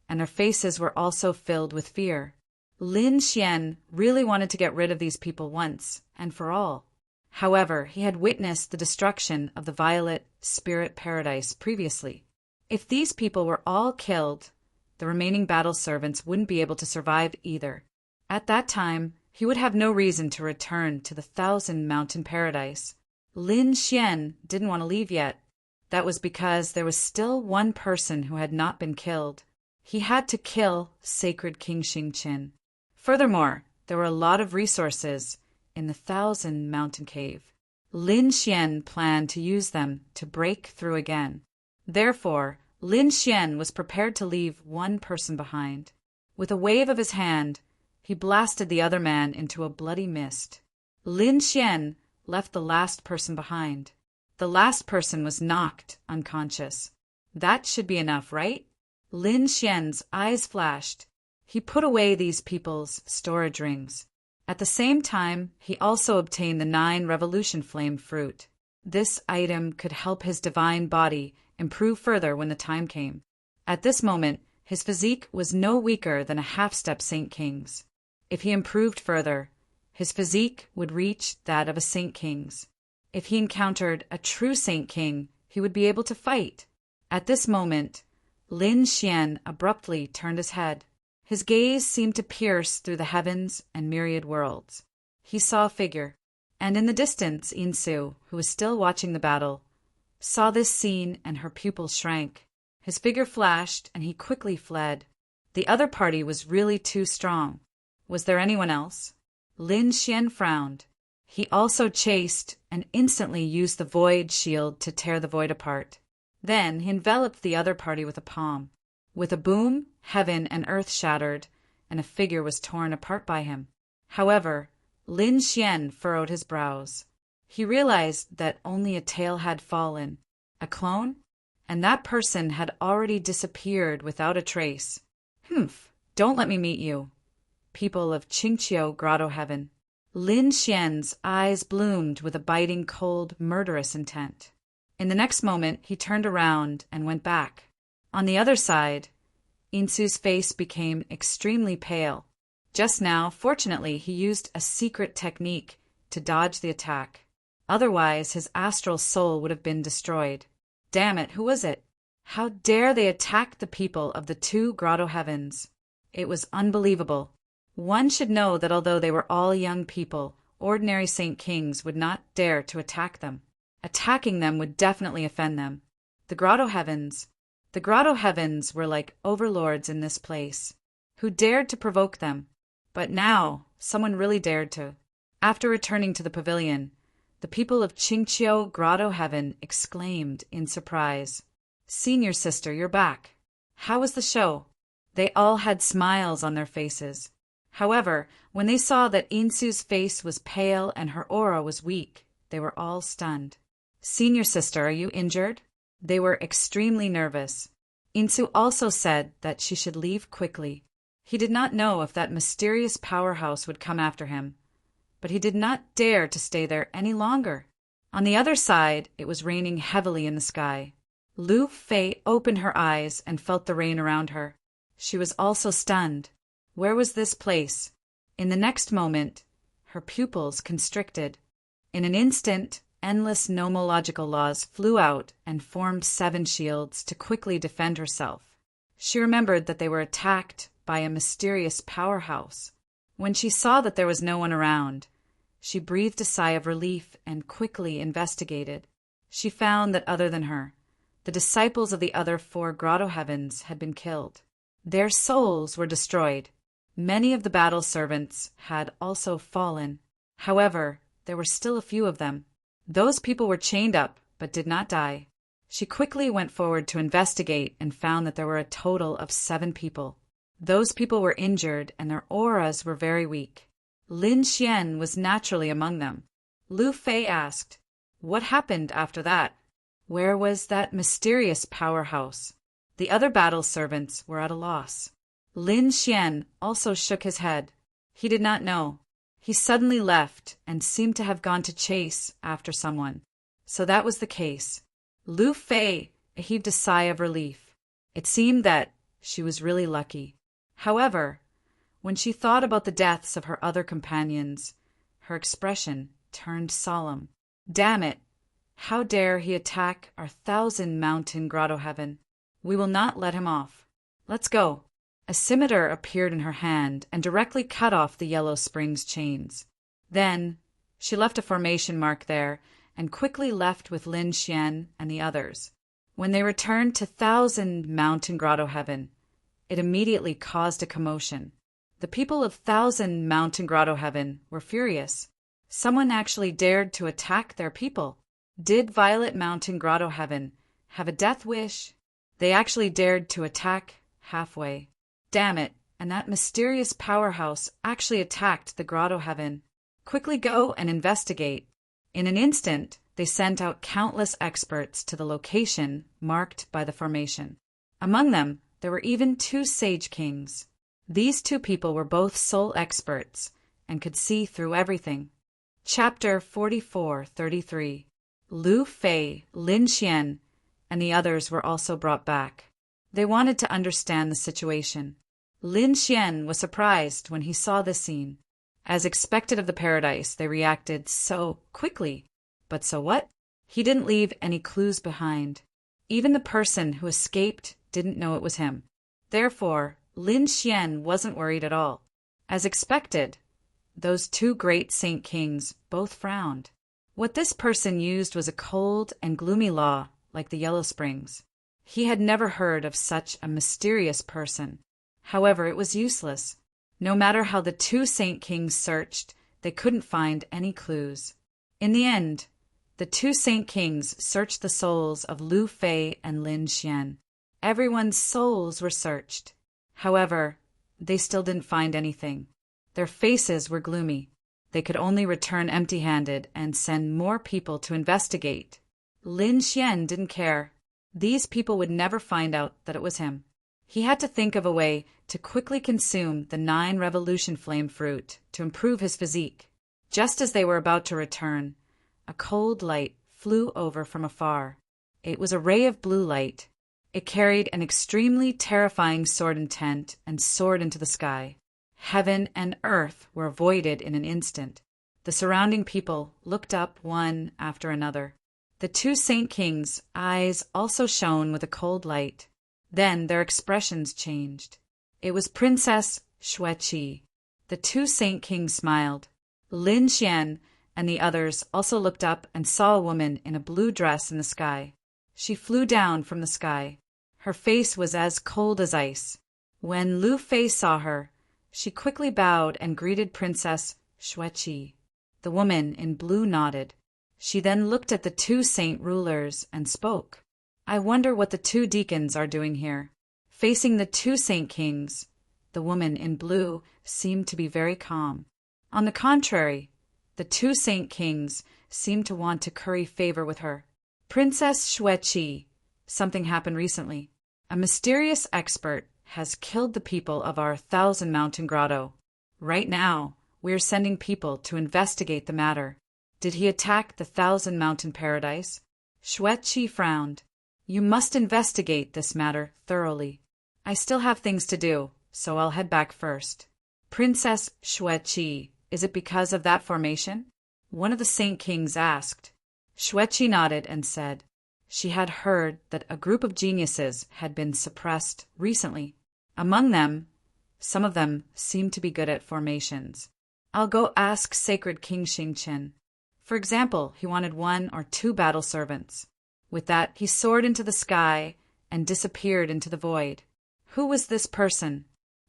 and their faces were also filled with fear. Lin Xian really wanted to get rid of these people once and for all. However, he had witnessed the destruction of the Violet Spirit Paradise previously. If these people were all killed, the remaining battle servants wouldn't be able to survive either. At that time, he would have no reason to return to the 1,000 Mountain Paradise. Lin Xian didn't want to leave yet. That was because there was still one person who had not been killed. He had to kill sacred King Xingqian. Furthermore, there were a lot of resources in the 1,000 Mountain Cave. Lin Xian planned to use them to break through again. Therefore, Lin Xian was prepared to leave one person behind. With a wave of his hand, he blasted the other man into a bloody mist. Lin Xian left the last person behind. The last person was knocked unconscious. That should be enough, right? Lin Xian's eyes flashed. He put away these people's storage rings. At the same time, he also obtained the 9 Revolution Flame fruit. This item could help his divine body improve further when the time came. At this moment, his physique was no weaker than a half-step Saint King's. If he improved further, his physique would reach that of a Saint King's. If he encountered a true Saint King, he would be able to fight. At this moment, Lin Xian abruptly turned his head. His gaze seemed to pierce through the heavens and myriad worlds. He saw a figure, and in the distance Insu, who was still watching the battle, saw this scene and her pupils shrank. His figure flashed and he quickly fled. The other party was really too strong. Was there anyone else? Lin Xian frowned. He also chased and instantly used the void shield to tear the void apart. Then he enveloped the other party with a palm. With a boom, heaven and earth shattered, and a figure was torn apart by him. However, Lin Xian furrowed his brows. He realized that only a tail had fallen, a clone, and that person had already disappeared without a trace. Don't let me meet you, people of Qingqiu Grotto Heaven. Lin Xian's eyes bloomed with a biting, cold, murderous intent. In the next moment, he turned around and went back. On the other side, Insu's face became extremely pale. Just now, fortunately, he used a secret technique to dodge the attack. Otherwise, his astral soul would have been destroyed. Damn it, who was it? How dare they attack the people of the 2 Grotto Heavens? It was unbelievable. One should know that although they were all young people, ordinary Saint Kings would not dare to attack them. Attacking them would definitely offend them. The Grotto Heavens were like overlords in this place, who dared to provoke them. But now, someone really dared to. After returning to the pavilion, the people of Qingqiu Grotto Heaven exclaimed in surprise, "Senior sister, you're back. How was the show?" They all had smiles on their faces. However, when they saw that Insu's face was pale and her aura was weak, they were all stunned. "Senior sister, are you injured?" They were extremely nervous. Insu also said that she should leave quickly. He did not know if that mysterious powerhouse would come after him, but he did not dare to stay there any longer. On the other side, it was raining heavily in the sky. Lu Fei opened her eyes and felt the rain around her. She was also stunned. Where was this place? In the next moment, her pupils constricted. In an instant, endless nomological laws flew out and formed 7 shields to quickly defend herself. She remembered that they were attacked by a mysterious powerhouse. When she saw that there was no one around, she breathed a sigh of relief and quickly investigated. She found that other than her, the disciples of the other 4 Grotto Heavens had been killed. Their souls were destroyed. Many of the battle servants had also fallen. However, there were still a few of them. Those people were chained up, but did not die. She quickly went forward to investigate and found that there were a total of 7 people. Those people were injured and their auras were very weak. Lin Xian was naturally among them. Lu Fei asked, "What happened after that? Where was that mysterious powerhouse?" The other battle servants were at a loss. Lin Xian also shook his head. He did not know. He suddenly left and seemed to have gone to chase after someone. So that was the case. Lu Fei heaved a sigh of relief. It seemed that she was really lucky. However, when she thought about the deaths of her other companions, her expression turned solemn. Damn it! How dare he attack our 1,000 Mountain Grotto Heaven? We will not let him off. Let's go. A scimitar appeared in her hand and directly cut off the Yellow Springs chains. Then she left a formation mark there and quickly left with Lin Xian and the others. When they returned to Thousand Mountain Grotto Heaven, it immediately caused a commotion. The people of Thousand Mountain Grotto Heaven were furious. Someone actually dared to attack their people. Did Violet Mountain Grotto Heaven have a death wish? They actually dared to attack halfway. Damn it, and that mysterious powerhouse actually attacked the Grotto Heaven. Quickly go and investigate. In an instant, they sent out countless experts to the location marked by the formation. Among them, there were even 2 Sage Kings. These 2 people were both soul experts and could see through everything. Chapter 44:33. Lu Fei, Lin Xian, and the others were also brought back. They wanted to understand the situation. Lin Xian was surprised when he saw this scene. As expected of the paradise, they reacted so quickly. But so what? He didn't leave any clues behind. Even the person who escaped didn't know it was him. Therefore, Lin Xian wasn't worried at all. As expected, those 2 great Saint Kings both frowned. What this person used was a cold and gloomy law like the Yellow Springs. He had never heard of such a mysterious person. However, it was useless. No matter how the 2 Saint Kings searched, they couldn't find any clues. In the end, the 2 Saint Kings searched the souls of Lu Fei and Lin Xian. Everyone's souls were searched. However, they still didn't find anything. Their faces were gloomy. They could only return empty-handed and send more people to investigate. Lin Xian didn't care. These people would never find out that it was him. He had to think of a way to quickly consume the 9 Revolution Flame fruit to improve his physique. Just as they were about to return, a cold light flew over from afar. It was a ray of blue light. It carried an extremely terrifying sword intent and soared into the sky. Heaven and earth were voided in an instant. The surrounding people looked up one after another. The 2 Saint Kings' eyes also shone with a cold light. Then their expressions changed. It was Princess Xueqi. The 2 Saint Kings smiled. Lin Xian and the others also looked up and saw a woman in a blue dress in the sky. She flew down from the sky. Her face was as cold as ice. When Lu Fei saw her, she quickly bowed and greeted Princess Xueqi. The woman in blue nodded. She then looked at the 2 saint rulers and spoke. I wonder what the 2 deacons are doing here. Facing the 2 Saint Kings, the woman in blue seemed to be very calm. On the contrary, the 2 Saint Kings seemed to want to curry favor with her. Princess Xueqi, something happened recently. A mysterious expert has killed the people of our Thousand Mountain Grotto. Right now, we are sending people to investigate the matter. Did he attack the Thousand Mountain Paradise? Xueqi frowned. You must investigate this matter thoroughly. I still have things to do, so I'll head back first. Princess Xueqi, is it because of that formation? One of the Saint Kings asked. Xueqi nodded and said she had heard that a group of geniuses had been suppressed recently. Among them, some of them seemed to be good at formations. I'll go ask Sacred King Xingqian. For example, he wanted 1 or 2 battle servants. With that, he soared into the sky and disappeared into the void. Who was this person?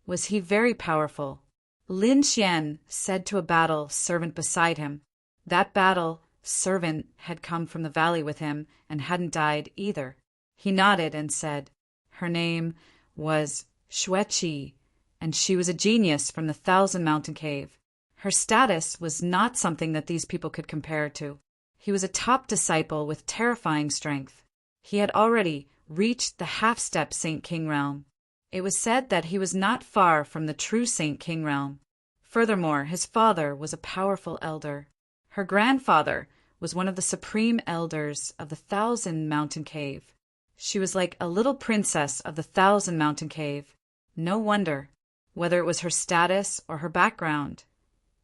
Was he very powerful? Lin Xian said to a battle servant beside him. That battle servant had come from the valley with him and hadn't died either. He nodded and said, her name was Xueqi, and she was a genius from the Thousand Mountain Cave. Her status was not something that these people could compare to. He was a top disciple with terrifying strength. He had already reached the half-step Saint King realm. It was said that he was not far from the true Saint King realm. Furthermore, his father was a powerful elder. Her grandfather was one of the supreme elders of the Thousand Mountain Cave. She was like a little princess of the Thousand Mountain Cave. No wonder, whether it was her status or her background,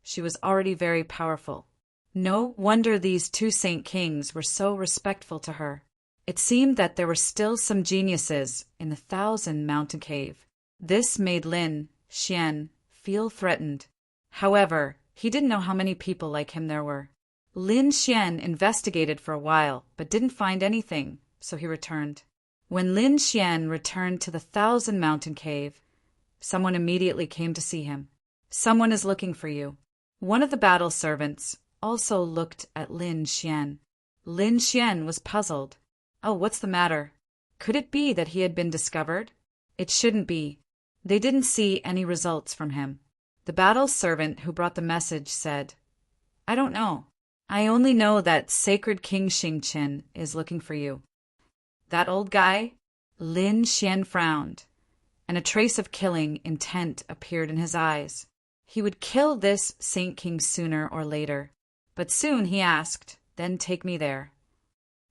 she was already very powerful. No wonder these 2 Saint Kings were so respectful to her. It seemed that there were still some geniuses in the Thousand Mountain Cave. This made Lin Xian feel threatened. However, he didn't know how many people like him there were. Lin Xian investigated for a while, but didn't find anything, so he returned. When Lin Xian returned to the 1,000-mountain cave, someone immediately came to see him. Someone is looking for you. One of the battle servants also looked at Lin Xian. Lin Xian was puzzled. Oh, what's the matter? Could it be that he had been discovered? It shouldn't be. They didn't see any results from him. The battle servant who brought the message said, I don't know. I only know that Sacred King Xingqian is looking for you. That old guy? Lin Xian frowned, and a trace of killing intent appeared in his eyes. He would kill this Saint King sooner or later. But soon he asked, Then take me there.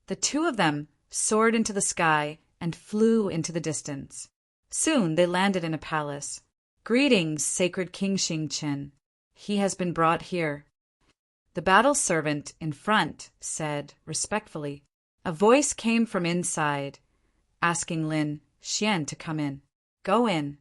The two of them soared into the sky and flew into the distance. Soon they landed in a palace. Greetings, Sacred King Xingqian. He has been brought here. The battle servant in front said respectfully. A voice came from inside, asking Lin Xian to come in. Go in.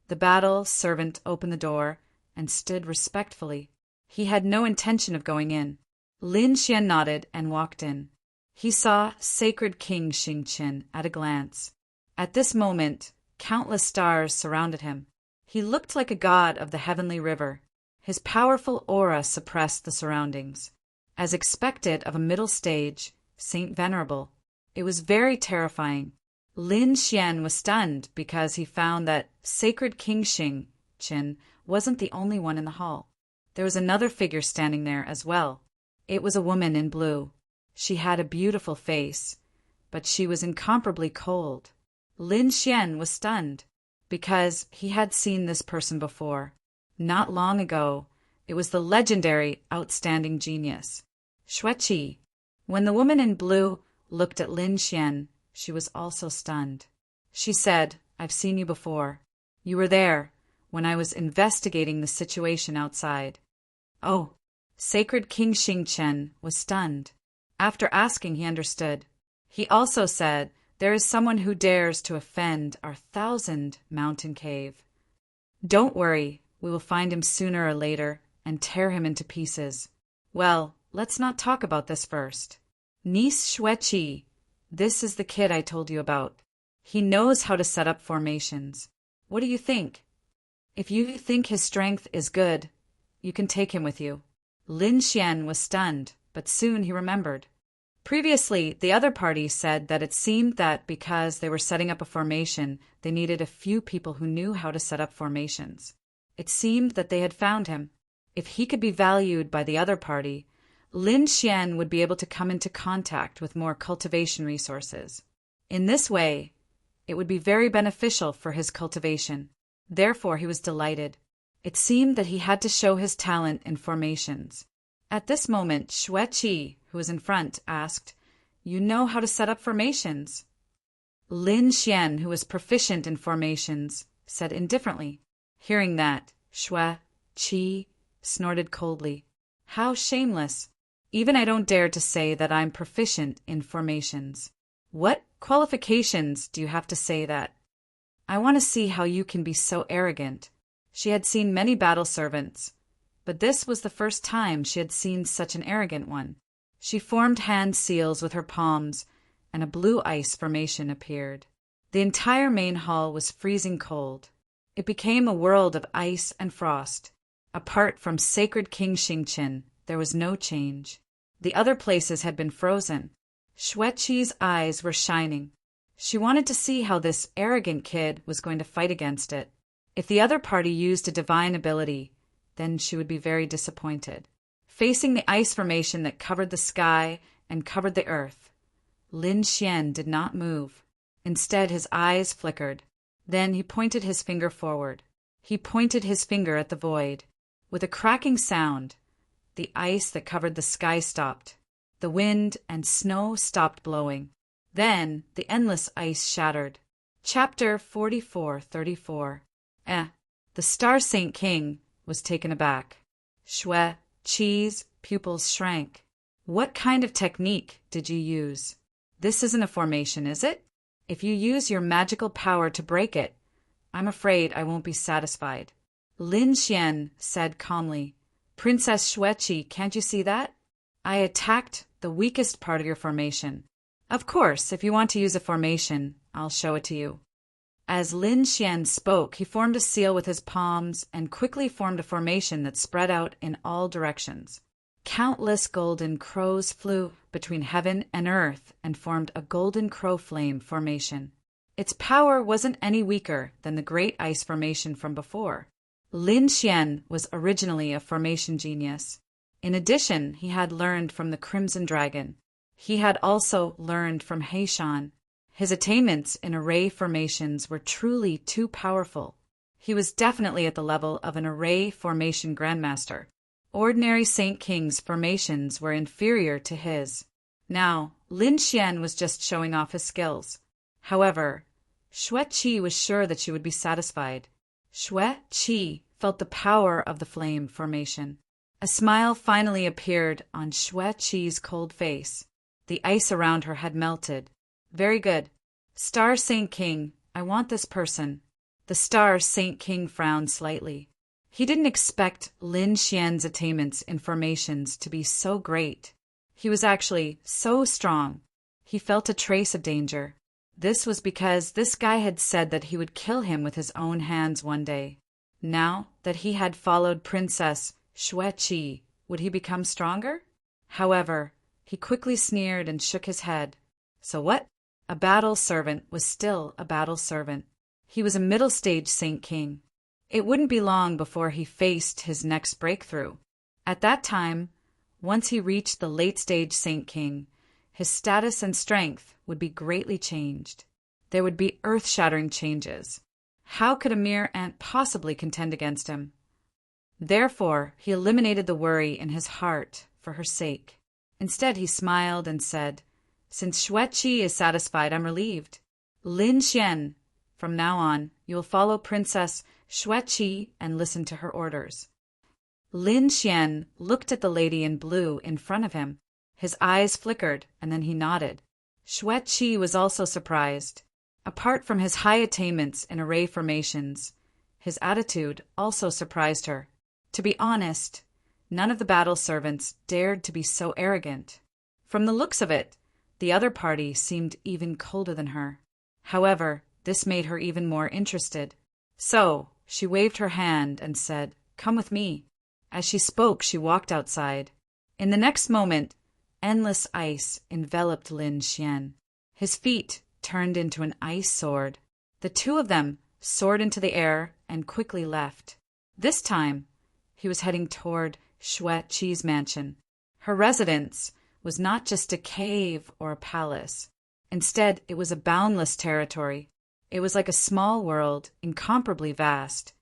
The battle servant opened the door and stood respectfully. He had no intention of going in. Lin Xian nodded and walked in. He saw Sacred King Xingqian at a glance. At this moment, countless stars surrounded him. He looked like a god of the heavenly river. His powerful aura suppressed the surroundings. As expected of a middle stage, Saint Venerable, it was very terrifying. Lin Xian was stunned because he found that Sacred King Xingqian wasn't the only one in the hall. There was another figure standing there as well. It was a woman in blue. She had a beautiful face, but she was incomparably cold. Lin Xian was stunned because he had seen this person before. Not long ago, it was the legendary outstanding genius, Xueqi. When the woman in blue looked at Lin Xian, she was also stunned. She said, I've seen you before. You were there when I was investigating the situation outside. Oh, Sacred King Xingqian was stunned. After asking, he understood. He also said, there is someone who dares to offend our 1,000-mountain cave. Don't worry, we will find him sooner or later and tear him into pieces. Well, let's not talk about this first. Niece Xueqi, this is the kid I told you about. He knows how to set up formations. What do you think? If you think his strength is good, you can take him with you. Lin Xian was stunned, but soon he remembered. Previously, the other party said that it seemed that because they were setting up a formation, they needed a few people who knew how to set up formations. It seemed that they had found him. If he could be valued by the other party, Lin Xian would be able to come into contact with more cultivation resources. In this way, it would be very beneficial for his cultivation. Therefore, he was delighted. It seemed that he had to show his talent in formations. At this moment, Xueqi, who was in front, asked, You know how to set up formations? Lin Xian, who was proficient in formations, said indifferently. Hearing that, Xueqi snorted coldly. How shameless! Even I don't dare to say that I'm proficient in formations. What qualifications do you have to say that? I want to see how you can be so arrogant. She had seen many battle servants, but this was the first time she had seen such an arrogant one. She formed hand seals with her palms, and a blue ice formation appeared. The entire main hall was freezing cold. It became a world of ice and frost. Apart from Sacred King Xingqian, there was no change. The other places had been frozen. Xueqi's eyes were shining. She wanted to see how this arrogant kid was going to fight against it. If the other party used a divine ability, then she would be very disappointed. Facing the ice formation that covered the sky and covered the earth, Lin Xian did not move. Instead, his eyes flickered. Then he pointed his finger forward. He pointed his finger at the void. With a cracking sound, the ice that covered the sky stopped. The wind and snow stopped blowing. Then the endless ice shattered. Chapter 44:34. The Star Saint King was taken aback. Xueqi's pupils shrank. What kind of technique did you use? This isn't a formation, is it? If you use your magical power to break it, I'm afraid I won't be satisfied. Lin Xian said calmly, Princess Xueqi, can't you see that? I attacked the weakest part of your formation. Of course, if you want to use a formation, I'll show it to you." As Lin Xian spoke, he formed a seal with his palms and quickly formed a formation that spread out in all directions. Countless golden crows flew between heaven and earth and formed a golden crow flame formation. Its power wasn't any weaker than the great ice formation from before. Lin Xian was originally a formation genius. In addition, he had learned from the Crimson Dragon. He had also learned from Heishan. His attainments in array formations were truly too powerful. He was definitely at the level of an array formation grandmaster. Ordinary Saint King's formations were inferior to his. Now, Lin Xian was just showing off his skills. However, Xue Qi was sure that she would be satisfied. Xue Qi felt the power of the flame formation. A smile finally appeared on Xue Qi's cold face. The ice around her had melted. "Very good. Star Saint King, I want this person." The Star Saint King frowned slightly. He didn't expect Lin Xian's attainments in formations to be so great. He was actually so strong. He felt a trace of danger. This was because this guy had said that he would kill him with his own hands one day. Now that he had followed Princess Xue Qi, would he become stronger? However, he quickly sneered and shook his head. So what? A battle servant was still a battle servant. He was a middle-stage Saint King. It wouldn't be long before he faced his next breakthrough. At that time, once he reached the late-stage Saint King, his status and strength would be greatly changed. There would be earth-shattering changes. How could a mere ant possibly contend against him? Therefore, he eliminated the worry in his heart for her sake. Instead, he smiled and said, "Since Xue Qi is satisfied, I'm relieved. Lin Xian, from now on, you will follow Princess Xue Qi and listen to her orders." Lin Xian looked at the lady in blue in front of him. His eyes flickered, and then he nodded. Xue Qi was also surprised. Apart from his high attainments in array formations, his attitude also surprised her. To be honest, none of the battle servants dared to be so arrogant. From the looks of it, the other party seemed even colder than her. However, this made her even more interested. So, she waved her hand and said, "Come with me." As she spoke, she walked outside. In the next moment, endless ice enveloped Lin Xian. His feet turned into an ice sword. The two of them soared into the air and quickly left. This time, he was heading toward Xue Qi's mansion. Her residence was not just a cave or a palace. Instead, it was a boundless territory. It was like a small world, incomparably vast.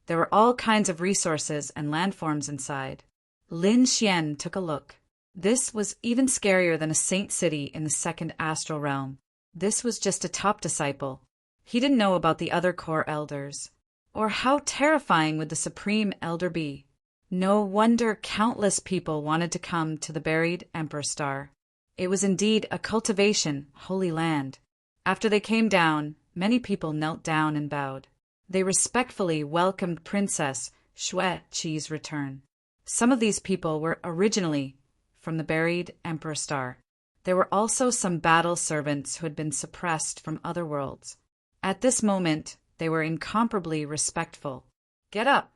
There were all kinds of resources and landforms inside. Lin Xian took a look. This was even scarier than a saint city in the second astral realm. This was just a top disciple. He didn't know about the other core elders. Or how terrifying would the supreme elder be? No wonder countless people wanted to come to the buried Emperor Star. It was indeed a cultivation, holy land. After they came down, many people knelt down and bowed. They respectfully welcomed Princess Xue Qi's return. Some of these people were originally from the buried Emperor Star. There were also some battle servants who had been suppressed from other worlds. At this moment, they were incomparably respectful. "Get up!"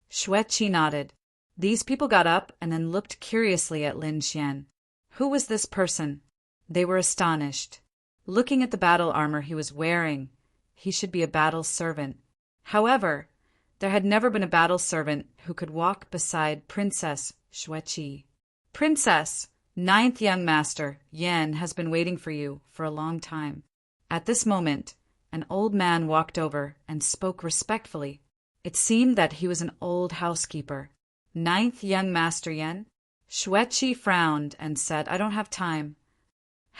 Xue Qi nodded. These people got up and then looked curiously at Lin Xian. Who was this person? They were astonished. Looking at the battle armor he was wearing, he should be a battle servant. However, there had never been a battle servant who could walk beside Princess Xue Qi. "Princess, 9th young master, Yan, has been waiting for you for a long time." At this moment, an old man walked over and spoke respectfully. It seemed that he was an old housekeeper. "9th young master Yan?" Xue Qi frowned and said, "I don't have time."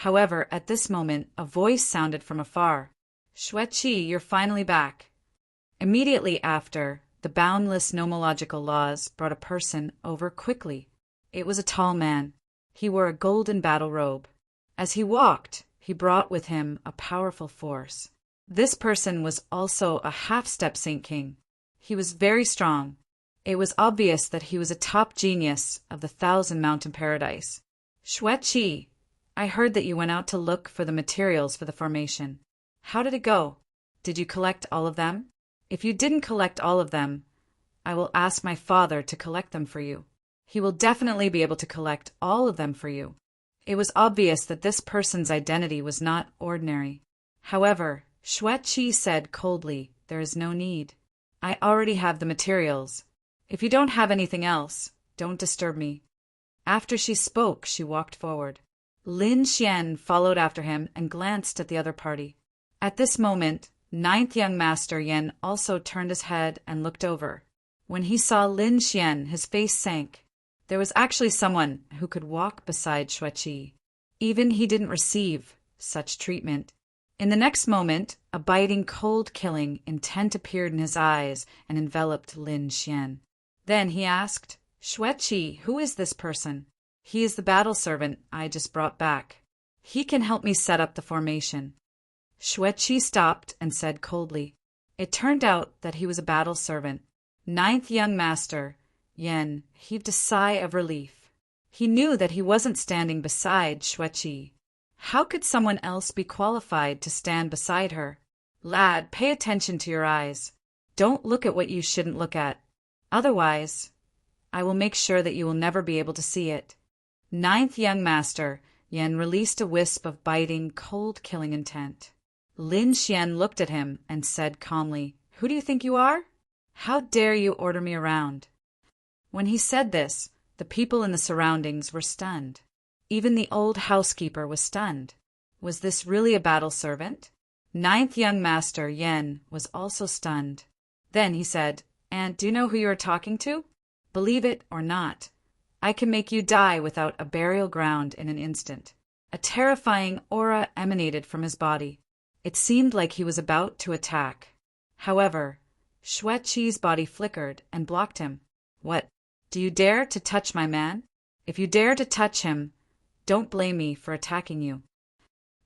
However, at this moment, a voice sounded from afar. "Xue Qi, you're finally back." Immediately after, the boundless nomological laws brought a person over quickly. It was a tall man. He wore a golden battle robe. As he walked, he brought with him a powerful force. This person was also a half-step Saint King. He was very strong. It was obvious that he was a top genius of the Thousand Mountain Paradise. "Xue Qi, I heard that you went out to look for the materials for the formation. How did it go? Did you collect all of them? If you didn't collect all of them, I will ask my father to collect them for you. He will definitely be able to collect all of them for you. It was obvious that this person's identity was not ordinary. However, Xueqi said coldly, "There is no need. I already have the materials. If you don't have anything else, don't disturb me." After she spoke, she walked forward. Lin Xian followed after him and glanced at the other party. At this moment, ninth young master Yen also turned his head and looked over. When he saw Lin Xian, his face sank. There was actually someone who could walk beside Xueqi. Even he didn't receive such treatment. In the next moment, a biting, cold-killing intent appeared in his eyes and enveloped Lin Xian. Then he asked, "Xueqi, who is this person?" "He is the battle servant I just brought back. He can help me set up the formation." Xueqi stopped and said coldly. It turned out that he was a battle servant. Ninth young master Yen heaved a sigh of relief. He knew that he wasn't standing beside Xueqi. How could someone else be qualified to stand beside her? "Lad, pay attention to your eyes. Don't look at what you shouldn't look at. Otherwise, I will make sure that you will never be able to see it." Ninth young master Yen released a wisp of biting, cold-killing intent. Lin Xian looked at him and said calmly, "Who do you think you are? How dare you order me around?" When he said this, the people in the surroundings were stunned. Even the old housekeeper was stunned. Was this really a battle servant? Ninth young master Yen was also stunned. Then he said, "And do you know who you are talking to? Believe it or not, I can make you die without a burial ground in an instant." A terrifying aura emanated from his body. It seemed like he was about to attack. However, Xueqi's body flickered and blocked him. "What? Do you dare to touch my man? If you dare to touch him, don't blame me for attacking you."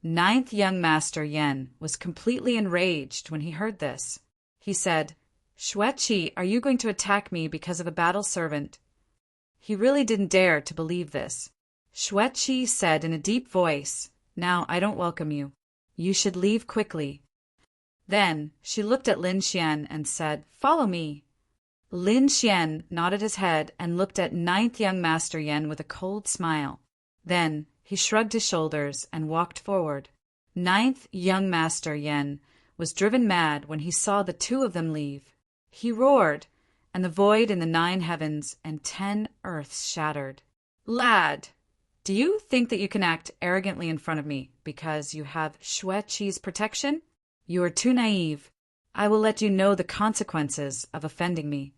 Ninth young master Yen was completely enraged when he heard this. He said, "Xueqi, are you going to attack me because of a battle servant?" He really didn't dare to believe this. Xueqi said in a deep voice, "Now I don't welcome you. You should leave quickly." Then she looked at Lin Xian and said, "Follow me." Lin Xian nodded his head and looked at ninth young master Yen with a cold smile. Then he shrugged his shoulders and walked forward. Ninth young master Yen was driven mad when he saw the two of them leave. He roared, and the void in the 9 heavens and 10 earths shattered. "Lad, do you think that you can act arrogantly in front of me because you have Xueqi's protection? You are too naive. I will let you know the consequences of offending me."